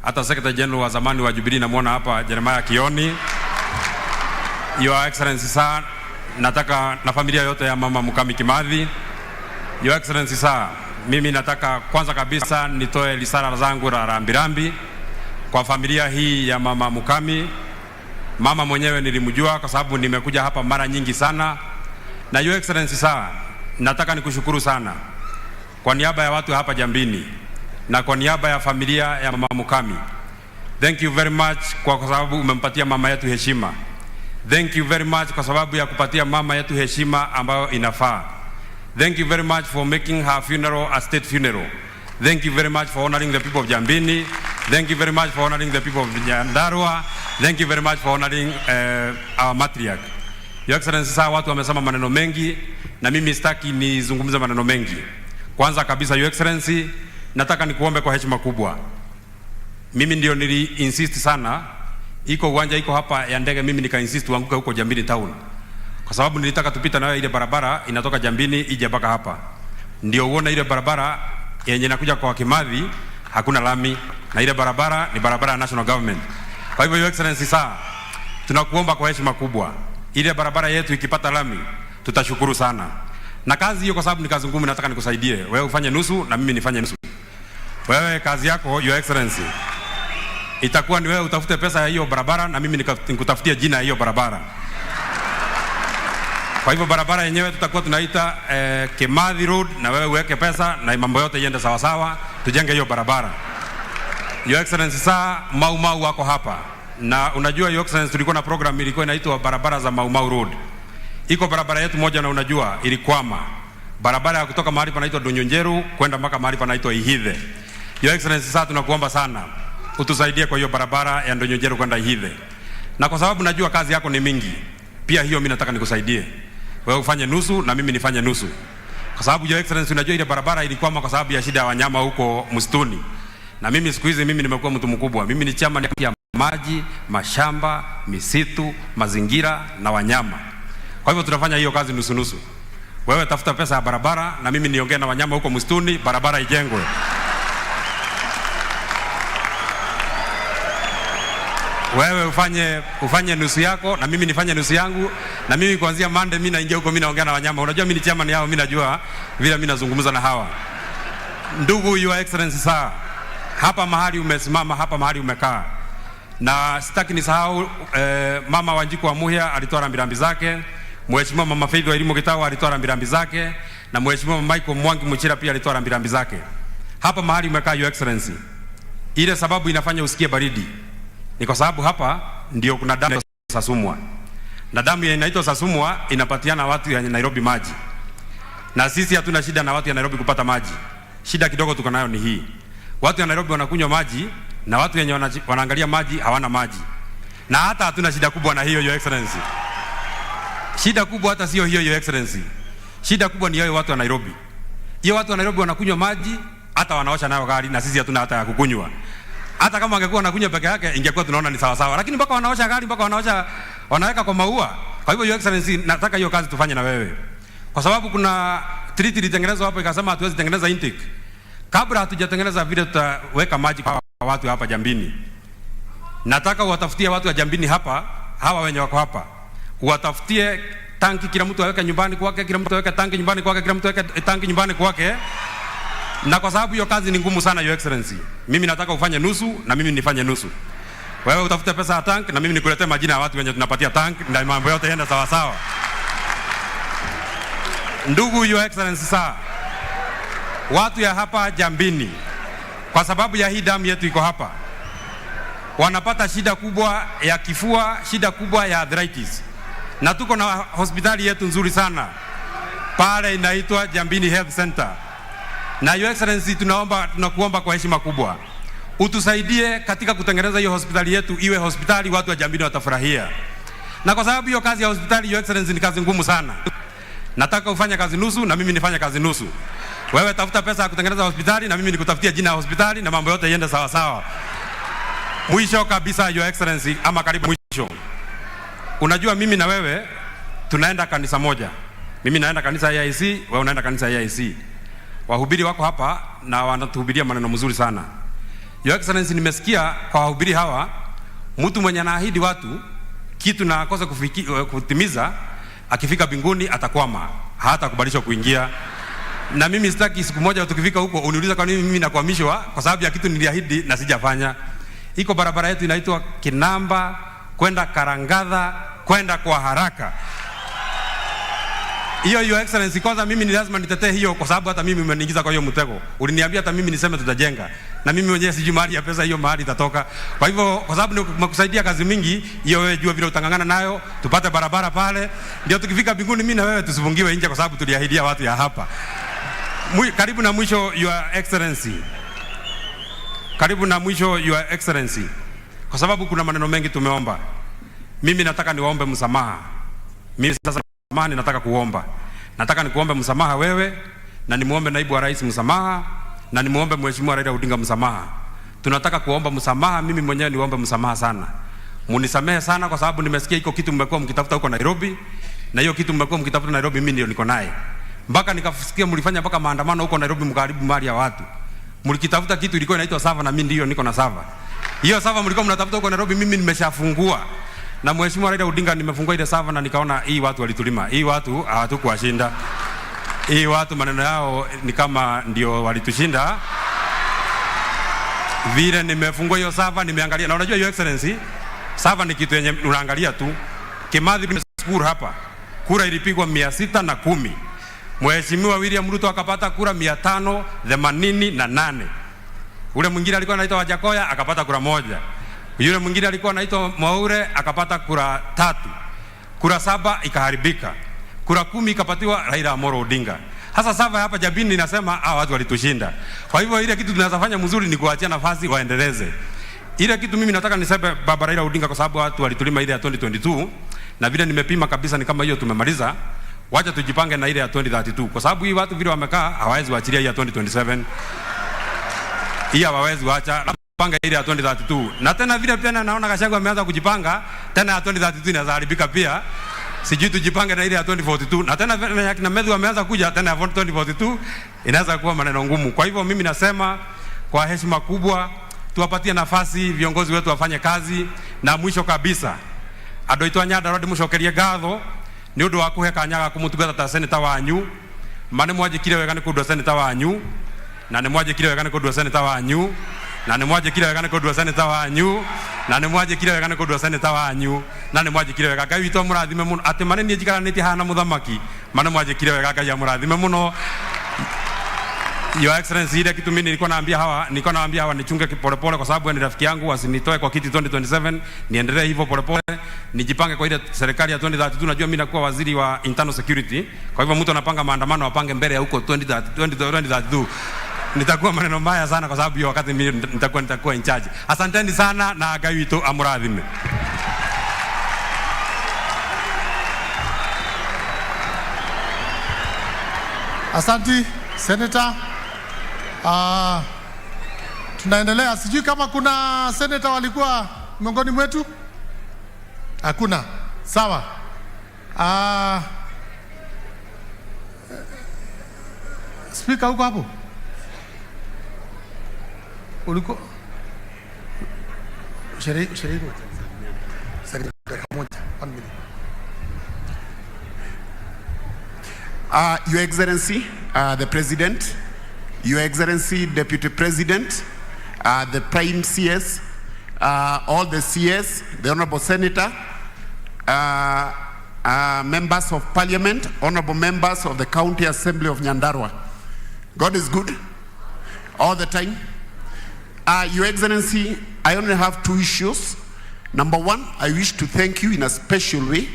hata Secretary General wa zamani wa Jubilee namuona hapa Jeremiah Kioni. Your Excellency sir, nataka na familia yote ya mama Mukami Kimathi. Your Excellency sir, mimi nataka kwanza kabisa nitoe risala zangu la rambirambi kwa familia hii ya mama Mukami. Mama mwenyewe nilimjua kwa sababu nimekuja hapa mara nyingi sana. Na Your Excellency sir, nataka nikushukuru sana kwa niaba ya watu hapa Jambini na kwa niaba ya familia ya mama Mukami. Thank you very much kwa sababu umempatia mama yetu heshima. Thank you very much kwa sababu ya kupatia mama yetu heshima ambayo inafaa. Thank you very much for making her funeral a state funeral. Thank you very much for honoring the people of Jambini. Thank you very much for honoring the people of Nyandarua. Thank you very much for honoring our matriarch. Your Excellency, saa watu wamesema maneno mengi na mimi sitaki nizungumze maneno mengi. Kwanza kabisa Your Excellency, nataka nikuombe kwa heshima kubwa. Mimi ndio nili insist sana, iko uwanja iko hapa ya ndege, mimi nika insist uanguke huko Jambini town. Kwa sababu nilitaka tupita nayo ile barabara inatoka Jambini ije mpaka hapa. Ndio uone ile barabara yenye inakuja kwa Kimathi hakuna lami, na ile barabara ni barabara ya national government. Kwa hivyo Your Excellency sir, tunakuomba kwa heshima kubwa, ile barabara yetu ikipata lami tutashukuru sana. Na kazi hiyo kwa sababu ni kazi ngumu, nataka nikusaidie. Wewe ufanye nusu na mimi nifanye nusu. Wewe kazi yako Your Excellency itakuwa ni wewe utafute pesa ya hiyo barabara na mimi nikutafutia jina ya hiyo barabara. Kwa hivyo barabara yenyewe tutakuwa tunaita Kimathi Road, na wewe uweke pesa na mambo yote iende sawa sawa, tujenge hiyo barabara. Your Excellency, saa Mau wako hapa, na unajua Your Excellency, tulikuwa na program ilikuwa inaitwa barabara za Mau Road. Iko barabara yetu moja na unajua ilikwama, barabara ya kutoka mahali panaitwa Donyonjeru kwenda mpaka mahali panaitwa Ihithe. Your Excellency, saa tunakuomba sana utusaidie kwa hiyo barabara ya Donyonjeru kwenda Ihithe, na kwa sababu najua kazi yako ni mingi, pia hiyo mimi nataka nikusaidie wewe ufanye nusu na mimi nifanye nusu, kwa sababu Your Excellency, unajua ile barabara ilikwama kwa sababu ya shida ya wanyama huko msituni, na mimi siku hizi mimi nimekuwa mtu mkubwa. Mimi ni chama ya maji, mashamba, misitu, mazingira na wanyama. Kwa hivyo tunafanya hiyo kazi nusu nusu. Wewe tafuta pesa ya barabara na mimi niongee na wanyama huko msituni, barabara ijengwe. Wewe ufanye nusu yako na mimi nifanye nusu yangu, na mimi kuanzia Monday mimi naingia huko, mimi naongea na wanyama. Unajua mimi ni chairman yao, mimi najua vile mimi nazungumza na hawa. Ndugu Your Excellency, saa hapa mahali umesimama, hapa mahali umekaa, na sitaki nisahau mama Wanjiku wa Muhia alitoa rambirambi zake, Mheshimiwa Mama Faith wa Elimu Gitawa alitoa rambirambi zake, na Mheshimiwa Michael Mwangi Muchira pia alitoa rambirambi zake. Hapa mahali umekaa Your Excellency, ile sababu inafanya usikie baridi ni kwa sababu hapa ndio kuna damu ya Sasumwa, na damu ya inaitwa Sasumwa inapatiana watu ya Nairobi maji, na sisi hatuna shida na watu ya Nairobi kupata maji. Shida kidogo tuko nayo ni hii: watu ya Nairobi wanakunywa maji na watu wenye wanaangalia maji hawana maji, na hata hatuna shida kubwa na hiyo Your Excellency. Shida kubwa hata sio hiyo Your Excellency, shida kubwa ni hiyo watu wa Nairobi. Hiyo watu wa Nairobi wanakunywa maji hata wanaosha nayo gari, na sisi hatuna hata ya kukunywa. Hata kama angekuwa anakunywa peke yake ingekuwa tunaona ni sawa sawa, lakini mpaka wanaosha gari, mpaka wanaweka kwa maua. Kwa hivyo Your Excellency, nataka hiyo kazi tufanye na wewe, kwa sababu kuna treaty ilitengenezwa hapo ikasema hatuwezi tengeneza intake kabla hatujatengeneza vile tutaweka maji kwa watu hapa Jambini. Nataka uwatafutie watu wa Jambini hapa, hawa wenye wako hapa, uwatafutie tanki, kila mtu aweke nyumbani kwake, kila mtu aweke tanki nyumbani kwake, kila mtu aweke tanki nyumbani kwake. Na kwa sababu hiyo kazi ni ngumu sana Your Excellency, mimi nataka ufanye nusu na mimi nifanye nusu. Wewe utafute pesa ya tank na mimi nikuletee majina ya watu wenye tunapatia tank, na mambo yote yaenda sawa sawa. Ndugu Your Excellency, saa watu ya hapa Jambini, kwa sababu ya hii damu yetu iko hapa, wanapata shida kubwa ya kifua, shida kubwa ya arthritis, na tuko na hospitali yetu nzuri sana pale inaitwa Jambini Health Center. Na Your Excellency, tunakuomba kwa heshima kubwa utusaidie katika kutengeneza hiyo hospitali yetu iwe hospitali watu wa Jambini watafurahia. Na kwa sababu hiyo kazi ya hospitali Your Excellency ni kazi ngumu sana, nataka ufanye kazi nusu na mimi nifanye kazi nusu. Wewe tafuta pesa ya kutengeneza hospitali na mimi nikutafutia jina ya hospitali, na mambo yote iende sawa sawa. Mwisho kabisa Your Excellency, ama karibu mwisho, unajua mimi na wewe tunaenda kanisa moja. Mimi naenda kanisa ya AIC, wewe unaenda kanisa ya AIC. Wahubiri wako hapa na wanatuhubiria maneno mzuri sana. Your Excellency, nimesikia kwa wahubiri hawa, mtu mwenye anaahidi watu kitu na akosa kutimiza, akifika mbinguni atakwama, hata kubalishwa kuingia. Na mimi sitaki siku moja tukifika huko uniuliza kwa nini mimi nakwamishwa kwa sababu ya kitu niliahidi na sijafanya. Iko barabara yetu inaitwa Kinamba kwenda Karangadha kwenda kwa haraka. Hiyo Your Excellency, kwanza mimi ni lazima nitetee hiyo, kwa sababu hata mimi umeniingiza kwa hiyo mtego. Uliniambia hata mimi niseme tutajenga, na mimi mwenyewe sijui mahali ya pesa hiyo mahali itatoka. Kwa hivyo kwa sababu nimekusaidia kazi mingi hiyo, wewe jua vile utangangana nayo tupate barabara pale, ndio tukifika mbinguni mimi na wewe tusifungiwe nje, kwa sababu tuliahidia watu ya hapa. Karibu na mwisho Your Excellency, karibu na mwisho Your Excellency, kwa sababu kuna maneno mengi tumeomba. Mimi nataka niwaombe msamaha. Mimi sasa nataka kuomba. Nataka nikuombe msamaha wewe, na nimuombe naibu wa rais msamaha, na nimuombe Mheshimiwa Raila Odinga msamaha. Tunataka kuomba msamaha, mimi mwenyewe niombe msamaha sana. Munisamehe sana kwa sababu nimesikia iko kitu mmekuwa mkitafuta huko Nairobi, na hiyo kitu mmekuwa mkitafuta Nairobi mimi ndio niko naye. Mpaka nikasikia mlifanya mpaka maandamano huko Nairobi mkaribu mali ya watu. Mlikitafuta kitu ilikuwa inaitwa sava, na mimi ndio niko na sava. Hiyo sava mlikuwa mnatafuta huko Nairobi mimi nimeshafungua. Na Mheshimiwa Raila Odinga nimefungua ile sava, na nikaona hii watu walitulima. Hii watu hawatukuwashinda. Hii watu maneno yao ni kama ndio walitushinda. Vile nimefungua hiyo server nimeangalia, na unajua Your Excellency, server ni kitu yenye unaangalia tu. Kimathi school hapa, kura ilipigwa 610. Mheshimiwa William Ruto akapata kura 588. Ule mwingine alikuwa anaitwa Wajakoya akapata kura 1. Yule mwingine alikuwa anaitwa Mwaure akapata kura 3. Kura 7 ikaharibika. Kura 10 ikapatiwa Raila Amolo Odinga. Hasa sasa hapa Jabini ninasema watu walitushinda. Kwa hivyo ile kitu tunaweza fanya mzuri ni kuachia nafasi waendeleze. Ile kitu mimi nataka niseme baba Raila Odinga, kwa sababu watu walitulima ile ya 2022 na vile nimepima kabisa ni kama hiyo tumemaliza. Wacha tujipange na ile ya 2032 kwa sababu hii watu vile wamekaa hawawezi waachilia hii ya 2027. Hii hawawezi waacha, panga ile ya 2032. Na tena vile pia naona Gachagua ameanza kujipanga tena ya 2032 inaharibika pia. Sijui tujipange na ile ya 2042. Na tena na Medhu ameanza kuja tena ya 2042 inaweza kuwa maneno ngumu. Kwa hivyo mimi nasema kwa heshima kubwa tuwapatie nafasi viongozi wetu wafanye kazi. Na mwisho kabisa adoitwa nyada rodi mushokerie gatho ni undu wa kuhe kanyaga kumutugata ta senator wanyu mane mwajikire wega ni kudwa senator wanyu na ni mwajikire wega ni kudwa senator wanyu na ni mwajikire wega ni kudwa senator wanyu na ni mwajikire wega ni kudwa senator wanyu na ni mwajikire wega Ngai witũ mũrathime mũno ati mane ni njikaranĩtie hana mũthamaki mane mwajikire wega Ngai amũrathime mũno. Your Excellency, ile kitu mimi nilikuwa naambia hawa nichunge polepole kwa sababu ni rafiki yangu, wasinitoe kwa kiti 2027, niendelee hivyo polepole, nijipange kwa ile serikali ya 2032. Najua mimi nakuwa waziri wa internal security, kwa hivyo mtu anapanga maandamano apange mbele ya huko 2032. Nitakuwa maneno mbaya sana kwa sababu hiyo wakati mimi nitakuwa in charge. Asanteni sana na Ngai witũ amũrathime. Asanti Senator. Tunaendelea. Sijui kama kuna senator walikuwa miongoni mwetu. Hakuna. Sawa. Speaker huko hapo. Ulikuwa shiriki. Your Excellency, the President, Your Excellency, Deputy President, the Prime CS, all the CS, the Honorable Senator, members of Parliament, Honorable members of the County Assembly of Nyandarua. God is good all the time. Your Excellency, I only have 2 issues. Number 1, I wish to thank you in a special way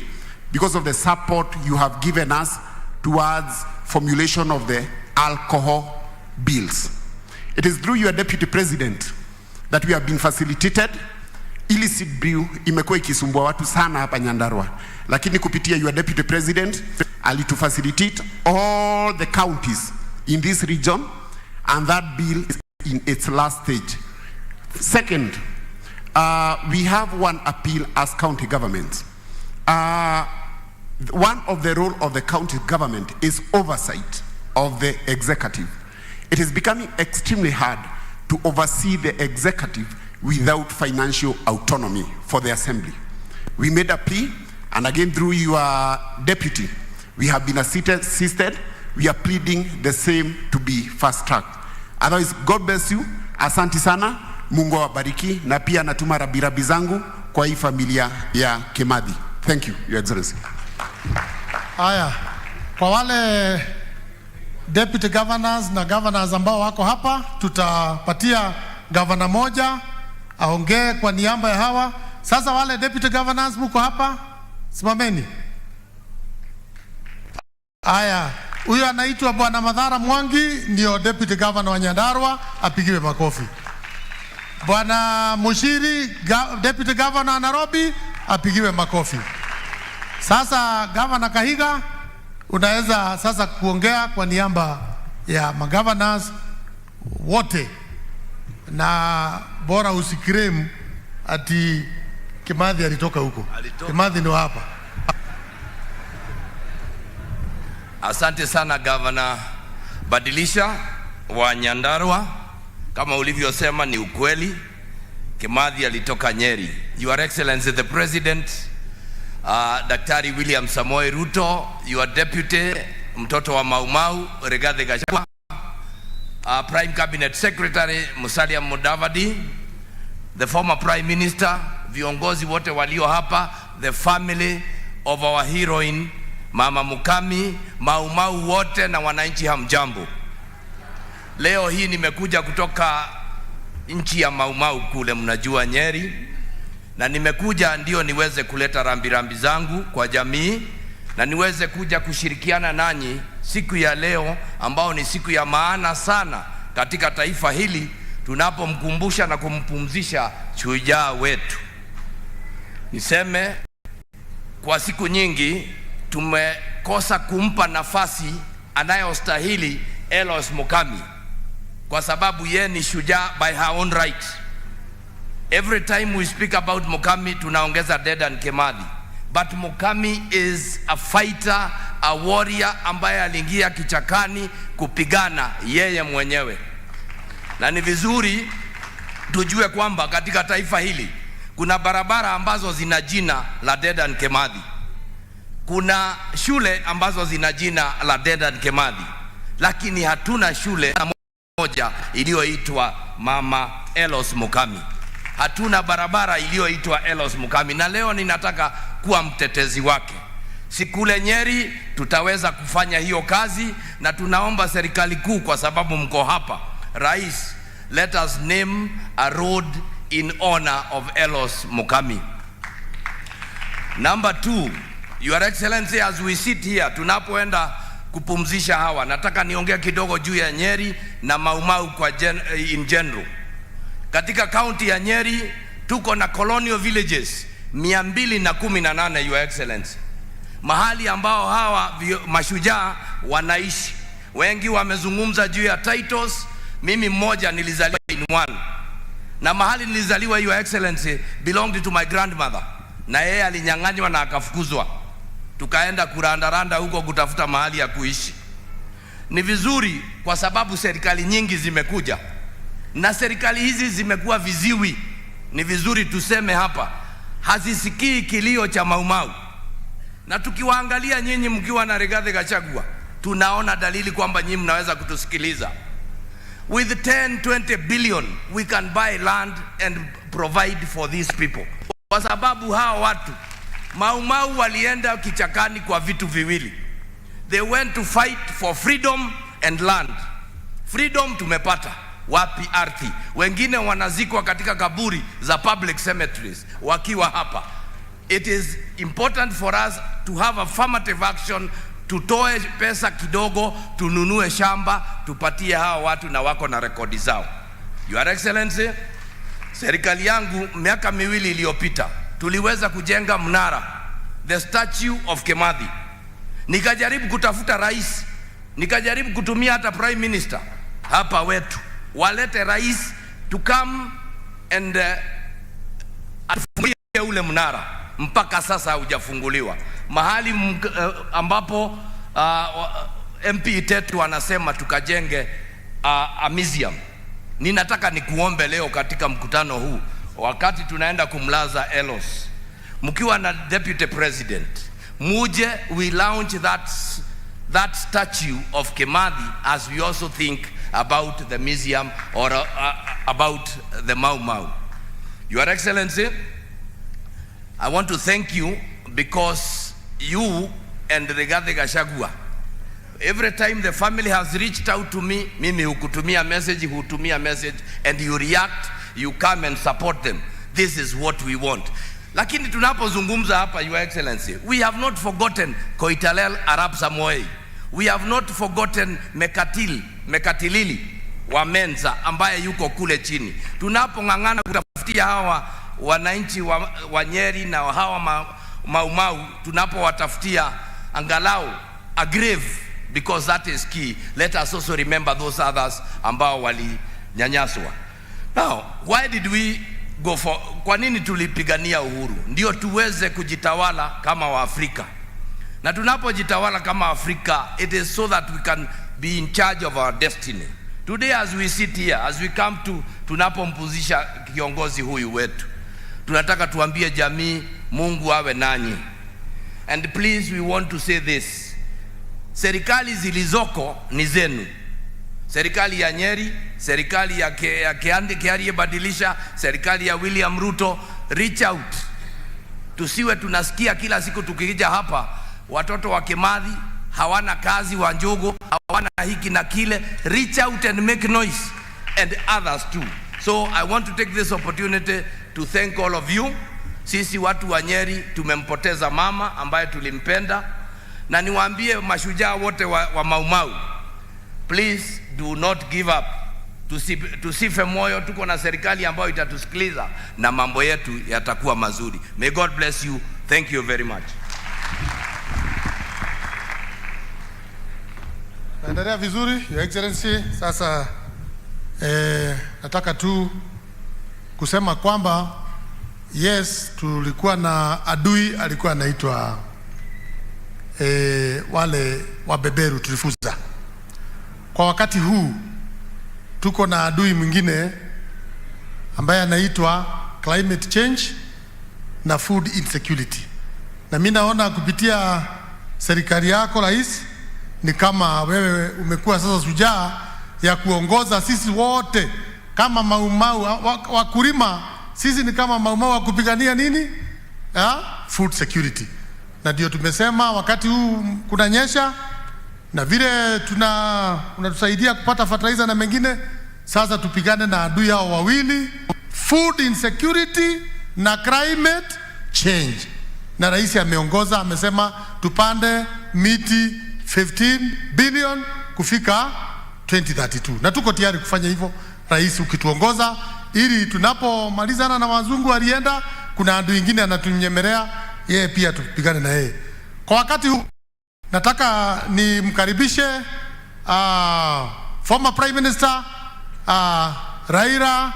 because of the support you have given us towards formulation of the alcohol bills. It is through your Deputy President that we have been facilitated. Illicit brew imekuwa ikisumbua watu sana hapa Nyandarua, lakini kupitia your Deputy President alitufacilitate all the counties in this region, and that bill is in its last stage. Second, we have one appeal as county governments. One of the role of the county government is oversight of the executive. It is becoming extremely hard to oversee the executive without financial autonomy for the assembly. We made a plea, and again through your deputy, we have been assisted. We are pleading the same to be fast-tracked. Otherwise, God bless you. Asante sana. Mungu awabariki, na pia natuma rabirabi zangu kwa hii familia ya Kimathi. Thank you, Your Excellency. Haya, kwa wale deputy governors na governors ambao wako hapa, tutapatia governor moja aongee kwa niaba ya hawa. Sasa wale deputy governors mko hapa, simameni. Haya, huyu anaitwa Bwana Madhara Mwangi, ndio deputy governor wa Nyandarua, apigiwe makofi. Bwana Mushiri, deputy governor wa Nairobi, apigiwe makofi. Sasa Governor Kahiga, unaweza sasa kuongea kwa niaba ya magovernors wote, na bora usikrem ati Kimathi alitoka huko. Kimathi ni hapa. Asante sana Governor Badilisha wa Nyandarua. Kama ulivyosema ni ukweli, Kimathi alitoka Nyeri. Your Excellency the President, Daktari William Samoei Ruto, your deputy, mtoto wa Mau Mau, Rigathi Gachagua, Prime Cabinet Secretary Musalia Mudavadi, the former Prime Minister, viongozi wote walio hapa, the family of our heroine Mama Mukami, Maumau wote na wananchi hamjambo. Leo hii nimekuja kutoka nchi ya Maumau kule mnajua Nyeri, na nimekuja ndio niweze kuleta rambirambi zangu kwa jamii na niweze kuja kushirikiana nanyi siku ya leo ambao ni siku ya maana sana katika taifa hili, tunapomkumbusha na kumpumzisha shujaa wetu. Niseme kwa siku nyingi tumekosa kumpa nafasi anayostahili Elos Mukami, kwa sababu yeye ni shujaa by her own right. Every time we speak about Mukami tunaongeza Dedan Kimathi, but Mukami is a fighter, a warrior ambaye aliingia kichakani kupigana yeye mwenyewe. Na ni vizuri tujue kwamba katika taifa hili kuna barabara ambazo zina jina la Dedan Kimathi, kuna shule ambazo zina jina la Dedan Kimathi, lakini hatuna shule moja iliyoitwa Mama Elos Mukami. Hatuna barabara iliyoitwa Elos Mukami, na leo ninataka kuwa mtetezi wake. Sikule Nyeri tutaweza kufanya hiyo kazi, na tunaomba serikali kuu, kwa sababu mko hapa, Rais, let us name a road in honor of Elos Mukami. Number 2, Your Excellency, as we sit here tunapoenda kupumzisha hawa, nataka niongea kidogo juu ya Nyeri na Maumau kwa in general. Katika county ya Nyeri tuko na colonial villages 218, Your Excellency, mahali ambao hawa mashujaa wanaishi. Wengi wamezungumza juu ya titles, mimi mmoja nilizaliwa in one, na mahali nilizaliwa, Your Excellency, belonged to my grandmother, na yeye alinyang'anywa na akafukuzwa, tukaenda kurandaranda huko kutafuta mahali ya kuishi. Ni vizuri kwa sababu serikali nyingi zimekuja na serikali hizi zimekuwa viziwi. Ni vizuri tuseme hapa, hazisikii kilio cha Maumau, na tukiwaangalia nyinyi mkiwa na Rigathi Gachagua tunaona dalili kwamba nyinyi mnaweza kutusikiliza. With 10-20 billion we can buy land and provide for these people, kwa sababu hawa watu Maumau walienda kichakani kwa vitu viwili. They went to fight for freedom and land. Freedom tumepata, wapi? Ardhi. Wengine wanazikwa katika kaburi za public cemeteries wakiwa hapa. It is important for us to have affirmative action, tutoe pesa kidogo, tununue shamba, tupatie hawa watu na wako na rekodi zao. Your Excellency, serikali yangu miaka 2 iliyopita tuliweza kujenga mnara, the statue of Kimathi. Nikajaribu kutafuta rais, nikajaribu kutumia hata prime minister hapa wetu, walete rais to come and atufungulie ule mnara. Mpaka sasa haujafunguliwa. Mahali ambapo MP tetu wanasema tukajenge a museum. Ninataka nikuombe leo katika mkutano huu, wakati tunaenda kumlaza Elos, mkiwa na deputy president, muje we launch that statue of Kimathi, as we also think about the museum or about the Mau Mau. Your Excellency, I want to thank you because you and Rigathi Gachagua, every time the family has reached out to me, mimi hukutumia message, hutumia message, and you react, you come and support them. This is what we want. Lakini tunapozungumza hapa, Your Excellency, we have not forgotten Koitalel Arap Samoei. We have not forgotten Mekatilili wa Menza ambaye yuko kule chini. Tunapong'ang'ana kutafutia hawa wananchi wa Nyeri na hawa Maumau, tunapowatafutia angalau a grave, because that is key. Let us also remember those others ambao walinyanyaswa. Now, why did we go for, kwa nini tulipigania uhuru? Ndio tuweze kujitawala kama Waafrika. Na tunapojitawala kama Afrika, it is so that we can be in charge of our destiny. Today as we sit here, as we come to, tunapompumzisha kiongozi huyu wetu, tunataka tuambie jamii, Mungu awe nanyi. And please, we want to say this. Serikali zilizoko ni zenu. serikali ya Nyeri, serikali ya Kiarie badilisha, serikali ya William Ruto, reach out. Tusiwe tunasikia kila siku tukija hapa watoto wa Kimathi hawana kazi, wa Njogo hawana hiki na kile. Reach out and make noise, and others too. So I want to take this opportunity to thank all of you. Sisi watu wa Nyeri tumempoteza mama ambaye tulimpenda, na niwaambie mashujaa wote wa Mau Mau, please do not give up. Tusife moyo, tuko na serikali ambayo itatusikiliza na mambo yetu yatakuwa mazuri. May God bless you. Thank you very much. Naendelea vizuri, Your Excellency. Sasa nataka tu kusema kwamba yes, tulikuwa na adui alikuwa anaitwa wale wabeberu tulifuza. Kwa wakati huu tuko na adui mwingine ambaye anaitwa climate change na food insecurity. Na mimi naona kupitia serikali yako rais, ni kama wewe umekuwa sasa shujaa ya kuongoza sisi wote kama Mau Mau wakulima. Sisi ni kama Mau Mau wa kupigania nini? Food security. Na ndio tumesema wakati huu kunanyesha na vile unatusaidia kupata fertilizer na mengine, sasa tupigane na adui hao wawili, food insecurity na climate change. Na rais ameongoza, amesema tupande miti 15 billion kufika 2032. Na tuko tayari kufanya hivyo, rais ukituongoza, ili tunapomalizana na wazungu alienda, kuna adui mwingine anatunyemelea, yeye pia tupigane na yeye. Kwa wakati huu nataka nimkaribishe former Prime Minister Raila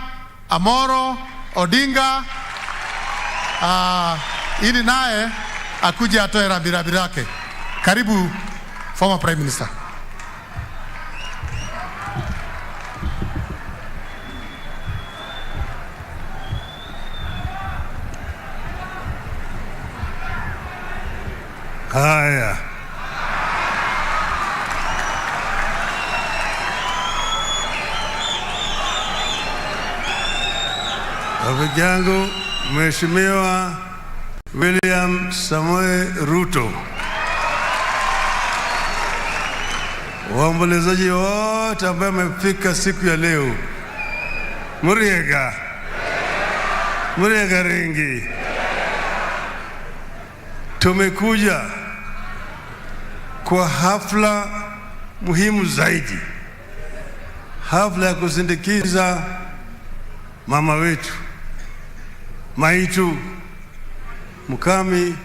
Amolo Odinga ili naye akuje atoe rambirambi lake. Karibu former Prime Minister. Haya. Rafiki yangu Mheshimiwa William Samoei Ruto, waombolezaji wote ambao wamefika siku ya leo, Muriega Ringi, tumekuja kwa hafla muhimu zaidi, hafla ya kusindikiza mama wetu Maitu Mukami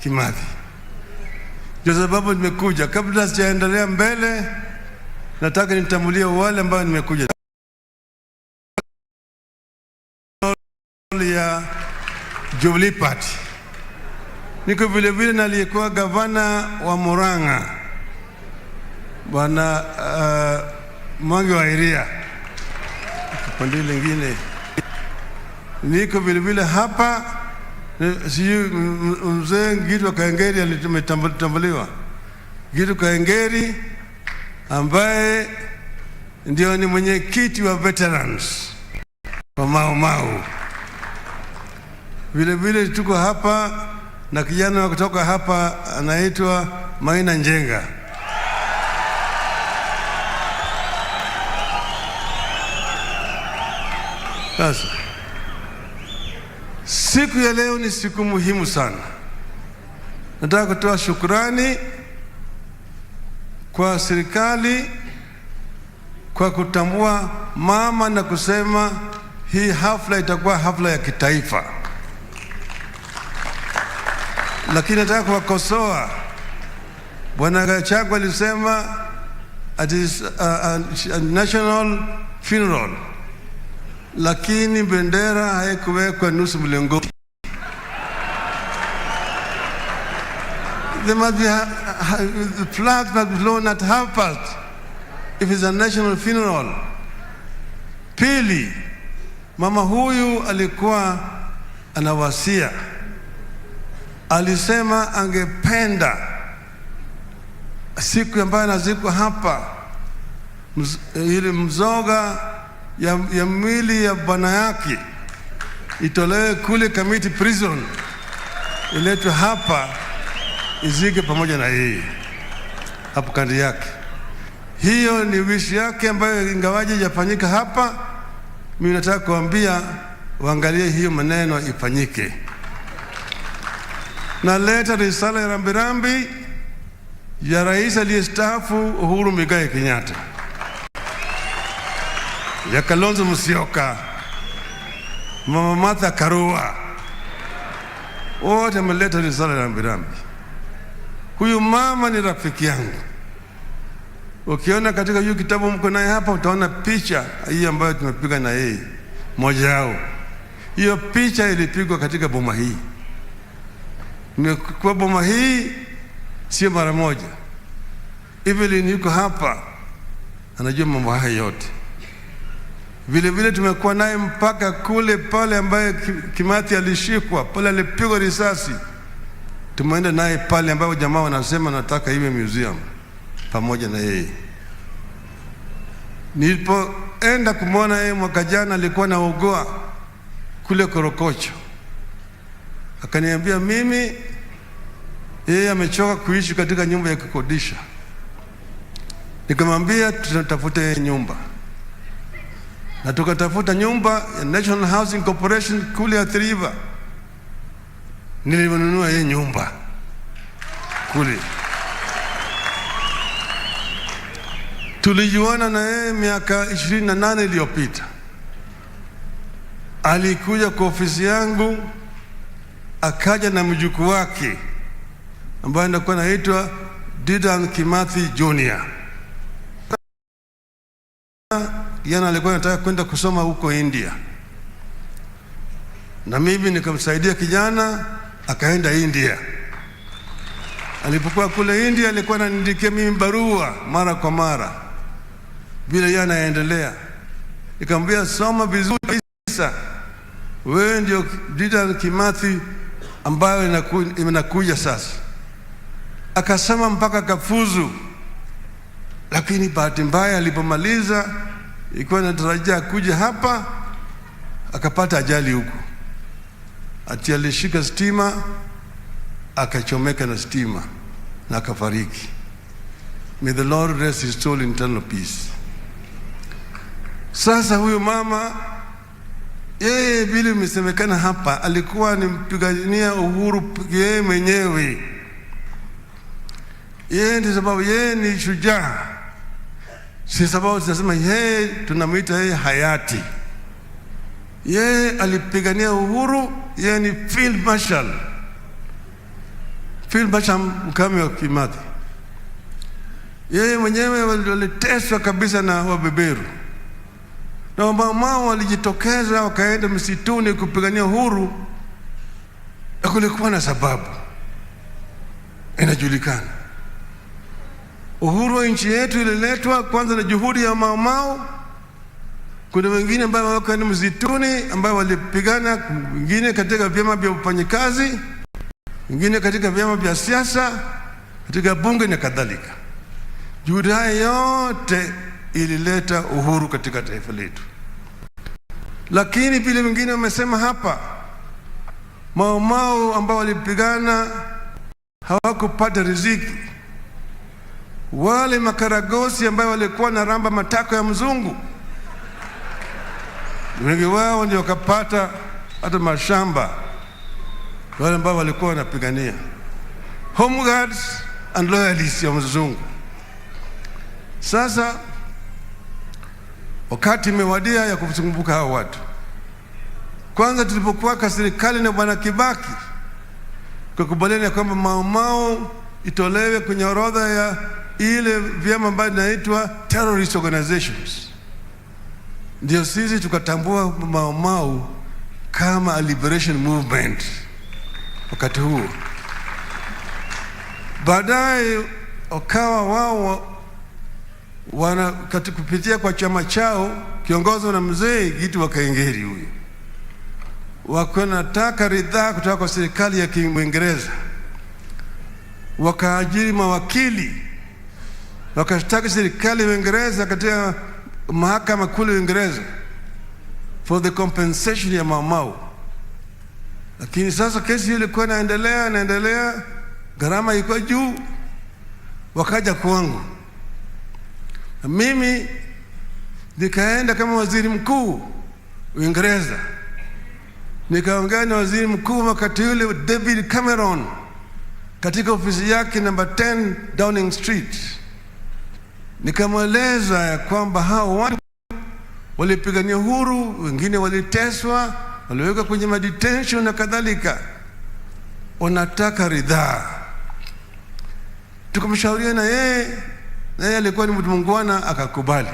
Kimathi. Ndio sababu nimekuja. Kabla sijaendelea mbele, nataka nitambulie wale ambao nimekuja ya Multiparty. Niko vile vile na aliyekuwa gavana wa Murang'a Bwana Mwangi wa Iria. Pande lingine niko vile vile hapa, sijui mzee Gitu Kaengeri alitambuliwa. Gitu Kaengeri ambaye ndio ni mwenyekiti wa veterans wa Mau Mau. Vile vile tuko hapa na kijana kutoka hapa anaitwa Maina Njenga. Sasa siku ya leo ni siku muhimu sana. Nataka kutoa shukrani kwa serikali kwa kutambua mama na kusema hii hafla itakuwa hafla ya kitaifa. Lakini nataka kuwakosoa. Bwana Gachagua alisema it is a national funeral, lakini bendera haikuwekwa nusu mlingoti. There must be the flag must be blown at half past if it's a national funeral. Pili, mama huyu alikuwa anawasia, alisema angependa siku ambayo anazikwa hapa ile mzoga ya mwili ya bwana yake itolewe kule Kamiti prison, iletwe hapa izike pamoja na yeye hapo kando yake. Hiyo ni wishi yake ambayo ingawaje hajafanyika hapa. Mimi nataka kuambia waangalie hiyo maneno ifanyike. Na leta risala ya rambirambi ya rais aliyestaafu Uhuru Muigai Kenyatta, ya Kalonzo Musyoka, Mama Martha Karua, wote wameleta risala ya rambirambi. Huyu mama ni rafiki yangu. Ukiona katika hiyo kitabu mko naye hapa, utaona picha hii ambayo tumepiga na yeye moja yao. Hiyo picha ilipigwa katika boma hii. Kwa boma hii sio mara moja. Evelyn yuko hapa, anajua mambo haya yote. Vile vile tumekuwa naye mpaka kule pale ambaye Kimathi alishikwa, pale alipigwa risasi. Tumeenda naye pale ambapo jamaa wanasema nataka iwe museum pamoja na yeye. Nilipoenda kumwona yeye mwaka jana, alikuwa anaugua kule Korokocho. Akaniambia mimi yeye amechoka kuishi katika nyumba ya kukodisha. Nikamwambia tunatafuta yeye nyumba. Na tukatafuta nyumba ya National Housing Corporation kule Athi River. Nilinunua yeye nyumba kule. Tulijuana na yeye miaka 28 iliyopita. Alikuja kwa ofisi yangu, akaja na mjukuu wake ambaye anakuwa anaitwa Dedan Kimathi Jr. Yana alikuwa anataka kwenda kusoma huko India, na mimi nikamsaidia kijana akaenda India. Alipokuwa kule India, alikuwa ananiandikia mimi barua mara kwa mara bila yeye anaendelea. Nikamwambia soma vizuri kabisa, wewe ndio Dedan Kimathi ambayo inakuja sasa. Akasema mpaka kafuzu, lakini bahati mbaya alipomaliza, ilikuwa anatarajia kuja hapa, akapata ajali huko. Ati alishika stima, akachomeka na stima na akafariki. May the Lord rest his soul in eternal peace. Sasa huyu mama, yeye vile imesemekana hapa, alikuwa ni mpigania uhuru yeye mwenyewe. Yeye ndio sababu yeye ni shujaa. Si sababu tunasema yeye tunamuita yeye hayati. Yeye alipigania uhuru, yeye ni Field Marshal. Field Marshal Mukami Kimathi. Yeye mwenyewe waliteswa kabisa na wabeberu. Na wamama walijitokeza wakaenda msituni kupigania uhuru, na kulikuwa na sababu inajulikana. Uhuru wa nchi yetu ililetwa kwanza na juhudi ya maumau. Kuna wengine ambao wakaenda msituni ambao walipigana, wengine katika vyama vya ufanyikazi, wengine katika vyama vya siasa, katika bunge na kadhalika. Juhudi haya yote ilileta uhuru katika taifa letu. Lakini vile wengine wamesema hapa, maumau ambao walipigana hawakupata riziki. Wale makaragosi ambao walikuwa na ramba matako ya mzungu, wengi wao ndio wakapata hata mashamba. Wale ambao walikuwa wanapigania home guards and loyalists ya mzungu. Sasa wakati imewadia ya kukumbuka hao watu. Kwanza tulipokuwa kwa serikali na bwana Kibaki, kukubaliana kwamba maumau itolewe kwenye orodha ya ile vyama ambavyo inaitwa terrorist organizations, ndio sisi tukatambua maumau kama a liberation movement wakati huo. Baadaye wakawa wao kupitia kwa chama chao kiongozwa na mzee Gitu wa Kaingeri, huyu wakanataka ridhaa kutoka kwa serikali ya Kiingereza, wakaajiri mawakili wakashtaki serikali ya Uingereza katika mahakama kuu ya Uingereza for the compensation ya Mau. Lakini sasa kesi ile ilikuwa inaendelea, gharama ilikuwa juu, wakaja kwangu. Na mimi nikaenda kama waziri mkuu Uingereza, nikaongea na waziri mkuu wakati yule David Cameron katika ofisi yake namba 10 Downing Street. Nikamweleza ya kwamba hao watu walipigania uhuru, wengine waliteswa, waliwekwa kwenye detention na kadhalika, wanataka ridhaa. Tukamshauria na yeye alikuwa ni mtu mungwana, akakubali.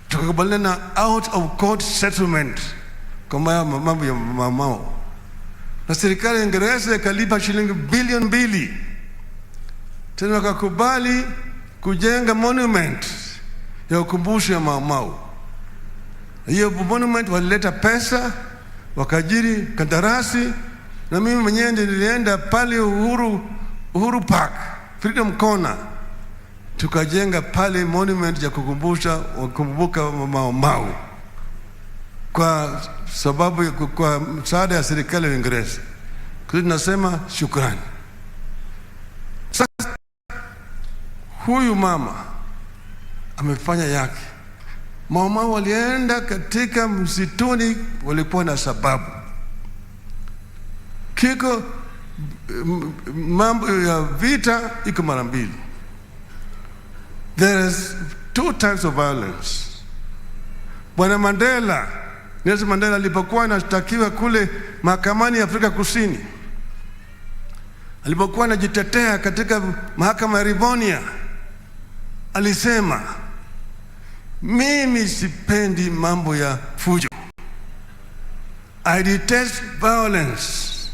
Tukakubaliana na out of court settlement kwa mambo ya Mau, na serikali ya Uingereza ikalipa shilingi bilioni 2. Tena wakakubali kujenga monument ya ukumbusho ya Mau. Hiyo monument walileta pesa, wakajiri kandarasi, na mimi mwenyewe nilienda pale Uhuru Park, Freedom Corner, tukajenga pale monument ya kukumbuka Mau kwa sababu kwa msaada ya serikali ya Uingereza. Kwa hiyo nasema shukrani. Sasa huyu mama amefanya yake. Mau walienda katika msituni, walikuwa na sababu. Kiko mambo ya vita iko mara mbili. There is 2 types of violence. Bwana Nelson Mandela alipokuwa anashtakiwa kule mahakamani ya Afrika Kusini, alipokuwa anajitetea katika mahakama ya Rivonia, alisema, mimi sipendi mambo ya fujo. I detest violence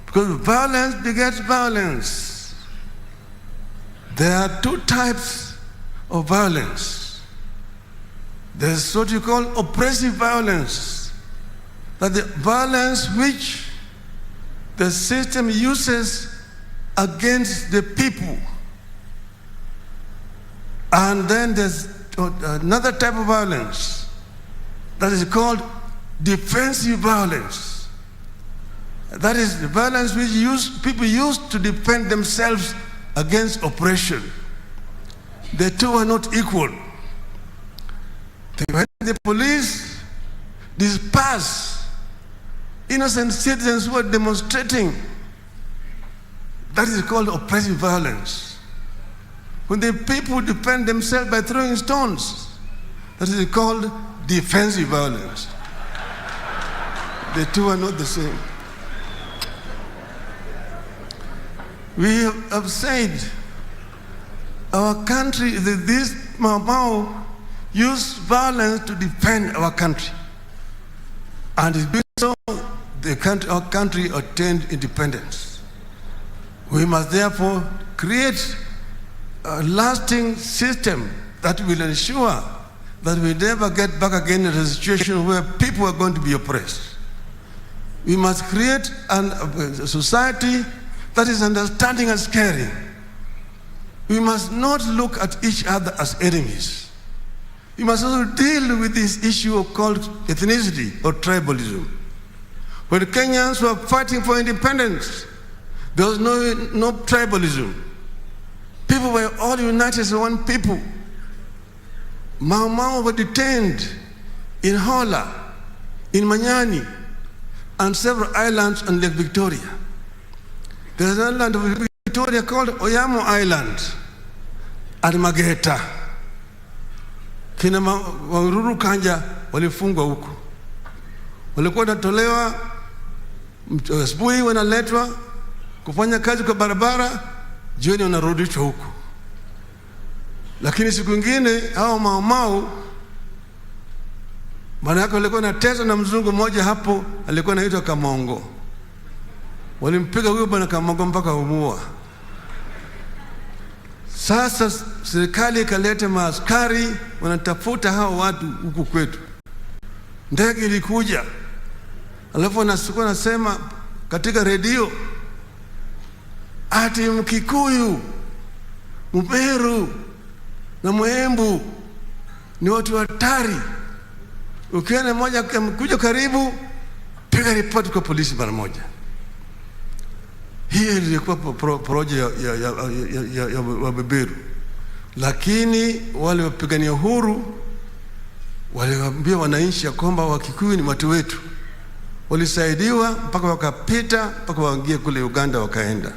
because violence begets violence. There are 2 types of violence. There's what you call oppressive violence, that the violence which the system uses against the people. And then there's another type of violence that is called defensive violence. That is the violence which people use to defend themselves against oppression. The two are not equal. When the police disperse innocent citizens who are demonstrating, that is called oppressive violence. When the people defend themselves by throwing stones, that is called defensive violence. The two are not the same. We have said our country, this Mau use violence to defend our country, and in doing so, our country attained independence. We must therefore create a lasting system that will ensure that we never get back again in a situation where people are going to be oppressed. We must create a society that is understanding and caring. We must not look at each other as enemies. We must also deal with this issue called ethnicity or tribalism. When the Kenyans were fighting for independence, there was no tribalism. People were all united as one people. Mau were detained in Hola, in Manyani, and several islands on Lake Victoria. There's an island of Lake Victoria called Oyamo Island and Mageta. Kina Waruru Kanja walifungwa huko. Walikuwa wanatolewa asubuhi, wanaletwa kufanya kazi kwa barabara, jioni wanarudishwa huko. Lakini siku nyingine hao Mau maana yake walikuwa na tesa na mzungu mmoja hapo, alikuwa anaitwa Kamongo. Walimpiga huyo bwana Kamongo mpaka umua. Sasa serikali ikaleta maaskari wanatafuta hao watu huku kwetu. Ndege ilikuja, alafu wanasema katika redio ati Mkikuyu Muberu na Mwembu ni watu hatari. Ukiona mmoja kuja karibu, piga ripoti kwa polisi mara moja. Hii ilikuwa porojo ya Wabeberu, lakini wale wapigania uhuru waliwaambia wananchi ya kwamba Wakikuyu ni watu wetu. Walisaidiwa mpaka wakapita, mpaka waingie kule Uganda wakaenda.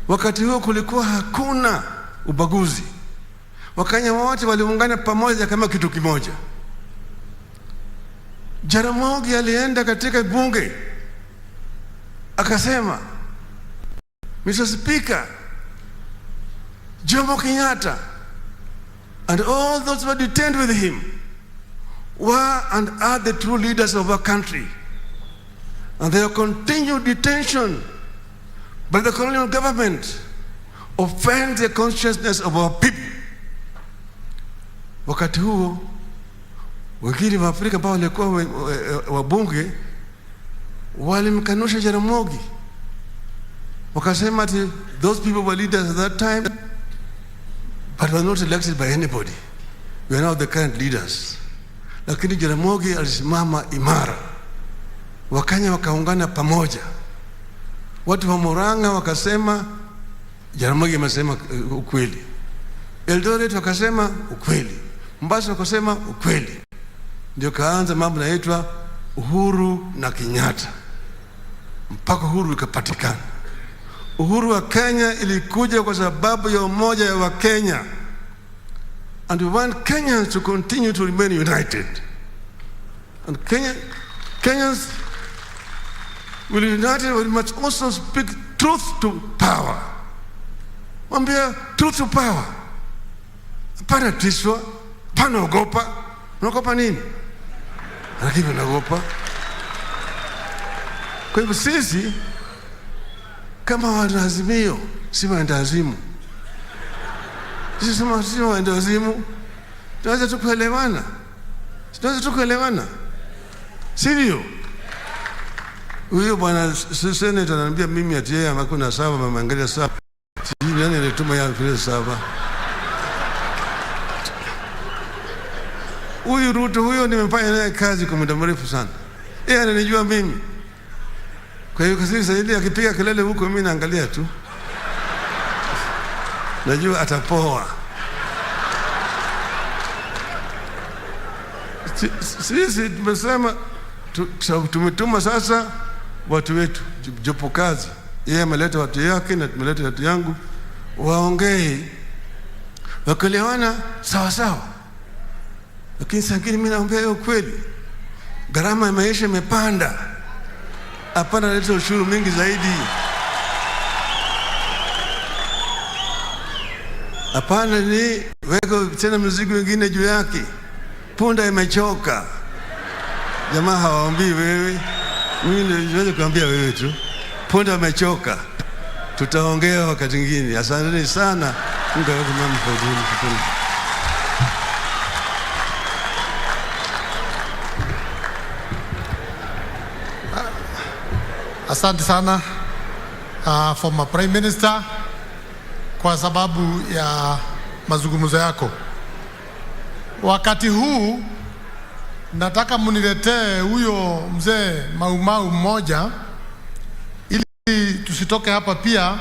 Wakati huo kulikuwa hakuna ubaguzi. Wakenya wote waliungana pamoja kama kitu kimoja. Jaramogi alienda katika bunge akasema, Mr. Speaker, Jomo Kenyatta and all those who were detained with him were and are the true leaders of our country, and their continued detention by the colonial government offends the consciousness of our people. Wakati huo wengine wa Afrika ambao walikuwa wabunge walimkanusha Jaramogi, wakasema ati those people were leaders at that time but were not elected by anybody. We are now the current leaders. Lakini Jaramogi alisimama imara, Wakenya wakaungana pamoja. Watu wa Murang'a wakasema Jaramogi amesema ukweli, Eldoret wakasema ukweli, Mombasa wakasema ukweli. Ndio kaanza mambo yanaitwa Uhuru na Kenyatta, mpaka uhuru ikapatikana. Uhuru wa Kenya ilikuja kwa sababu ya umoja ya Wakenya, and we want Kenyans to continue to remain united. And Kenyans will united, we must also speak truth to power. Mwambia truth to power. Hapana tiswa, hapana ogopa. Unaogopa nini? Lakini unaogopa. Kwa hivyo sisi kama wanaazimio, si waendazimu. Sisi si waendazimu. Tunaweza tu kuelewana. Tunaweza tu kuelewana. Sivyo? Huyo bwana senator ananiambia mimi ati yeye hakuna sawa, ameangalia sawa. Sijui nani alituma ya vile sawa. Huyu Ruto huyo nimefanya naye kazi kwa muda mrefu sana. Yeye ananijua mimi. Kwa hiyo kasi zaidi akipiga kelele huko mimi naangalia tu. Najua atapoa. Sisi tumesema tumetuma sasa watu wetu jopo kazi. Yeye ameleta watu yake na tumeleta watu yangu, waongee wakelewana sawa sawa. Lakini sasa mimi naambia ukweli, gharama ya maisha imepanda. Hapana, leta ushuru mingi zaidi. Hapana, ni weko tena mzigo mwingine juu yake. Punda imechoka. Jamaa hawaambii wewe. Mimi niweze kuambia wewe tu. Punda imechoka. Tutaongea wakati mwingine. Asanteni sana. Mungu awabariki mfadhili. Asante sana former Prime Minister kwa sababu ya mazungumzo yako. Wakati huu nataka muniletee huyo mzee Maumau mmoja ili tusitoke hapa, pia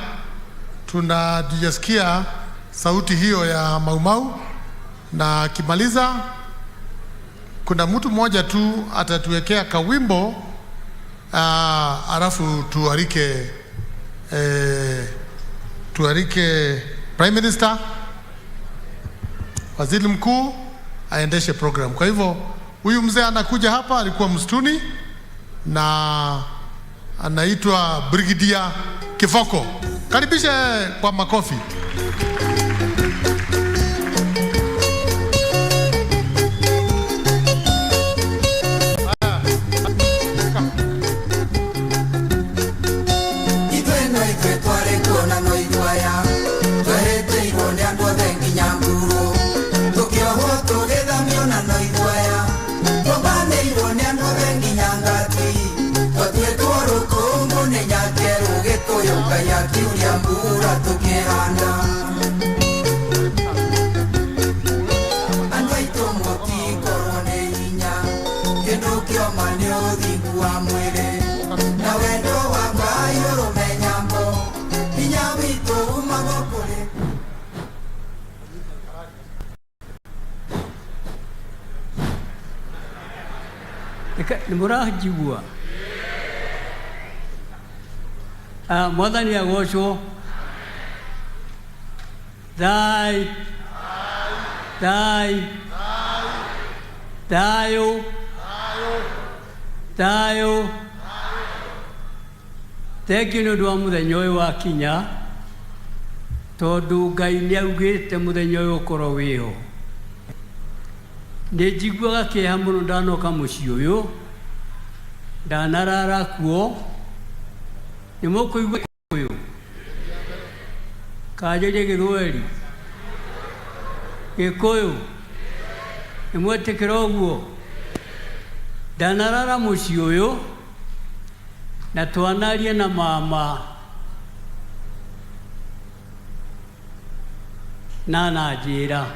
tunajisikia sauti hiyo ya Maumau, na kimaliza kuna mtu mmoja tu atatuwekea kawimbo alafu tuarike Prime Minister, waziri mkuu aendeshe program. Kwa hivyo huyu mzee anakuja hapa, alikuwa msituni na anaitwa Brigadier Kifoko. Karibishe kwa makofi. Kaya kiulia mbura tukihanda Nimurajibua. Mwathani agocwo. Thai. Thai. Thayo. Thayo. Thank you ndu wa muthenya uyu wa kinya. Tondu Ngai ni augite muthenya uyu ukorwo wiho. Ni njiguaga kieha muno ndanoka mucii uyu. Ndanarara kuo. Ni mukuigua uyu. Kajeje Githweri. Gikuyu. Ni mwetikira uguo. Ndanarara mucii uyu. Na twanarie na mama. Na njira.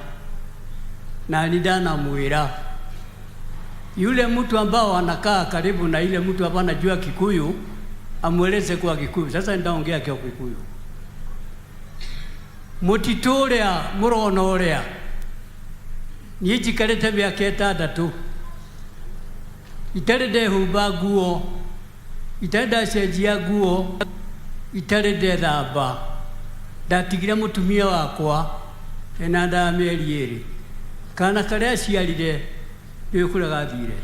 Na nidanamwira. Yule mtu ambao anakaa karibu na ile mtu hapa anajua Kikuyu, amweleze kwa Kikuyu. Sasa nitaongea kwa Kikuyu. Mutituria murona uria. Niĩ njikarĩte mĩaka 6. Itarĩ ndehumba nguo. Itarĩ ndacenjia nguo. Itarĩ ndethamba. Ndatigire mũtumia wakwa ena nda mĩeri 2. Kana karĩa aciarire nĩ kũrĩa gathire.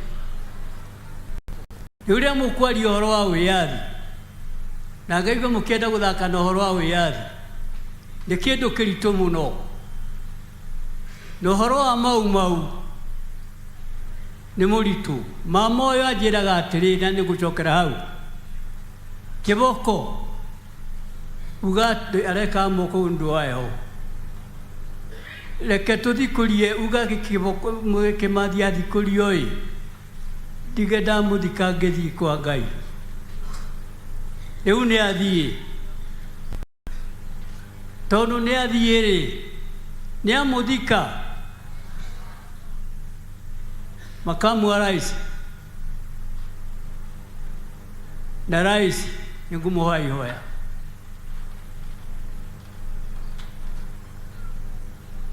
Rĩrĩa mũkwaria ũhoro wa wĩyathi na ngaigua mũkĩenda gũthaka na ũhoro wa wĩyathi nĩ kĩndũ kĩritũ mũno. Na ũhoro wa mau nĩ mũritũ. Mama ũyũ anjĩraga atĩrĩ, na nĩ gũcokera hau. Kĩboko uga areka moko ndu wayo. Reke tuthikurie uga Kiboko Kimathi athikurio ĩ. Ndige ndamuthika ngĩthiĩ kwa Ngai. Rĩu nĩ athiĩ. Tondũ nĩ athiĩ rĩ, nĩ amuthika. Makamu wa rais. Na rais nĩ ngũmũhoya ihoya.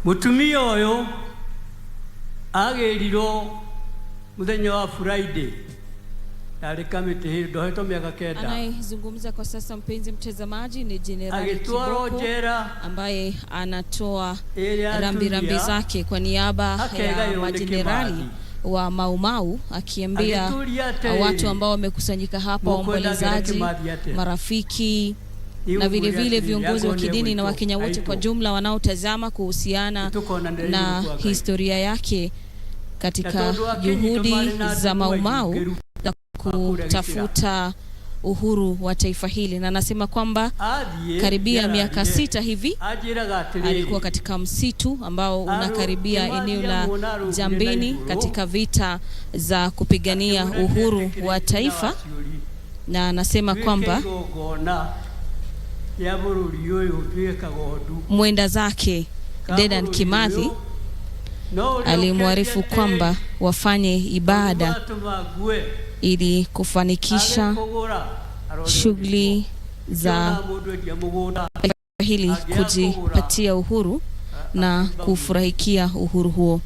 Mutumia ũyũ agĩrirwo muthenya wa Friday. Anayezungumza kwa sasa, mpenzi mtazamaji, ni Jenerali Kiboko ambaye anatoa rambirambi zake kwa niaba ya majenerali wa Mau Mau, akiambia watu ambao wamekusanyika hapa, waombolezaji, marafiki na vile vile viongozi wa kidini na Wakenya wote kwa jumla wanaotazama kuhusiana na historia yake katika juhudi za Mau Mau za kutafuta uhuru wa taifa hili. Na anasema kwamba karibia miaka 6 hivi alikuwa katika msitu ambao unakaribia eneo la Jambini katika vita za kupigania uhuru wa taifa. Na anasema kwamba mwenda zake Dedan Kimathi alimwarifu kwamba wafanye ibada ili kufanikisha shughuli za hili kujipatia uhuru na kufurahikia uhuru huo.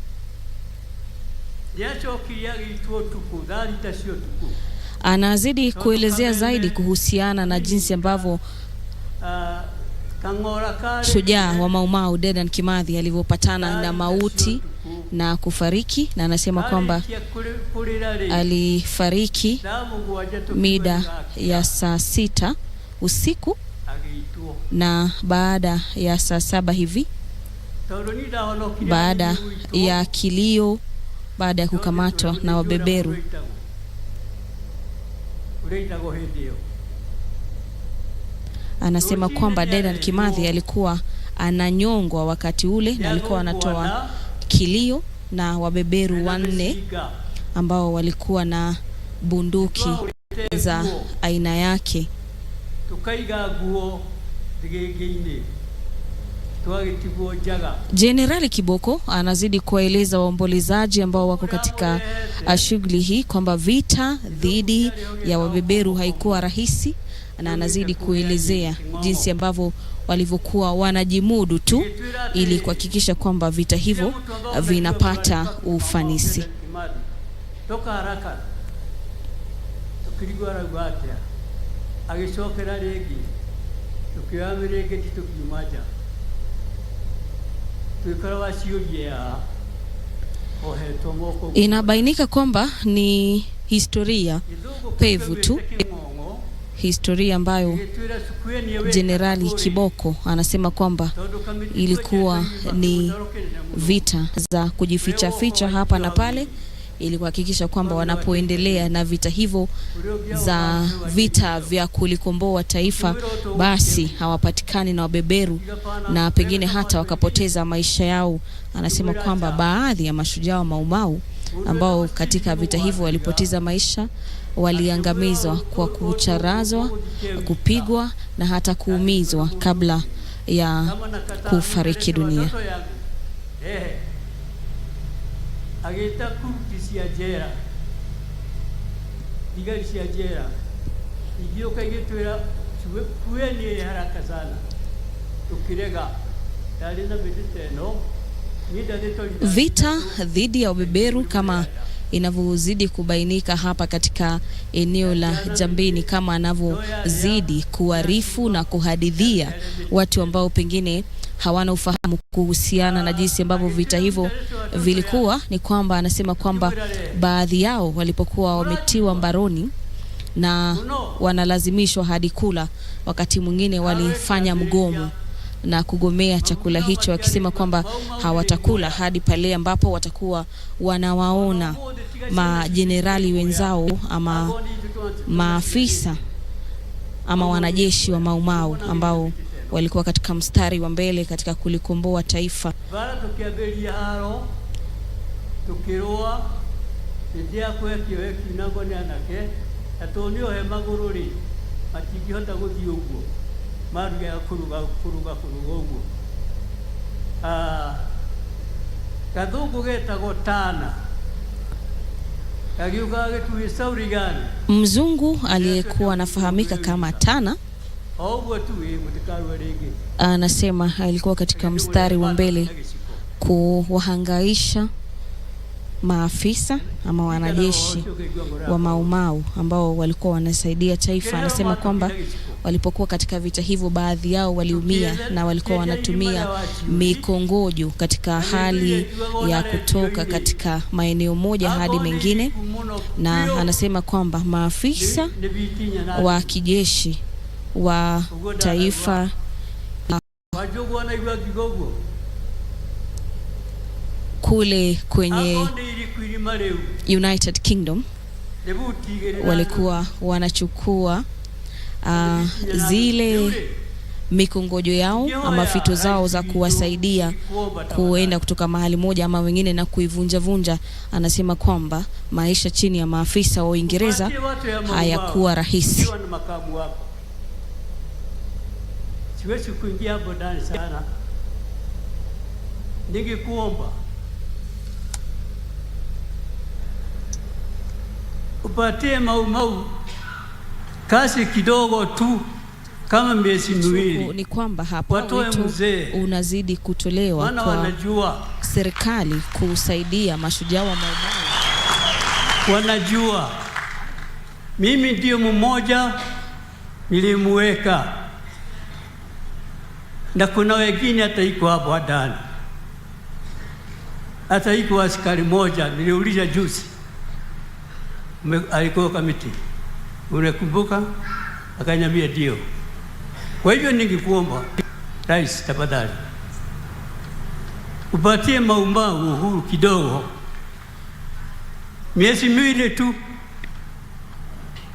Anazidi kuelezea zaidi kuhusiana na jinsi ambavyo shujaa wa Mau Mau Dedan Kimathi alivyopatana na mauti na kufariki. Na anasema kwamba alifariki mida ya saa 6 usiku, na baada ya saa 7 hivi, baada ya kilio, baada ya kukamatwa na wabeberu. Anasema kwamba Dedan Kimathi alikuwa ananyongwa wakati ule na alikuwa anatoa kilio na wabeberu 4 ambao walikuwa na bunduki za aina yake. Jenerali Kiboko anazidi kuwaeleza waombolezaji ambao wako katika shughuli hii kwamba vita dhidi ya wabeberu haikuwa rahisi, na anazidi kuelezea jinsi ambavyo walivyokuwa wanajimudu tu ili kuhakikisha kwamba vita hivyo vinapata ufanisi. tukirigwara gwatia agicokera rigi tukiamirege tukiumaja tukara wasiuria. Inabainika kwamba ni historia pevu tu, historia ambayo Jenerali Kiboko anasema kwamba ilikuwa ni vita za kujificha ficha hapa na pale, ili kuhakikisha kwamba wanapoendelea na vita hivyo za vita vya kulikomboa taifa, basi hawapatikani na wabeberu na pengine hata wakapoteza maisha yao. Anasema kwamba baadhi ya mashujaa wa Mau Mau ambao katika vita hivyo walipoteza maisha waliangamizwa kwa kucharazwa, kupigwa na hata kuumizwa kabla ya kufariki dunia. Agita kutisia jera digarisia jera igio kaigitwira kueni haraka sana tukirega dalina biditeno. Vita dhidi ya ubeberu kama inavyozidi kubainika hapa katika eneo la Jambini, kama anavyozidi kuarifu na kuhadithia watu ambao pengine hawana ufahamu kuhusiana na jinsi ambavyo vita hivyo vilikuwa, ni kwamba anasema kwamba baadhi yao walipokuwa wametiwa mbaroni na wanalazimishwa hadi kula, wakati mwingine walifanya mgomo na kugomea chakula hicho, akisema kwamba hawatakula hadi pale ambapo watakuwa wanawaona majenerali wenzao ama maafisa ama wanajeshi wa Mau Mau ambao walikuwa katika mstari wa mbele katika kulikomboa taifa. Bara tukiaberia haro tukiroa ndia kwekio ekinagone anake atonio he magururi atigihota guthii uguo maruge kuruga uguo. Kathungu getagwo Tana kagiuga gitui sauri gani. Mzungu aliyekuwa anafahamika kama Tana anasema alikuwa katika mstari wa mbele kuwahangaisha maafisa ama wanajeshi wa Mau Mau ambao walikuwa wanasaidia taifa. Anasema kwamba walipokuwa katika vita hivyo, baadhi yao waliumia na walikuwa wanatumia mikongojo katika hali ya kutoka katika maeneo moja hadi mengine, na anasema kwamba maafisa wa kijeshi wa taifa kule kwenye United Kingdom walikuwa wanachukua zile mikongojo yao ama fito zao za kuwasaidia kuenda kutoka mahali moja ama wengine na kuivunja vunja. Anasema kwamba maisha chini ya maafisa wa Uingereza hayakuwa rahisi. Siwezi kuingia hapo ndani sana. Ningekuomba upatie Mau Mau kasi kidogo tu kama miezi miwili. Ni kwamba hapa wito unazidi kutolewa kwa serikali kusaidia mashujaa wa Mau Mau. Wanajua mimi ndio mmoja nilimweka, na kuna wengine hata iko hapo ndani, hata iko askari moja niliuliza juzi, alikuwa kamiti, unakumbuka? Akaniambia ndio. Kwa hivyo ningekuomba Rais, tafadhali upatie Mau Mau uhuru kidogo, miezi miwili tu,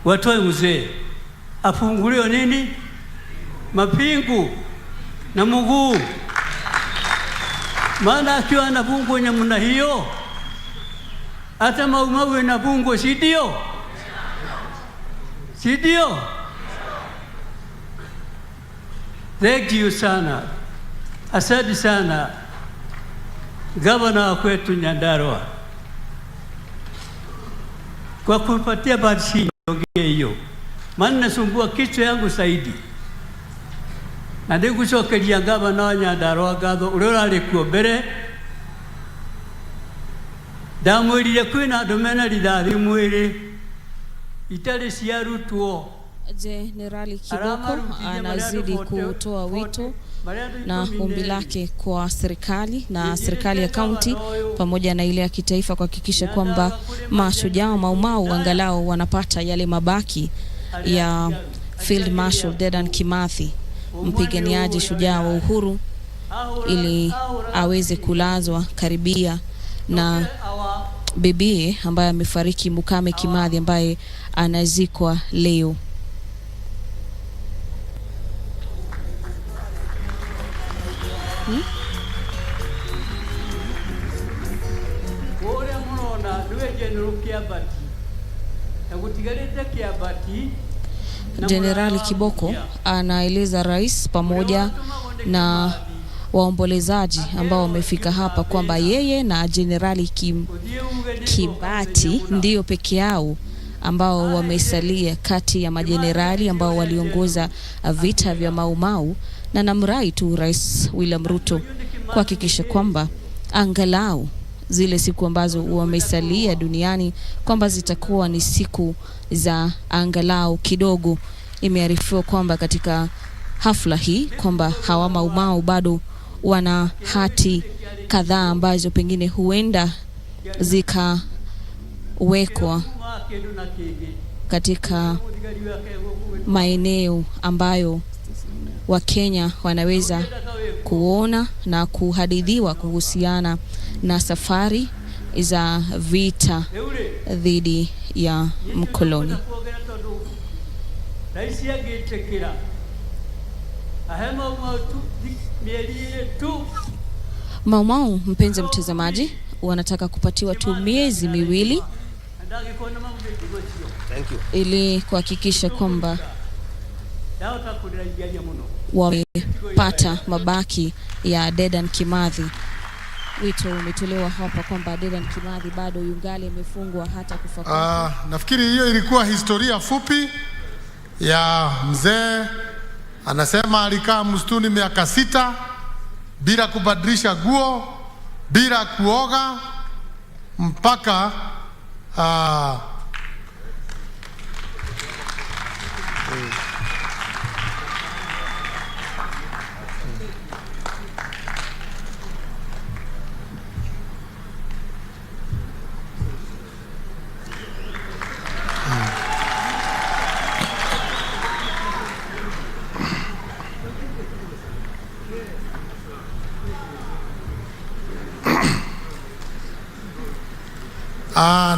watoe mzee afunguliwe nini mapingu na mguu, maana akiwa anafungwa namna hiyo hata Mau Mau inafungwa, si ndio? Si ndio? Thank you sana, asante sana gavana kwetu Nyandarua kwa kupatia basi hiyo, maana nasumbua kichwa yangu zaidi. Na ndigucokeria gavana wa Nyandarua ngatho uria urarikuo mbere, ndamwirire kwina andu mena rithathi mwiri itali ciarutwo. Jenerali Kiboko anazidi kutoa wito na ombi lake kwa serikali na serikali ya kaunti pamoja na ile ya kitaifa kuhakikisha kwamba mashujaa wa Maumau angalau wanapata yale mabaki ya Field Marshal Dedan Kimathi, mpiganiaji shujaa wa uhuru, ili aweze kulazwa karibia na bibie ambaye amefariki, Mukami Kimathi, ambaye anazikwa leo. Jenerali Kiboko anaeleza rais pamoja na waombolezaji ambao wamefika hapa kwamba yeye na Jenerali Kimathi ndio peke yao ambao wamesalia kati ya majenerali ambao waliongoza vita vya Maumau, na namrai tu Rais William Ruto kuhakikisha kwamba angalau zile siku ambazo wamesalia duniani kwamba zitakuwa ni siku za angalau kidogo. Imearifiwa kwamba katika hafla hii kwamba hawa Maumau bado wana hati kadhaa ambazo pengine huenda zikawekwa katika maeneo ambayo Wakenya wanaweza kuona na kuhadithiwa kuhusiana na safari za vita dhidi ya mkoloni. Maumau, mpenzi mtazamaji, wanataka kupatiwa tu miezi miwili ili kuhakikisha kwamba wamepata mabaki ya Dedan Kimathi. Wito umetolewa hapa kwamba Dedan Kimathi bado yungali amefungwa hata kufa kwake. Nafikiri hiyo ilikuwa historia fupi ya mzee. Anasema alikaa msituni miaka 6 bila kubadilisha nguo, bila kuoga, mpaka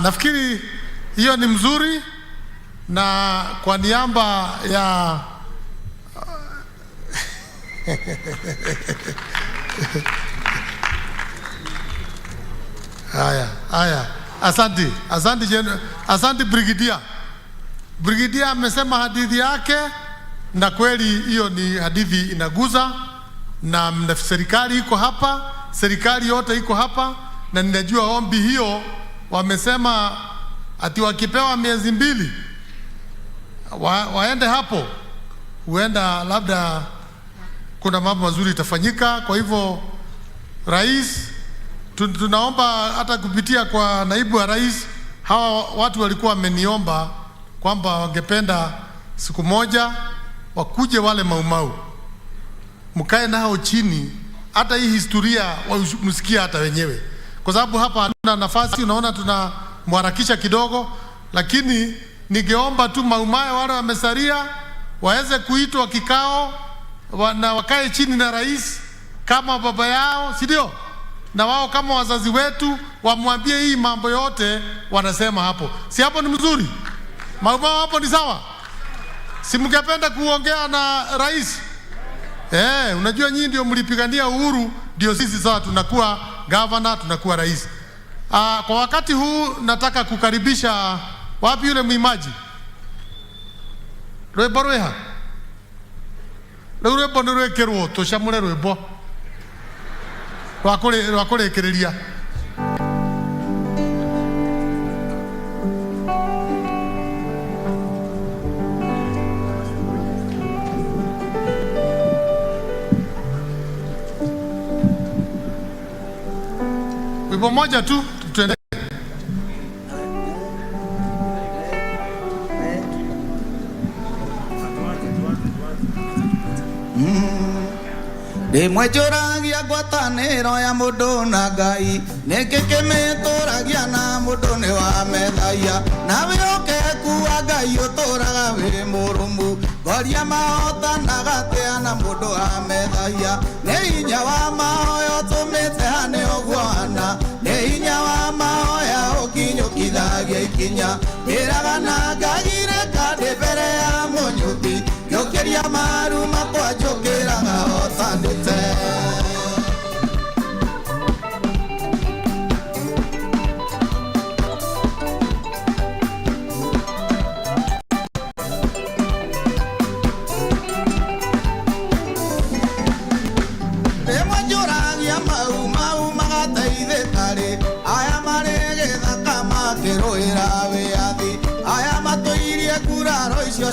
nafikiri hiyo ni mzuri, na kwa niaba ya haya, asante Brigadier. Brigadier amesema hadithi yake, na kweli hiyo ni hadithi inaguza, na serikali iko hapa, serikali yote iko hapa, na ninajua ombi hiyo wamesema ati wakipewa miezi 2 waende hapo, huenda labda kuna mambo mazuri itafanyika. Kwa hivyo rais, tunaomba hata kupitia kwa naibu wa rais, hawa watu walikuwa wameniomba kwamba wangependa siku moja wakuje wale Maumau, mkae nao chini, hata hii historia msikia hata wenyewe, kwa sababu hapa hatuna nafasi. Unaona tunamharakisha kidogo, lakini ningeomba tu Maumau wale wamesalia waweze kuitwa kikao na wakae chini na rais kama baba yao, si ndio? Na wao kama wazazi wetu wamwambie hii mambo yote wanasema hapo. Si hapo ni mzuri? Maumau hapo ni sawa? Si mngependa kuongea na rais? Unajua nyinyi ndio mlipigania uhuru, ndio sisi sasa tunakuwa governor, tunakuwa rais. Kwa wakati huu nataka kukaribisha wapi yule muimaji? Rwebo rweha. Rwebo ni rwekerwo tushamure rwebo. Rwakurekereria. Wimbo moja tu tuende. Ndimwejoragia ngwatanĩro ya mũndũ na Ngai nĩngĩkĩmĩtũragia na mũndũ nĩ wa methaia nawe ũkeku wa Ngai ũtũraga wĩ mũrũmu ngoria mahotanaga atĩa na mũndũ wa methaia nĩ hinya wa mahoya ũtũmĩte hane ũguo hana nĩ hinya wa mahoya ũkinyũkithagia ikinya ndĩraga na ngagire kandĩ mbere ya mũnyuti ngĩũkĩria maru makwa njũkĩraga hotanĩte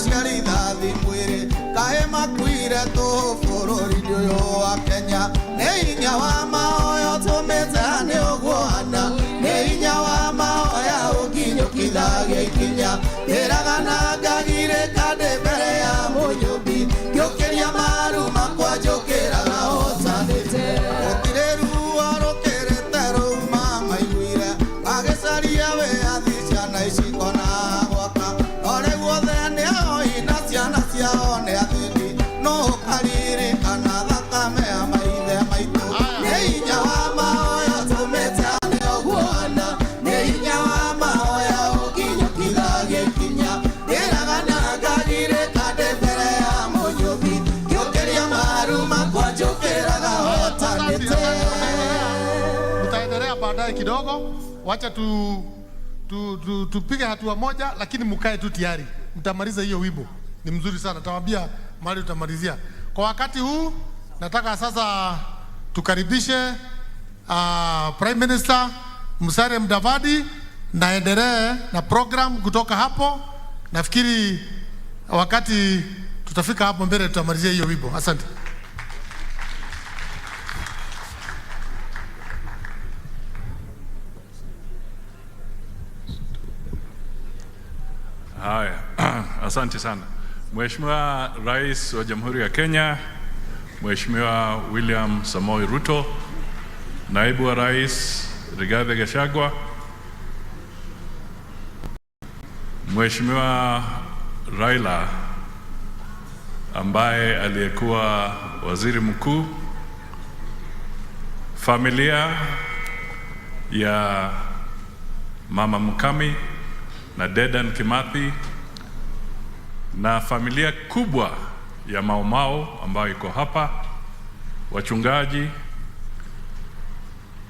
ciari thathi mwĩrĩ kaĩ makuire tũ bũrũri-inĩ ũyũ wa Kenya nĩ hinya wa mahoya ũtũmĩte nĩ ũguo hana nĩ hinya wa mahoya ũkinyũkithagia ikinya ndĩraga na ngagire kandĩ mbere ya mũnyũmbi ngĩũkĩria maru makwa njũkĩraga hotanĩte gũtirĩ ruo rũkĩrĩte rũuma maiguire magĩcaria wĩyathi ciana icikona gwaka oreguo thene ciana ciao nĩ athĩni no ũkaririkana thakame ya maithe maitũ nĩ hinya wa mahoya ũtũmĩte nĩ ũguo hana nĩ hinya wa mahoya ũkinyũkithagia ikinya ndĩraga na ngagire kandĩ mbere ya mũnyũmbi ngĩũkĩria maru makwa njũkĩraga hotanĩte. Tutaendelea baadaye kidogo, wacha tupige hatua moja, lakini mkae tu tayari, mtamaliza hiyo wimbo. Ni mzuri sana, tawambia mahali tutamalizia. Kwa wakati huu nataka sasa tukaribishe Prime Minister Musalia Mudavadi na endelee na program kutoka hapo. Nafikiri wakati tutafika hapo mbele tutamalizia hiyo wimbo. Asante. Haya, asante sana. Mheshimiwa Rais wa Jamhuri ya Kenya, Mheshimiwa William Samoei Ruto, Naibu wa Rais Rigathi Gachagua, Mheshimiwa Raila ambaye aliyekuwa waziri mkuu, familia ya Mama Mukami na Dedan Kimathi na familia kubwa ya Mau Mau ambayo iko hapa, wachungaji,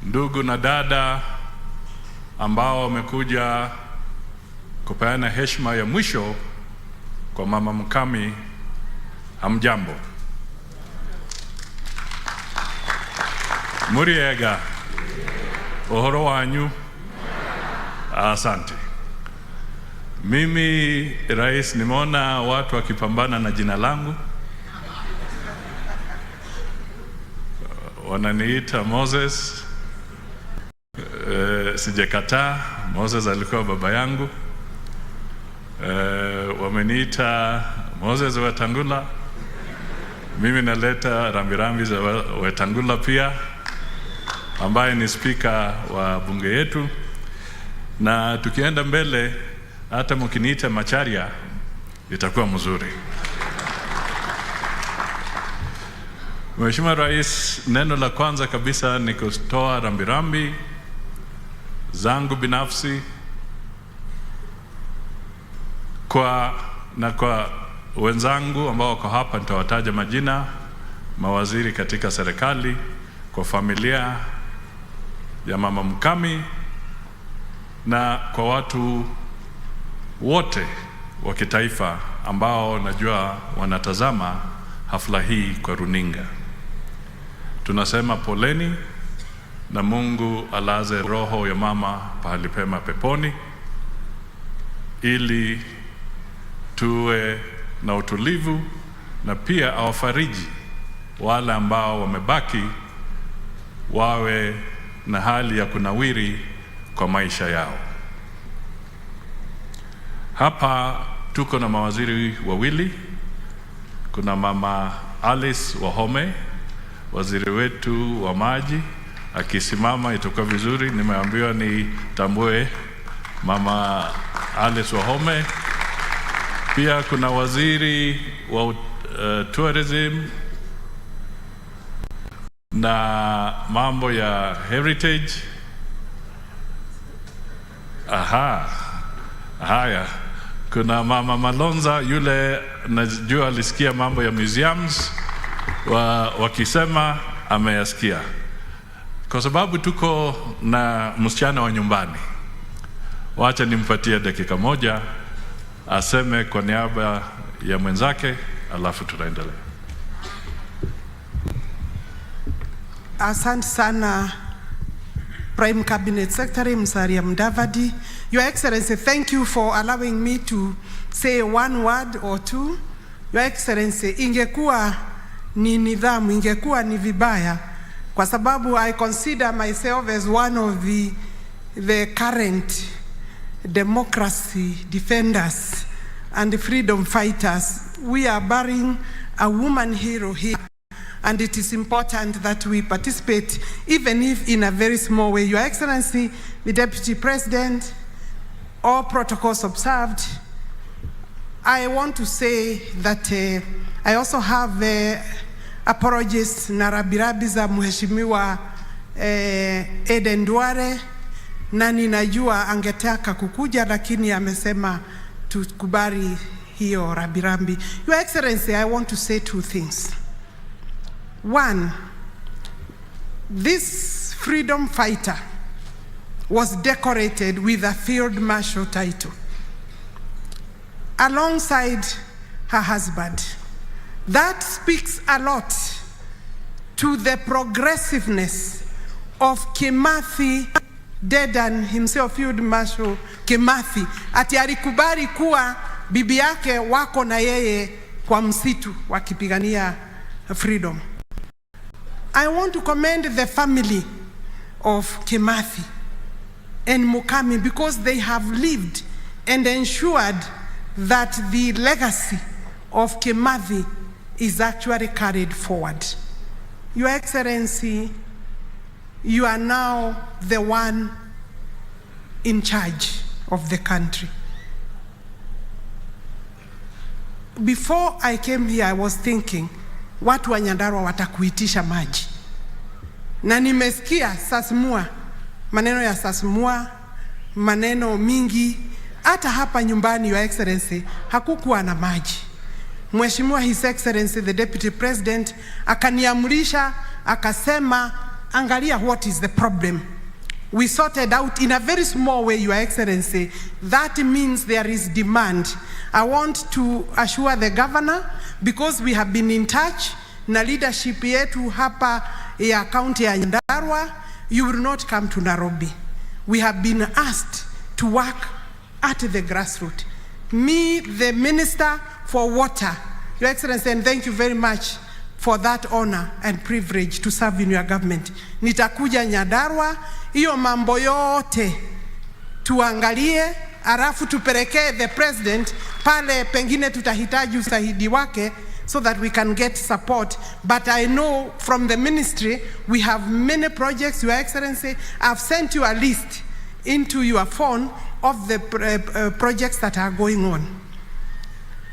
ndugu na dada ambao wamekuja kupeana heshima ya mwisho kwa Mama Mukami, hamjambo. Muriega, uhoro wanyu, asante. Mimi rais, nimeona watu wakipambana na jina langu, wananiita Moses. Sijakataa, Moses alikuwa baba yangu. Wameniita Moses Wetangula, mimi naleta rambirambi za Wetangula pia, ambaye ni spika wa bunge yetu, na tukienda mbele hata mkiniita Macharia itakuwa mzuri. Mheshimiwa Rais, neno la kwanza kabisa ni kutoa rambirambi zangu binafsi kwa wenzangu ambao wako hapa, nitawataja majina, mawaziri katika serikali, kwa familia ya Mama Mukami na kwa watu wote wa kitaifa ambao najua wanatazama hafla hii kwa runinga. Tunasema poleni na Mungu alaze roho ya mama pahali pema peponi, ili tuwe na utulivu na pia awafariji wale ambao wamebaki, wawe na hali ya kunawiri kwa maisha yao. Hapa tuko na mawaziri wawili. Kuna Mama Alice Wahome, waziri wetu wa maji, akisimama itakuwa vizuri. Nimeambiwa nitambue Mama Alice Wahome. Pia kuna waziri wa tourism na mambo ya heritage. Haya, kuna Mama Malonza, yule najua alisikia mambo ya museums wakisema ameyasikia. Kwa sababu tuko na msichana wa nyumbani, wacha nimpatie dakika moja aseme kwa niaba ya mwenzake, alafu tutaendelea. Asante sana Prime Cabinet Secretary Musalia Mudavadi. Your Excellency, thank you for allowing me to say one word or two. Your Excellency, ingekuwa ni nidhamu, ingekuwa ni vibaya, kwa sababu I consider myself as one of the current democracy defenders and freedom fighters. We are burying a woman hero here, and it is important that we participate, even if in a very small way. Your Excellency, the Deputy President, all protocols observed, I want to say that I also have apologies na rabirabi za Mheshimiwa Eden Duale, na ninajua angetaka kukuja lakini amesema tukubali hiyo rabirambi. Your Excellency, I want to say two things. One, this freedom fighter was decorated with a Field Marshal title alongside her husband. That speaks a lot to the progressiveness of Kimathi, Dedan himself, Field Marshal Kimathi. Ati alikubali kuwa bibi yake wako na yeye kwa msitu wakipigania freedom. I want to commend the family of Kimathi and Mukami, because they have lived and ensured that the legacy of Kimathi is actually carried forward. Your Excellency, you are now the one in charge of the country. Before I came here, I was thinking, watu wa Nyandarua watakuitisha maji. Na nimesikia Sasimua, maneno ya Sasimua, maneno mingi. Hata hapa nyumbani, Your Excellency, hakukuwa na maji. Mheshimiwa His Excellency the Deputy President akaniamrisha, akasema, angalia what is the problem. We sorted out in a very small way, Your Excellency. That means there is demand. I want to assure the governor, because we have been in touch na leadership yetu hapa ya county ya Nyandarua, you will not come to Nairobi. We have been asked to work at the grassroots. Me, the Minister for Water, Your Excellency, and thank you very much for that honor and privilege to serve in your government. Nitakuja Nyandarua, hiyo mambo yote tuangalie, alafu tupelekee the president, pale pengine tutahitaji usaidizi wake, so that we can get support. But I know from the ministry, we have many projects, Your Excellency. I've sent you a list into your phone of the projects that are going on.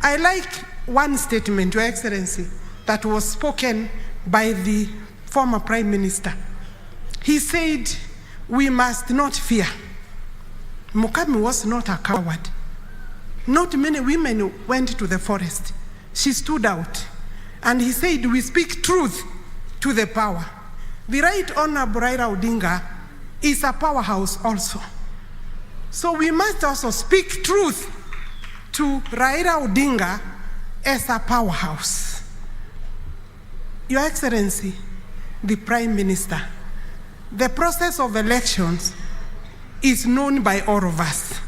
I like one statement, Your Excellency, that was spoken by the former Prime Minister. He said, we must not fear. Mukami was not a coward. Not many women went to the forest. She stood out. And he said, we speak truth to the power. The Right Honorable Raila Odinga is a powerhouse also. So we must also speak truth to Raila Odinga as a powerhouse. Your Excellency, the Prime Minister, the process of elections is known by all of us.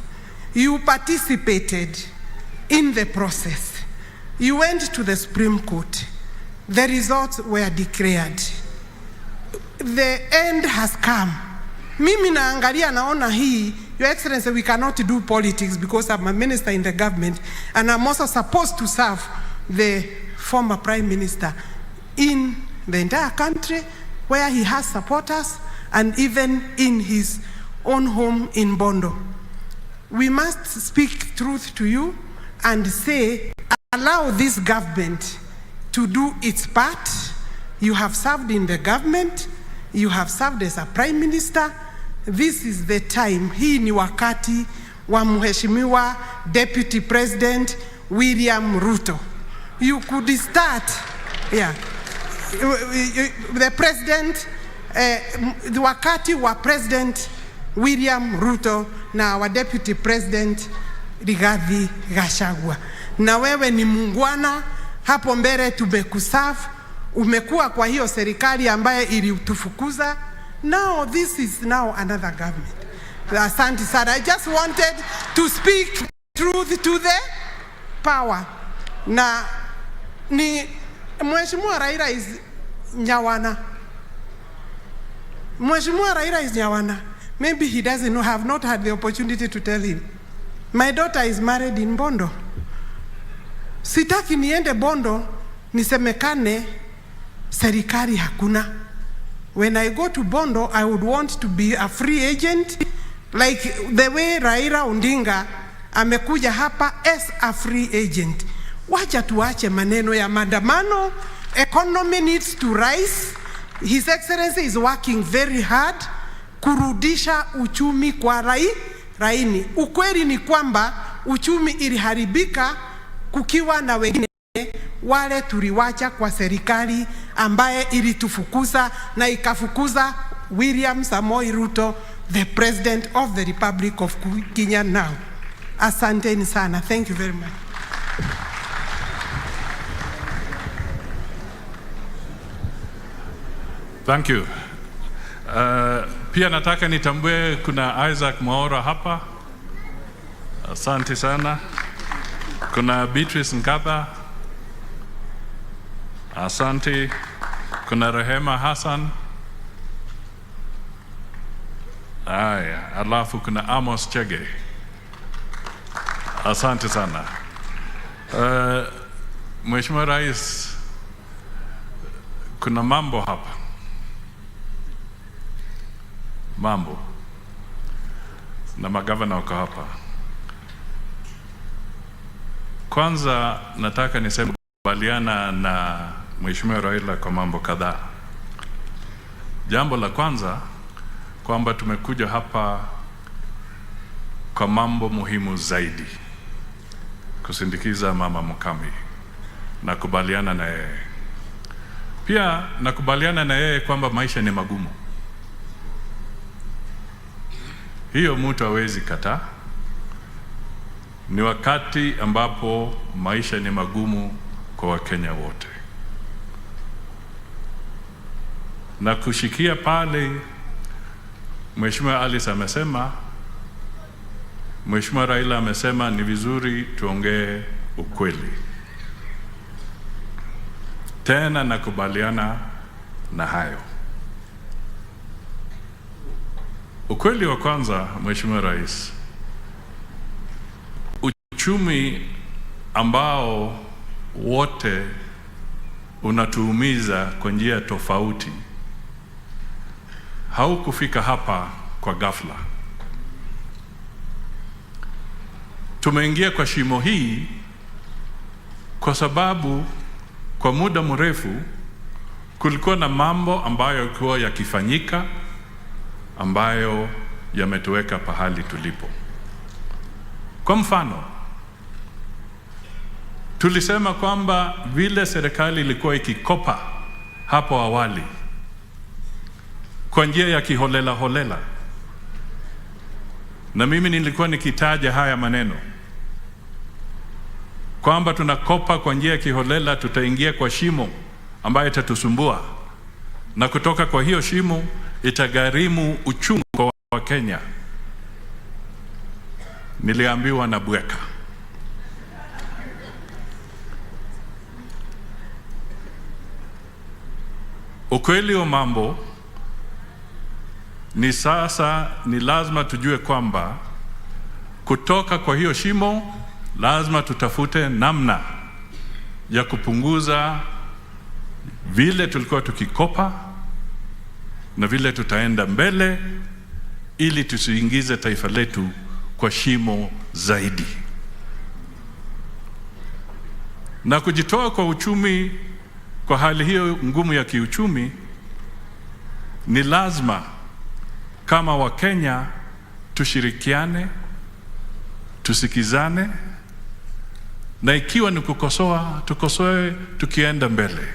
You participated in the process. You went to the Supreme Court. The results were declared. The end has come. Mimi naangalia naona hii, Your Excellency, we cannot do politics because I'm a minister in the government and I'm also supposed to serve the former Prime Minister. in the entire country where he has supporters, and even in his own home in Bondo. We must speak truth to you and say, allow this government to do its part. You have served in the government, you have served as a prime minister. This is the time. Hii ni wakati wa Mheshimiwa Deputy President William Ruto. You could start, the president, the wakati wa President William Ruto na wa Deputy President Rigathi Gachagua. Na wewe ni muungwana, hapo mbele tumekuserve, umekuwa kwa hiyo serikali ambaye ilitufukuza. Now this is now another government. Asante sana. I just wanted to speak truth to the power. Na ni Mheshimiwa Raila is Nyawana. Mheshimiwa Raila is Nyawana. Maybe he doesn't know, have not had the opportunity to tell him. My daughter is married in Bondo. Sitaki niende Bondo nisemekane serikali hakuna. When I go to Bondo, I would want to be a free agent, like the way Raila Odinga amekuja hapa as a free agent. Wacha tuache maneno ya maandamano. Economy needs to rise. His Excellency is working very hard kurudisha uchumi kwa raini. Ukweli ni kwamba uchumi iliharibika kukiwa na wengine wale tuliwacha kwa serikali ambaye ilitufukuza na ikafukuza William Samoei Ruto, the President of the Republic of Kenya now. Asanteni sana. Thank you very much. Thank you. Pia nataka nitambue kuna Isaac Mwaura hapa. Asante sana. Kuna Beatrice Nkatha. Asante. Kuna Rehema Hassan. Aya, alafu kuna Amos Chege. Asante sana. Mheshimiwa Rais, kuna mambo hapa. Mambo. Na magavana wako hapa. Kwanza nataka niseme kubaliana na Mheshimiwa Raila kwa mambo kadhaa. Jambo la kwanza kwamba tumekuja hapa kwa mambo muhimu zaidi. Kusindikiza Mama Mukami. Nakubaliana na yeye. Pia nakubaliana na yeye kwamba maisha ni magumu. Hiyo mtu hawezi kataa. Ni wakati ambapo maisha ni magumu kwa Wakenya wote. Na kushikia pale Mheshimiwa Alice amesema, Mheshimiwa Raila amesema ni vizuri tuongee ukweli. Tena nakubaliana na hayo. Ukweli wa kwanza, Mheshimiwa Rais, uchumi ambao wote unatuumiza kwa njia tofauti haukufika hapa kwa ghafla. Tumeingia kwa shimo hii kwa sababu kwa muda mrefu kulikuwa na mambo ambayo yalikuwa yakifanyika ambayo yametuweka pahali tulipo. Kwa mfano, tulisema kwamba vile serikali ilikuwa ikikopa hapo awali kwa njia ya kiholela holela, na mimi nilikuwa nikitaja haya maneno kwamba tunakopa kwa njia ya kiholela, tutaingia kwa shimo ambayo itatusumbua, na kutoka kwa hiyo shimo itagharimu uchungu kwa Wakenya. Niliambiwa na bweka. Ukweli wa mambo ni sasa ni lazima tujue kwamba kutoka kwa hiyo shimo lazima tutafute namna ya kupunguza vile tulikuwa tukikopa na vile tutaenda mbele ili tusiingize taifa letu kwa shimo zaidi. Na kujitoa kwa uchumi, kwa hali hiyo ngumu ya kiuchumi, ni lazima kama Wakenya tushirikiane, tusikizane, na ikiwa ni kukosoa, tukosoe tukienda mbele.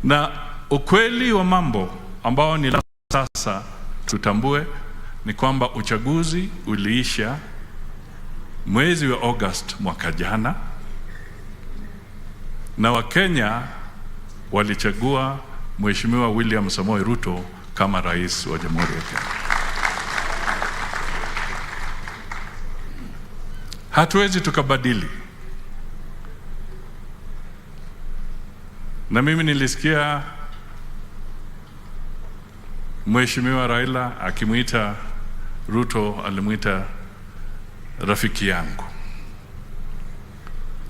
Na ukweli wa mambo ambao ni sasa tutambue ni kwamba uchaguzi uliisha mwezi wa August mwaka jana, na Wakenya walichagua Mheshimiwa William Samoei Ruto kama rais wa Jamhuri ya Kenya. Hatuwezi tukabadili. Na mimi nilisikia Mheshimiwa Raila akimuita Ruto, alimuita rafiki yangu.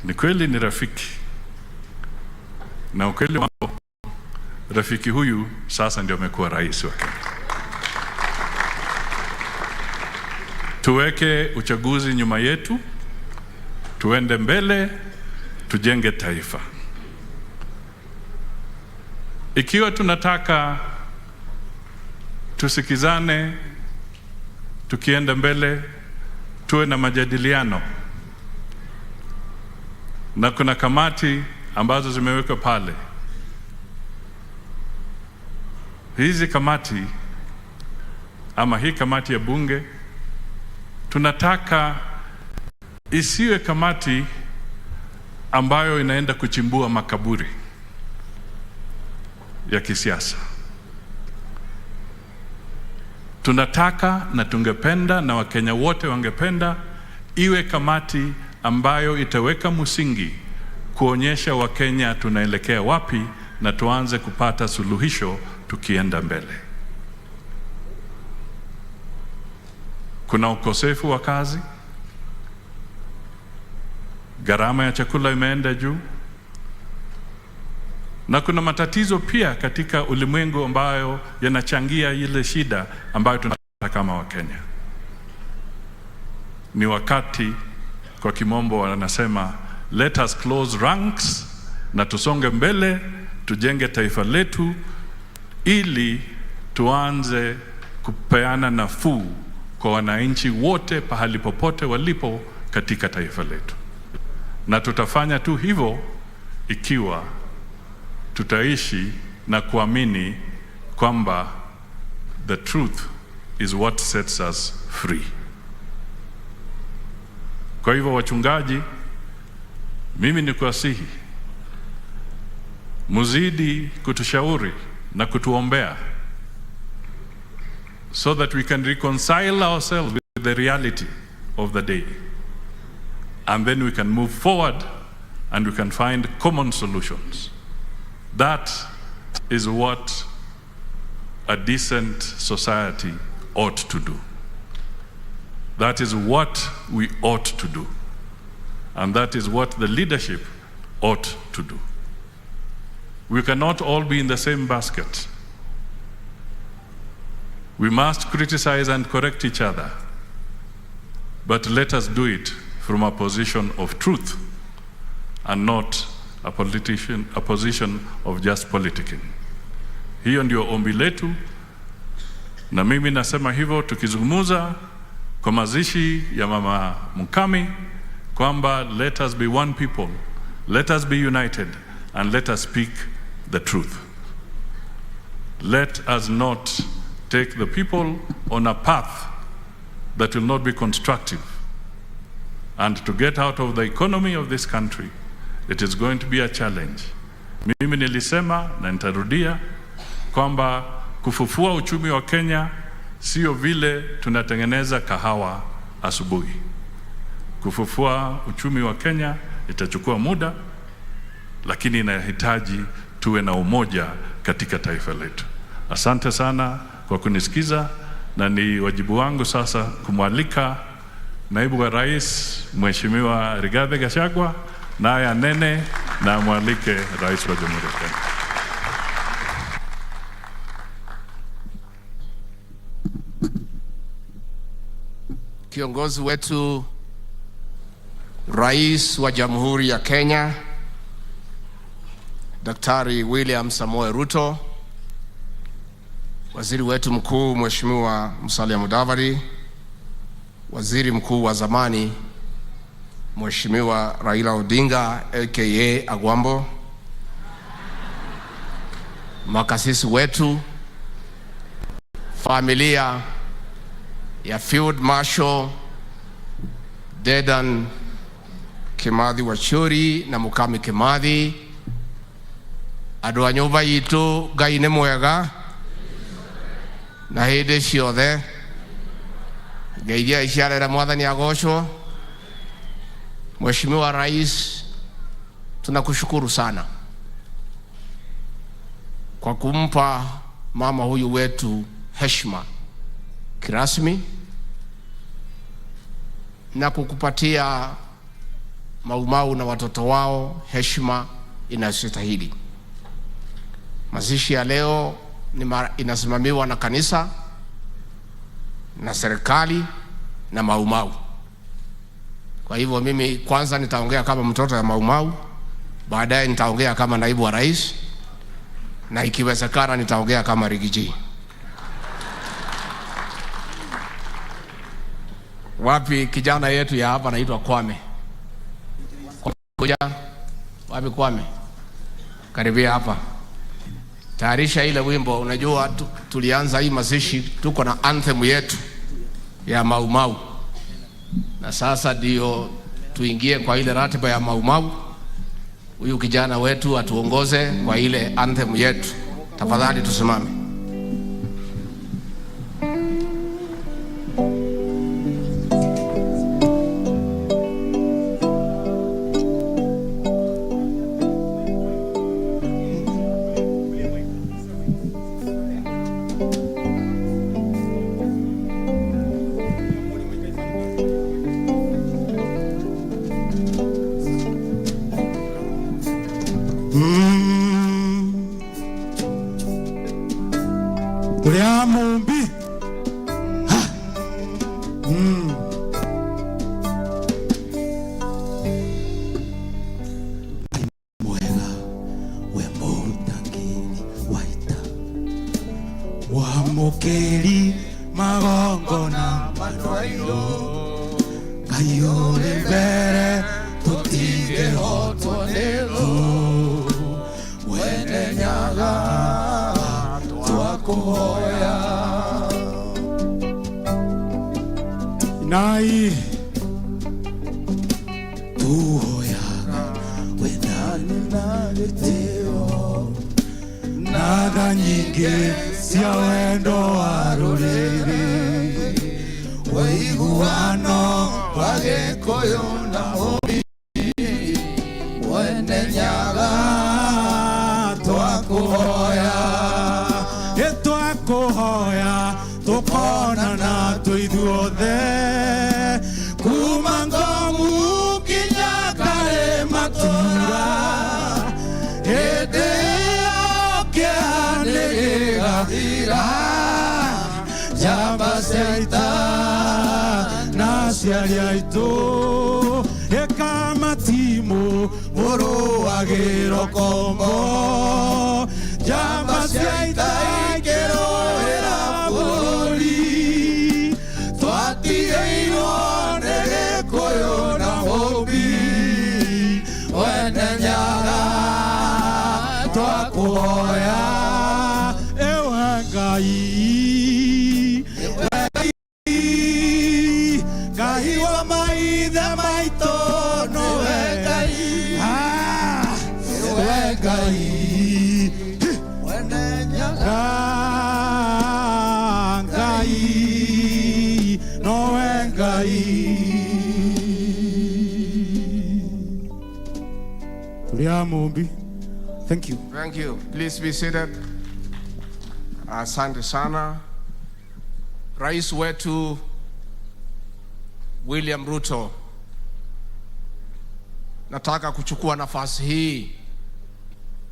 Ni kweli ni rafiki. Na ukweli wangu, rafiki huyu sasa ndio amekuwa rais wa Kenya. Tuweke uchaguzi nyuma yetu, tuende mbele, tujenge taifa. Ikiwa tunataka tusikizane, tukienda mbele, tuwe na majadiliano. Na kuna kamati ambazo zimewekwa pale. Hizi kamati ama hii kamati ya bunge, tunataka isiwe kamati ambayo inaenda kuchimbua makaburi ya kisiasa. Tunataka na tungependa na Wakenya wote wangependa iwe kamati ambayo itaweka msingi kuonyesha Wakenya tunaelekea wapi na tuanze kupata suluhisho tukienda mbele. Kuna ukosefu wa kazi, gharama ya chakula imeenda juu, na kuna matatizo pia katika ulimwengu ambayo yanachangia ile shida ambayo tunapata kama Wakenya. Ni wakati, kwa kimombo wanasema, let us close ranks, na tusonge mbele, tujenge taifa letu ili tuanze kupeana nafuu kwa wananchi wote pahali popote walipo katika taifa letu. Na tutafanya tu hivyo ikiwa tutaishi na kuamini kwamba the truth is what sets us free. Kwa hivyo wachungaji, mimi ni kuasihi muzidi kutushauri na kutuombea so that we can reconcile ourselves with the reality of the day, and then we can move forward and we can find common solutions. That is what a decent society ought to do. That is what we ought to do. And that is what the leadership ought to do. We cannot all be in the same basket. We must criticize and correct each other, but let us do it from a position of truth and not a position of just politicking. Hiyo ndio ombi letu, na mimi nasema hivyo tukizungumza kwa mazishi ya Mama Mukami kwamba let us be one people, let us be united, and let us speak the truth. Let us not take the people on a path that will not be constructive. And to get out of the economy of this country, it is going to be a challenge. Mimi nilisema na nitarudia kwamba kufufua uchumi wa Kenya sio vile tunatengeneza kahawa asubuhi. Kufufua uchumi wa Kenya itachukua muda, lakini inahitaji tuwe na umoja katika taifa letu. Asante sana kwa kunisikiza, na ni wajibu wangu sasa kumwalika Naibu wa Rais Mheshimiwa Rigathi Gachagua naye anene na mwalike Rais wa Jamhuri ya Kenya. Kiongozi wetu Rais wa Jamhuri ya Kenya Daktari William Samoei Ruto, Waziri wetu mkuu Mheshimiwa Musalia Mudavadi, Waziri mkuu wa zamani Mheshimiwa Raila Odinga aka Agwambo, makasisi wetu, familia ya Field Marshal Dedan Kimathi Wachuri na Mukami Kimathi, andũ a nyũmba itũ Ngai nĩ mwega na hĩndĩ ciothe. Ngeithia iciarĩra Mwathani agocwo. Mheshimiwa Rais, tunakushukuru sana kwa kumpa mama huyu wetu heshima kirasmi na kukupatia Maumau na watoto wao heshima inayostahili. Mazishi ya leo inasimamiwa na kanisa na serikali na Maumau. Kwa hivyo mimi kwanza nitaongea kama mtoto ya Maumau, baadaye nitaongea kama naibu wa rais, na ikiwezekana nitaongea kama Rigiji. Wapi kijana yetu ya hapa anaitwa Kwame? Kuja wapi Kwame? Karibia hapa. Tayarisha ile wimbo. Unajua tulianza hii mazishi tuko na anthem yetu ya Maumau, na sasa ndio tuingie kwa ile ratiba ya Maumau. Huyu kijana wetu atuongoze kwa ile anthem yetu. Tafadhali tusimame. Wamokeli magongo na manoiro Kayore bere tutige hotonelo Wene nyaga twakuhoya Nai tuhoyaga wenani naleteo Nada nyingi sia wendo wa rũrĩrĩ waiguano wa gĩkũyũ na mũbi wene nyaga twakũhoya twakũhoya tũkonana twĩ ithuothe kuma Ngong'u nginya Karĩmatura hĩndĩ ĩyo kĩanĩrĩra Jamba seita nasiari aitu Eka timu moro agero kombo Jamba seita ikero era poli Tuati eiro nere koyo na hobi Wene nyaga tuakuhoya ewe Ngai Thank you. Thank you. Please be seated. Asante sana. Rais wetu William Ruto nataka kuchukua nafasi hii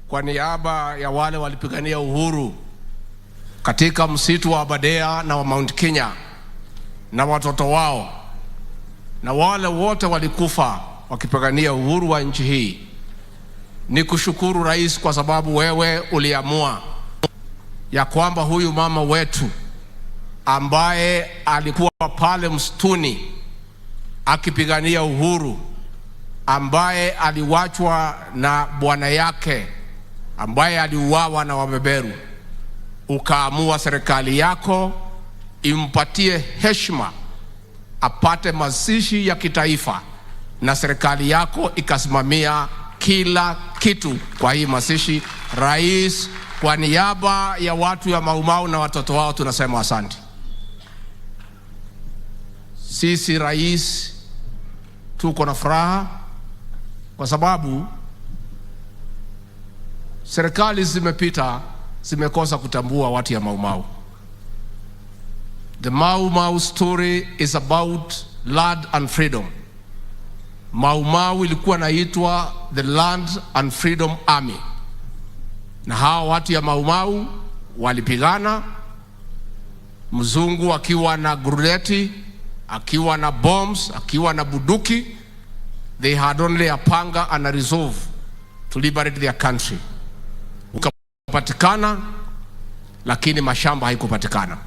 kwa niaba ya wale walipigania uhuru katika msitu wa Aberdare na wa Mount Kenya na watoto wao na wale wote walikufa wakipigania uhuru wa nchi hii. Ni kushukuru rais kwa sababu wewe uliamua ya kwamba huyu mama wetu ambaye alikuwa pale msituni akipigania uhuru, ambaye aliwachwa na bwana yake ambaye aliuawa na wabeberu, ukaamua serikali yako impatie heshima, apate mazishi ya kitaifa, na serikali yako ikasimamia kila kitu kwa hii mazishi. Rais, kwa niaba ya watu ya Mau Mau na watoto wao tunasema asante. Sisi rais tuko na furaha kwa sababu serikali zimepita zimekosa kutambua watu ya Mau Mau. The Mau Mau story is about land and freedom. Mau Mau ilikuwa naitwa the Land and Freedom Army, na hawa watu ya Mau Mau walipigana, mzungu akiwa na guruleti, akiwa na bombs, akiwa na buduki. They had only a panga and a resolve to liberate their country. Ukapatikana, lakini mashamba haikupatikana.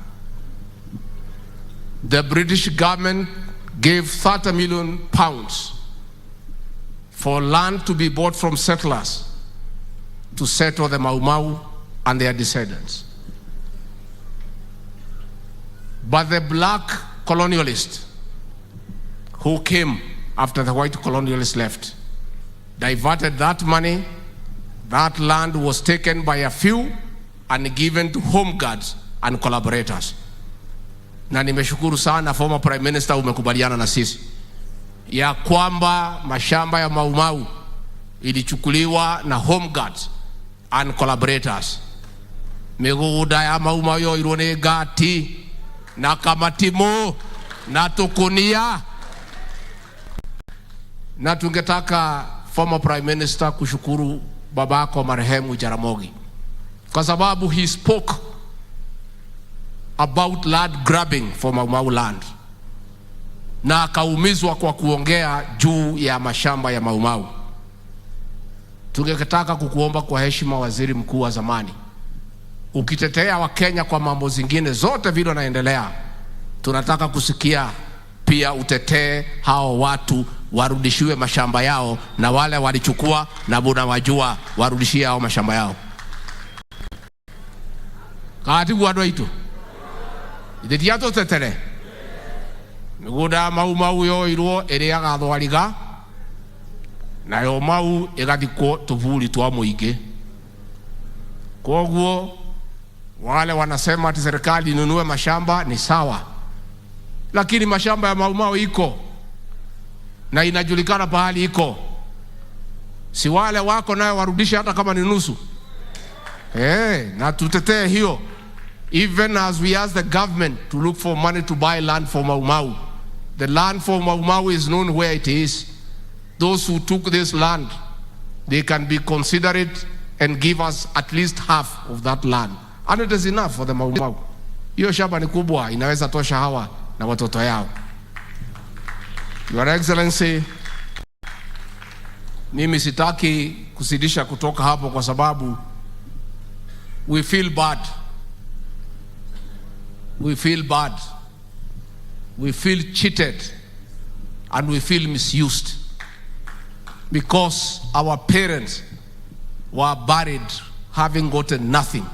The British government gave 30 million pounds for land to be bought from settlers to settle the Mau Mau and their descendants. But the black colonialists who came after the white colonialists left diverted that money. That land was taken by a few and given to home guards and collaborators. Na nimeshukuru sana former prime minister, umekubaliana na sisi ya kwamba mashamba ya Mau Mau ilichukuliwa na home guards and collaborators. Migunda ya Mau Mau yo irone gati na kamatimo na tukunia. Na tungetaka former prime minister kushukuru babako marehemu Jaramogi kwa sababu he spoke about land grabbing for Mau Mau land, na akaumizwa kwa kuongea juu ya mashamba ya Mau Mau. Tungetaka kukuomba kwa heshima, waziri mkuu wa zamani, ukitetea wa Kenya kwa mambo zingine zote vile wanaendelea, tunataka kusikia pia utetee hao watu warudishiwe mashamba yao, na wale walichukua na buna wajua warudishie hao mashamba yao. Kati guado ito ithetiato tetere migunda Mau Mau yo irwo iri agathwariga na yo Mau igathikwo tuvuli twa muingi. Koguo wale wanasema ati serikali inunue mashamba ni sawa, lakini mashamba ya Mau Mau iko na inajulikana pahali iko. Si wale wako nayo warudishe hata kama ni nusu. Na tutetee hiyo. Even as we ask the government to look for money to buy land for Mau Mau, the land for Mau Mau is known where it is. Those who took this land, they can be considerate and give us at least half of that land, and it is enough for the Mau Mau. Hiyo shamba ni kubwa, inaweza tosha hawa na watoto yao. Your Excellency, mimi sitaki kusidisha kutoka hapo kwa sababu we feel bad. We feel bad. We feel cheated and we feel misused because our parents were buried having gotten nothing.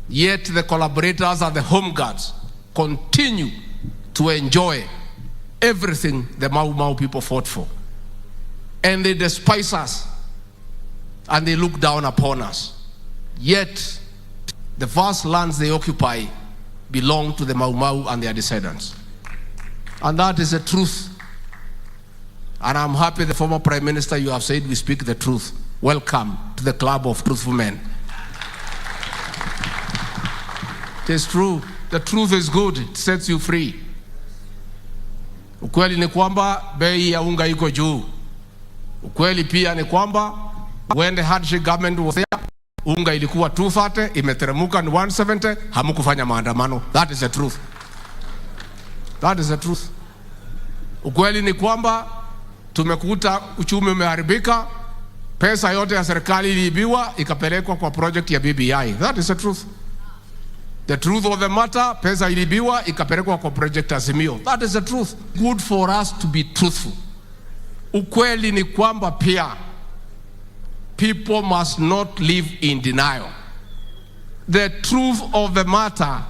Yet the collaborators and the home guards continue to enjoy everything the Mau Mau people fought for. And they despise us and they look down upon us. Yet the vast lands they occupy belong to the Mau Mau and their descendants. And that is the truth. And I'm happy the former Prime Minister, you have said we speak the truth. Welcome to the club of truthful men. It is true. The truth is good. It sets you free. Ukweli ni kwamba bei ya unga iko juu. Ukweli pia ni kwamba when the handshake government was there, unga ilikuwa 230, imeteremuka ni 170, hamukufanya maandamano. That is the truth. That is the truth. Ukweli ni kwamba tumekuta uchumi umeharibika, pesa yote ya serikali iliibiwa ikapelekwa kwa project ya BBI. That is the truth. The truth of the matter, pesa iliibiwa ikapelekwa kwa project Azimio. That is the truth. Good for us to be truthful. Ukweli ni kwamba pia people must not live in denial. The truth of the matter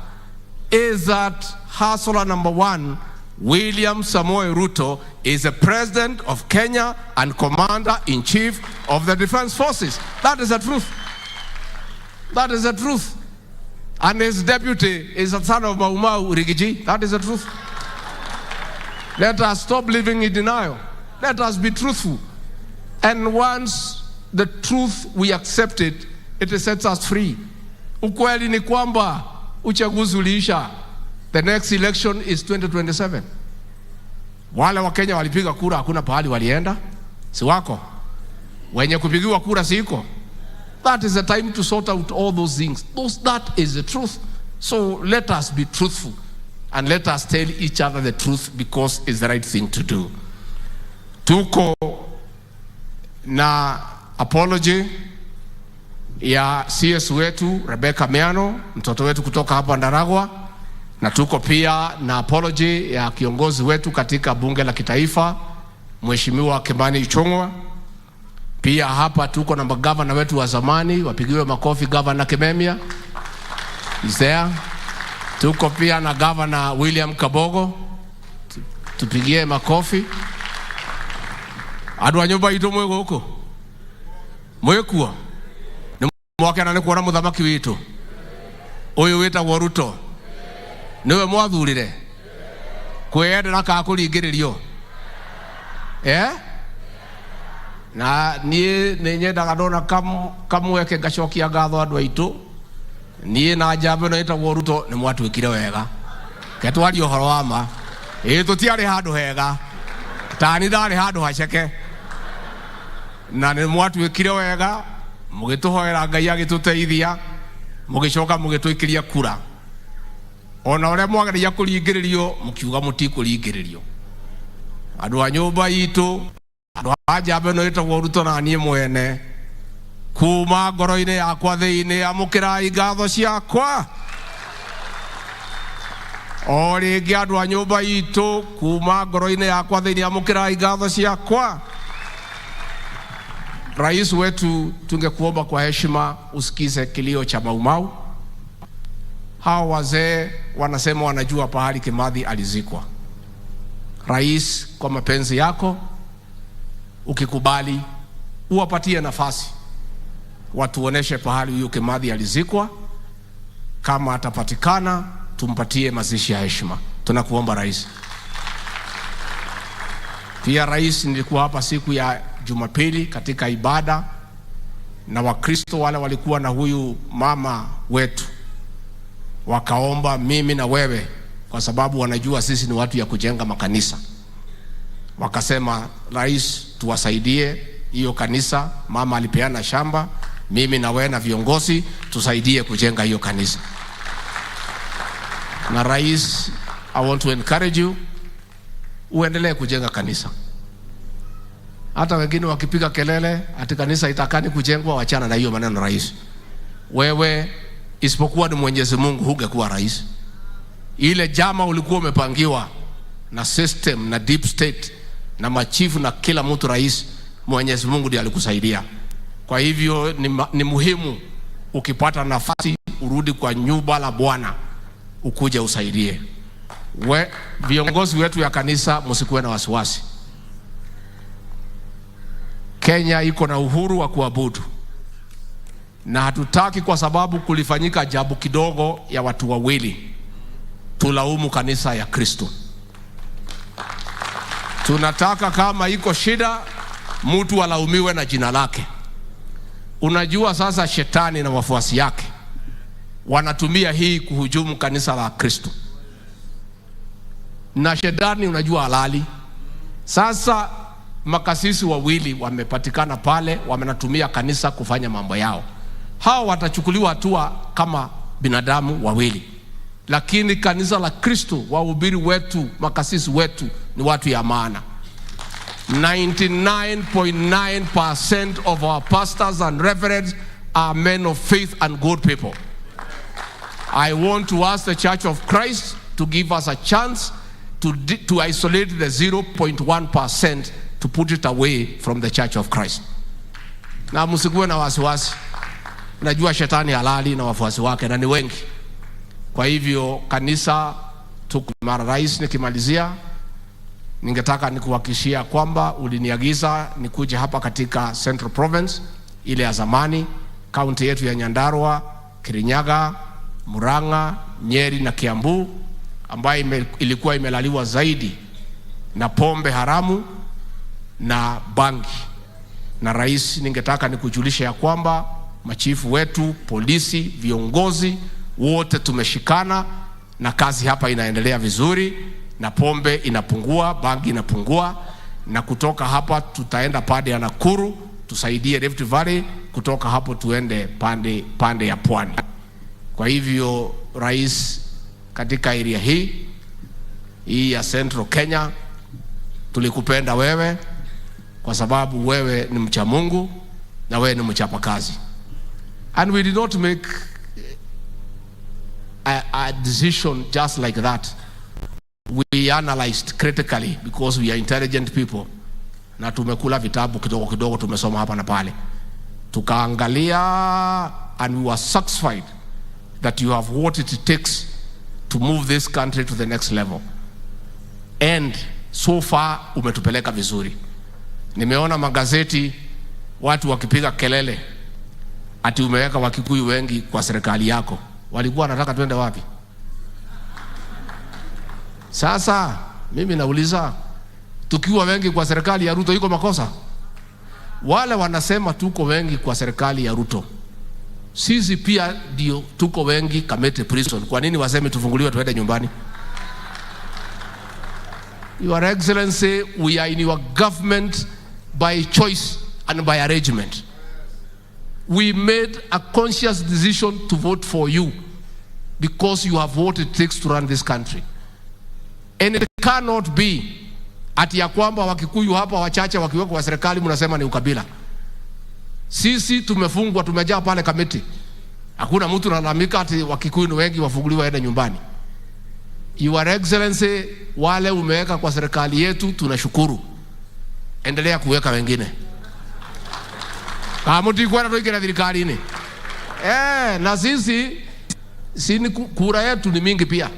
is that hustler number one, William Samoei Ruto, is the president of Kenya and commander-in-chief of the defense forces. That is the truth. That is the truth. And his deputy is a son of Maumau Rigiji. That is the truth. Let us stop living in denial. Let us be truthful. And once the truth we accept it, it sets us free. Ukweli ni kwamba uchaguzi uliisha. The next election is 2027. Wale wa Kenya walipiga kura hakuna pahali walienda. Si wako? Wenye kupigiwa kura siko. That is the time to sort out all those things. That is the truth. So let us be truthful and let us tell each other the truth because it's the right thing to do. Tuko na apology ya CS wetu Rebecca Meano, mtoto wetu kutoka hapa Ndaragwa, na tuko pia na apology ya kiongozi wetu katika bunge la kitaifa Mheshimiwa Kimani Ichung'wa. Pia hapa tuko na magavana wetu wa zamani, wapigiwe makofi. Governor Kimemia is there. Tuko pia na Governor William Kabogo, tupigie makofi. Adwa nyumba ito mwego huko mwekuwa ni mwake na nikuona muthamaki witu uyu witagwo Ruto niwe mwathurire kwiyendera ka kuringiririo na nie nyendaga ndona kamweke ngacokia ngatho andu aitu nie na njamba no itagwo Ruto ni mwatwikire wega ketwario horo wa ma tutiari handu hega tani ndari handu haceke na ni mwatwikire wega mugituhoera Ngai agituteithia mugicoka mugitwikiria kura ona ore mwageria kuringiririo mukiuga mutikuringiririo andu a nyumba itu andu a njamba no itagwo Ruto na nie mwene kuma ngoro-ini yakwa thiini amukirai ngatho ciakwa o ringi andu a nyumba itu kuma ngoro-ini yakwa thiini amukirai ngatho ciakwa. Rais wetu, tungekuomba kwa heshima usikize kilio cha Maumau. Hawa wazee wanasema wanajua pahali Kimathi alizikwa. Rais, kwa mapenzi yako, ukikubali uwapatie nafasi watuoneshe pahali huyu Kimathi alizikwa. Kama atapatikana, tumpatie mazishi ya heshima. Tunakuomba Rais. Pia Rais, nilikuwa hapa siku ya Jumapili katika ibada na Wakristo wale walikuwa na huyu mama wetu, wakaomba mimi na wewe, kwa sababu wanajua sisi ni watu ya kujenga makanisa. Wakasema, Rais, tuwasaidie hiyo kanisa. Mama alipeana shamba, mimi na wewe na viongozi tusaidie kujenga hiyo kanisa. Na Rais, I want to encourage you, uendelee kujenga kanisa. Hata wengine wakipiga kelele ati kanisa itakani kujengwa, wachana na hiyo maneno Rais. Wewe isipokuwa ni Mwenyezi Mungu hungekuwa rais. Ile jama ulikuwa umepangiwa na system na deep state na machifu na kila mtu Rais, Mwenyezi Mungu ndiye alikusaidia. Kwa hivyo ni muhimu ukipata nafasi urudi kwa nyumba la Bwana ukuje usaidie. Viongozi wetu ya kanisa, msikuwe na wasiwasi. Kenya iko na uhuru wa kuabudu, na hatutaki kwa sababu kulifanyika jambo kidogo ya watu wawili tulaumu kanisa ya Kristo. Tunataka kama iko shida mtu alaumiwe na jina lake. Unajua sasa shetani na wafuasi yake wanatumia hii kuhujumu kanisa la Kristo. Na shetani unajua halali. Sasa makasisi wawili wamepatikana pale, wamenatumia kanisa kufanya mambo yao. Hao watachukuliwa hatua kama binadamu wawili, lakini kanisa la Kristo, wahubiri wetu, makasisi wetu ni watu ya maana. 99.9% of our pastors and reverends are men of faith and good people. I want to ask the Church of Christ to give us a chance to isolate the 0.1% to put it away from the Church of Christ. Na msikuwe na wasiwasi. Najua shetani halali na wafuasi wake na ni wengi. Kwa hivyo kanisa mara rais, nikimalizia ningetaka nikuhakikishia kwamba uliniagiza nikuje hapa katika Central Province ile ya zamani, kaunti yetu ya Nyandarua, Kirinyaga, Murang'a, Nyeri na Kiambu, ambayo ilikuwa imelaliwa zaidi na pombe haramu na bangi. Na rais, ningetaka nikujulisha ya kwamba machifu wetu, polisi, viongozi wote tumeshikana na kazi hapa inaendelea vizuri, na pombe inapungua, bangi inapungua, na kutoka hapa tutaenda pande ya Nakuru tusaidie Rift Valley, kutoka hapo tuende pande ya Pwani. Kwa hivyo rais, katika area hii ya Central Kenya tulikupenda wewe kwa sababu wewe ni mcha Mungu na wewe ni mchapa kazi. And we did not make a decision just like that. We analyzed critically because we are intelligent people. Na tumekula vitabu kidogo kidogo, tumesoma hapa na pale. Tukaangalia and we were satisfied that you have what it takes to move this country to the next level. And so far umetupeleka vizuri. Nimeona magazeti watu wakipiga kelele ati umeweka Wakikuyu wengi kwa serikali yako. Walikuwa wanataka tuende wapi? Sasa mimi nauliza, tukiwa wengi kwa serikali ya Ruto iko makosa? Wale wanasema tuko wengi kwa serikali ya Ruto, sisi pia ndio tuko wengi Kamete prison. Kwa nini waseme tufunguliwe tuende nyumbani? Your Excellency, we are in your government by choice and by arrangement. We made a conscious decision to vote for you because you have what it takes to run this country. And it cannot be ati ya kwamba Wakikuyu hapa wachache wakiwekwa kwa serikali mnasema ni ukabila. Sisi tumefungwa, tumejaa pale Kamiti. Hakuna mtu analalamika ati Wakikuyu ni wengi wafunguliwe waende nyumbani. Your Excellency, wale umeweka kwa serikali yetu tunashukuru. Endelea kuweka wengine. Kama mtikwenda tuikira serikali ni. Na sisi kura yetu ni mingi pia.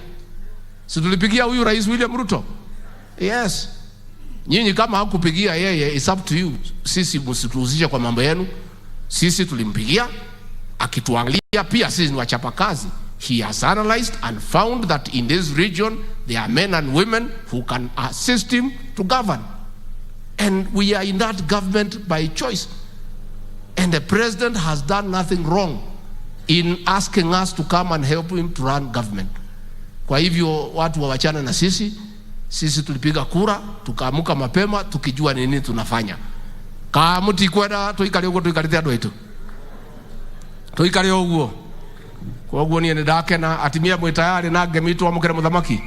Si tulipigia huyu Rais William Ruto? Yes. Nyinyi kama hakupigia yeye, it's up to you. Sisi msituhusishe kwa mambo yenu. Sisi tulimpigia, akituangalia pia sisi ni wachapa kazi. He has analyzed and found that in this region there are men and women who can assist him to govern. And we are in that government by choice. And the president has done nothing wrong in asking us to come and help him to run government. Kwa hivyo watu wawachana na sisi. Sisi tulipiga kura, tukaamuka mapema, tukijua nini tunafanya. Kama mtikwenda tuikale huko, tuikalitea dwetu. Tuikale huko. Kwa huko ni ndake na atimia mwe tayari na gemitu amukere muthamaki.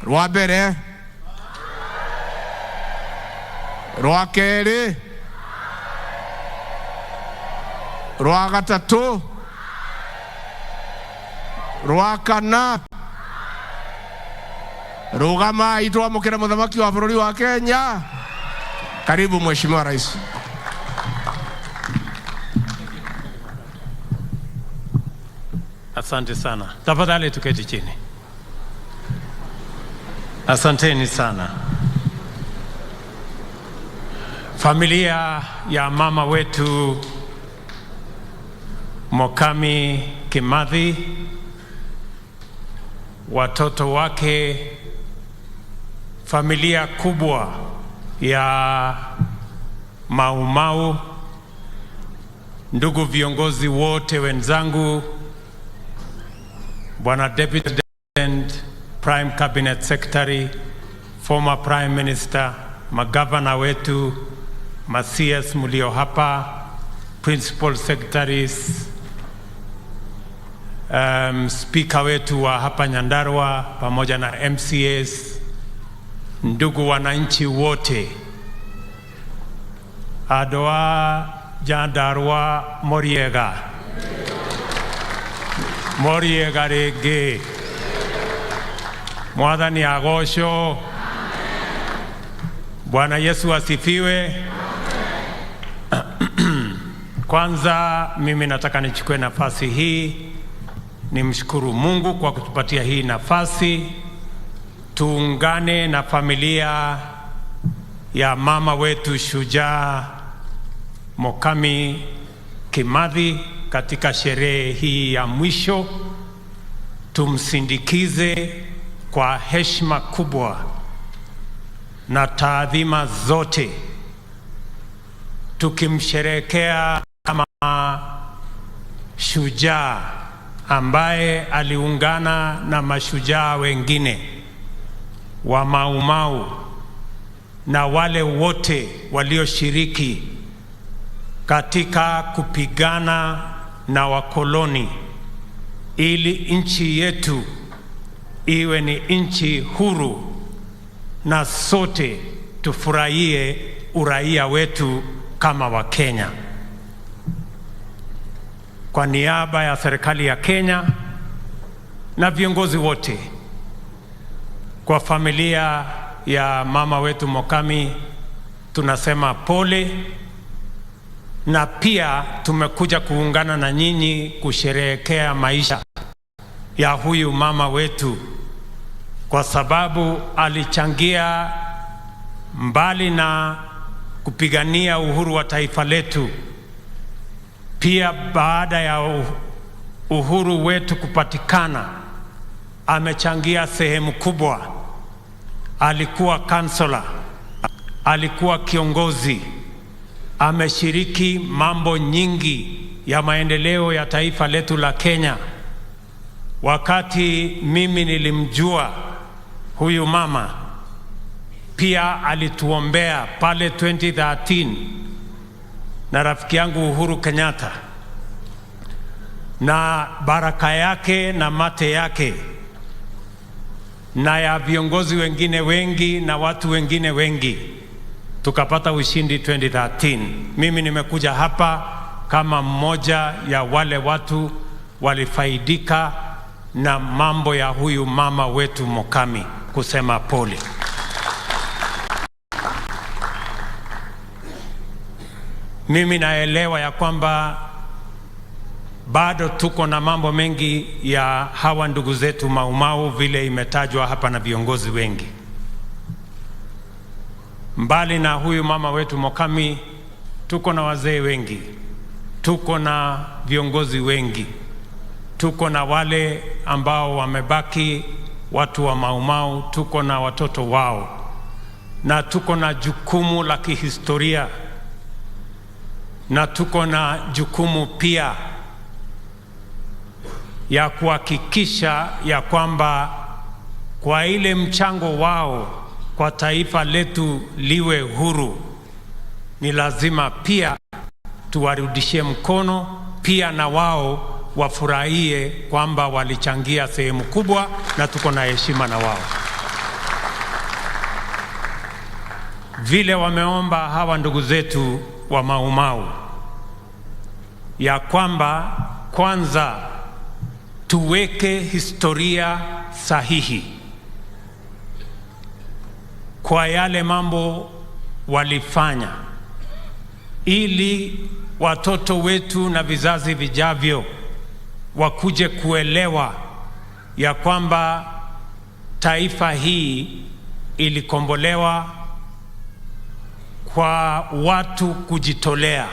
Rwa mbere. Rwa keri. Rwa gatatu. Rwa kana. Rugama itwa mukere muthamaki wa bũrũri wa Kenya. Karibu Mheshimiwa Rais. Asante sana. Tafadhali tuketi chini. Asanteni sana. Familia ya mama wetu Mukami Kimathi, watoto wake, familia kubwa ya Mau Mau, ndugu viongozi wote wenzangu, Bwana Deputy President, Prime Cabinet Secretary, former Prime Minister, magavana wetu, ma-CS mlio hapa, principal secretaries, speaker wetu wa hapa Nyandarua pamoja na MCAs, ndugu wananchi wote, adoa Nyandarua moriega rege mwathani agosho. Bwana Yesu asifiwe. Kwanza mimi nataka nichukue nafasi hii nimshukuru Mungu kwa kutupatia hii nafasi, tuungane na familia ya mama wetu shujaa Mukami Kimathi katika sherehe hii ya mwisho. Tumsindikize kwa heshima kubwa na taadhima zote, tukimsherehekea kama shujaa ambaye aliungana na mashujaa wengine wa Mau Mau na wale wote walioshiriki katika kupigana na wakoloni ili nchi yetu iwe ni nchi huru na sote tufurahie uraia wetu kama wa Kenya. Kwa niaba ya serikali ya Kenya na viongozi wote, kwa familia ya mama wetu Mukami tunasema pole, na pia tumekuja kuungana na nyinyi kusherehekea maisha ya huyu mama wetu, kwa sababu alichangia mbali na kupigania uhuru wa taifa letu, pia baada ya uhuru wetu kupatikana amechangia sehemu kubwa. Alikuwa kansela, alikuwa kiongozi, ameshiriki mambo nyingi ya maendeleo ya taifa letu la Kenya. Wakati mimi nilimjua huyu mama, pia alituombea pale 2013 na rafiki yangu Uhuru Kenyatta, na baraka yake na mate yake na ya viongozi wengine wengi na watu wengine wengi tukapata ushindi 2013. Mimi nimekuja hapa kama mmoja ya wale watu walifaidika na mambo ya huyu mama wetu Mukami, kusema pole. Mimi naelewa ya kwamba bado tuko na mambo mengi ya hawa ndugu zetu Mau Mau, vile imetajwa hapa na viongozi wengi. Mbali na huyu mama wetu Mukami, tuko na wazee wengi, tuko na viongozi wengi, tuko na wale ambao wamebaki watu wa Mau Mau, tuko na watoto wao, na tuko na jukumu la kihistoria, na tuko na jukumu pia ya kuhakikisha ya kwamba kwa ile mchango wao kwa taifa letu liwe huru, ni lazima pia tuwarudishie mkono, pia na wao wafurahie kwamba walichangia sehemu kubwa, na tuko na heshima na wao. Vile wameomba hawa ndugu zetu wa Mau Mau ya kwamba kwanza tuweke historia sahihi kwa yale mambo walifanya, ili watoto wetu na vizazi vijavyo wakuje kuelewa ya kwamba taifa hii ilikombolewa kwa watu kujitolea.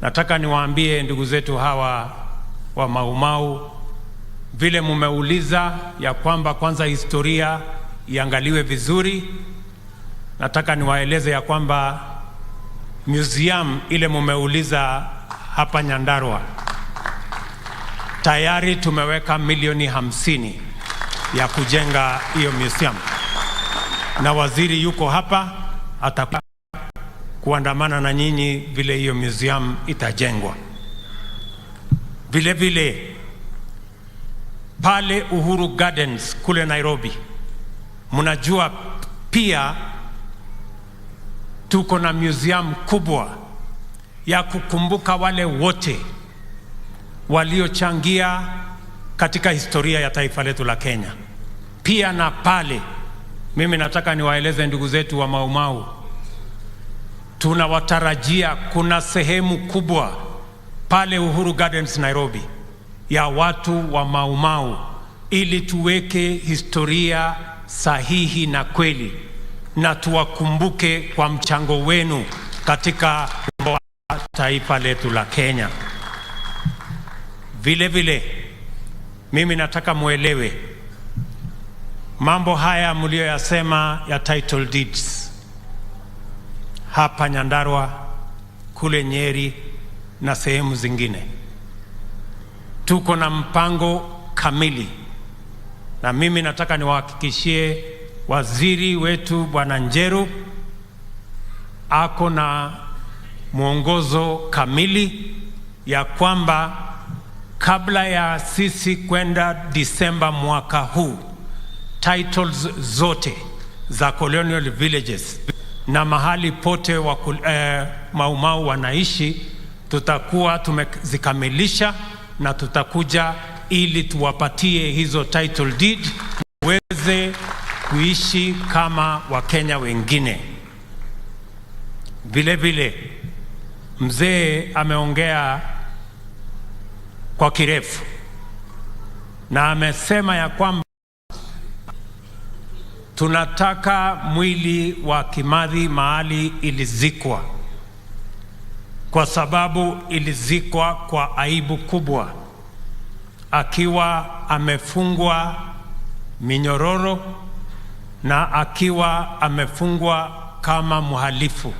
Nataka niwaambie ndugu zetu hawa wa Mau Mau, vile mumeuliza ya kwamba kwanza historia iangaliwe vizuri, nataka niwaeleze ya kwamba museum ile mumeuliza hapa Nyandarua, tayari tumeweka milioni 50 ya kujenga hiyo museum. na waziri yuko hapa, atakuwa kuandamana na nyinyi vile hiyo museum itajengwa. Vile vile pale Uhuru Gardens kule Nairobi, mnajua pia tuko na museum kubwa ya kukumbuka wale wote waliochangia katika historia ya taifa letu la Kenya. Pia na pale mimi nataka niwaeleze ndugu zetu wa Mau Mau, tunawatarajia kuna sehemu kubwa pale Uhuru Gardens Nairobi ya watu wa Mau Mau, ili tuweke historia sahihi na kweli, na tuwakumbuke kwa mchango wenu katika taifa letu la Kenya. Vile vile mimi nataka muelewe mambo haya mlioyasema ya title deeds hapa Nyandarua, kule Nyeri na sehemu zingine. Tuko na mpango kamili, na mimi nataka niwahakikishie waziri wetu Bwana Njeru ako na mwongozo kamili ya kwamba kabla ya sisi kwenda Disemba mwaka huu, titles zote za colonial villages na mahali pote wa Mau Mau wanaishi tutakuwa tumezikamilisha, na tutakuja ili tuwapatie hizo title deed waweze kuishi kama Wakenya wengine. Vile vile mzee ameongea kwa kirefu na amesema ya kwamba tunataka mwili wa Kimathi mahali ilizikwa, kwa sababu ilizikwa kwa aibu kubwa, akiwa amefungwa minyororo na akiwa amefungwa kama mhalifu.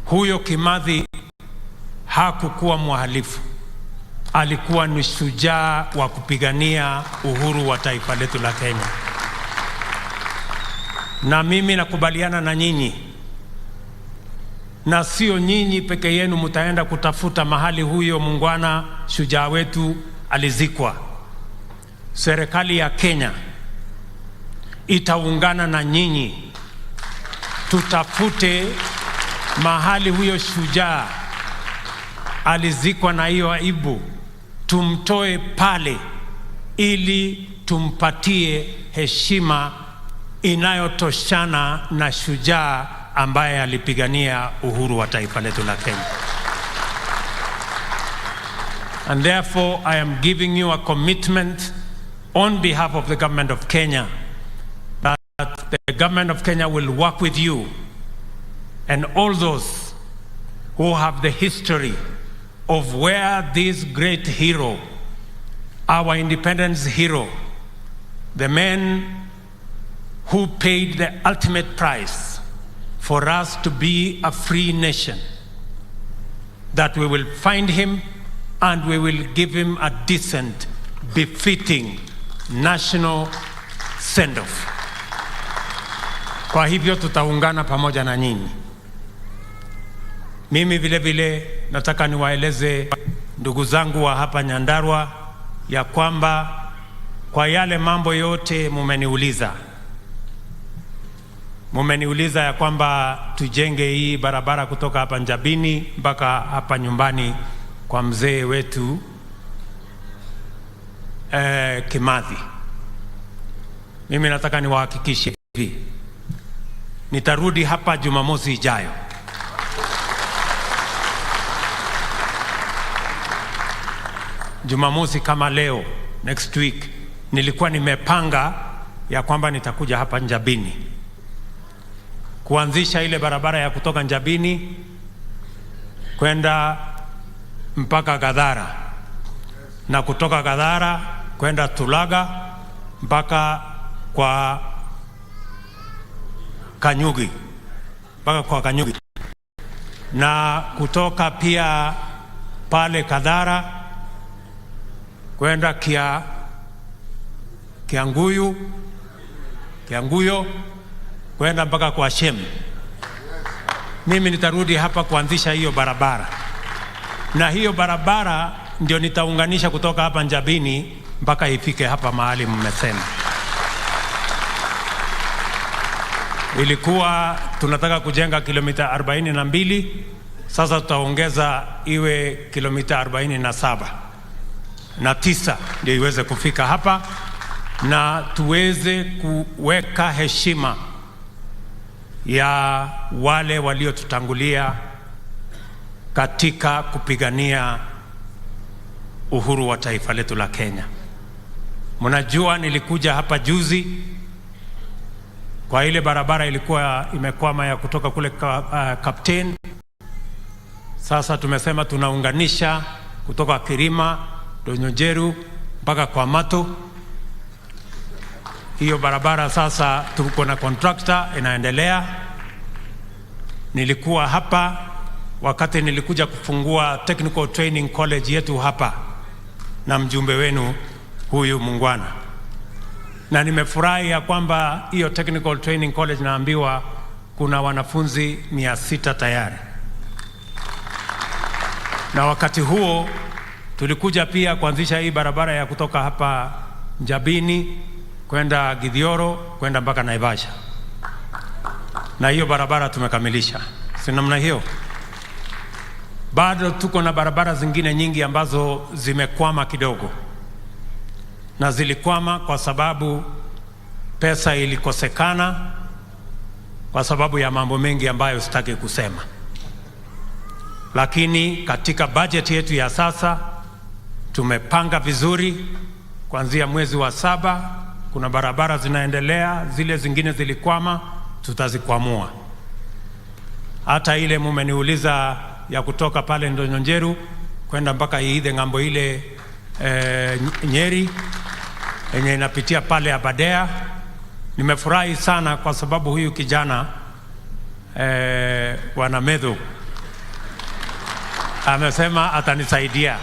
Huyo Kimathi hakukuwa mhalifu, alikuwa ni shujaa wa kupigania uhuru wa taifa letu la Kenya. Na mimi nakubaliana na nyinyi, na sio nyinyi peke yenu mtaenda kutafuta mahali huyo muungwana shujaa wetu alizikwa. Serikali ya Kenya itaungana na nyinyi tutafute mahali huyo shujaa alizikwa na hiyo aibu, tumtoe pale ili tumpatie heshima inayotoshana na shujaa ambaye alipigania uhuru wa taifa letu la Kenya. And therefore I am giving you a commitment on behalf of the government of Kenya that the government of Kenya will work with you and all those who have the history of where this great hero, our independence hero, the man who paid the ultimate price for us to be a free nation, that we will find him and we will give him a decent, befitting national send-off. Kwa hivyo tutaungana pamoja na nyinyi. Mimi vile vile nataka niwaeleze ndugu zangu wa hapa Nyandarua ya kwamba kwa yale mambo yote mumeniuliza ya kwamba tujenge hii barabara kutoka hapa Njabini mpaka hapa nyumbani kwa mzee wetu Kimathi. Mimi nataka niwahakikishie hivi, nitarudi hapa Jumamosi ijayo. Jumamosi kama leo, next week, nilikuwa nimepanga ya kwamba nitakuja hapa Njabini kuanzisha ile barabara ya kutoka Njabini kwenda mpaka Gadhara, na kutoka Gadhara kwenda Tulaga mpaka kwa Kanyugi, na kutoka pia pale Gadhara kwenda Kianguyu Kianguyo kwenda mpaka kwa Shem. Mimi nitarudi hapa kuanzisha hiyo barabara, na hiyo barabara ndio nitaunganisha kutoka hapa Njabini mpaka ifike hapa mahali mmesema. Ilikuwa tunataka kujenga kilomita 42, sasa tutaongeza iwe kilomita 47 na 9 ndio iweze kufika hapa, na tuweze kuweka heshima ya wale waliotutangulia katika kupigania uhuru wa taifa letu la Kenya. Mnajua nilikuja hapa juzi kwa ile barabara ilikuwa imekwama ya kutoka kule Captain. Sasa tumesema tunaunganisha kutoka Kirima, Donyojeru mpaka kwa Mato. Hiyo barabara sasa tuko na contractor inaendelea. Nilikuwa hapa wakati nilikuja kufungua Technical Training College yetu hapa na mjumbe wenu huyu mungwana, na nimefurahi ya kwamba hiyo Technical Training College naambiwa kuna wanafunzi 600 tayari. Na wakati huo tulikuja pia kuanzisha hii barabara ya kutoka hapa Njabini kwenda Githioro kwenda mpaka Naivasha, na hiyo barabara tumekamilisha. Si namna hiyo? Bado tuko na barabara zingine nyingi ambazo zimekwama kidogo, na zilikwama kwa sababu pesa ilikosekana, kwa sababu ya mambo mengi ambayo sitaki kusema. Lakini katika budget yetu ya sasa tumepanga vizuri. Kuanzia mwezi wa 7 kuna barabara zinaendelea, zile zingine zilikwama tutazikwamua. Hata ile mumeniuliza ya kutoka pale Ndonyonjeru kwenda mpaka Iithe ngambo ile Nyeri yenye inapitia pale Abadea, nimefurahi sana kwa sababu huyu kijana wana Medho amesema atanisaidia,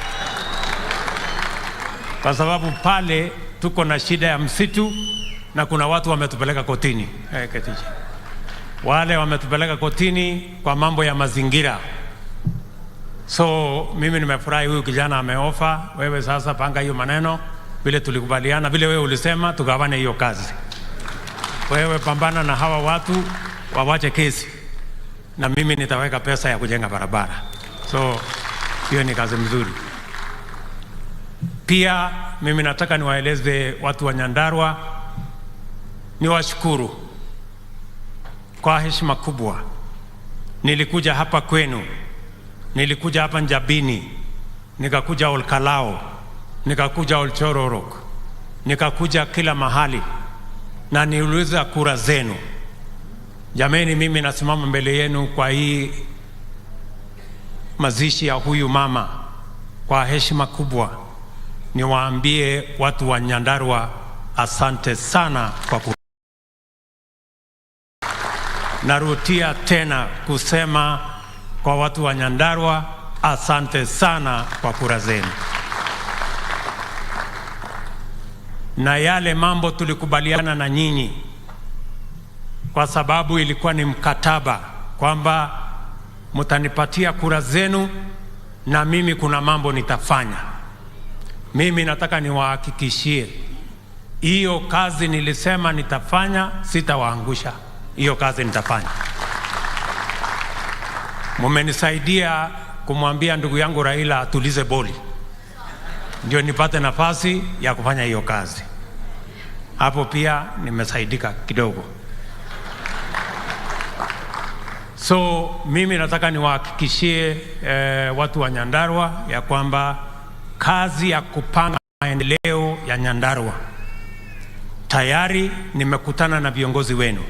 kwa sababu pale tuko na shida ya msitu na kuna watu wametupeleka kotini. Wale wametupeleka kotini kwa mambo ya mazingira. So mimi nimefurahi huyu kijana ameofa, wewe sasa panga hiyo maneno vile tulikubaliana, vile wewe ulisema tugawane hiyo kazi. Wewe pambana na hawa watu wawache kesi, na mimi nitaweka pesa ya kujenga barabara. So hiyo ni kazi mzuri. Pia mimi nataka niwaeleze watu wa Nyandarua, niwashukuru kwa heshima kubwa. Nilikuja hapa kwenu, nilikuja hapa Njabini, nikakuja Olkalao, nikakuja Olchororok, nikakuja kila mahali, na niuliza kura zenu. Jameni, mimi nasimama mbele yenu kwa hii mazishi ya huyu mama kwa heshima kubwa. Niwaambie watu wa Nyandarua asante sana kwa kura. Narudia tena kusema kwa watu wa Nyandarua asante sana kwa kura zenu. Na yale mambo tulikubaliana na nyinyi, kwa sababu ilikuwa ni mkataba kwamba mtanipatia kura zenu na mimi kuna mambo nitafanya. Mimi nataka niwahakikishie hiyo kazi nilisema nitafanya, sitawaangusha. Hiyo kazi nitafanya. Mumenisaidia kumwambia ndugu yangu Raila atulize boli, ndio nipate nafasi ya kufanya hiyo kazi. Hapo pia nimesaidika kidogo. So mimi nataka niwahakikishie watu wa Nyandarua ya kwamba kazi ya kupanga maendeleo ya Nyandarua tayari nimekutana na viongozi wenu.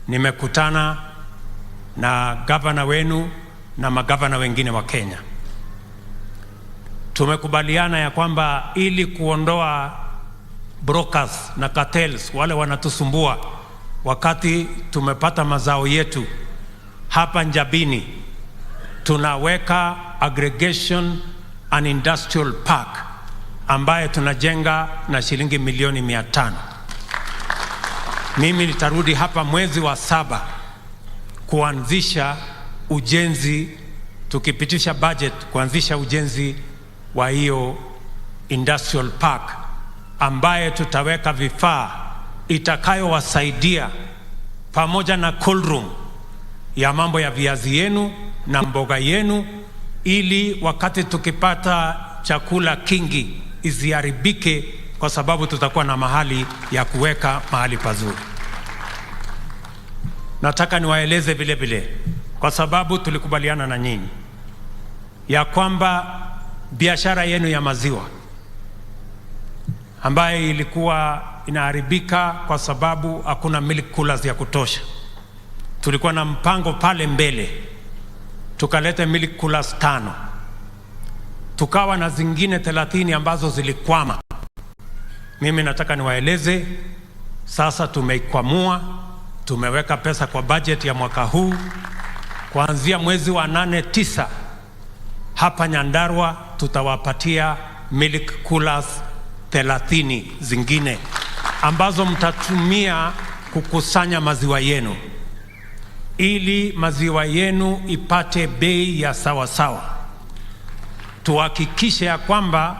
Nimekutana na gavana wenu na magavana wengine wa Kenya. Tumekubaliana ya kwamba ili kuondoa brokers na cartels wale wanatusumbua wakati tumepata mazao yetu hapa Njabini, tunaweka aggregation and industrial park ambaye tunajenga na shilingi milioni 500. mimi nitarudi hapa mwezi wa 7 kuanzisha ujenzi, tukipitisha budget kuanzisha ujenzi wa hiyo industrial park ambaye tutaweka vifaa itakayowasaidia pamoja na cold room ya mambo ya viazi yenu na mboga yenu, ili wakati tukipata chakula kingi isiharibike, kwa sababu tutakuwa na mahali ya kuweka mahali pazuri. Nataka niwaeleze vile vile, kwa sababu tulikubaliana na nyinyi ya kwamba biashara yenu ya maziwa ambaye ilikuwa inaharibika kwa sababu hakuna milk coolers ya kutosha, tulikuwa na mpango pale mbele, tukaleta milk coolers 5, tukawa na zingine 30 ambazo zilikwama. Mimi nataka niwaeleze sasa tumeikwamua, tumeweka pesa kwa budget ya mwaka huu, kuanzia mwezi wa 8, 9 hapa Nyandarua tutawapatia milk coolers 30 zingine ambazo mtatumia kukusanya maziwa yenu, ili maziwa yenu ipate bei ya sawa sawa. Tuhakikishe ya kwamba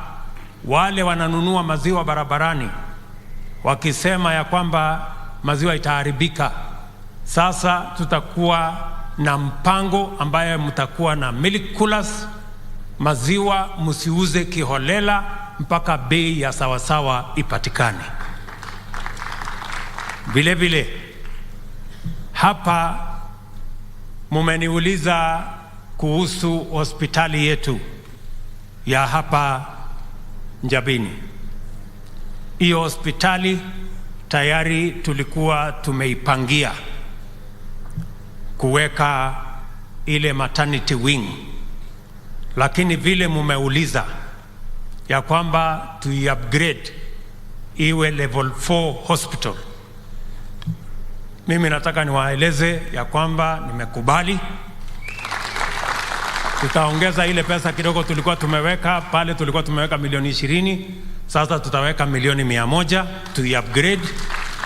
wale wananunua maziwa barabarani wakisema ya kwamba maziwa itaharibika, sasa tutakuwa na mpango ambaye mtakuwa na milk coolers, maziwa msiuze kiholela mpaka bei ya sawa sawa ipatikane. Vile vile hapa mumeniuliza kuhusu hospitali yetu ya hapa Njabini. Hiyo hospitali tayari tulikuwa tumeipangia kuweka ile maternity wing, lakini vile mumeuliza ya kwamba upgrade iwe level 4 hospital, mimi nataka niwaeleze ya kwamba nimekubali. Tutaongeza ile pesa kidogo tulikuwa tumeweka pale, tulikuwa tumeweka milioni 20, sasa tutaweka milioni 100 upgrade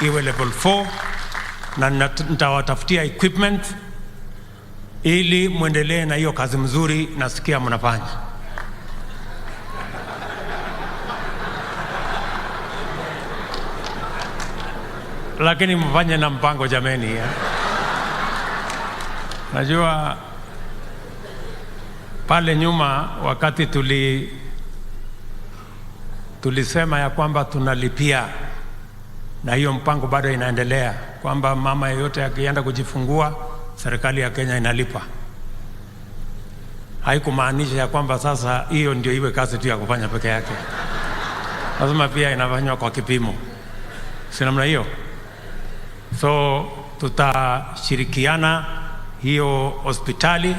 iwe level 4, na nitawatafutia equipment ili muendelee na hiyo kazi mzuri nasikia mnafanya. Lakini mfanye na mpango jameni ya. Najua pale nyuma wakati tulisema ya kwamba tunalipia, na hiyo mpango bado inaendelea, kwamba mama yeyote akienda kujifungua serikali ya Kenya inalipa. Haikumaanisha ya kwamba sasa hiyo ndio iwe kazi tu ya kufanya peke yake, lazima pia inafanywa kwa kipimo, si namna hiyo? So tutashirikiana hiyo hospitali,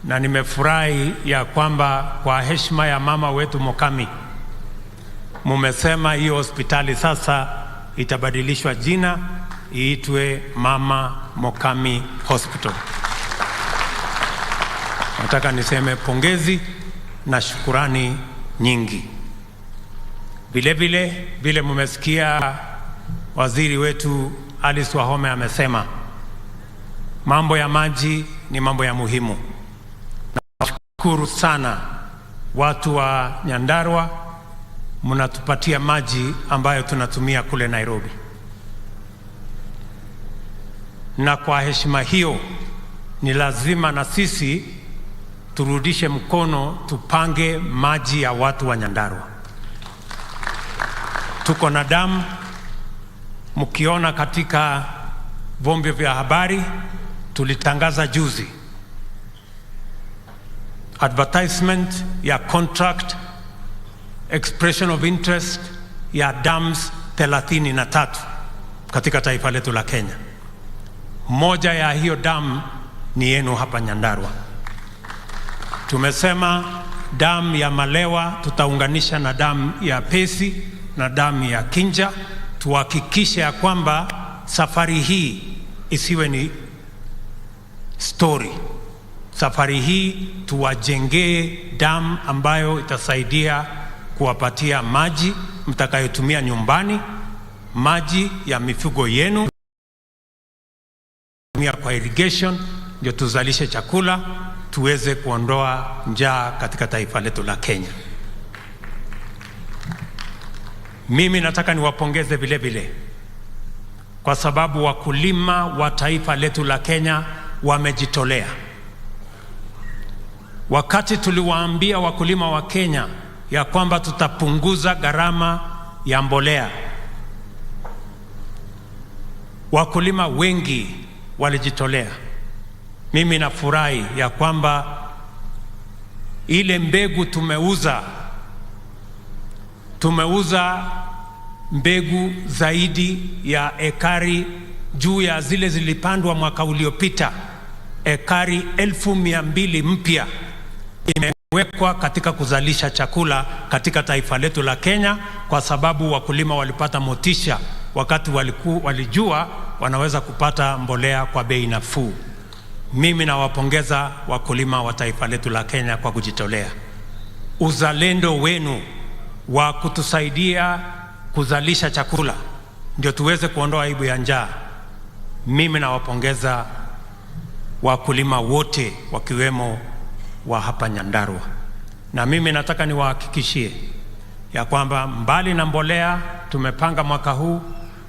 na nimefurahi ya kwamba kwa heshima ya mama wetu Mukami mumesema hiyo hospitali sasa itabadilishwa jina iitwe Mama Mukami Hospital. Nataka niseme pongezi na shukurani nyingi. Vile mumesikia waziri wetu Alice Wahome amesema mambo ya maji ni mambo ya muhimu. Nashukuru sana watu wa Nyandarua, mnatupatia maji ambayo tunatumia kule Nairobi, na kwa heshima hiyo ni lazima na sisi turudishe mkono, tupange maji ya watu wa Nyandarua. Tuko na damu, mkiona katika vyombo vya habari tulitangaza juzi advertisement ya contract expression of interest ya dams 33 katika taifa letu la Kenya. Moja ya hiyo dam ni yenu hapa Nyandarua. Tumesema damu ya Malewa tutaunganisha na damu ya Pesi na damu ya Kinja, tuhakikishe ya kwamba safari hii isiwe ni story. Safari hii tuwajengee damu ambayo itasaidia kuwapatia maji mtakayotumia nyumbani, maji ya mifugo yenu kwa irrigation, ndio tuzalishe chakula tuweze kuondoa njaa katika taifa letu la Kenya. Mimi nataka niwapongeze vile vile kwa sababu wakulima wa taifa letu la Kenya wamejitolea. Wakati tuliwaambia wakulima wa Kenya ya kwamba tutapunguza gharama ya mbolea, wakulima wengi walijitolea. Mimi nafurahi ya kwamba ile mbegu tumeuza mbegu zaidi ya ekari juu ya zile zilipandwa mwaka uliopita. Ekari 1200 mpya imewekwa katika kuzalisha chakula katika taifa letu la Kenya, kwa sababu wakulima walipata motisha wakati walijua wanaweza kupata mbolea kwa bei nafuu. Mimi nawapongeza wakulima wa taifa letu la Kenya kwa kujitolea. Uzalendo wenu wa kutusaidia kuzalisha chakula ndio tuweze kuondoa aibu ya njaa. Mimi nawapongeza wakulima wote wakiwemo wa hapa Nyandarua. Na mimi nataka niwahakikishie ya kwamba mbali na mbolea tumepanga mwaka huu,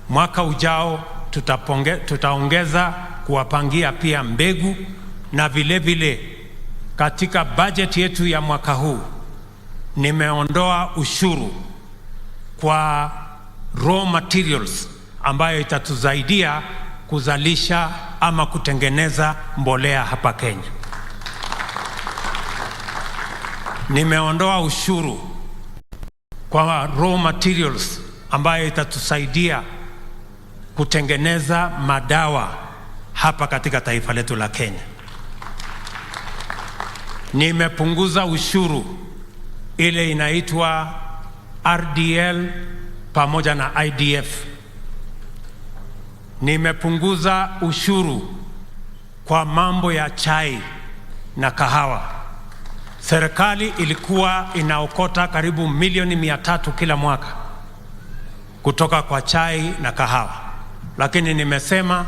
mwaka ujao tutaongeza kuwapangia pia mbegu, na vile vile katika budget yetu ya mwaka huu nimeondoa ushuru kwa raw materials ambayo itatusaidia kuzalisha ama kutengeneza mbolea hapa Kenya. Nimeondoa ushuru kwa raw materials ambayo itatusaidia kutengeneza madawa hapa katika taifa letu la Kenya. Nimepunguza ushuru ile inaitwa RDL pamoja na IDF. Nimepunguza ushuru kwa mambo ya chai na kahawa. Serikali ilikuwa inaokota karibu milioni 300 kila mwaka kutoka kwa chai na kahawa, lakini nimesema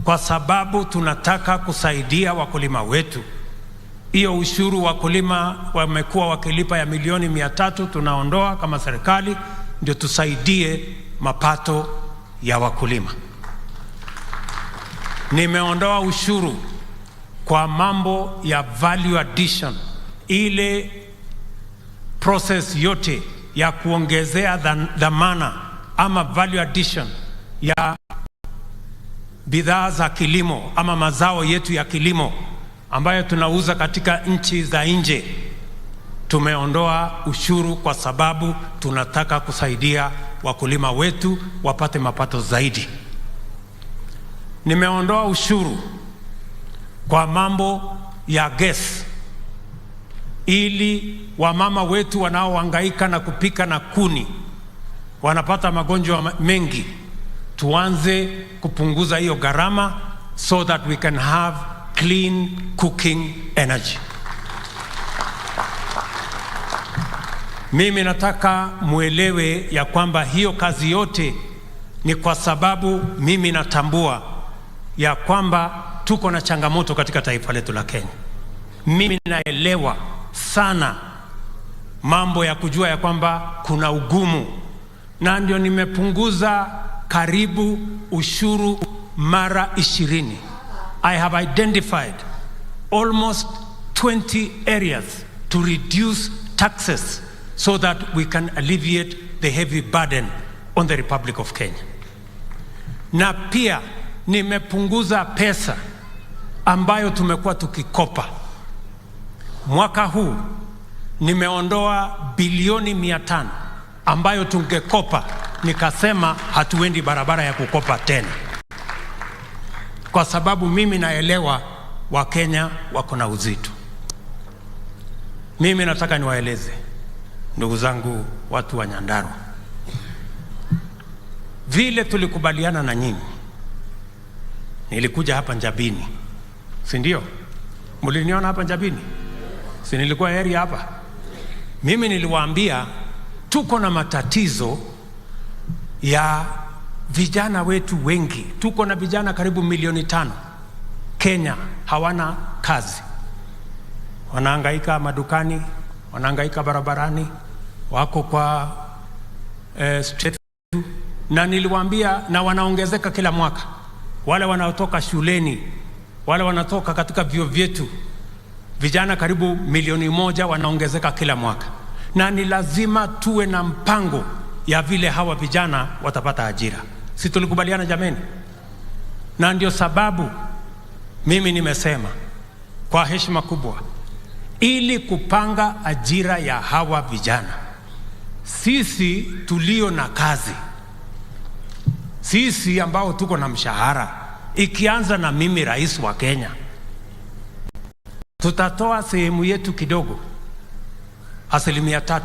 kwa sababu tunataka kusaidia wakulima wetu, hiyo ushuru wakulima wamekuwa wakilipa ya milioni 300 tunaondoa kama serikali, ndio tusaidie mapato ya wakulima. Nimeondoa ushuru kwa mambo ya value addition, ile process yote ya kuongezea dhamana ama value addition ya bidhaa za kilimo ama mazao yetu ya kilimo ambayo tunauza katika nchi za nje. Tumeondoa ushuru kwa sababu tunataka kusaidia wakulima wetu wapate mapato zaidi. Nimeondoa ushuru kwa mambo ya gas ili wamama wetu wanaohangaika na kupika na kuni wanapata magonjwa mengi. Tuanze kupunguza hiyo gharama so that we can have clean cooking energy. Mimi nataka muelewe ya kwamba hiyo kazi yote ni kwa sababu mimi natambua ya kwamba tuko na changamoto katika taifa letu la Kenya. Mimi naelewa sana mambo ya kujua ya kwamba kuna ugumu, na ndio nimepunguza karibu ushuru mara 20. I have identified almost 20 areas to reduce taxes so that we can alleviate the heavy burden on the Republic of Kenya. Na pia nimepunguza pesa ambayo tumekuwa tukikopa. Mwaka huu nimeondoa bilioni 500 ambayo tungekopa, nikasema hatuendi barabara ya kukopa tena, kwa sababu mimi naelewa Wakenya wako na uzito. Mimi nataka niwaeleze ndugu zangu watu wa Nyandarua, vile tulikubaliana na nyinyi. Nilikuja hapa Njabini, si ndio? Mliniona hapa Njabini? Si nilikuwa area hapa? Mimi niliwaambia tuko na matatizo ya vijana wetu wengi, tuko na vijana karibu 500,000 Kenya hawana kazi. Wanahangaika madukani, wanahangaika barabarani, wako kwa street, na niliwaambia, na wanaongezeka kila mwaka. Wale wanaotoka shuleni, wale wanatoka katika vyuo vyetu, vijana karibu 1,000,000 wanaongezeka kila mwaka, na ni lazima tuwe na mpango ya vile hawa vijana watapata ajira. Si tulikubaliana jameni? Na ndio sababu mimi nimesema kwa heshima kubwa, ili kupanga ajira ya hawa vijana, sisi tulio na kazi, sisi ambao tuko na mshahara, ikianza na mimi rais wa Kenya, tutatoa sehemu yetu kidogo, 3%.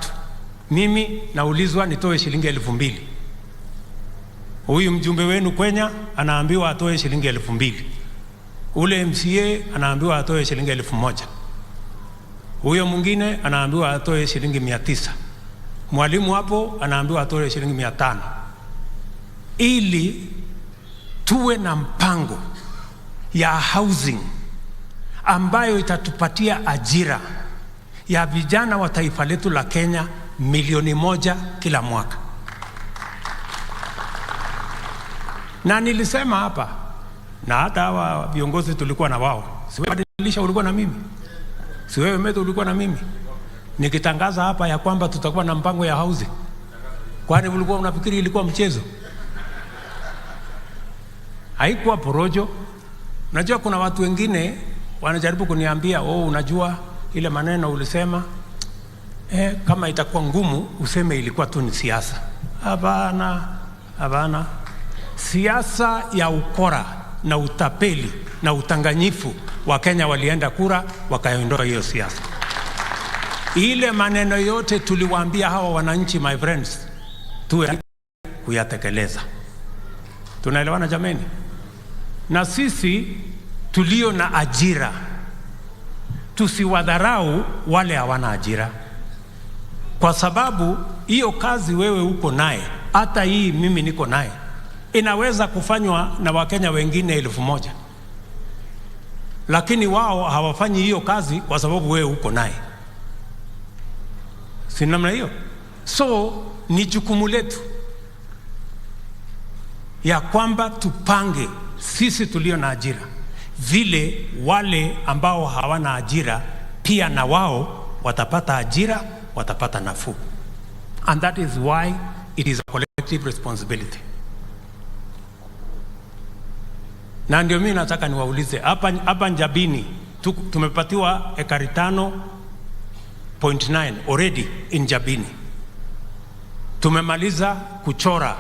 Mimi naulizwa nitoe shilingi 2,000. Huyu mjumbe wenu Kenya anaambiwa atoe shilingi 2,000. Ule MCA anaambiwa atoe shilingi 1,000. Huyo mwingine anaambiwa atoe shilingi 900. Mwalimu hapo anaambiwa atoe shilingi 500. Ili tuwe na mpango ya housing ambayo itatupatia ajira ya vijana wa taifa letu la Kenya 1,000,000 kila mwaka. Na nilisema hapa, na hata hawa viongozi tulikuwa na wao. Si wewe badilisha ulikuwa na mimi? Si wewe Meto ulikuwa na mimi? Nikitangaza hapa ya kwamba tutakuwa na mpango ya housing. Kwani ulikuwa unafikiri ilikuwa mchezo? Haikuwa porojo. Unajua kuna watu wengine wanajaribu kuniambia, unajua ile maneno ulisema, kama itakuwa ngumu useme ilikuwa tu ni siasa. Hapana, hapana. Siasa ya ukora na utapeli na utanganyifu, wa Kenya walienda kura wakaondoa hiyo siasa. Ile maneno yote tuliwaambia hawa wananchi, my friends, tuwe kuyatekeleza. Tunaelewana jameni? Na sisi tulio na ajira, tusiwadharau wale hawana ajira, kwa sababu hiyo kazi wewe uko naye, hata hii mimi niko naye, inaweza kufanywa na Wakenya wengine 1,000, lakini wao hawafanyi hiyo kazi kwa sababu wewe uko naye. Si namna hiyo? So ni jukumu letu ya kwamba tupange sisi tulio na ajira vile wale ambao hawana ajira pia na wao watapata ajira, watapata nafuu. And that is why it is a collective responsibility. Na ndio mimi nataka niwaulize hapa Njabini tumepatiwa ekari 5.9 already in Njabini. Tumemaliza kuchora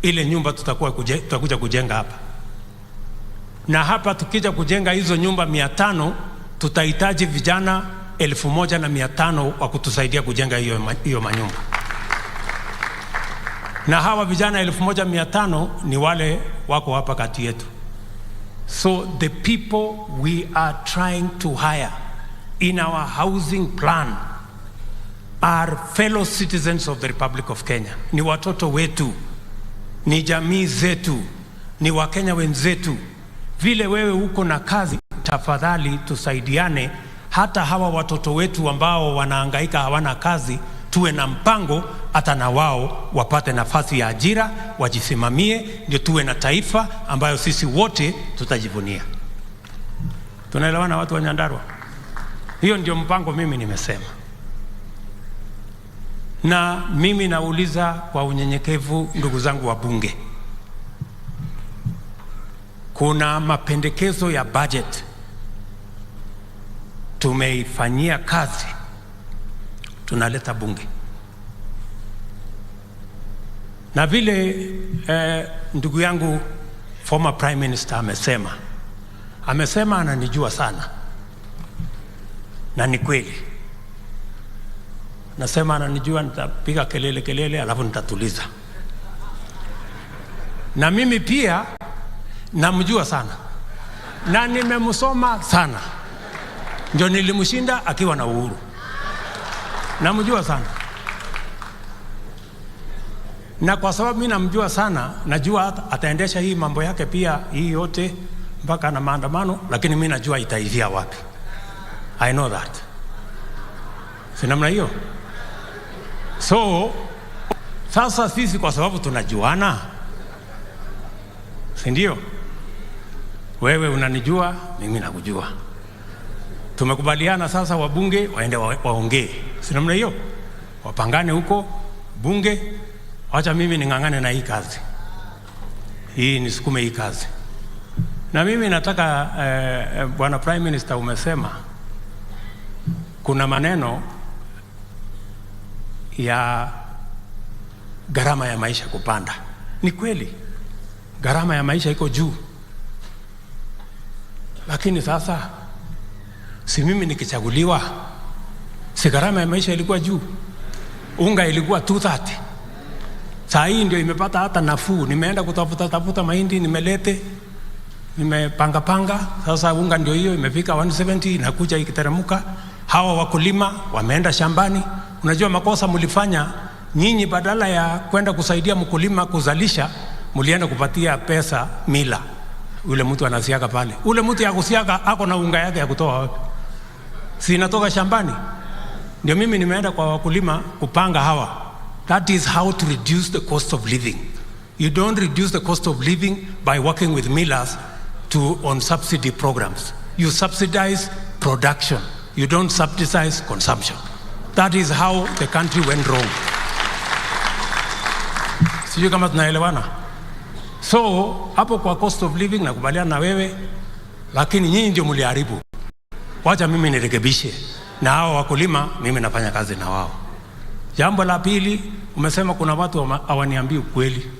ile nyumba tutakuja kujenga hapa. Na hapa tukija kujenga hizo nyumba 500, tutahitaji vijana 1,500 wa kutusaidia kujenga hiyo manyumba. Na hawa vijana 1,500 ni wale wako hapa kati yetu. So the people we are trying to hire in our housing plan are fellow citizens of the Republic of Kenya. Ni watoto wetu, ni jamii zetu, ni Wakenya wenzetu. Vile wewe uko na kazi, tafadhali tusaidiane. Hata hawa watoto wetu ambao wanahangaika hawana kazi, tuwe na mpango hata na wao wapate nafasi ya ajira, wajisimamie, ndio tuwe na taifa ambayo sisi wote tutajivunia. Tunaelewana watu wa Nyandarua? Hiyo ndio mpango mimi nimesema. Na mimi nauliza kwa unyenyekevu, ndugu zangu wa bunge, kuna mapendekezo ya budget tumeifanyia kazi, tunaleta bunge. Na vile ndugu yangu former prime minister amesema ananijua sana, na ni kweli. Nasema ananijua, nitapiga kelele alafu nitatuliza. Na mimi pia namjua sana na nimemsoma sana, ndio nilimshinda akiwa na uhuru. Namjua sana. Na kwa sababu mimi namjua sana, najua ataendesha hii mambo yake pia hii yote mpaka na maandamano, lakini mimi najua itaivia wapi. I know that. Si namna hiyo? So sasa sisi kwa sababu tunajuana, si ndio? Wewe unanijua, mimi nakujua. Tumekubaliana sasa wabunge waende waongee. Si namna hiyo? Wapangane huko bunge, acha mimi ningangane na hii kazi. Hii nisukume hii kazi. Na mimi nataka Bwana Prime Minister, umesema kuna maneno ya gharama ya maisha kupanda. Ni kweli gharama ya maisha iko juu, lakini sasa si mimi nikichaguliwa, si gharama ya maisha ilikuwa juu? Unga ilikuwa 230, saa hii ndio imepata hata nafuu. Nimeenda kutafuta mahindi, nimelete, nimepanga, sasa unga ndio hiyo imefika 170, inakuja ikiteremuka. Hawa wakulima wameenda shambani. Unajua makosa mlifanya nyinyi, badala ya kwenda kusaidia mkulima kuzalisha, mlienda kupatia pesa mila. Ule mtu anasiaga pale, ule mtu ya kusiaga ako na unga yake ya kutoa wapi? Si inatoka shambani. Ndio mimi nimeenda kwa wakulima kupanga hawa. That is how to reduce the cost of living. You don't reduce the cost of living by working with millers on subsidy programs. You subsidize production. You don't subsidize consumption. That is how the country went wrong. Sijui kama tunaelewana. So hapo kwa cost of living nakubaliana na wewe, lakini nyinyi ndio mliharibu. Wacha mimi nirekebishe, na hao wakulima mimi nafanya kazi na wao. Jambo la pili, umesema kuna watu hawaniambii ukweli.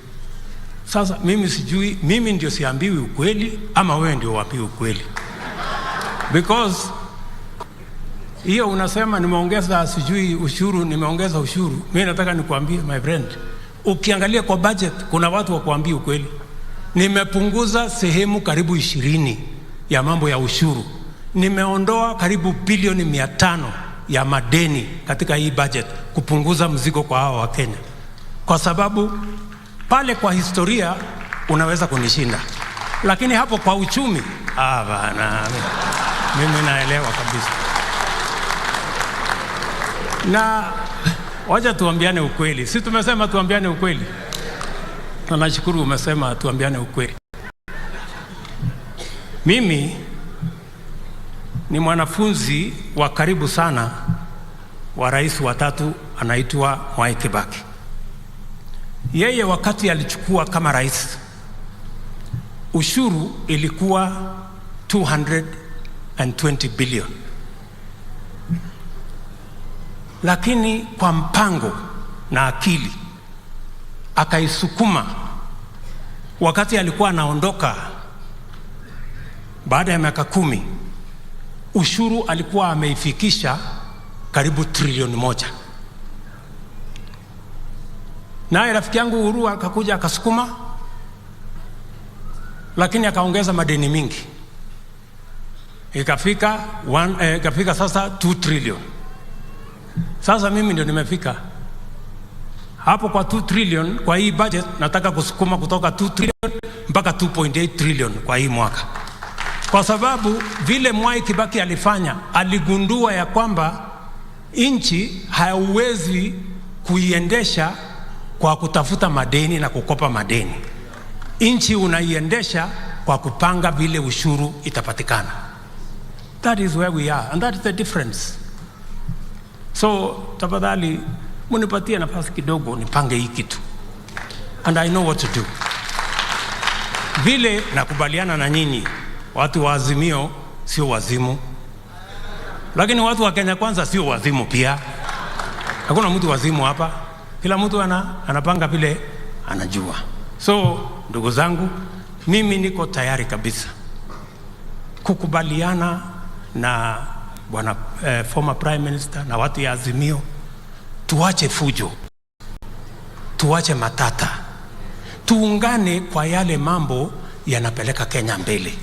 Sasa mimi sijui, mimi ndio siambiwi ukweli ama wewe ndio waambiwi ukweli? Because hiyo unasema nimeongeza sijui ushuru, nimeongeza ushuru. Mimi nataka nikuambie my friend, ukiangalia kwa budget kuna watu wa kuambia ukweli. Nimepunguza sehemu karibu 20 ya mambo ya ushuru. Nimeondoa karibu bilioni 500 ya madeni katika hii budget kupunguza mzigo kwa hawa wa Kenya. Kwa sababu pale kwa historia unaweza kunishinda, lakini hapo kwa uchumi bana, mimi naelewa kabisa. Na wacha tuambiane ukweli. Si tumesema tuambiane ukweli? Na nashukuru umesema tuambiane ukweli. Mimi ni mwanafunzi wa karibu sana wa rais wa 3 anaitwa Mwai Kibaki. Yeye wakati alichukua kama rais, ushuru ilikuwa 220 billion. Lakini kwa mpango na akili akaisukuma. Wakati alikuwa anaondoka baada ya miaka 10, ushuru alikuwa ameifikisha karibu trilioni 1. Naye rafiki yangu Uhuru akakuja akasukuma, lakini akaongeza madeni mingi. Ikafika sasa 2 trillion. Sasa mimi ndio nimefika hapo kwa 2 trillion kwa hii budget. Nataka kusukuma kutoka 2 trillion mpaka 2.8 trillion kwa hii mwaka. Kwa sababu vile Mwai Kibaki alifanya, aligundua ya kwamba nchi hauwezi kuiendesha kwa kutafuta madeni na kukopa madeni. Nchi unaiendesha kwa kupanga vile ushuru itapatikana. That is where we are, and that is the difference. So tafadhali munipatie nafasi kidogo nipange hii kitu, and I know what to do. Vile nakubaliana na nyinyi, watu wa Azimio sio wazimu, lakini watu wa Kenya Kwanza sio wazimu pia. Hakuna mtu wazimu hapa, kila mtu anapanga vile anajua. So ndugu zangu, mimi niko tayari kabisa kukubaliana na bwana former prime minister na watu ya Azimio. Tuache fujo, tuache matata, tuungane kwa yale mambo yanapeleka Kenya mbele.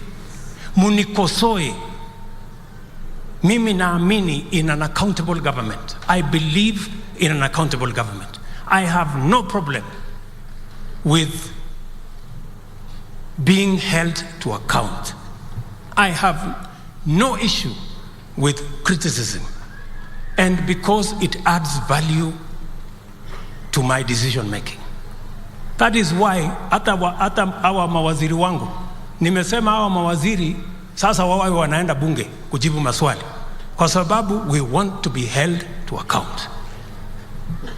Munikosoe, mimi naamini in an accountable government. I believe in an accountable government. I have no problem with being held to account. I have no issue with criticism, and because it adds value to my decision making. That is why hata hawa mawaziri wangu, nimesema hawa mawaziri sasa wawe wanaenda bunge kujibu maswali, kwa sababu we want to be held to account.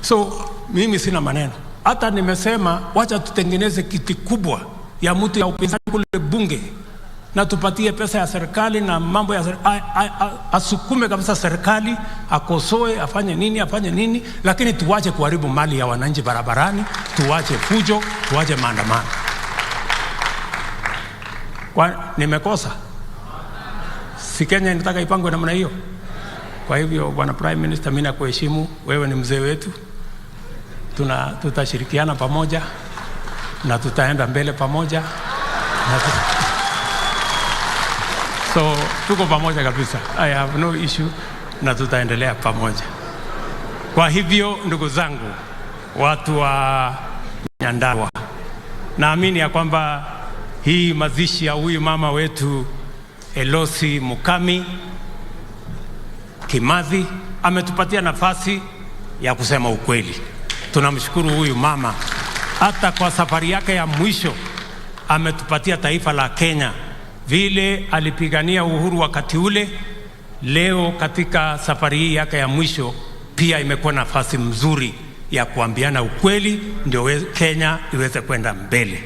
So mimi sina maneno. Hata nimesema wacha tutengeneze kiti kubwa ya mtu ya upinzani kule bunge, na tupatie pesa ya serikali na mambo ya asukume kabisa serikali, akosoe, afanye nini, lakini tuwache kuharibu mali ya wananchi barabarani, tuwache fujo, tuwache maandamano. Kwa nimekosa? Si Kenya inataka ipangwe namna hiyo? Kwa hivyo Bwana Prime Minister, mimi nakuheshimu, wewe ni mzee wetu. Tutashirikiana pamoja na tutaenda mbele pamoja. So tuko pamoja kabisa. I have no issue na tutaendelea pamoja. Kwa hivyo ndugu zangu, watu wa Nyandarua, naamini ya kwamba hii mazishi ya huyu mama wetu Elosi Mukami Kimathi ametupatia nafasi ya kusema ukweli. Tunamshukuru huyu mama, hata kwa safari yake ya mwisho ametupatia taifa la Kenya vile alipigania uhuru wakati ule. Leo katika safari hii yake ya mwisho pia imekuwa nafasi mzuri ya kuambiana ukweli, ndio Kenya iweze kwenda mbele.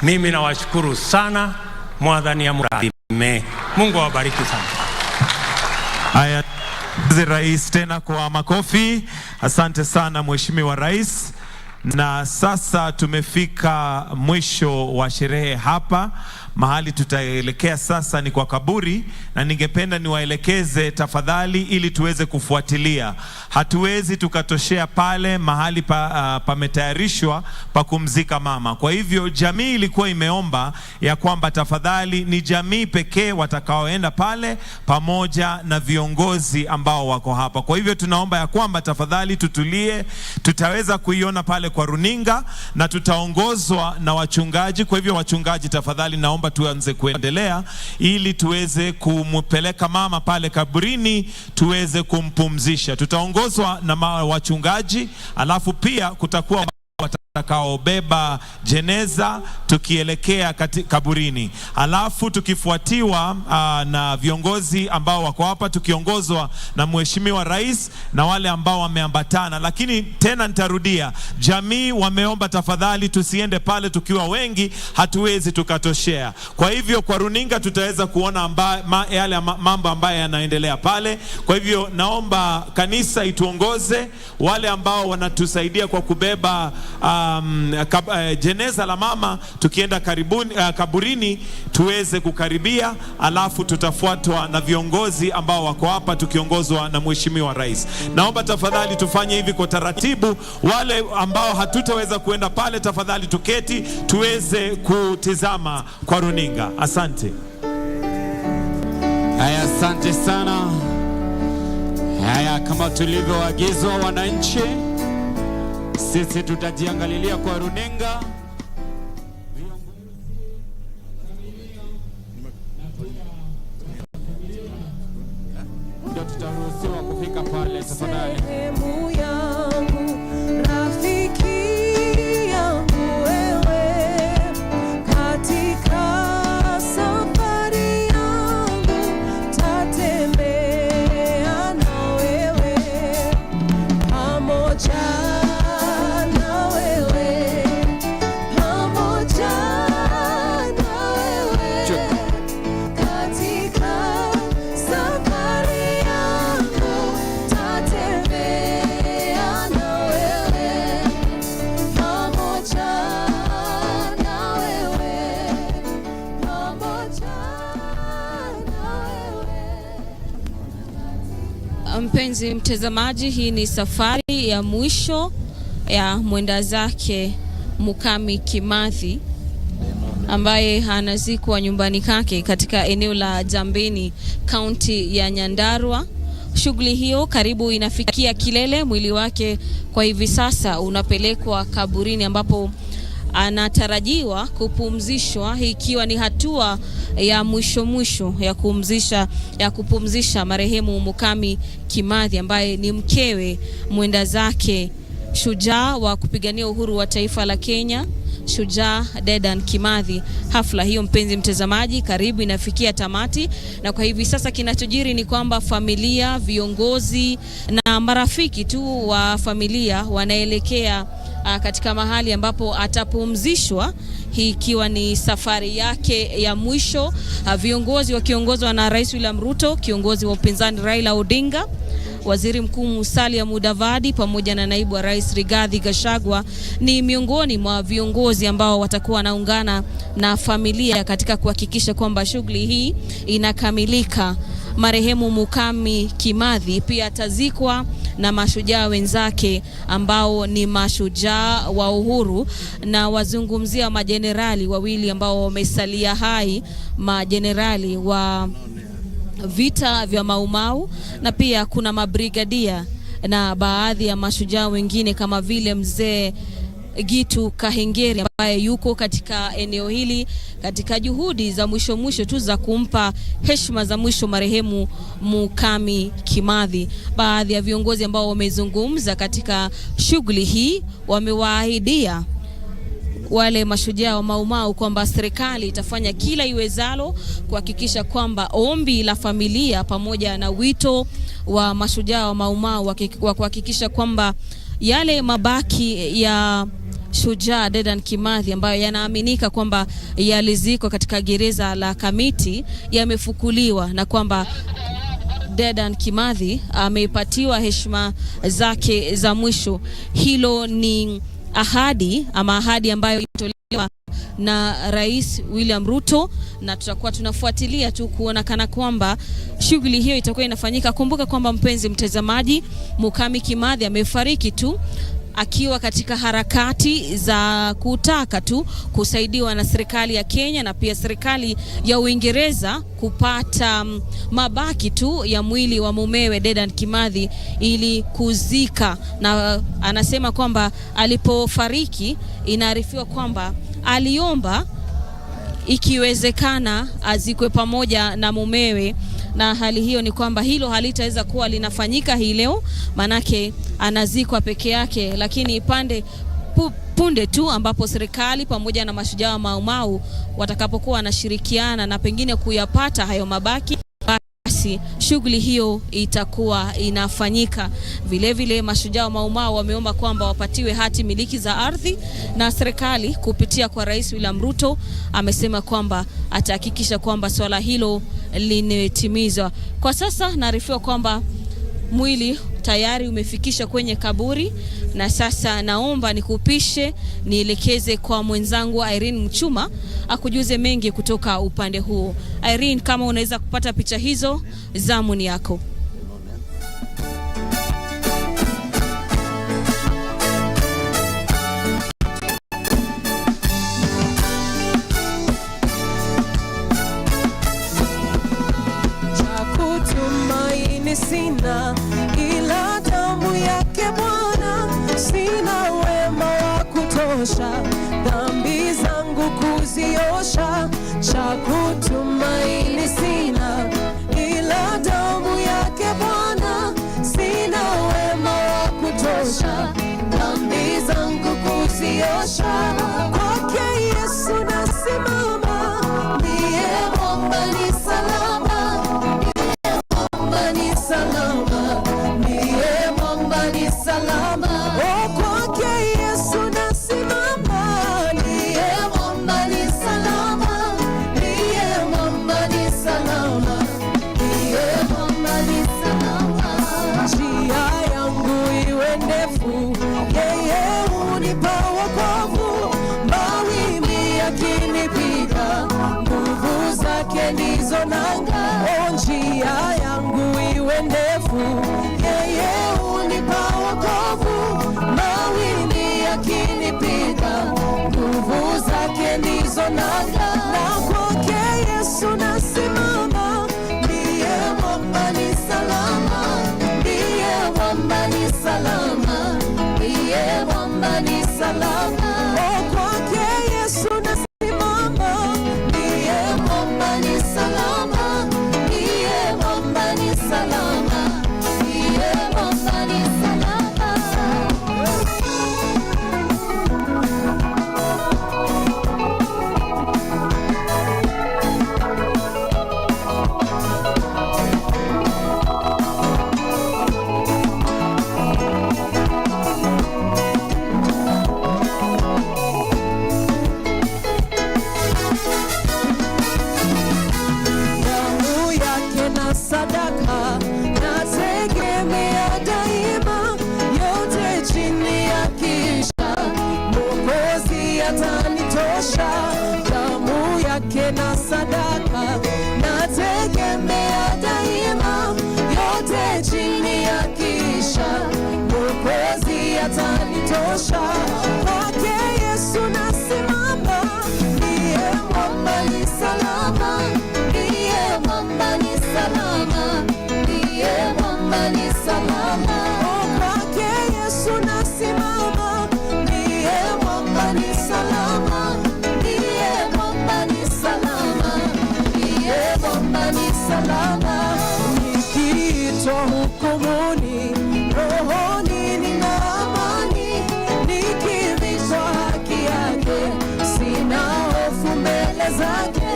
Mimi nawashukuru sana, mwadhani ya murahime. Mungu awabariki sana. Haya, Rais tena kwa makofi. Asante sana Mheshimiwa Rais. Na sasa tumefika mwisho wa sherehe hapa. Mahali tutaelekea sasa ni kwa kaburi, na ningependa niwaelekeze tafadhali ili tuweze kufuatilia. Hatuwezi tukatoshea pale mahali pametayarishwa pa kumzika mama. Kwa hivyo jamii ilikuwa imeomba ya kwamba tafadhali ni jamii pekee watakaoenda pale pamoja na viongozi ambao wako hapa. Kwa hivyo tunaomba ya kwamba tafadhali tutulie. Tutaweza kuiona pale kwa runinga na tutaongozwa na wachungaji. Kwa hivyo wachungaji, tafadhali naomba tuanze kuendelea ili tuweze kumpeleka mama pale kaburini, tuweze kumpumzisha. Tutaongozwa na wachungaji, alafu pia kutakuwa watakaobeba jeneza tukielekea kaburini, alafu tukifuatiwa na viongozi ambao wako hapa tukiongozwa na Mheshimiwa Rais na wale ambao wameambatana. Lakini tena nitarudia, jamii wameomba tafadhali tusiende pale tukiwa wengi, hatuwezi tukatoshea. Kwa hivyo kwa runinga tutaweza kuona yale mambo ambayo yanaendelea pale. Kwa hivyo naomba kanisa ituongoze, wale ambao wanatusaidia kwa kubeba jeneza la mama tukienda kaburini tuweze kukaribia, alafu tutafuatwa na viongozi ambao wako hapa tukiongozwa na Mheshimiwa Rais. Naomba tafadhali tufanye hivi kwa taratibu. Wale ambao hatutaweza kuenda pale, tafadhali tuketi tuweze kutizama kwa runinga. Asante. Haya, asante sana. Haya, kama tulivyoagizwa wananchi, sisi tutajiangalilia kwa runinga. Ndio tutaruhusiwa kufika pale, tafadhali. Mpenzi mtazamaji, hii ni safari ya mwisho ya mwenda zake Mukami Kimathi ambaye anazikwa nyumbani kwake katika eneo la Jambeni, kaunti ya Nyandarua. Shughuli hiyo karibu inafikia kilele. Mwili wake kwa hivi sasa unapelekwa kaburini ambapo anatarajiwa kupumzishwa, ikiwa ni hatua ya mwisho ya kupumzisha marehemu Mukami Kimathi ambaye ni mkewe mwenda zake shujaa wa kupigania uhuru wa taifa la Kenya, shujaa Dedan Kimathi. Hafla hiyo, mpenzi mtazamaji, karibu inafikia tamati, na kwa hivi sasa kinachojiri ni kwamba familia, viongozi na marafiki tu wa familia wanaelekea katika mahali ambapo atapumzishwa, hii ikiwa ni safari yake ya mwisho. Viongozi wakiongozwa na Rais William Ruto, kiongozi wa upinzani Raila Odinga, Waziri Mkuu Musalia Mudavadi pamoja na Naibu wa Rais Rigathi Gachagua ni miongoni mwa viongozi ambao watakuwa wanaungana na familia katika kuhakikisha kwamba shughuli hii inakamilika. Marehemu Mukami Kimathi pia atazikwa na mashujaa wenzake ambao ni mashujaa wa uhuru, na wazungumzia majenerali wawili ambao wamesalia hai, majenerali wa vita vya Maumau, na pia kuna mabrigadia na baadhi ya mashujaa wengine kama vile mzee Gitu Kahengeri ambaye yuko katika eneo hili katika juhudi za mwisho tu za kumpa heshima za mwisho marehemu Mukami Kimathi. Baadhi ya viongozi ambao wamezungumza katika shughuli hii wamewaahidia wale mashujaa wa Maumau kwamba serikali itafanya kila iwezalo kuhakikisha kwamba ombi la familia pamoja na wito wa mashujaa wa Maumau wa kuhakikisha kwamba yale mabaki ya shujaa Dedan Kimathi ambayo yanaaminika kwamba yalizikwa katika gereza la Kamiti yamefukuliwa, na kwamba Dedan Kimathi amepatiwa heshima zake za mwisho. Hilo ni ahadi ambayo ilitolewa na Rais William Ruto, na tutakuwa tunafuatilia tu kuona kana kwamba shughuli hiyo itakuwa inafanyika. Kumbuka kwamba, mpenzi mtazamaji, Mukami Kimathi amefariki tu akiwa katika harakati za kutaka tu kusaidiwa na serikali ya Kenya na pia serikali ya Uingereza kupata mabaki tu ya mwili wa mumewe Dedan Kimathi ili kuzika. Na anasema kwamba alipofariki, inaarifiwa kwamba aliomba ikiwezekana azikwe pamoja na mumewe, na hali hiyo ni kwamba hilo halitaweza kuwa linafanyika hii leo, manake anazikwa peke yake. Lakini punde tu ambapo serikali pamoja na mashujaa wa Maumau watakapokuwa wanashirikiana na pengine kuyapata hayo mabaki, basi shughuli hiyo itakuwa inafanyika. Vile mashujaa wa Maumau wameomba kwamba wapatiwe hati miliki za ardhi, na serikali kupitia kwa Rais William Ruto amesema kwamba atahakikisha kwamba swala hilo linetimizwa. Kwa sasa naarifiwa kwamba mwili tayari umefikisha kwenye kaburi, na sasa naomba nikupishe nielekeze kwa mwenzangu Irene Mchuma akujuze mengi kutoka upande huo. Irene, kama unaweza kupata picha hizo, zamu ni yako. Sina ila damu yake Bwana, sina wema wa kutosha dhambi zangu kuziosha. Cha kutumaini sina ila damu yake Bwana, sina wema wa kutosha dhambi zangu kuziosha. Kwake Yesu nasimama, ndiye mwamba ni salama, salama, ndiye mwamba ni salama. Oh, kwake Yesu nasimama, ndiye mwamba ni salama, ndiye mwamba ni salama, ndiye mwamba ni salama. Njia yangu iwe ndefu, yeye hunipa wokovu, mawimbi yakinipiga, nguvu zake ndizo nanga. Oh, njia yangu iwe ndefu, yeye hunipa wokovu, mawimbi yakinipiga, nguvu zake ndizo nanga. Na kwake Yesu nasimama, ndiye mwamba ni salama, ndiye mwamba ni salama, ndiye mwamba ni salama. Oh, kwake atanitosha. Kwake Yesu nasimama, ndiye mwamba ni salama, ndiye mwamba ni salama, ndiye mwamba ni salama. Kwake Yesu nasimama, ndiye mwamba ni salama, ndiye mwamba ni salama, ndiye mwamba ni salama. Nikiitwa hukumuni, rohoni nina amani, nikivikwa haki yake, sina hofu mbele zake.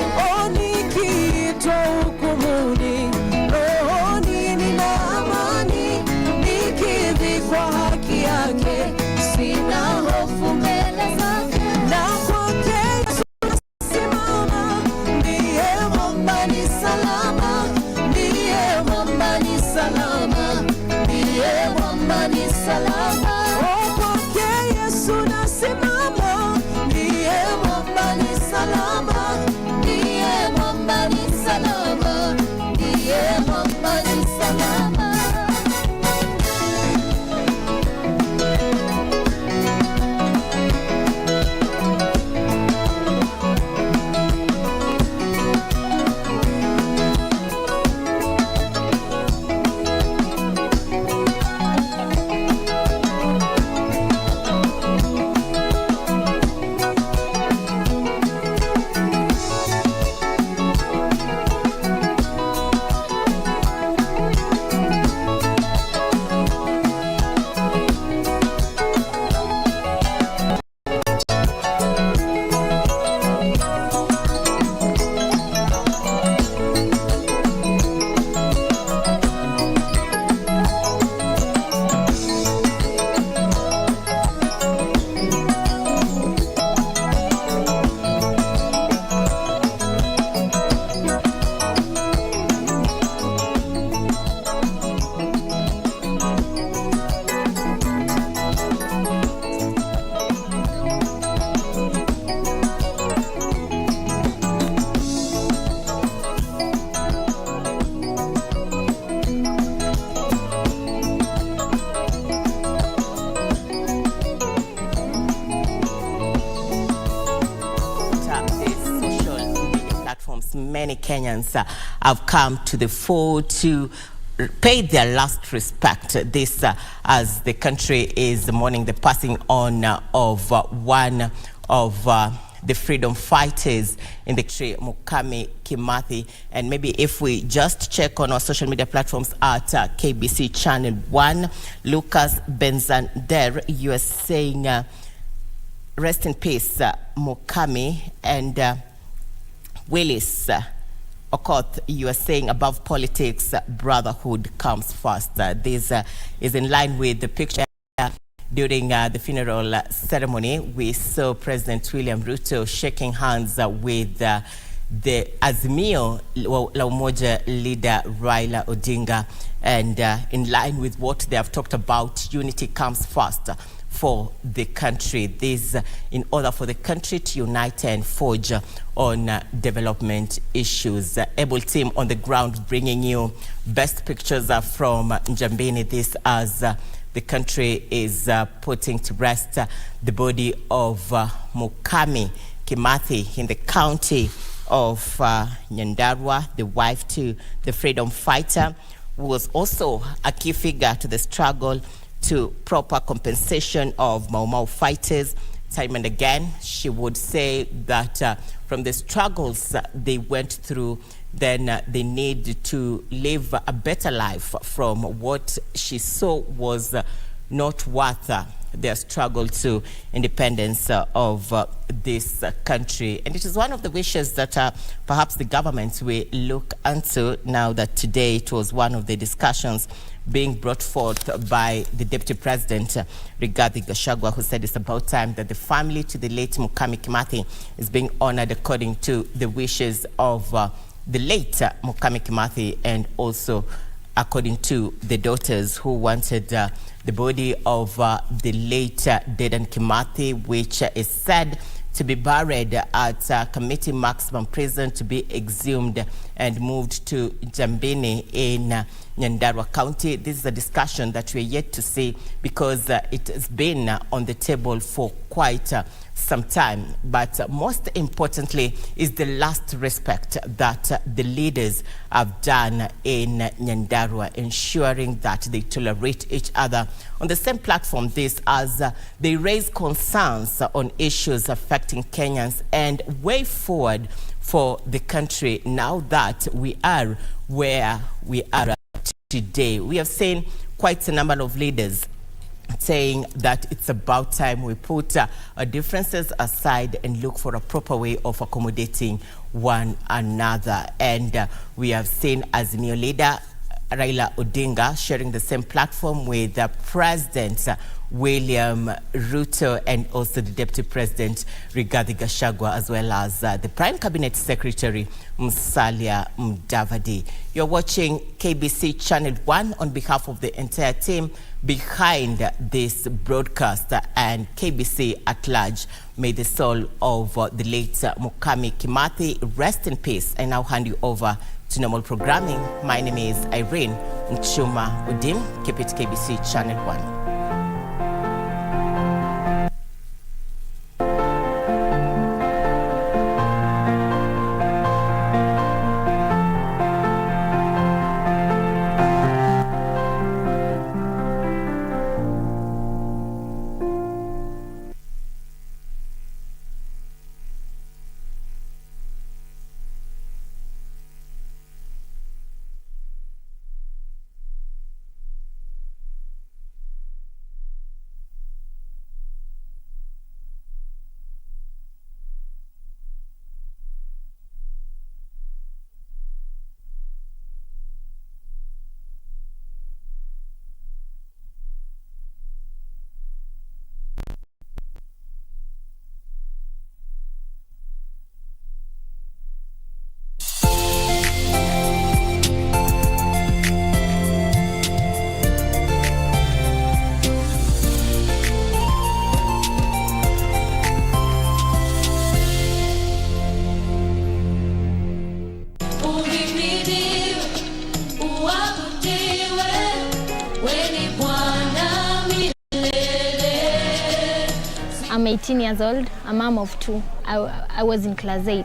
Nikiitwa hukumuni, rohoni nina amani, nikivikwa haki yake, sina hofu mbele zake. Na kwake Yesu nasimama, ndiye mwamba ni salama, ndiye mwamba ni salama, ndiye mwamba ni salama. Kwake Yesu nasimama, ndiye mwamba ni salama, ndiye mwamba ni salama, ndiye mwamba ni salama. Many Kenyans have come to the fore to pay their last respect. This as the country is mourning the passing on of one of the freedom fighters in the country, Mukami Kimathi. And maybe if we just check on our social media platforms at KBC Channel 1, Lucas Benzander, you are saying rest in peace, Mukami, and Willis Okoth, you are saying above politics, brotherhood comes first. This is in line with the picture during the funeral ceremony. We saw President William Ruto shaking hands with the Azimio la Umoja leader Raila Odinga, and in line with what they have talked about, unity comes first for the country. This in order for the country to unite and forge on development issues. Able team on the ground bringing you best pictures from Njambini. This as the country is putting to rest the body of Mukami Kimathi in the county of Nyandarua, the wife to the freedom fighter, who was also a key figure to the struggle to proper compensation of Mau Mau fighters. Time and again, she would say that from the struggles they went through, then they need to live a better life from what she saw was not worth their struggle to independence of this country. And it is one of the wishes that perhaps the government will look into, now that today it was one of the discussions being brought forth by the Deputy President, Rigathi Gachagua, who said it's about time that the family to the late Mukami Kimathi is being honored according to the wishes of the late Mukami Kimathi, and also according to the daughters who wanted the body of the late Dedan Kimathi, which is said to be buried at Committee Maximum Prison, to be exhumed and moved to Njambini in Nyandarua County. This is a discussion that we are yet to see because it has been on the table for quite some time. But most importantly is the last respect that the leaders have done in Nyandarua, ensuring that they tolerate each other on the same platform, this as they raise concerns on issues affecting Kenyans and way forward for the country now that we are where we are today. We have seen quite a number of leaders saying that it's about time we put differences aside and look for a proper way of accommodating one another. And we have seen Azimio leader Raila Odinga sharing the same platform with President William Ruto and also the Deputy President Rigathi Gachagua, as well as the Prime Cabinet Secretary Musalia Mudavadi. You're watching KBC Channel 1 on behalf of the entire team behind this broadcast and KBC at large. May the soul of the late Mukami Kimathi rest in peace. I now hand you over to normal programming. My name is Irene Nchuma Udim. Keep it KBC Channel 1. I'm 18 years old, a mom of two. I was in class 8.